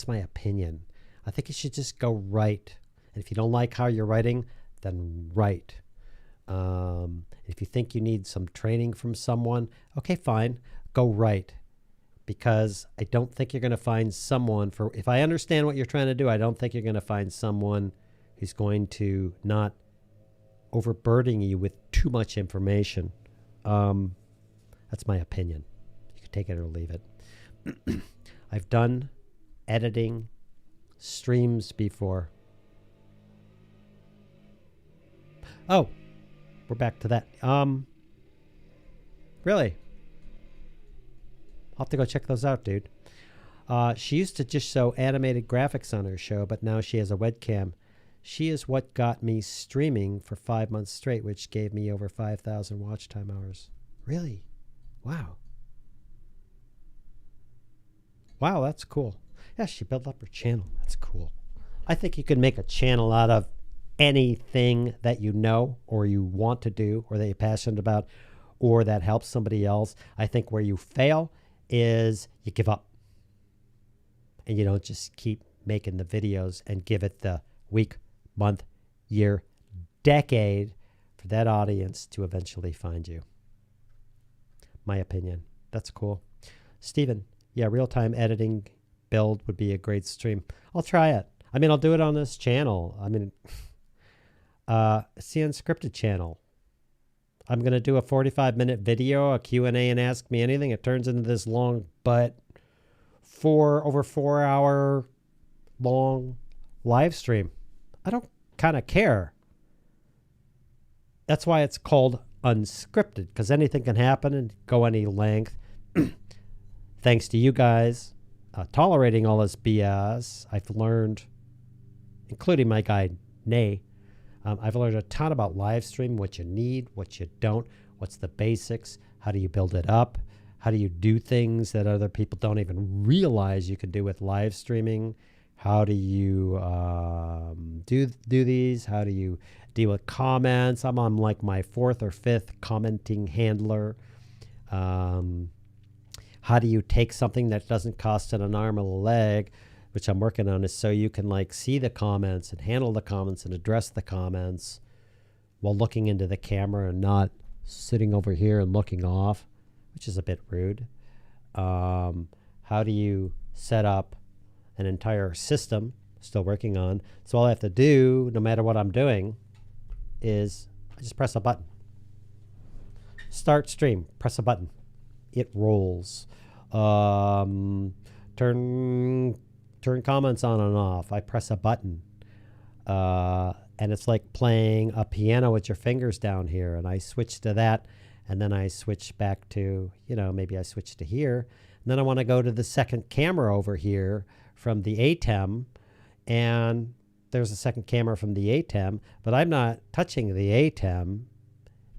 my opinion. I think you should just go write. And if you don't like how you're writing, then write. If you think you need some training from someone, okay, fine, go write. Because I don't think you're going to find someone if I understand what you're trying to do, I don't think you're going to find someone who's going to not overburden you with too much information. That's my opinion. You can take it or leave it. I've done editing streams before. Oh, we're back to that. Really? I'll have to go check those out, dude. She used to just show animated graphics on her show, but now she has a webcam. She is what got me streaming for 5 months straight, which gave me over 5,000 watch time hours. Really? Wow. Wow, that's cool. Yeah, she built up her channel. That's cool. I think you can make a channel out of anything that you know or you want to do or that you're passionate about or that helps somebody else. I think where you fail is you give up. And you don't just keep making the videos and give it the week, month, year, decade for that audience to eventually find you. My opinion. That's cool. Steven, yeah, real-time editing build would be a great stream. I'll try it. I mean, I'll do it on this channel. I mean, it's the Unscripted channel. I'm going to do a 45-minute video, a Q&A, and Ask Me Anything. It turns into this long, but over 4 hour long live stream. I don't kind of care. That's why it's called Unscripted, because anything can happen and go any length. Thanks to you guys tolerating all this BS, I've learned, including my guy, Nay, I've learned a ton about live stream, what you need, what you don't, what's the basics, how do you build it up, How do you do things that other people don't even realize you can do with live streaming? How do you do these? How do you deal with comments? I'm on like my 4th or 5th commenting handler. How do you take something that doesn't cost an arm or a leg, which I'm working on, is so you can like see the comments and handle the comments and address the comments while looking into the camera and not sitting over here and looking off, which is a bit rude. How do you set up an entire system? Still working on. So all I have to do, no matter what I'm doing, is I just press a button. Start stream, press a button. It rolls. Turn comments on and off. I press a button. And it's like playing a piano with your fingers down here. And I switch to that. And then I switch back to, maybe I switch to here. And then I want to go to the second camera over here from the ATEM. And there's a second camera from the ATEM. But I'm not touching the ATEM.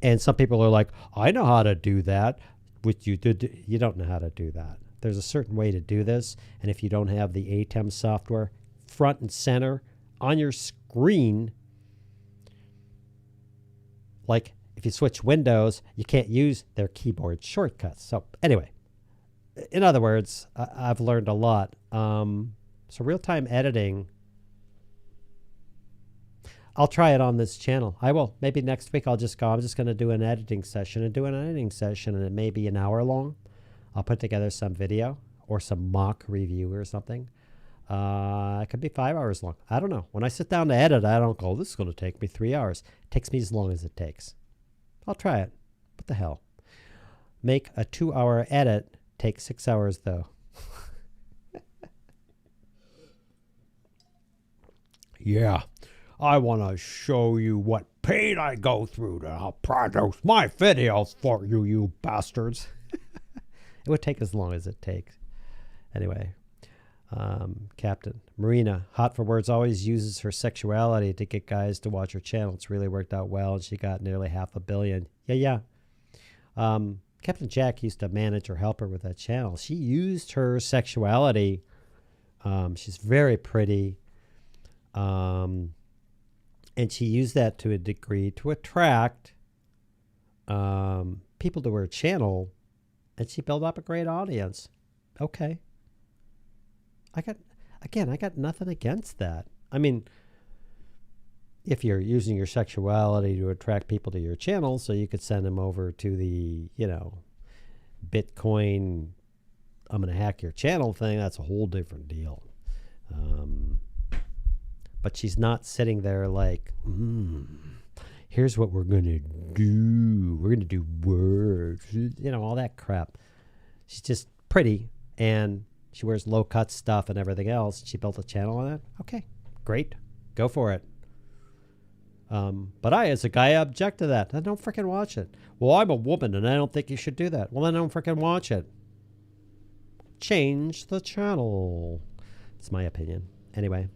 And some people are like, I know how to do that. Which you don't know how to do that. There's a certain way to do this. And if you don't have the ATEM software front and center on your screen, like if you switch windows, you can't use their keyboard shortcuts. So anyway, in other words, I've learned a lot. So real-time editing, I'll try it on this channel. I will. Maybe next week I'm just going to do an editing session and it may be an hour long. I'll put together some video or some mock review or something. It could be 5 hours long. I don't know. When I sit down to edit, I don't go, this is going to take me 3 hours. It takes me as long as it takes. I'll try it. What the hell? Make a 2-hour edit take 6 hours though. Yeah. I want to show you what pain I go through to produce my videos for you, you bastards. It would take as long as it takes. Anyway, Captain Marina, hot for words, always uses her sexuality to get guys to watch her channel. It's really worked out well, and she got nearly 500 million. Yeah. Captain Jack used to manage or help her with that channel. She used her sexuality. She's very pretty. And she used that to a degree to attract people to her channel, and she built up a great audience. Okay. I got nothing against that. I mean, if you're using your sexuality to attract people to your channel, so you could send them over to the, Bitcoin, I'm going to hack your channel thing, that's a whole different deal. But she's not sitting there like, here's what we're going to do. We're going to do words, all that crap. She's just pretty, and she wears low-cut stuff and everything else. She built a channel on it. Okay, great. Go for it. But I, as a guy, object to that. I don't freaking watch it. Well, I'm a woman, and I don't think you should do that. Well, then don't freaking watch it. Change the channel. It's my opinion. Anyway.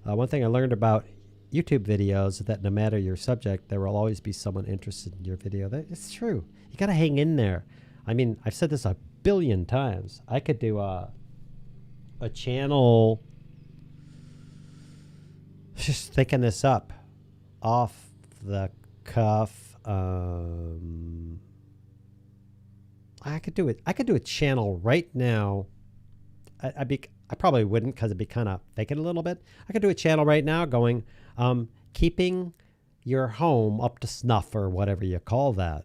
One thing I learned about YouTube videos is that no matter your subject, there will always be someone interested in your video. It's true. You got to hang in there. I mean, I've said this 1 billion times. I could do a channel, just thinking this up off the cuff. I could do it. I could do a channel right now. I probably wouldn't, because it'd be kind of faking a little bit. I could do a channel right now going, keeping your home up to snuff, or whatever you call that.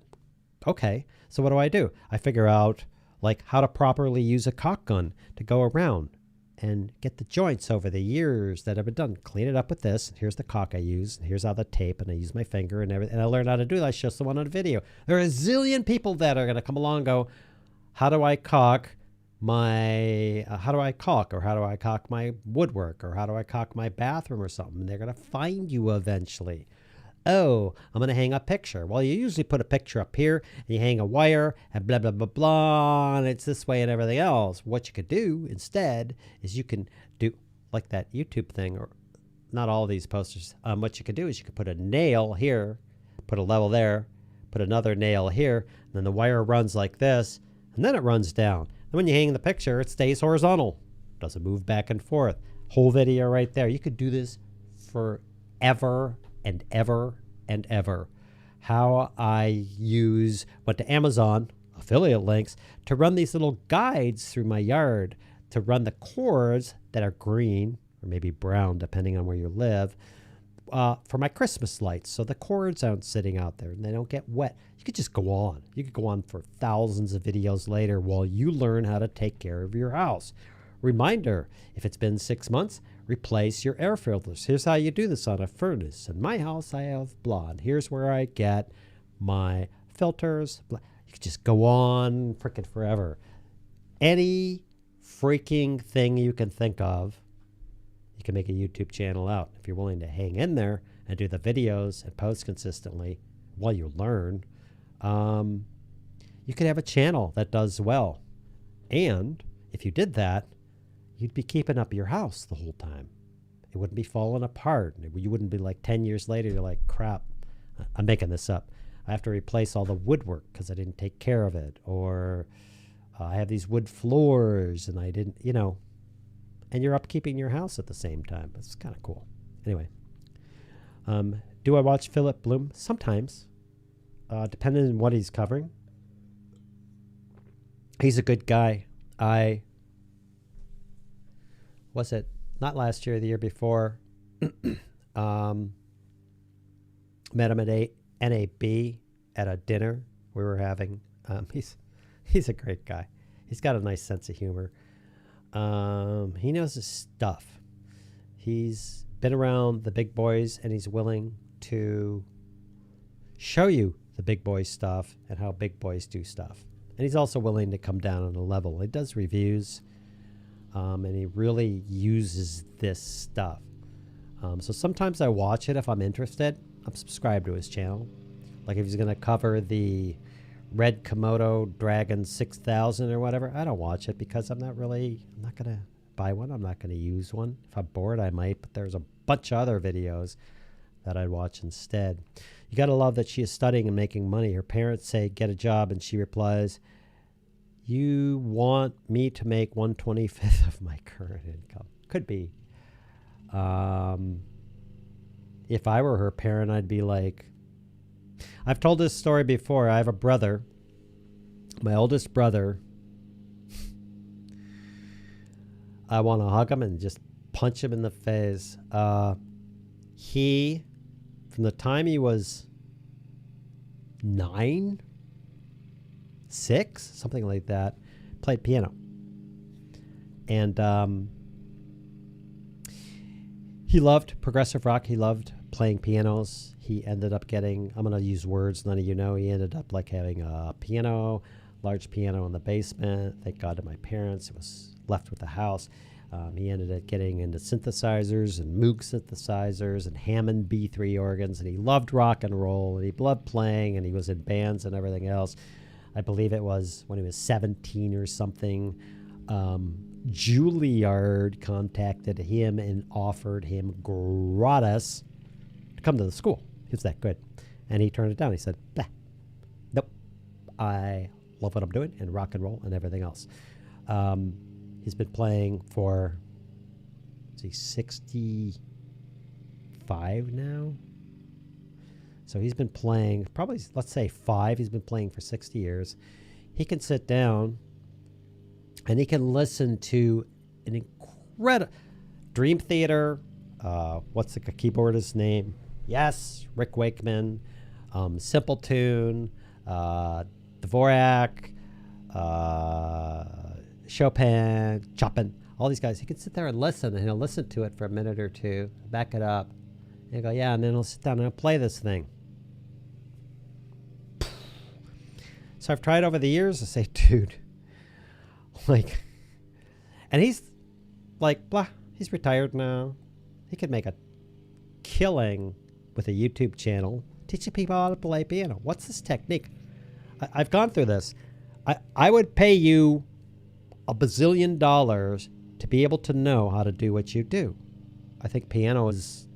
Okay, so what do? I figure out like how to properly use a caulk gun to go around and get the joints over the years that have been done. Clean it up with this. Here's the caulk I use. Here's how the tape, and I use my finger and everything. And I learned how to do that. I show someone on a video. There are a zillion people that are going to come along and go, how do I caulk my, how do I caulk, or how do I caulk my woodwork, or how do I caulk my bathroom or something? And they're going to find you eventually. Oh, I'm going to hang a picture. Well, you usually put a picture up here, and you hang a wire, and blah, blah, blah, blah, and it's this way and everything else. What you could do instead is you can do like that YouTube thing, or not all these posters. What you could do is you could put a nail here, put a level there, put another nail here, and then the wire runs like this, and then it runs down. And when you hang the picture, it stays horizontal. Doesn't move back and forth. Whole video right there. You could do this forever and ever and ever. How I went to Amazon, affiliate links, to run these little guides through my yard, to run the cords that are green, or maybe brown, depending on where you live, for my Christmas lights. So the cords aren't sitting out there and they don't get wet. You could just go on. You could go on for thousands of videos later while you learn how to take care of your house. Reminder, if it's been 6 months, replace your air filters. Here's how you do this on a furnace. In my house, I have blah. And here's where I get my filters. Blah. You could just go on freaking forever. Any freaking thing you can think of, you can make a YouTube channel out. If you're willing to hang in there and do the videos and post consistently while you learn, you could have a channel that does well. And if you did that, you'd be keeping up your house the whole time. It wouldn't be falling apart. You wouldn't be like 10 years later, you're like, crap, I'm making this up. I have to replace all the woodwork because I didn't take care of it. Or I have these wood floors and I didn't, and you're upkeeping your house at the same time. It's kind of cool. Anyway, do I watch Philip Bloom? Sometimes, depending on what he's covering. He's a good guy. Was it not last year, the year before? Met him at NAB at a dinner we were having. He's a great guy. He's got a nice sense of humor. He knows his stuff. He's been around the big boys and he's willing to show you the big boy stuff and how big boys do stuff. And he's also willing to come down on a level. He does reviews. And he really uses this stuff. So sometimes I watch it if I'm interested. I'm subscribed to his channel. Like if he's going to cover the red Komodo Dragon 6000 or whatever, I don't watch it because I'm not going to buy one. I'm not going to use one. If I'm bored, I might, but there's a bunch of other videos that I'd watch instead. You got to love that she is studying and making money. Her parents say, get a job, and she replies, you want me to make 1/25 of my current income. Could be. If I were her parent, I'd be like, I've told this story before. I have a brother, my oldest brother. I want to hug him and just punch him in the face. He, from the time he was 9, 6, something like that, played piano. And he loved progressive rock. He loved playing pianos. He ended up getting, I'm going to use words none of you know, he ended up like having a piano, large piano in the basement. Thank God to my parents. It was left with the house. He ended up getting into synthesizers and Moog synthesizers and Hammond B3 organs. And he loved rock and roll. And he loved playing. And he was in bands and everything else. I believe it was when he was 17 or something. Juilliard contacted him and offered him gratis to come to the school. He was that good. And he turned it down. He said, bah, nope, I love what I'm doing and rock and roll and everything else. He's been playing for, is he 65 now? So he's been playing, probably, let's say 5. He's been playing for 60 years. He can sit down and he can listen to an incredible Dream Theater. What's the keyboardist's name? Yes, Rick Wakeman. Simple Tune. Dvorak. Chopin. All these guys. He can sit there and listen, and he'll listen to it for a minute or two, back it up, and he'll go, yeah, and then he'll sit down and he'll play this thing. So I've tried over the years to say, dude, like, and he's like, blah, he's retired now. He could make a killing with a YouTube channel teaching people how to play piano. What's this technique? I've gone through this. I would pay you $1 bazillion to be able to know how to do what you do. I think piano is,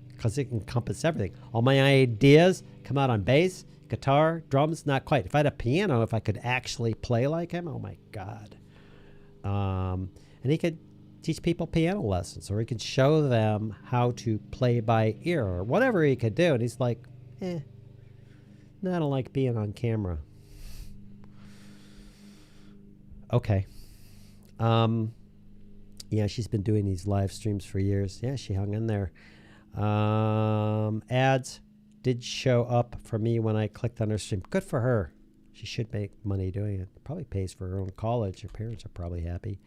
because it can encompass everything. All my ideas come out on bass, Guitar, drums, not quite. If I had a piano, if I could actually play like him, oh my God. And he could teach people piano lessons, or he could show them how to play by ear, or whatever he could do. And he's like, no, I don't like being on camera. Okay. Yeah, she's been doing these live streams for years. Yeah, she hung in there. Ads did show up for me when I clicked on her stream. Good for her. She should make money doing it. Probably pays for her own college. Her parents are probably happy.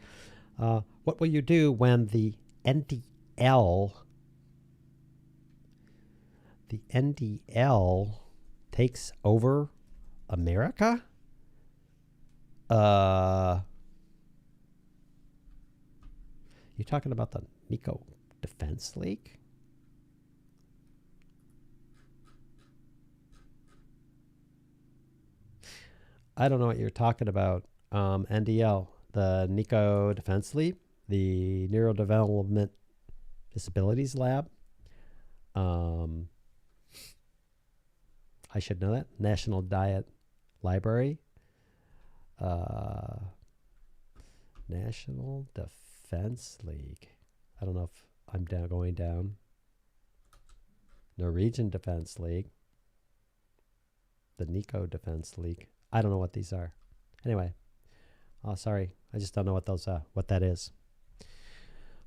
What will you do when the NDL takes over America? You talking about the Nico Defense League? I don't know what you're talking about. NDL, the Nico Defense League, the Neurodevelopment Disabilities Lab. I should know that. National Diet Library. National Defense League. I don't know if I'm going down. Norwegian Defense League. The Nico Defense League. I don't know what these are. Anyway. Oh, sorry. I just don't know what that is.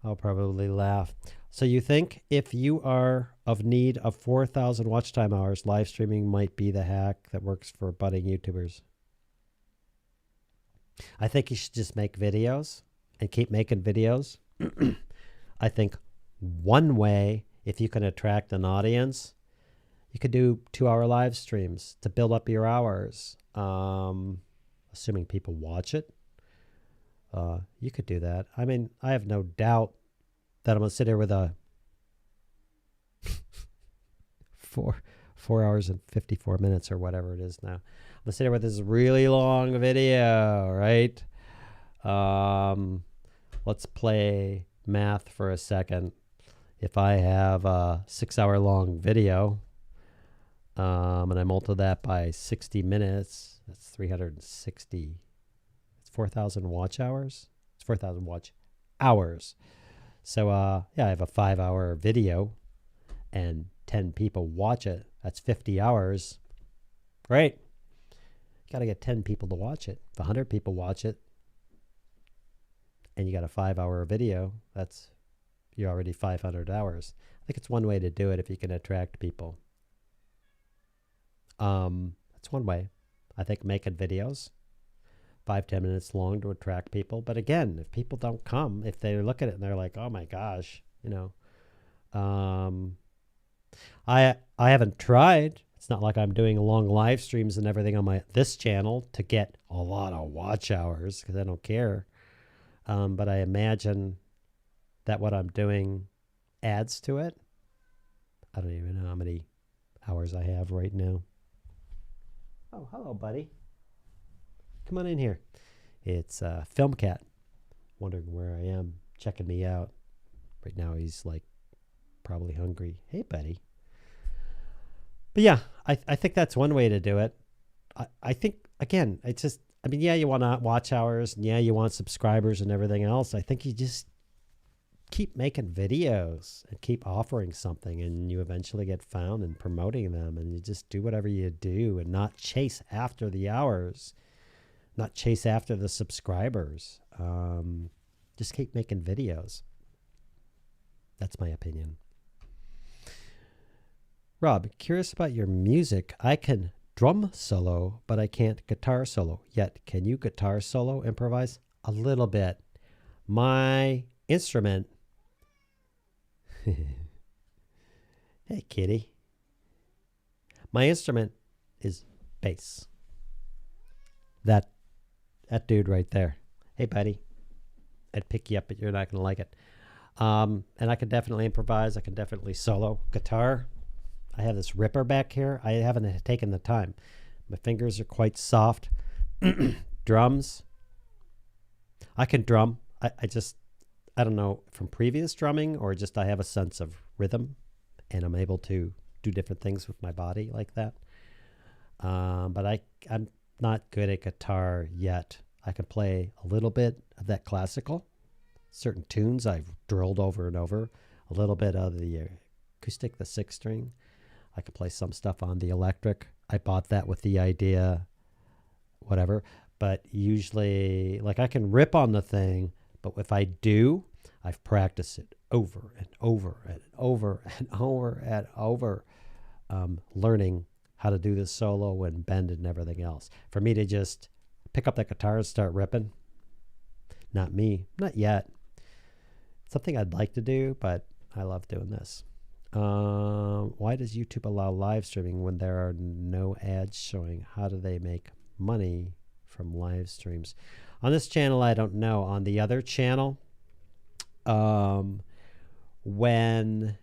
I'll probably laugh. So you think if you are of need of 4,000 watch time hours, live streaming might be the hack that works for budding YouTubers? I think you should just make videos and keep making videos. I think one way, if you can attract an audience, you could do 2-hour live streams to build up your hours. Assuming people watch it. You could do that. I mean, I have no doubt that I'm going to sit here with a 4 hours and 54 minutes or whatever it is now. I'm going to sit here with this really long video, right? Let's play math for a second. If I have a 6-hour long video, and I multiply that by 60 minutes, that's 360. It's 4,000 watch hours. It's 4,000 watch hours. So, yeah, I have a 5-hour video and 10 people watch it. That's 50 hours. Great. Got to get 10 people to watch it. If 100 people watch it and you got a 5-hour video, you're already 500 hours. I think it's one way to do it if you can attract people. That's one way. I think making videos 5-10 minutes long to attract people. But again, if people don't come, if they look at it and they're like, oh my gosh, I haven't tried. It's not like I'm doing long live streams and everything on this channel to get a lot of watch hours because I don't care. But I imagine that what I'm doing adds to it. I don't even know how many hours I have right now. Oh, hello, buddy. Come on in here. It's Filmcat, wondering where I am, checking me out. Right now he's like probably hungry. Hey, buddy. But yeah, I think that's one way to do it. I think, again, it's just, I mean, yeah, you want watch hours, and yeah, you want subscribers and everything else. I think you just keep making videos and keep offering something, and you eventually get found and promoting them, and you just do whatever you do and not chase after the hours, not chase after the subscribers. Just keep making videos. That's my opinion. Rob, curious about your music. I can drum solo, but I can't guitar solo yet. Can you guitar solo, improvise? A little bit. My instrument. Hey, kitty. My instrument is bass. That dude right there. Hey, buddy. I'd pick you up, but you're not going to like it. And I can definitely improvise. I can definitely solo. Guitar. I have this ripper back here. I haven't taken the time. My fingers are quite soft. Drums. I can drum. I don't know from previous drumming or just I have a sense of rhythm and I'm able to do different things with my body like that. But I'm not good at guitar yet. I can play a little bit of that classical. Certain tunes I've drilled over and over. A little bit of the acoustic, the 6-string. I can play some stuff on the electric. I bought that with the idea, whatever. But usually, like, I can rip on the thing, but if I do, I've practiced it over and over and over and over and over, learning how to do the solo and bend and everything else. For me to just pick up that guitar and start ripping, not me, not yet. Something I'd like to do, but I love doing this. Why does YouTube allow live streaming when there are no ads showing? How do they make money from live streams? On this channel, I don't know. On the other channel, when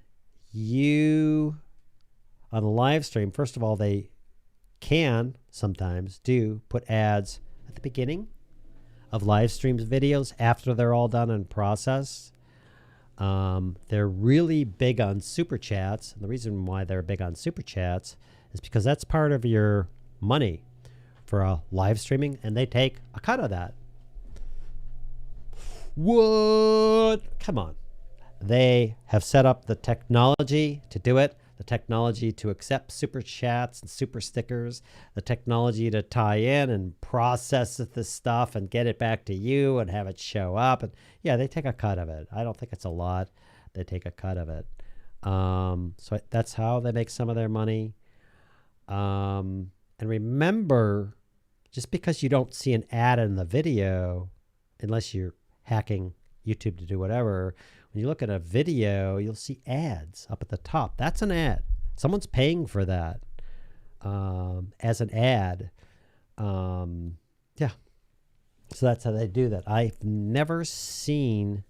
you on a live stream, first of all, they can sometimes do put ads at the beginning of live streams videos after they're all done and processed. They're really big on super chats. And the reason why they're big on super chats is because that's part of your money for a live streaming, and they take a cut of that. What? Come on. They have set up the technology to do it, the technology to accept super chats and super stickers, the technology to tie in and process this stuff and get it back to you and have it show up. And yeah, they take a cut of it. I don't think it's a lot. They take a cut of it. So that's how they make some of their money. And remember, just because you don't see an ad in the video, unless you're hacking YouTube to do whatever, when you look at a video, you'll see ads up at the top. That's an ad. Someone's paying for that as an ad. Yeah. So that's how they do that. I've never seen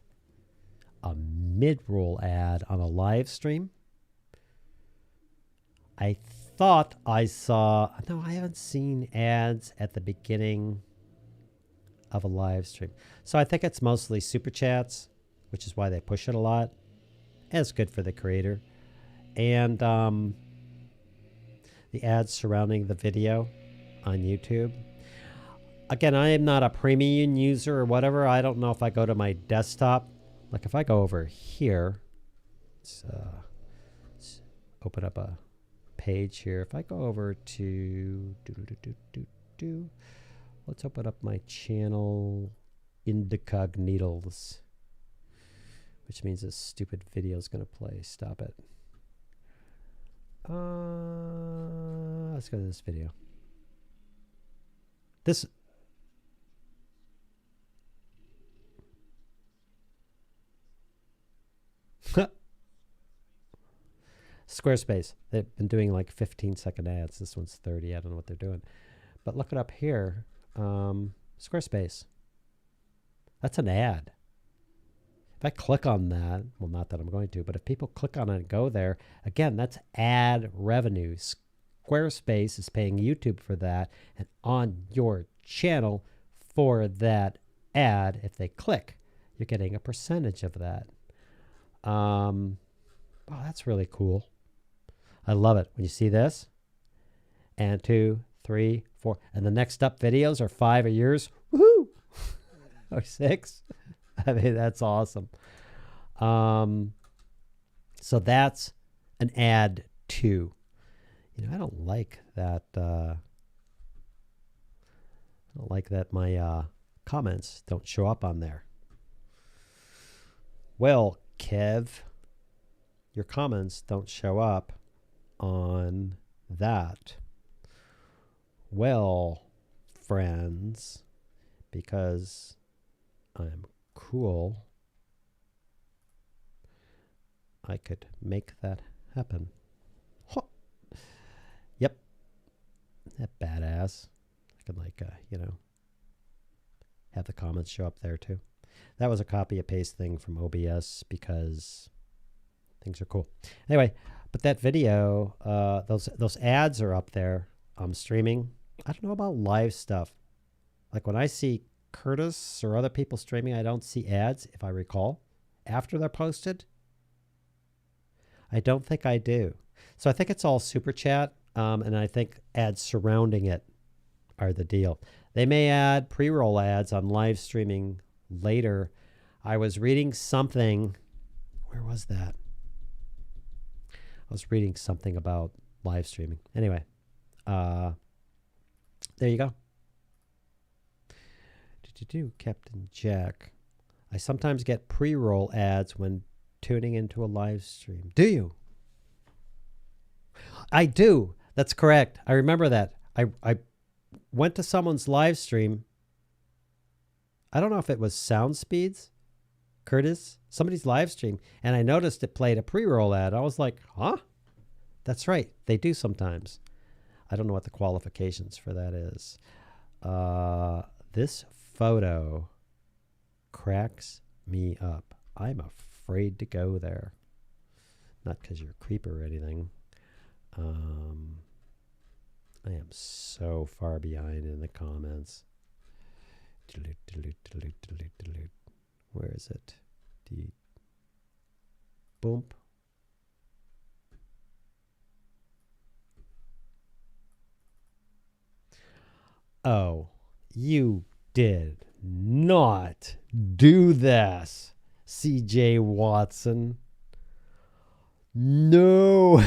a mid-roll ad on a live stream. I thought I saw, no, I haven't seen ads at the beginning of a live stream. So I think it's mostly super chats, which is why they push it a lot. And it's good for the creator. And the ads surrounding the video on YouTube. Again, I am not a premium user or whatever. I don't know if I go to my desktop. Like if I go over here, let's open up a page here. If I go over to let's open up my channel Incognitals, which means this stupid video is going to play. Stop it. Let's go to this video. This Squarespace. They've been doing like 15-second ads. This one's 30. I don't know what they're doing. But look it up here. Squarespace. That's an ad. If I click on that, well, not that I'm going to, but if people click on it and go there, again, that's ad revenue. Squarespace is paying YouTube for that, and on your channel for that ad, if they click, you're getting a percentage of that. Oh, that's really cool. I love it. When you see this, and 2, 3, 4, and the next up videos are 5 of yours. Woohoo! Or 6. I mean, that's awesome. So that's an ad too. You know, I don't like that. I don't like that my comments don't show up on there. Well, Kev, your comments don't show up on that. Well, friends, because I'm cool, I could make that happen. Huh. Yep. That badass. I could like, you know, have the comments show up there too. That was a copy and paste thing from OBS because things are cool. Anyway, but that video, those ads are up there. Streaming. I don't know about live stuff. Like when I see Curtis or other people streaming, I don't see ads, if I recall, after they're posted. I don't think I do. So I think it's all super chat. And I think ads surrounding it are the deal. They may add pre-roll ads on live streaming later. I was reading something. Where was that? I was reading something about live streaming. Anyway, there you go. Captain Jack. I sometimes get pre-roll ads when tuning into a live stream. Do you? I do. That's correct. I remember that. I went to someone's live stream. I don't know if it was Sound Speeds, Curtis, somebody's live stream, and I noticed it played a pre-roll ad. I was like, huh? That's right. They do sometimes. I don't know what the qualifications for that is. This photo cracks me up. I'm afraid to go there. Not because you're a creep or anything. I am so far behind in the comments. Where is it? Boom. Oh, you did not do this, CJ Watson. No.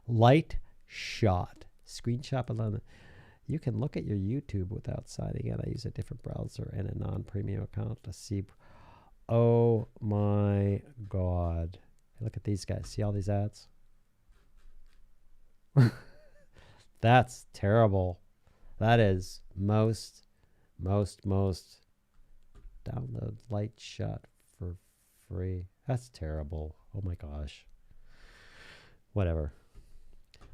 Light shot. Screenshot alone. You can look at your YouTube without signing in. I use a different browser and a non-premium account to see. Oh my God. Look at these guys. See all these ads? That's terrible. That is most download light shot for free. That's terrible. Oh my gosh. Whatever.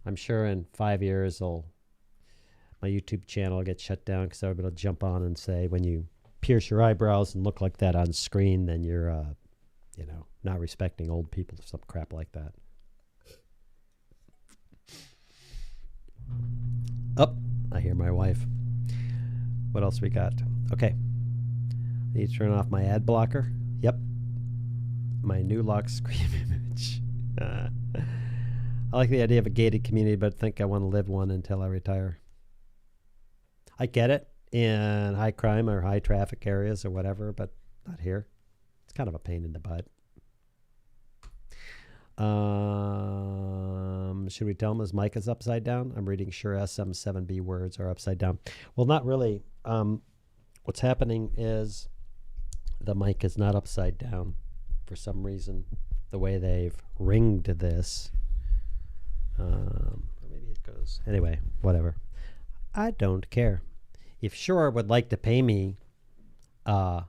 I'm sure in 5 years my YouTube channel will get shut down because everybody will jump on and say when you pierce your eyebrows and look like that on screen, then you're not respecting old people or some crap like that. Oh, I hear my wife. What else we got? Okay. I need to turn off my ad blocker. Yep. My new lock screen image. I like the idea of a gated community, but think I want to live one until I retire. I get it in high crime or high traffic areas or whatever, but not here. It's kind of a pain in the butt. Should we tell him his mic is upside down? I'm reading Shure SM7B words are upside down. Well, not really. What's happening is the mic is not upside down for some reason. The way they've ringed this. Maybe it goes. Anyway, whatever. I don't care. If Shure would like to pay me some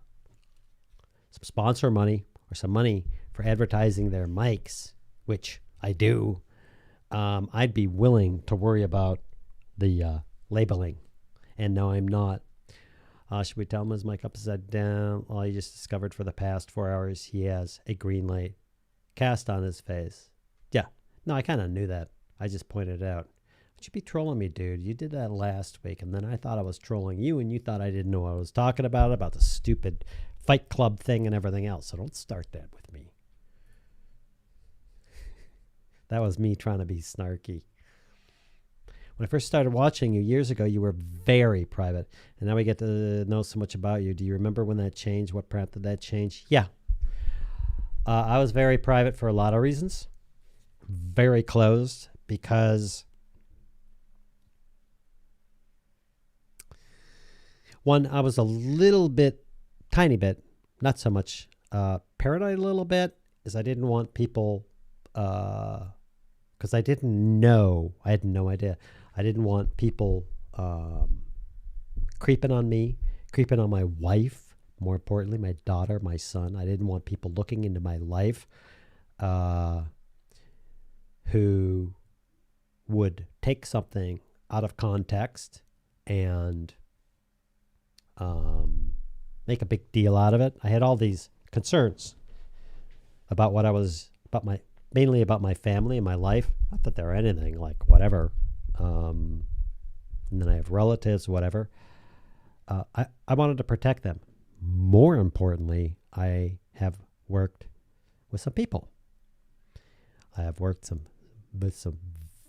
sponsor money or some money for advertising their mics, which I do, I'd be willing to worry about the labeling. And no, I'm not. Should we tell him his mic upside down? Well, he just discovered for the past 4 hours he has a green light cast on his face. Yeah. No, I kind of knew that. I just pointed it out. But you be trolling me, dude. You did that last week, and then I thought I was trolling you, and you thought I didn't know what I was talking about the stupid Fight Club thing and everything else. So don't start that with me. That was me trying to be snarky. When I first started watching you years ago, you were very private. And now we get to know so much about you. Do you remember when that changed? What prompted that change? Yeah. I was very private for a lot of reasons. Very closed because one, I was a little bit, tiny bit, not so much paranoid a little bit, is I didn't want people, because I didn't know, I had no idea. I didn't want people creeping on me, creeping on my wife, more importantly, my daughter, my son. I didn't want people looking into my life who would take something out of context and make a big deal out of it. I had all these concerns about what I was, mainly about my family and my life. Not that they're anything, like whatever. And then I have relatives, whatever. I wanted to protect them. More importantly, I have worked with some people. I have worked some with some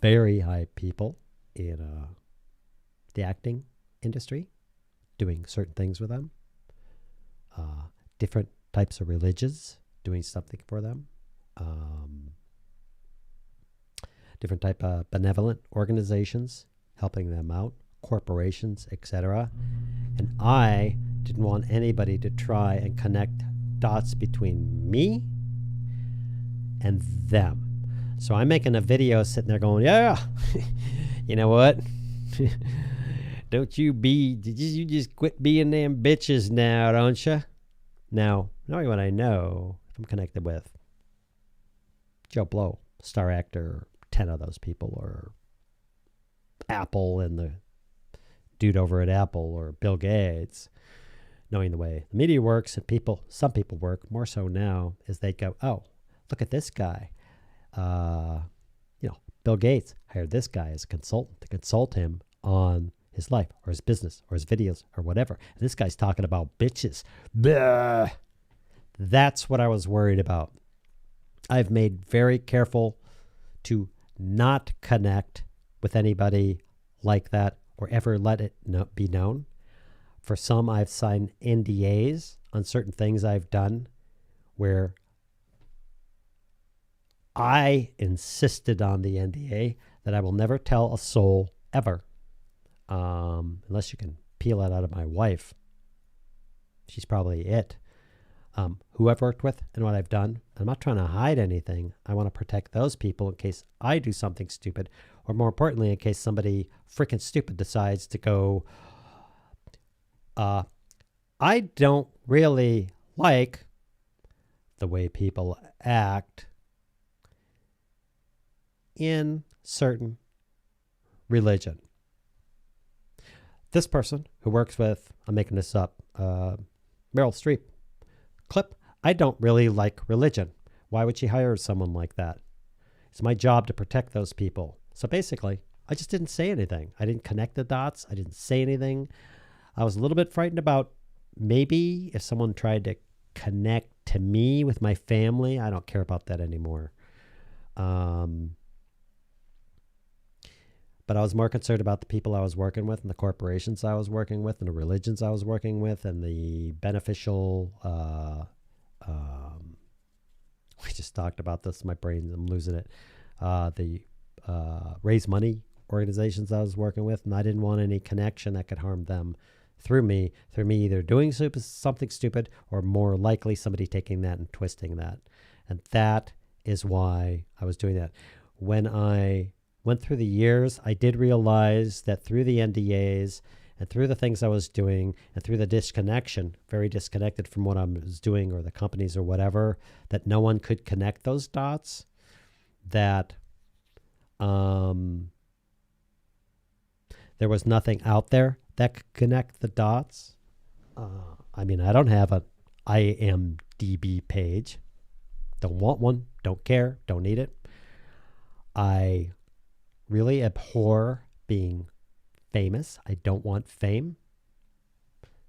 very high people in the acting industry, doing certain things with them. Different types of religions, doing something for them. Different type of benevolent organizations, helping them out, corporations, etc. And I didn't want anybody to try and connect dots between me and them. So I'm making a video sitting there going, yeah, you know what? You just quit being them bitches now, don't you? Now, knowing what I know, if I'm connected with Joe Blow, star actor, 10 of those people, or Apple and the dude over at Apple, or Bill Gates, knowing the way the media works and some people work more so now, is they go, oh, look at this guy. Bill Gates hired this guy as a consultant to consult him on his life or his business or his videos or whatever. And this guy's talking about bitches. Blah. That's what I was worried about. I've made very careful to not connect with anybody like that or ever let it be known. For some, I've signed NDAs on certain things I've done where I insisted on the NDA that I will never tell a soul ever, unless you can peel it out of my wife. She's probably it. Who I've worked with and what I've done. I'm not trying to hide anything. I want to protect those people in case I do something stupid, or more importantly, in case somebody freaking stupid decides to go, I don't really like the way people act in certain religion. This person who works with, I'm making this up, Meryl Streep clip, I don't really like religion. Why would she hire someone like that? It's my job to protect those people. So basically, I just didn't say anything. I didn't connect the dots. I didn't say anything. I was a little bit frightened about maybe if someone tried to connect to me with my family. I don't care about that anymore. But I was more concerned about the people I was working with and the corporations I was working with and the religions I was working with and the beneficial, we just talked about this, my brain, I'm losing it, the raise money organizations I was working with, and I didn't want any connection that could harm them through me either doing something stupid or more likely somebody taking that and twisting that. And that is why I was doing that. When I went through the years, I did realize that through the NDAs and through the things I was doing and through the disconnection, very disconnected from what I was doing or the companies or whatever, that no one could connect those dots, that there was nothing out there that could connect the dots. I mean, I don't have an IMDb page. Don't want one. Don't care. Don't need it. I really abhor being famous. I don't want fame.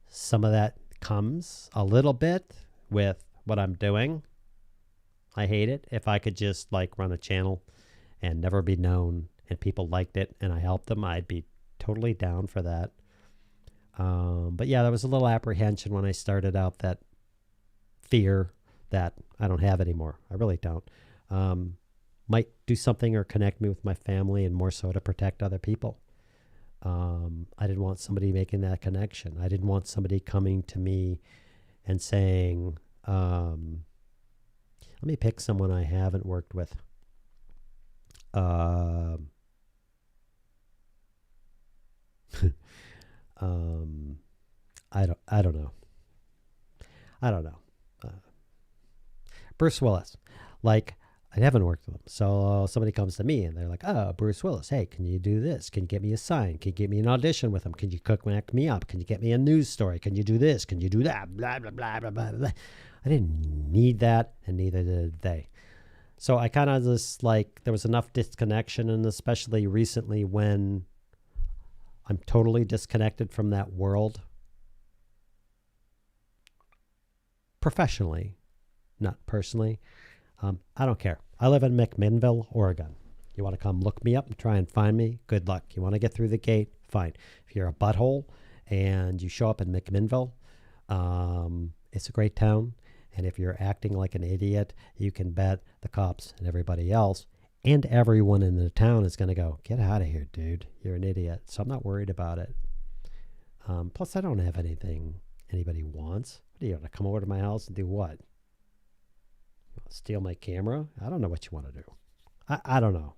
Some of that comes a little bit with what I'm doing. I hate it. If I could just like run a channel and never be known and people liked it and I helped them, I'd be totally down for that. But yeah, there was a little apprehension when I started out, that fear that I don't have anymore. I really don't. Might do something or connect me with my family, and more so to protect other people. I didn't want somebody making that connection. I didn't want somebody coming to me and saying, let me pick someone I haven't worked with. I don't know. Bruce Willis, like, I haven't worked with him. So somebody comes to me and they're like, oh, Bruce Willis, hey, can you do this? Can you get me a sign? Can you get me an audition with him? Can you cook me up? Can you get me a news story? Can you do this? Can you do that? Blah, blah, blah, blah, blah, blah. I didn't need that, and neither did they. So I kind of just like, there was enough disconnection, and especially recently when I'm totally disconnected from that world. Professionally, not personally. I don't care. I live in McMinnville, Oregon. You want to come look me up and try and find me? Good luck. You want to get through the gate? Fine. If you're a butthole and you show up in McMinnville, it's a great town. And if you're acting like an idiot, you can bet the cops and everybody else and everyone in the town is going to go, get out of here, dude. You're an idiot. So I'm not worried about it. Plus, I don't have anything anybody wants. What are you going to come over to my house and do what? Steal my camera? I don't know what you want to do. I don't know.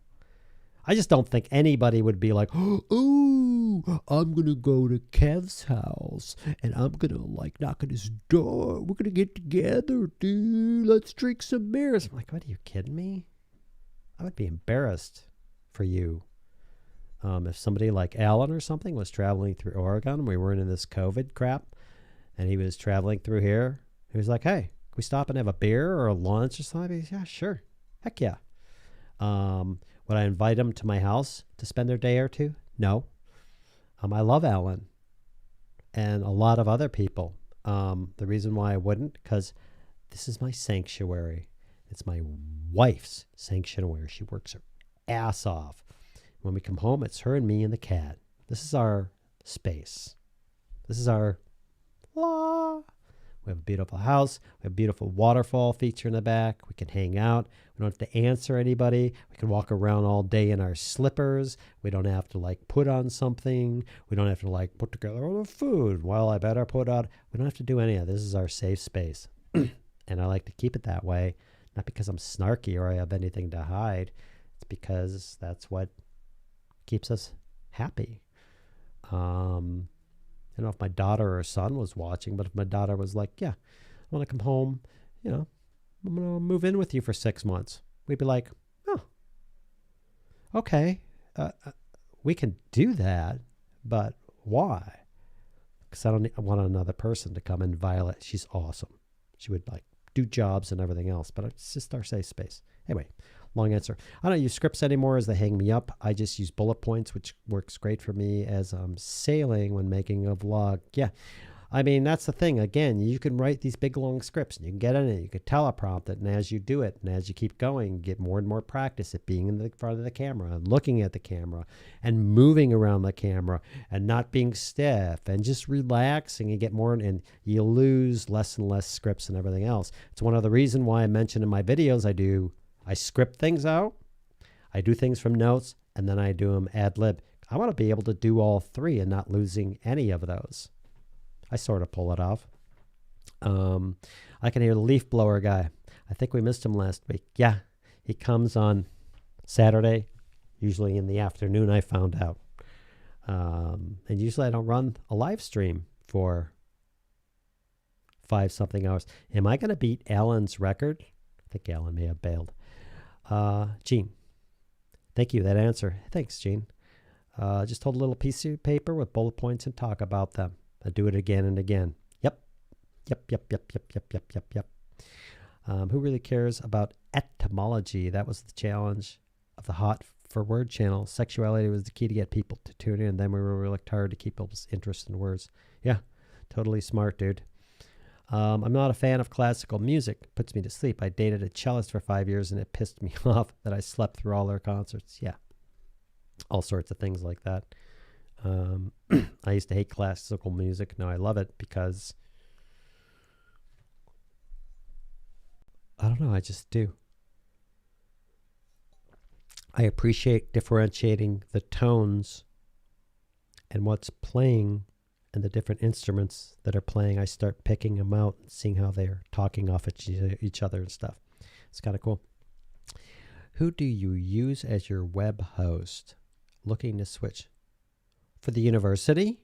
I just don't think anybody would be like, oh, I'm going to go to Kev's house and I'm going to like knock on his door. We're going to get together, dude. Let's drink some beers. I'm like, what, are you kidding me? I would be embarrassed for you. If somebody like Alan or something was traveling through Oregon and we weren't in this COVID crap and he was traveling through here, he was like, hey, can we stop and have a beer or a lunch or something? Yeah, sure. Heck yeah. Would I invite him to my house to spend a day or two? No. I love Alan and a lot of other people. The reason why I wouldn't, because this is my sanctuary. It's my wife's sanctuary. She works her ass off. When we come home, it's her and me and the cat. This is our space. This is our la. We have a beautiful house. We have a beautiful waterfall feature in the back. We can hang out. We don't have to answer anybody. We can walk around all day in our slippers. We don't have to like put on something. We don't have to like put together all the food. Well, I better put out. We don't have to do any of this. This is our safe space. And I like to keep it that way. Not because I'm snarky or I have anything to hide. It's because that's what keeps us happy. I don't know if my daughter or son was watching, but if my daughter was like, yeah, I want to come home, I'm going to move in with you for 6 months. We'd be like, oh, okay. We can do that, but why? Because I don't want another person to come and violate. She's awesome. She would like do jobs and everything else, but it's just our safe space. Anyway, long answer. I don't use scripts anymore as they hang me up. I just use bullet points, which works great for me as I'm sailing when making a vlog. Yeah, I mean, that's the thing. Again, you can write these big, long scripts, and you can get in it. You can teleprompt it, and as you do it, and as you keep going, you get more and more practice at being in the front of the camera, and looking at the camera, and moving around the camera, and not being stiff, and just relaxing, and get more, and you lose less and less scripts and everything else. It's one of the reasons why I mentioned in my videos I script things out, I do things from notes, and then I do them ad lib. I want to be able to do all three and not losing any of those. I sort of pull it off. I can hear the leaf blower guy. I think we missed him last week. Yeah, he comes on Saturday, usually in the afternoon, I found out. And usually I don't run a live stream for 5-something hours. Am I going to beat Alan's record? I think Alan may have bailed. Gene, thank you. That answer. Thanks, Gene. Just hold a little piece of paper with bullet points and talk about them. I do it again and again. Yep. Who really cares about etymology? That was the challenge of the Hot for Word channel. Sexuality was the key to get people to tune in. And then we worked hard to keep people's interest in words. Yeah, totally smart, dude. I'm not a fan of classical music. It puts me to sleep. I dated a cellist for 5 years, and it pissed me off that I slept through all their concerts. Yeah, all sorts of things like that. I used to hate classical music. Now I love it because, I don't know, I just do. I appreciate differentiating the tones and what's playing and the different instruments that are playing. I start picking them out and seeing how they're talking off each other and stuff. It's kind of cool. Who do you use as your web host? Looking to switch. For the university?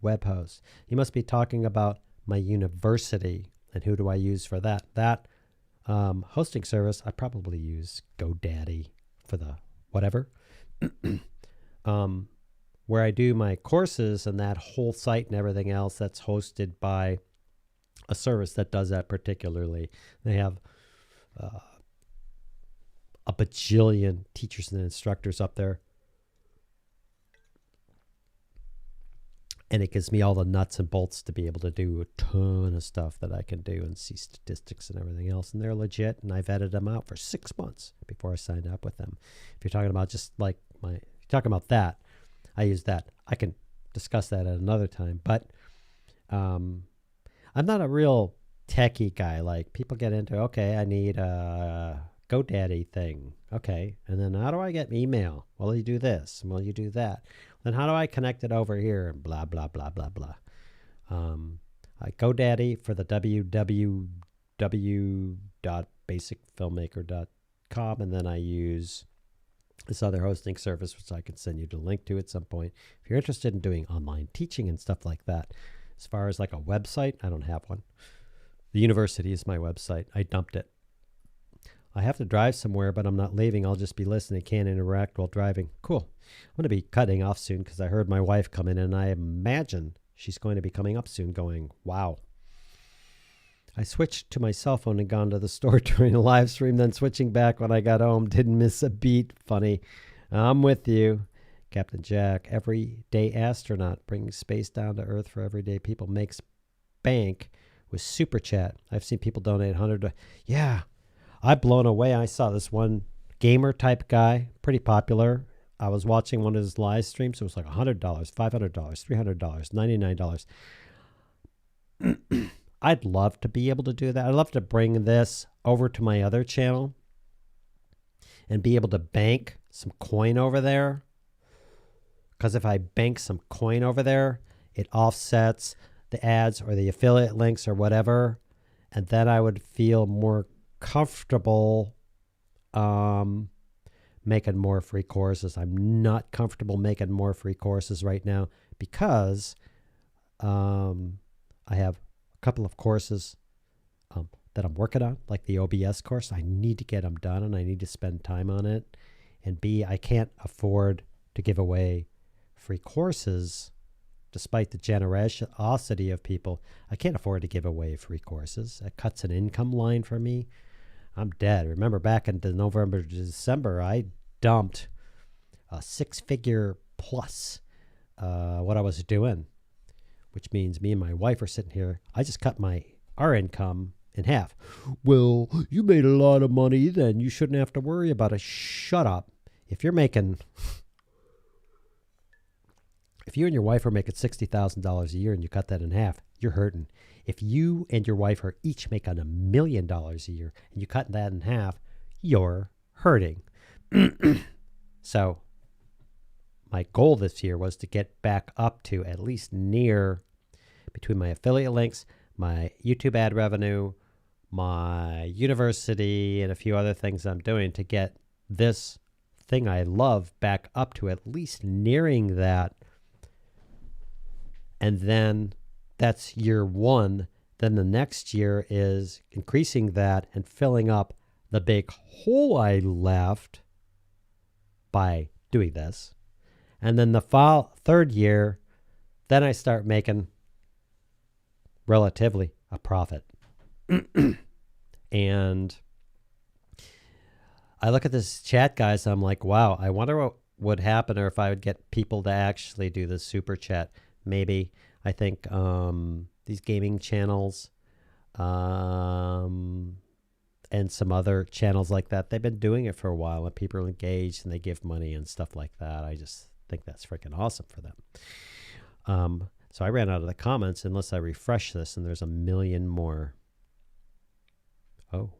Web host. You must be talking about my university. And who do I use for that? That hosting service, I probably use GoDaddy for the whatever. Where I do my courses and that whole site and everything else, that's hosted by a service that does that particularly. They have a bajillion teachers and instructors up there. And it gives me all the nuts and bolts to be able to do a ton of stuff that I can do and see statistics and everything else. And they're legit, and I vetted them out for 6 months before I signed up with them. If you're talking about just like if you're talking about that, I use that. I can discuss that at another time. But I'm not a real techie guy. Like people get into, okay, I need a GoDaddy thing. Okay. And then how do I get email? Well, you do this. Well, you do that. Then how do I connect it over here? And blah, blah, blah, blah, blah. GoDaddy for the www.basicfilmmaker.com. And then I use this other hosting service, which I can send you the link to at some point. If you're interested in doing online teaching and stuff like that, as far as like a website, I don't have one. The university is my website. I dumped it. I have to drive somewhere, but I'm not leaving. I'll just be listening. Can't interact while driving. Cool. I'm going to be cutting off soon because I heard my wife come in, and I imagine she's going to be coming up soon going, wow. I switched to my cell phone and gone to the store during the live stream, then switching back when I got home. Didn't miss a beat. Funny. I'm with you. Captain Jack, everyday astronaut, brings space down to Earth for everyday people, makes bank with Super Chat. I've seen people donate 100. Yeah. I've blown away. I saw this one gamer type guy, pretty popular. I was watching one of his live streams. It was like $100, $500, $300, $99. I'd love to be able to do that. I'd love to bring this over to my other channel and be able to bank some coin over there. Because if I bank some coin over there, it offsets the ads or the affiliate links or whatever. And then I would feel more comfortable making more free courses. I'm not comfortable making more free courses right now because I have a couple of courses that I'm working on, like the OBS course. I need to get them done, and I need to spend time on it. And B, I can't afford to give away free courses. Despite the generosity of people, I can't afford to give away free courses. That cuts an income line for me. I'm dead. Remember back in November, December, I dumped a 6-figure plus what I was doing, which means me and my wife are sitting here. I just cut our income in half. Well, you made a lot of money, then you shouldn't have to worry about it. Shut up. If you and your wife are making $60,000 a year and you cut that in half, you're hurting. If you and your wife are each making $1 million a year and you cut that in half, you're hurting. So my goal this year was to get back up to at least near, between my affiliate links, my YouTube ad revenue, my university, and a few other things I'm doing, to get this thing I love back up to at least nearing that. And then that's year one. Then the next year is increasing that and filling up the big hole I left by doing this. And then the third year, then I start making relatively a profit. And I look at this chat, guys. I'm like, wow, I wonder what would happen or if I would get people to actually do the super chat. Maybe. I think these gaming channels and some other channels like that, they've been doing it for a while, and people are engaged and they give money and stuff like that. I just think that's freaking awesome for them. So I ran out of the comments unless I refresh this, and there's 1 million more. Oh,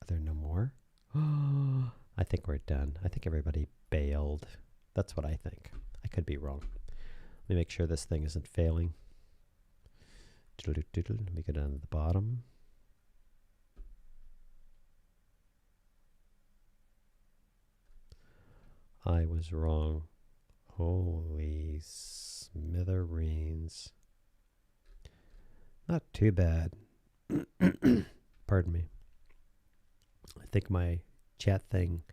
are there no more? I think we're done. I think everybody bailed. That's what I think. I could be wrong. Let me make sure this thing isn't failing. Let me go down to the bottom. I was wrong. Holy smithereens. Not too bad. Pardon me. I think my chat thing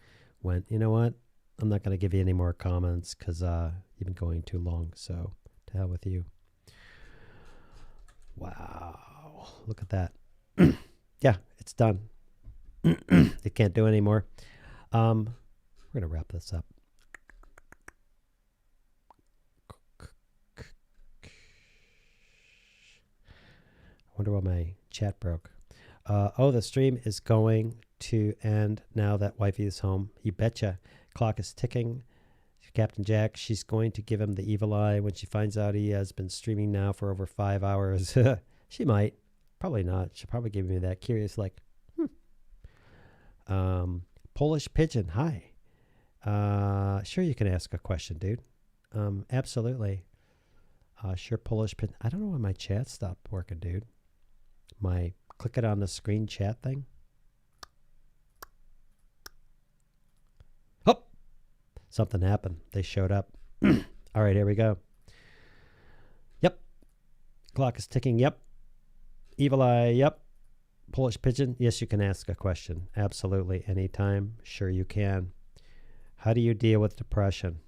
went, you know what? I'm not going to give you any more comments because you've been going too long. So to hell with you. Wow. Look at that. Yeah, it's done. It can't do any more. We're going to wrap this up. wonder why my chat broke. Oh, the stream is going to end now that wifey is home. You betcha. Clock is ticking. Captain Jack, she's going to give him the evil eye when she finds out he has been streaming now for over 5 hours. She might. Probably not. She'll probably give me that curious, like, Polish Pigeon, hi. Sure, you can ask a question, dude. Absolutely. Sure, Polish Pigeon. I don't know why my chat stopped working, dude. Click it on the screen chat thing. Oh! Something happened. They showed up. All right, here we go. Yep. Clock is ticking. Yep. Evil eye. Yep. Polish Pigeon. Yes, you can ask a question. Absolutely. Anytime. Sure you can. How do you deal with depression?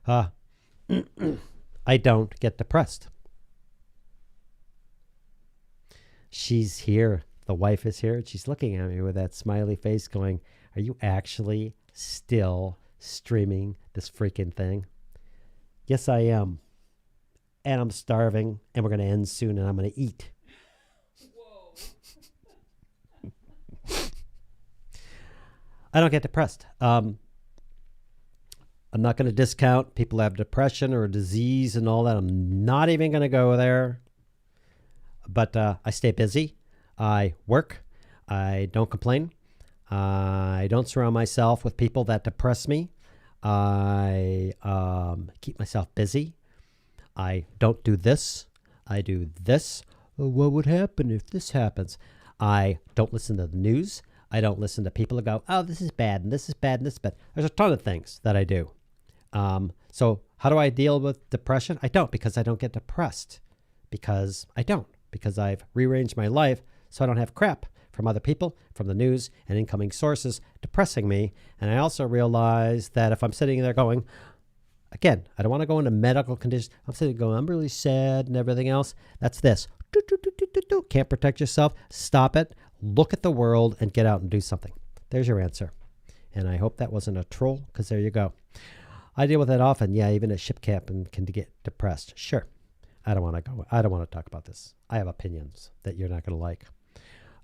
I don't get depressed. She's here. The wife is here. She's looking at me with that smiley face going, are you actually still streaming this freaking thing? Yes, I am. And I'm starving, and we're going to end soon, and I'm going to eat. Whoa. I don't get depressed. I'm not going to discount people who have depression or a disease and all that. I'm not even going to go there. But I stay busy. I work. I don't complain. I don't surround myself with people that depress me. I keep myself busy. I don't do this. I do this. Oh, what would happen if this happens? I don't listen to the news. I don't listen to people that go, oh, this is bad, and this is bad, and this is bad. There's a ton of things that I do. So how do I deal with depression? I don't, because I don't get depressed. Because I don't. Because I've rearranged my life so I don't have crap from other people, from the news, and incoming sources depressing me. And I also realize that if I'm sitting there going, again, I don't want to go into medical conditions. I'm sitting there going, I'm really sad and everything else. That's this. Can't protect yourself. Stop it. Look at the world and get out and do something. There's your answer. And I hope that wasn't a troll, because there you go. I deal with that often. Yeah, even at ship camp and can get depressed. Sure. I don't want to talk about this. I have opinions that you're not going to like.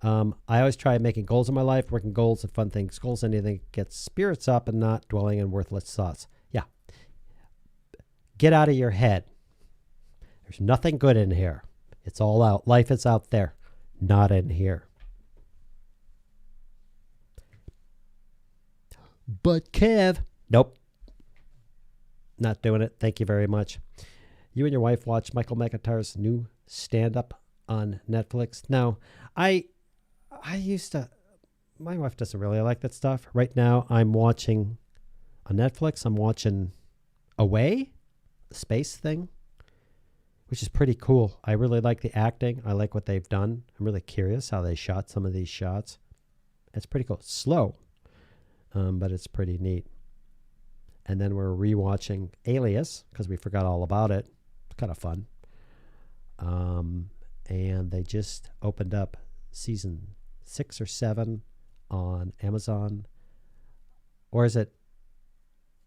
I always try making goals in my life, working goals and fun things. Goals, anything that gets spirits up and not dwelling in worthless thoughts. Yeah. Get out of your head. There's nothing good in here. It's all out. Life is out there, not in here. But Kev, nope. Not doing it. Thank you very much. You and your wife watch Michael McIntyre's new stand-up on Netflix? No, I used to. My wife doesn't really like that stuff. Right now, I'm watching on Netflix. I'm watching Away, the space thing, which is pretty cool. I really like the acting. I like what they've done. I'm really curious how they shot some of these shots. It's pretty cool. It's slow, but it's pretty neat. And then we're rewatching Alias because we forgot all about it. It's kind of fun. And they just opened up season 6 or 7 on Amazon. Or is it?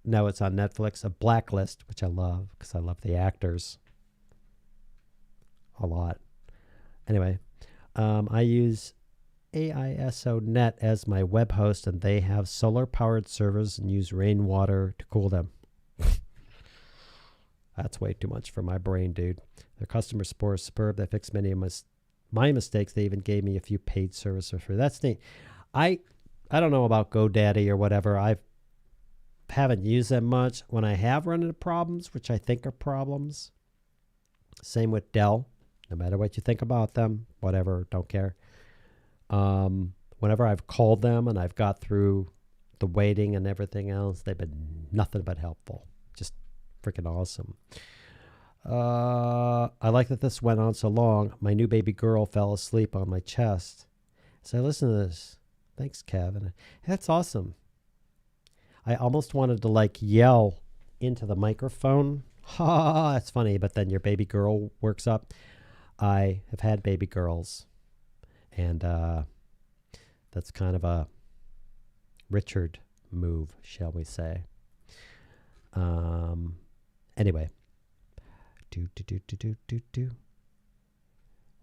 No, it's on Netflix. A Blacklist, which I love because I love the actors a lot. Anyway, I use AISO.net as my web host, and they have solar-powered servers and use rainwater to cool them. That's way too much for my brain, dude. Their customer support is superb. They fixed many of my mistakes. They even gave me a few paid services for that's neat. I don't know about GoDaddy or whatever. I haven't used them much. When I have run into problems, which I think are problems, same with Dell. No matter what you think about them, whatever, don't care. Whenever I've called them and I've got through the waiting and everything else, they've been nothing but helpful. Just freaking awesome. I like that this went on so long. My new baby girl fell asleep on my chest. So listen to this. Thanks, Kevin. That's awesome. I almost wanted to like yell into the microphone. Ha, that's funny. But then your baby girl works up. I have had baby girls. And that's kind of a Richard move, shall we say. Anyway.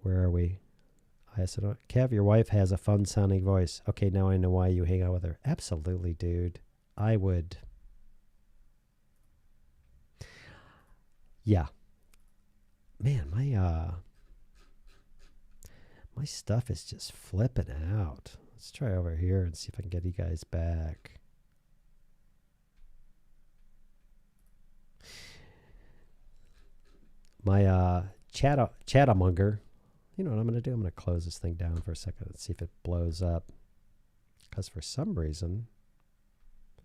Where are we? I said, Kev, your wife has a fun sounding voice. Okay, now I know why you hang out with her. Absolutely, dude. I would. Yeah. Man, my stuff is just flipping out. Let's try over here and see if I can get you guys back. My chatamonger. You know what I'm going to do? I'm going to close this thing down for a second and see if it blows up. Because for some reason,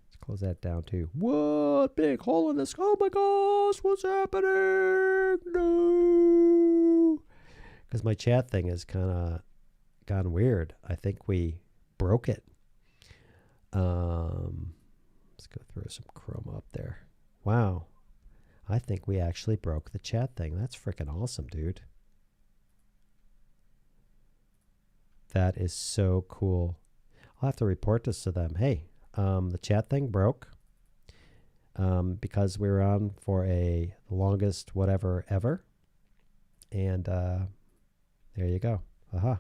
let's close that down too. What? Big hole in this. Oh my gosh, what's happening? No. Because my chat thing has kind of gone weird. I think we broke it. Let's go throw some chroma up there. Wow. I think we actually broke the chat thing. That's freaking awesome, dude. That is so cool. I'll have to report this to them. Hey, the chat thing broke because we were on for the longest whatever ever. And there you go. Aha.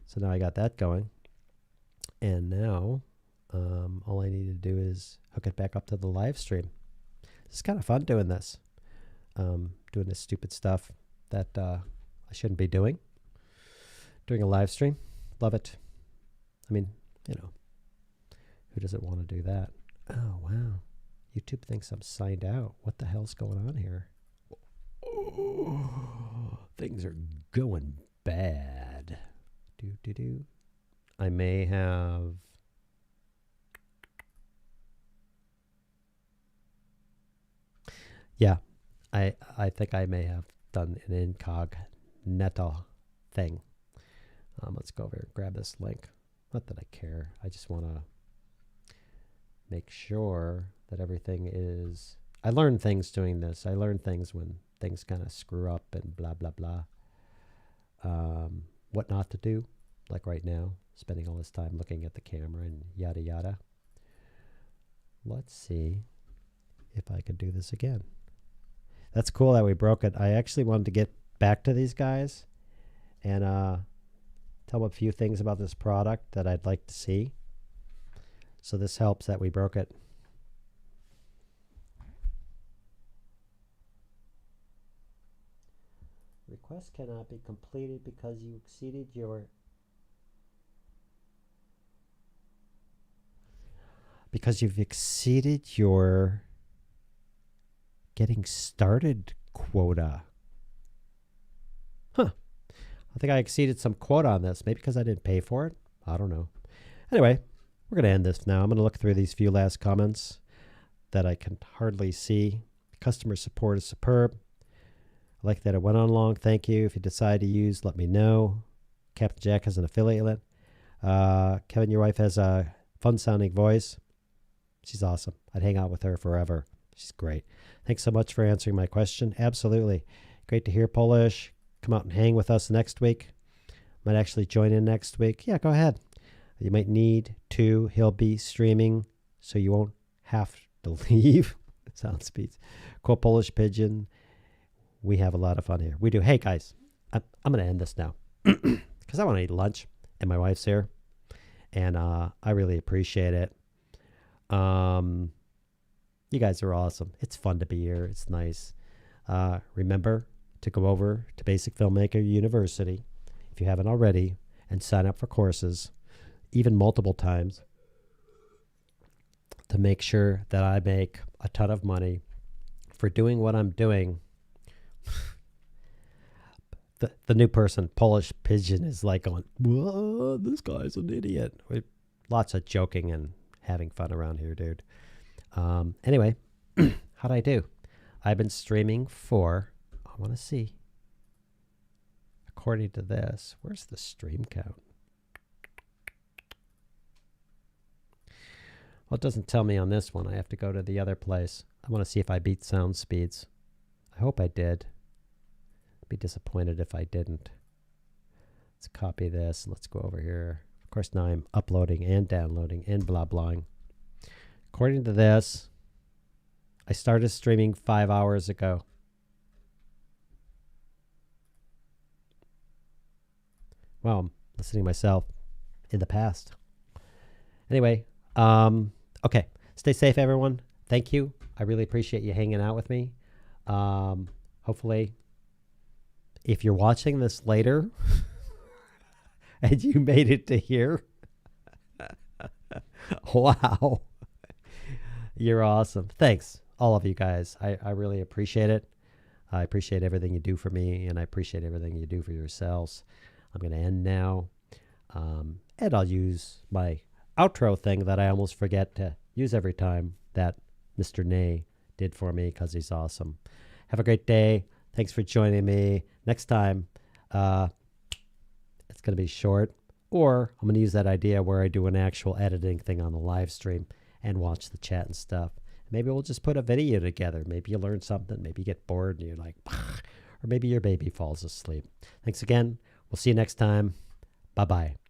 So now I got that going. And now all I need to do is hook it back up to the live stream. It's kind of fun doing this. Doing this stupid stuff that I shouldn't be doing. Doing a live stream. Love it. I mean, you know, who doesn't want to do that? Oh, wow. YouTube thinks I'm signed out. What the hell's going on here? Oh, things are going bad. I may have... Yeah, I think I may have done an incognito thing. Let's go over here and grab this link. Not that I care. I just want to make sure that everything is... I learn things doing this. I learn things when things kind of screw up and blah, blah, blah. What not to do, like right now, spending all this time looking at the camera and yada, yada. Let's see if I can do this again. That's cool that we broke it. I actually wanted to get back to these guys and tell them a few things about this product that I'd like to see. So this helps that we broke it. Request cannot be completed because you exceeded your... Because you've exceeded your getting started quota. Huh. I think I exceeded some quota on this. Maybe because I didn't pay for it. I don't know. Anyway, we're going to end this now. I'm going to look through these few last comments that I can hardly see. Customer support is superb. I like that it went on long. Thank you. If you decide to use, let me know. Captain Jack has an affiliate link. Kevin, your wife has a fun-sounding voice. She's awesome. I'd hang out with her forever. She's great. Thanks so much for answering my question. Absolutely. Great to hear Polish. Come out and hang with us next week. Might actually join in next week. Yeah, go ahead. You might need to. He'll be streaming, so you won't have to leave. Sound speeds. Cool Polish pigeon. We have a lot of fun here. We do. Hey, guys, I'm going to end this now because I want to eat lunch, and my wife's here, and I really appreciate it. You guys are awesome. It's fun to be here. It's nice. Remember to go over to Basic Filmmaker University if you haven't already and sign up for courses, even multiple times, to make sure that I make a ton of money for doing what I'm doing. The new person, Polish Pigeon, is like going, whoa, this guy's an idiot. Lots of joking and having fun around here, dude. Anyway, how'd I do? I've been streaming for, I want to see, according to this, where's the stream count? Well, it doesn't tell me on this one. I have to go to the other place. I want to see if I beat sound speeds. I hope I did. I'd be disappointed if I didn't. Let's copy this. Let's go over here. Of course, now I'm uploading and downloading and blah blahing. According to this, I started streaming 5 hours ago. Wow, I'm listening to myself in the past. Anyway, okay. Stay safe, everyone. Thank you. I really appreciate you hanging out with me. Hopefully, if you're watching this later and you made it to here, wow, you're awesome. Thanks, all of you guys. I really appreciate it. I appreciate everything you do for me, and I appreciate everything you do for yourselves. I'm going to end now, and I'll use my outro thing that I almost forget to use every time, that Mr. Nay did for me, because he's awesome. Have a great day. Thanks for joining me. Next time, it's going to be short, or I'm going to use that idea where I do an actual editing thing on the live stream and watch the chat and stuff. Maybe we'll just put a video together. Maybe you learn something. Maybe you get bored and you're like, or maybe your baby falls asleep. Thanks again. We'll see you next time. Bye-bye.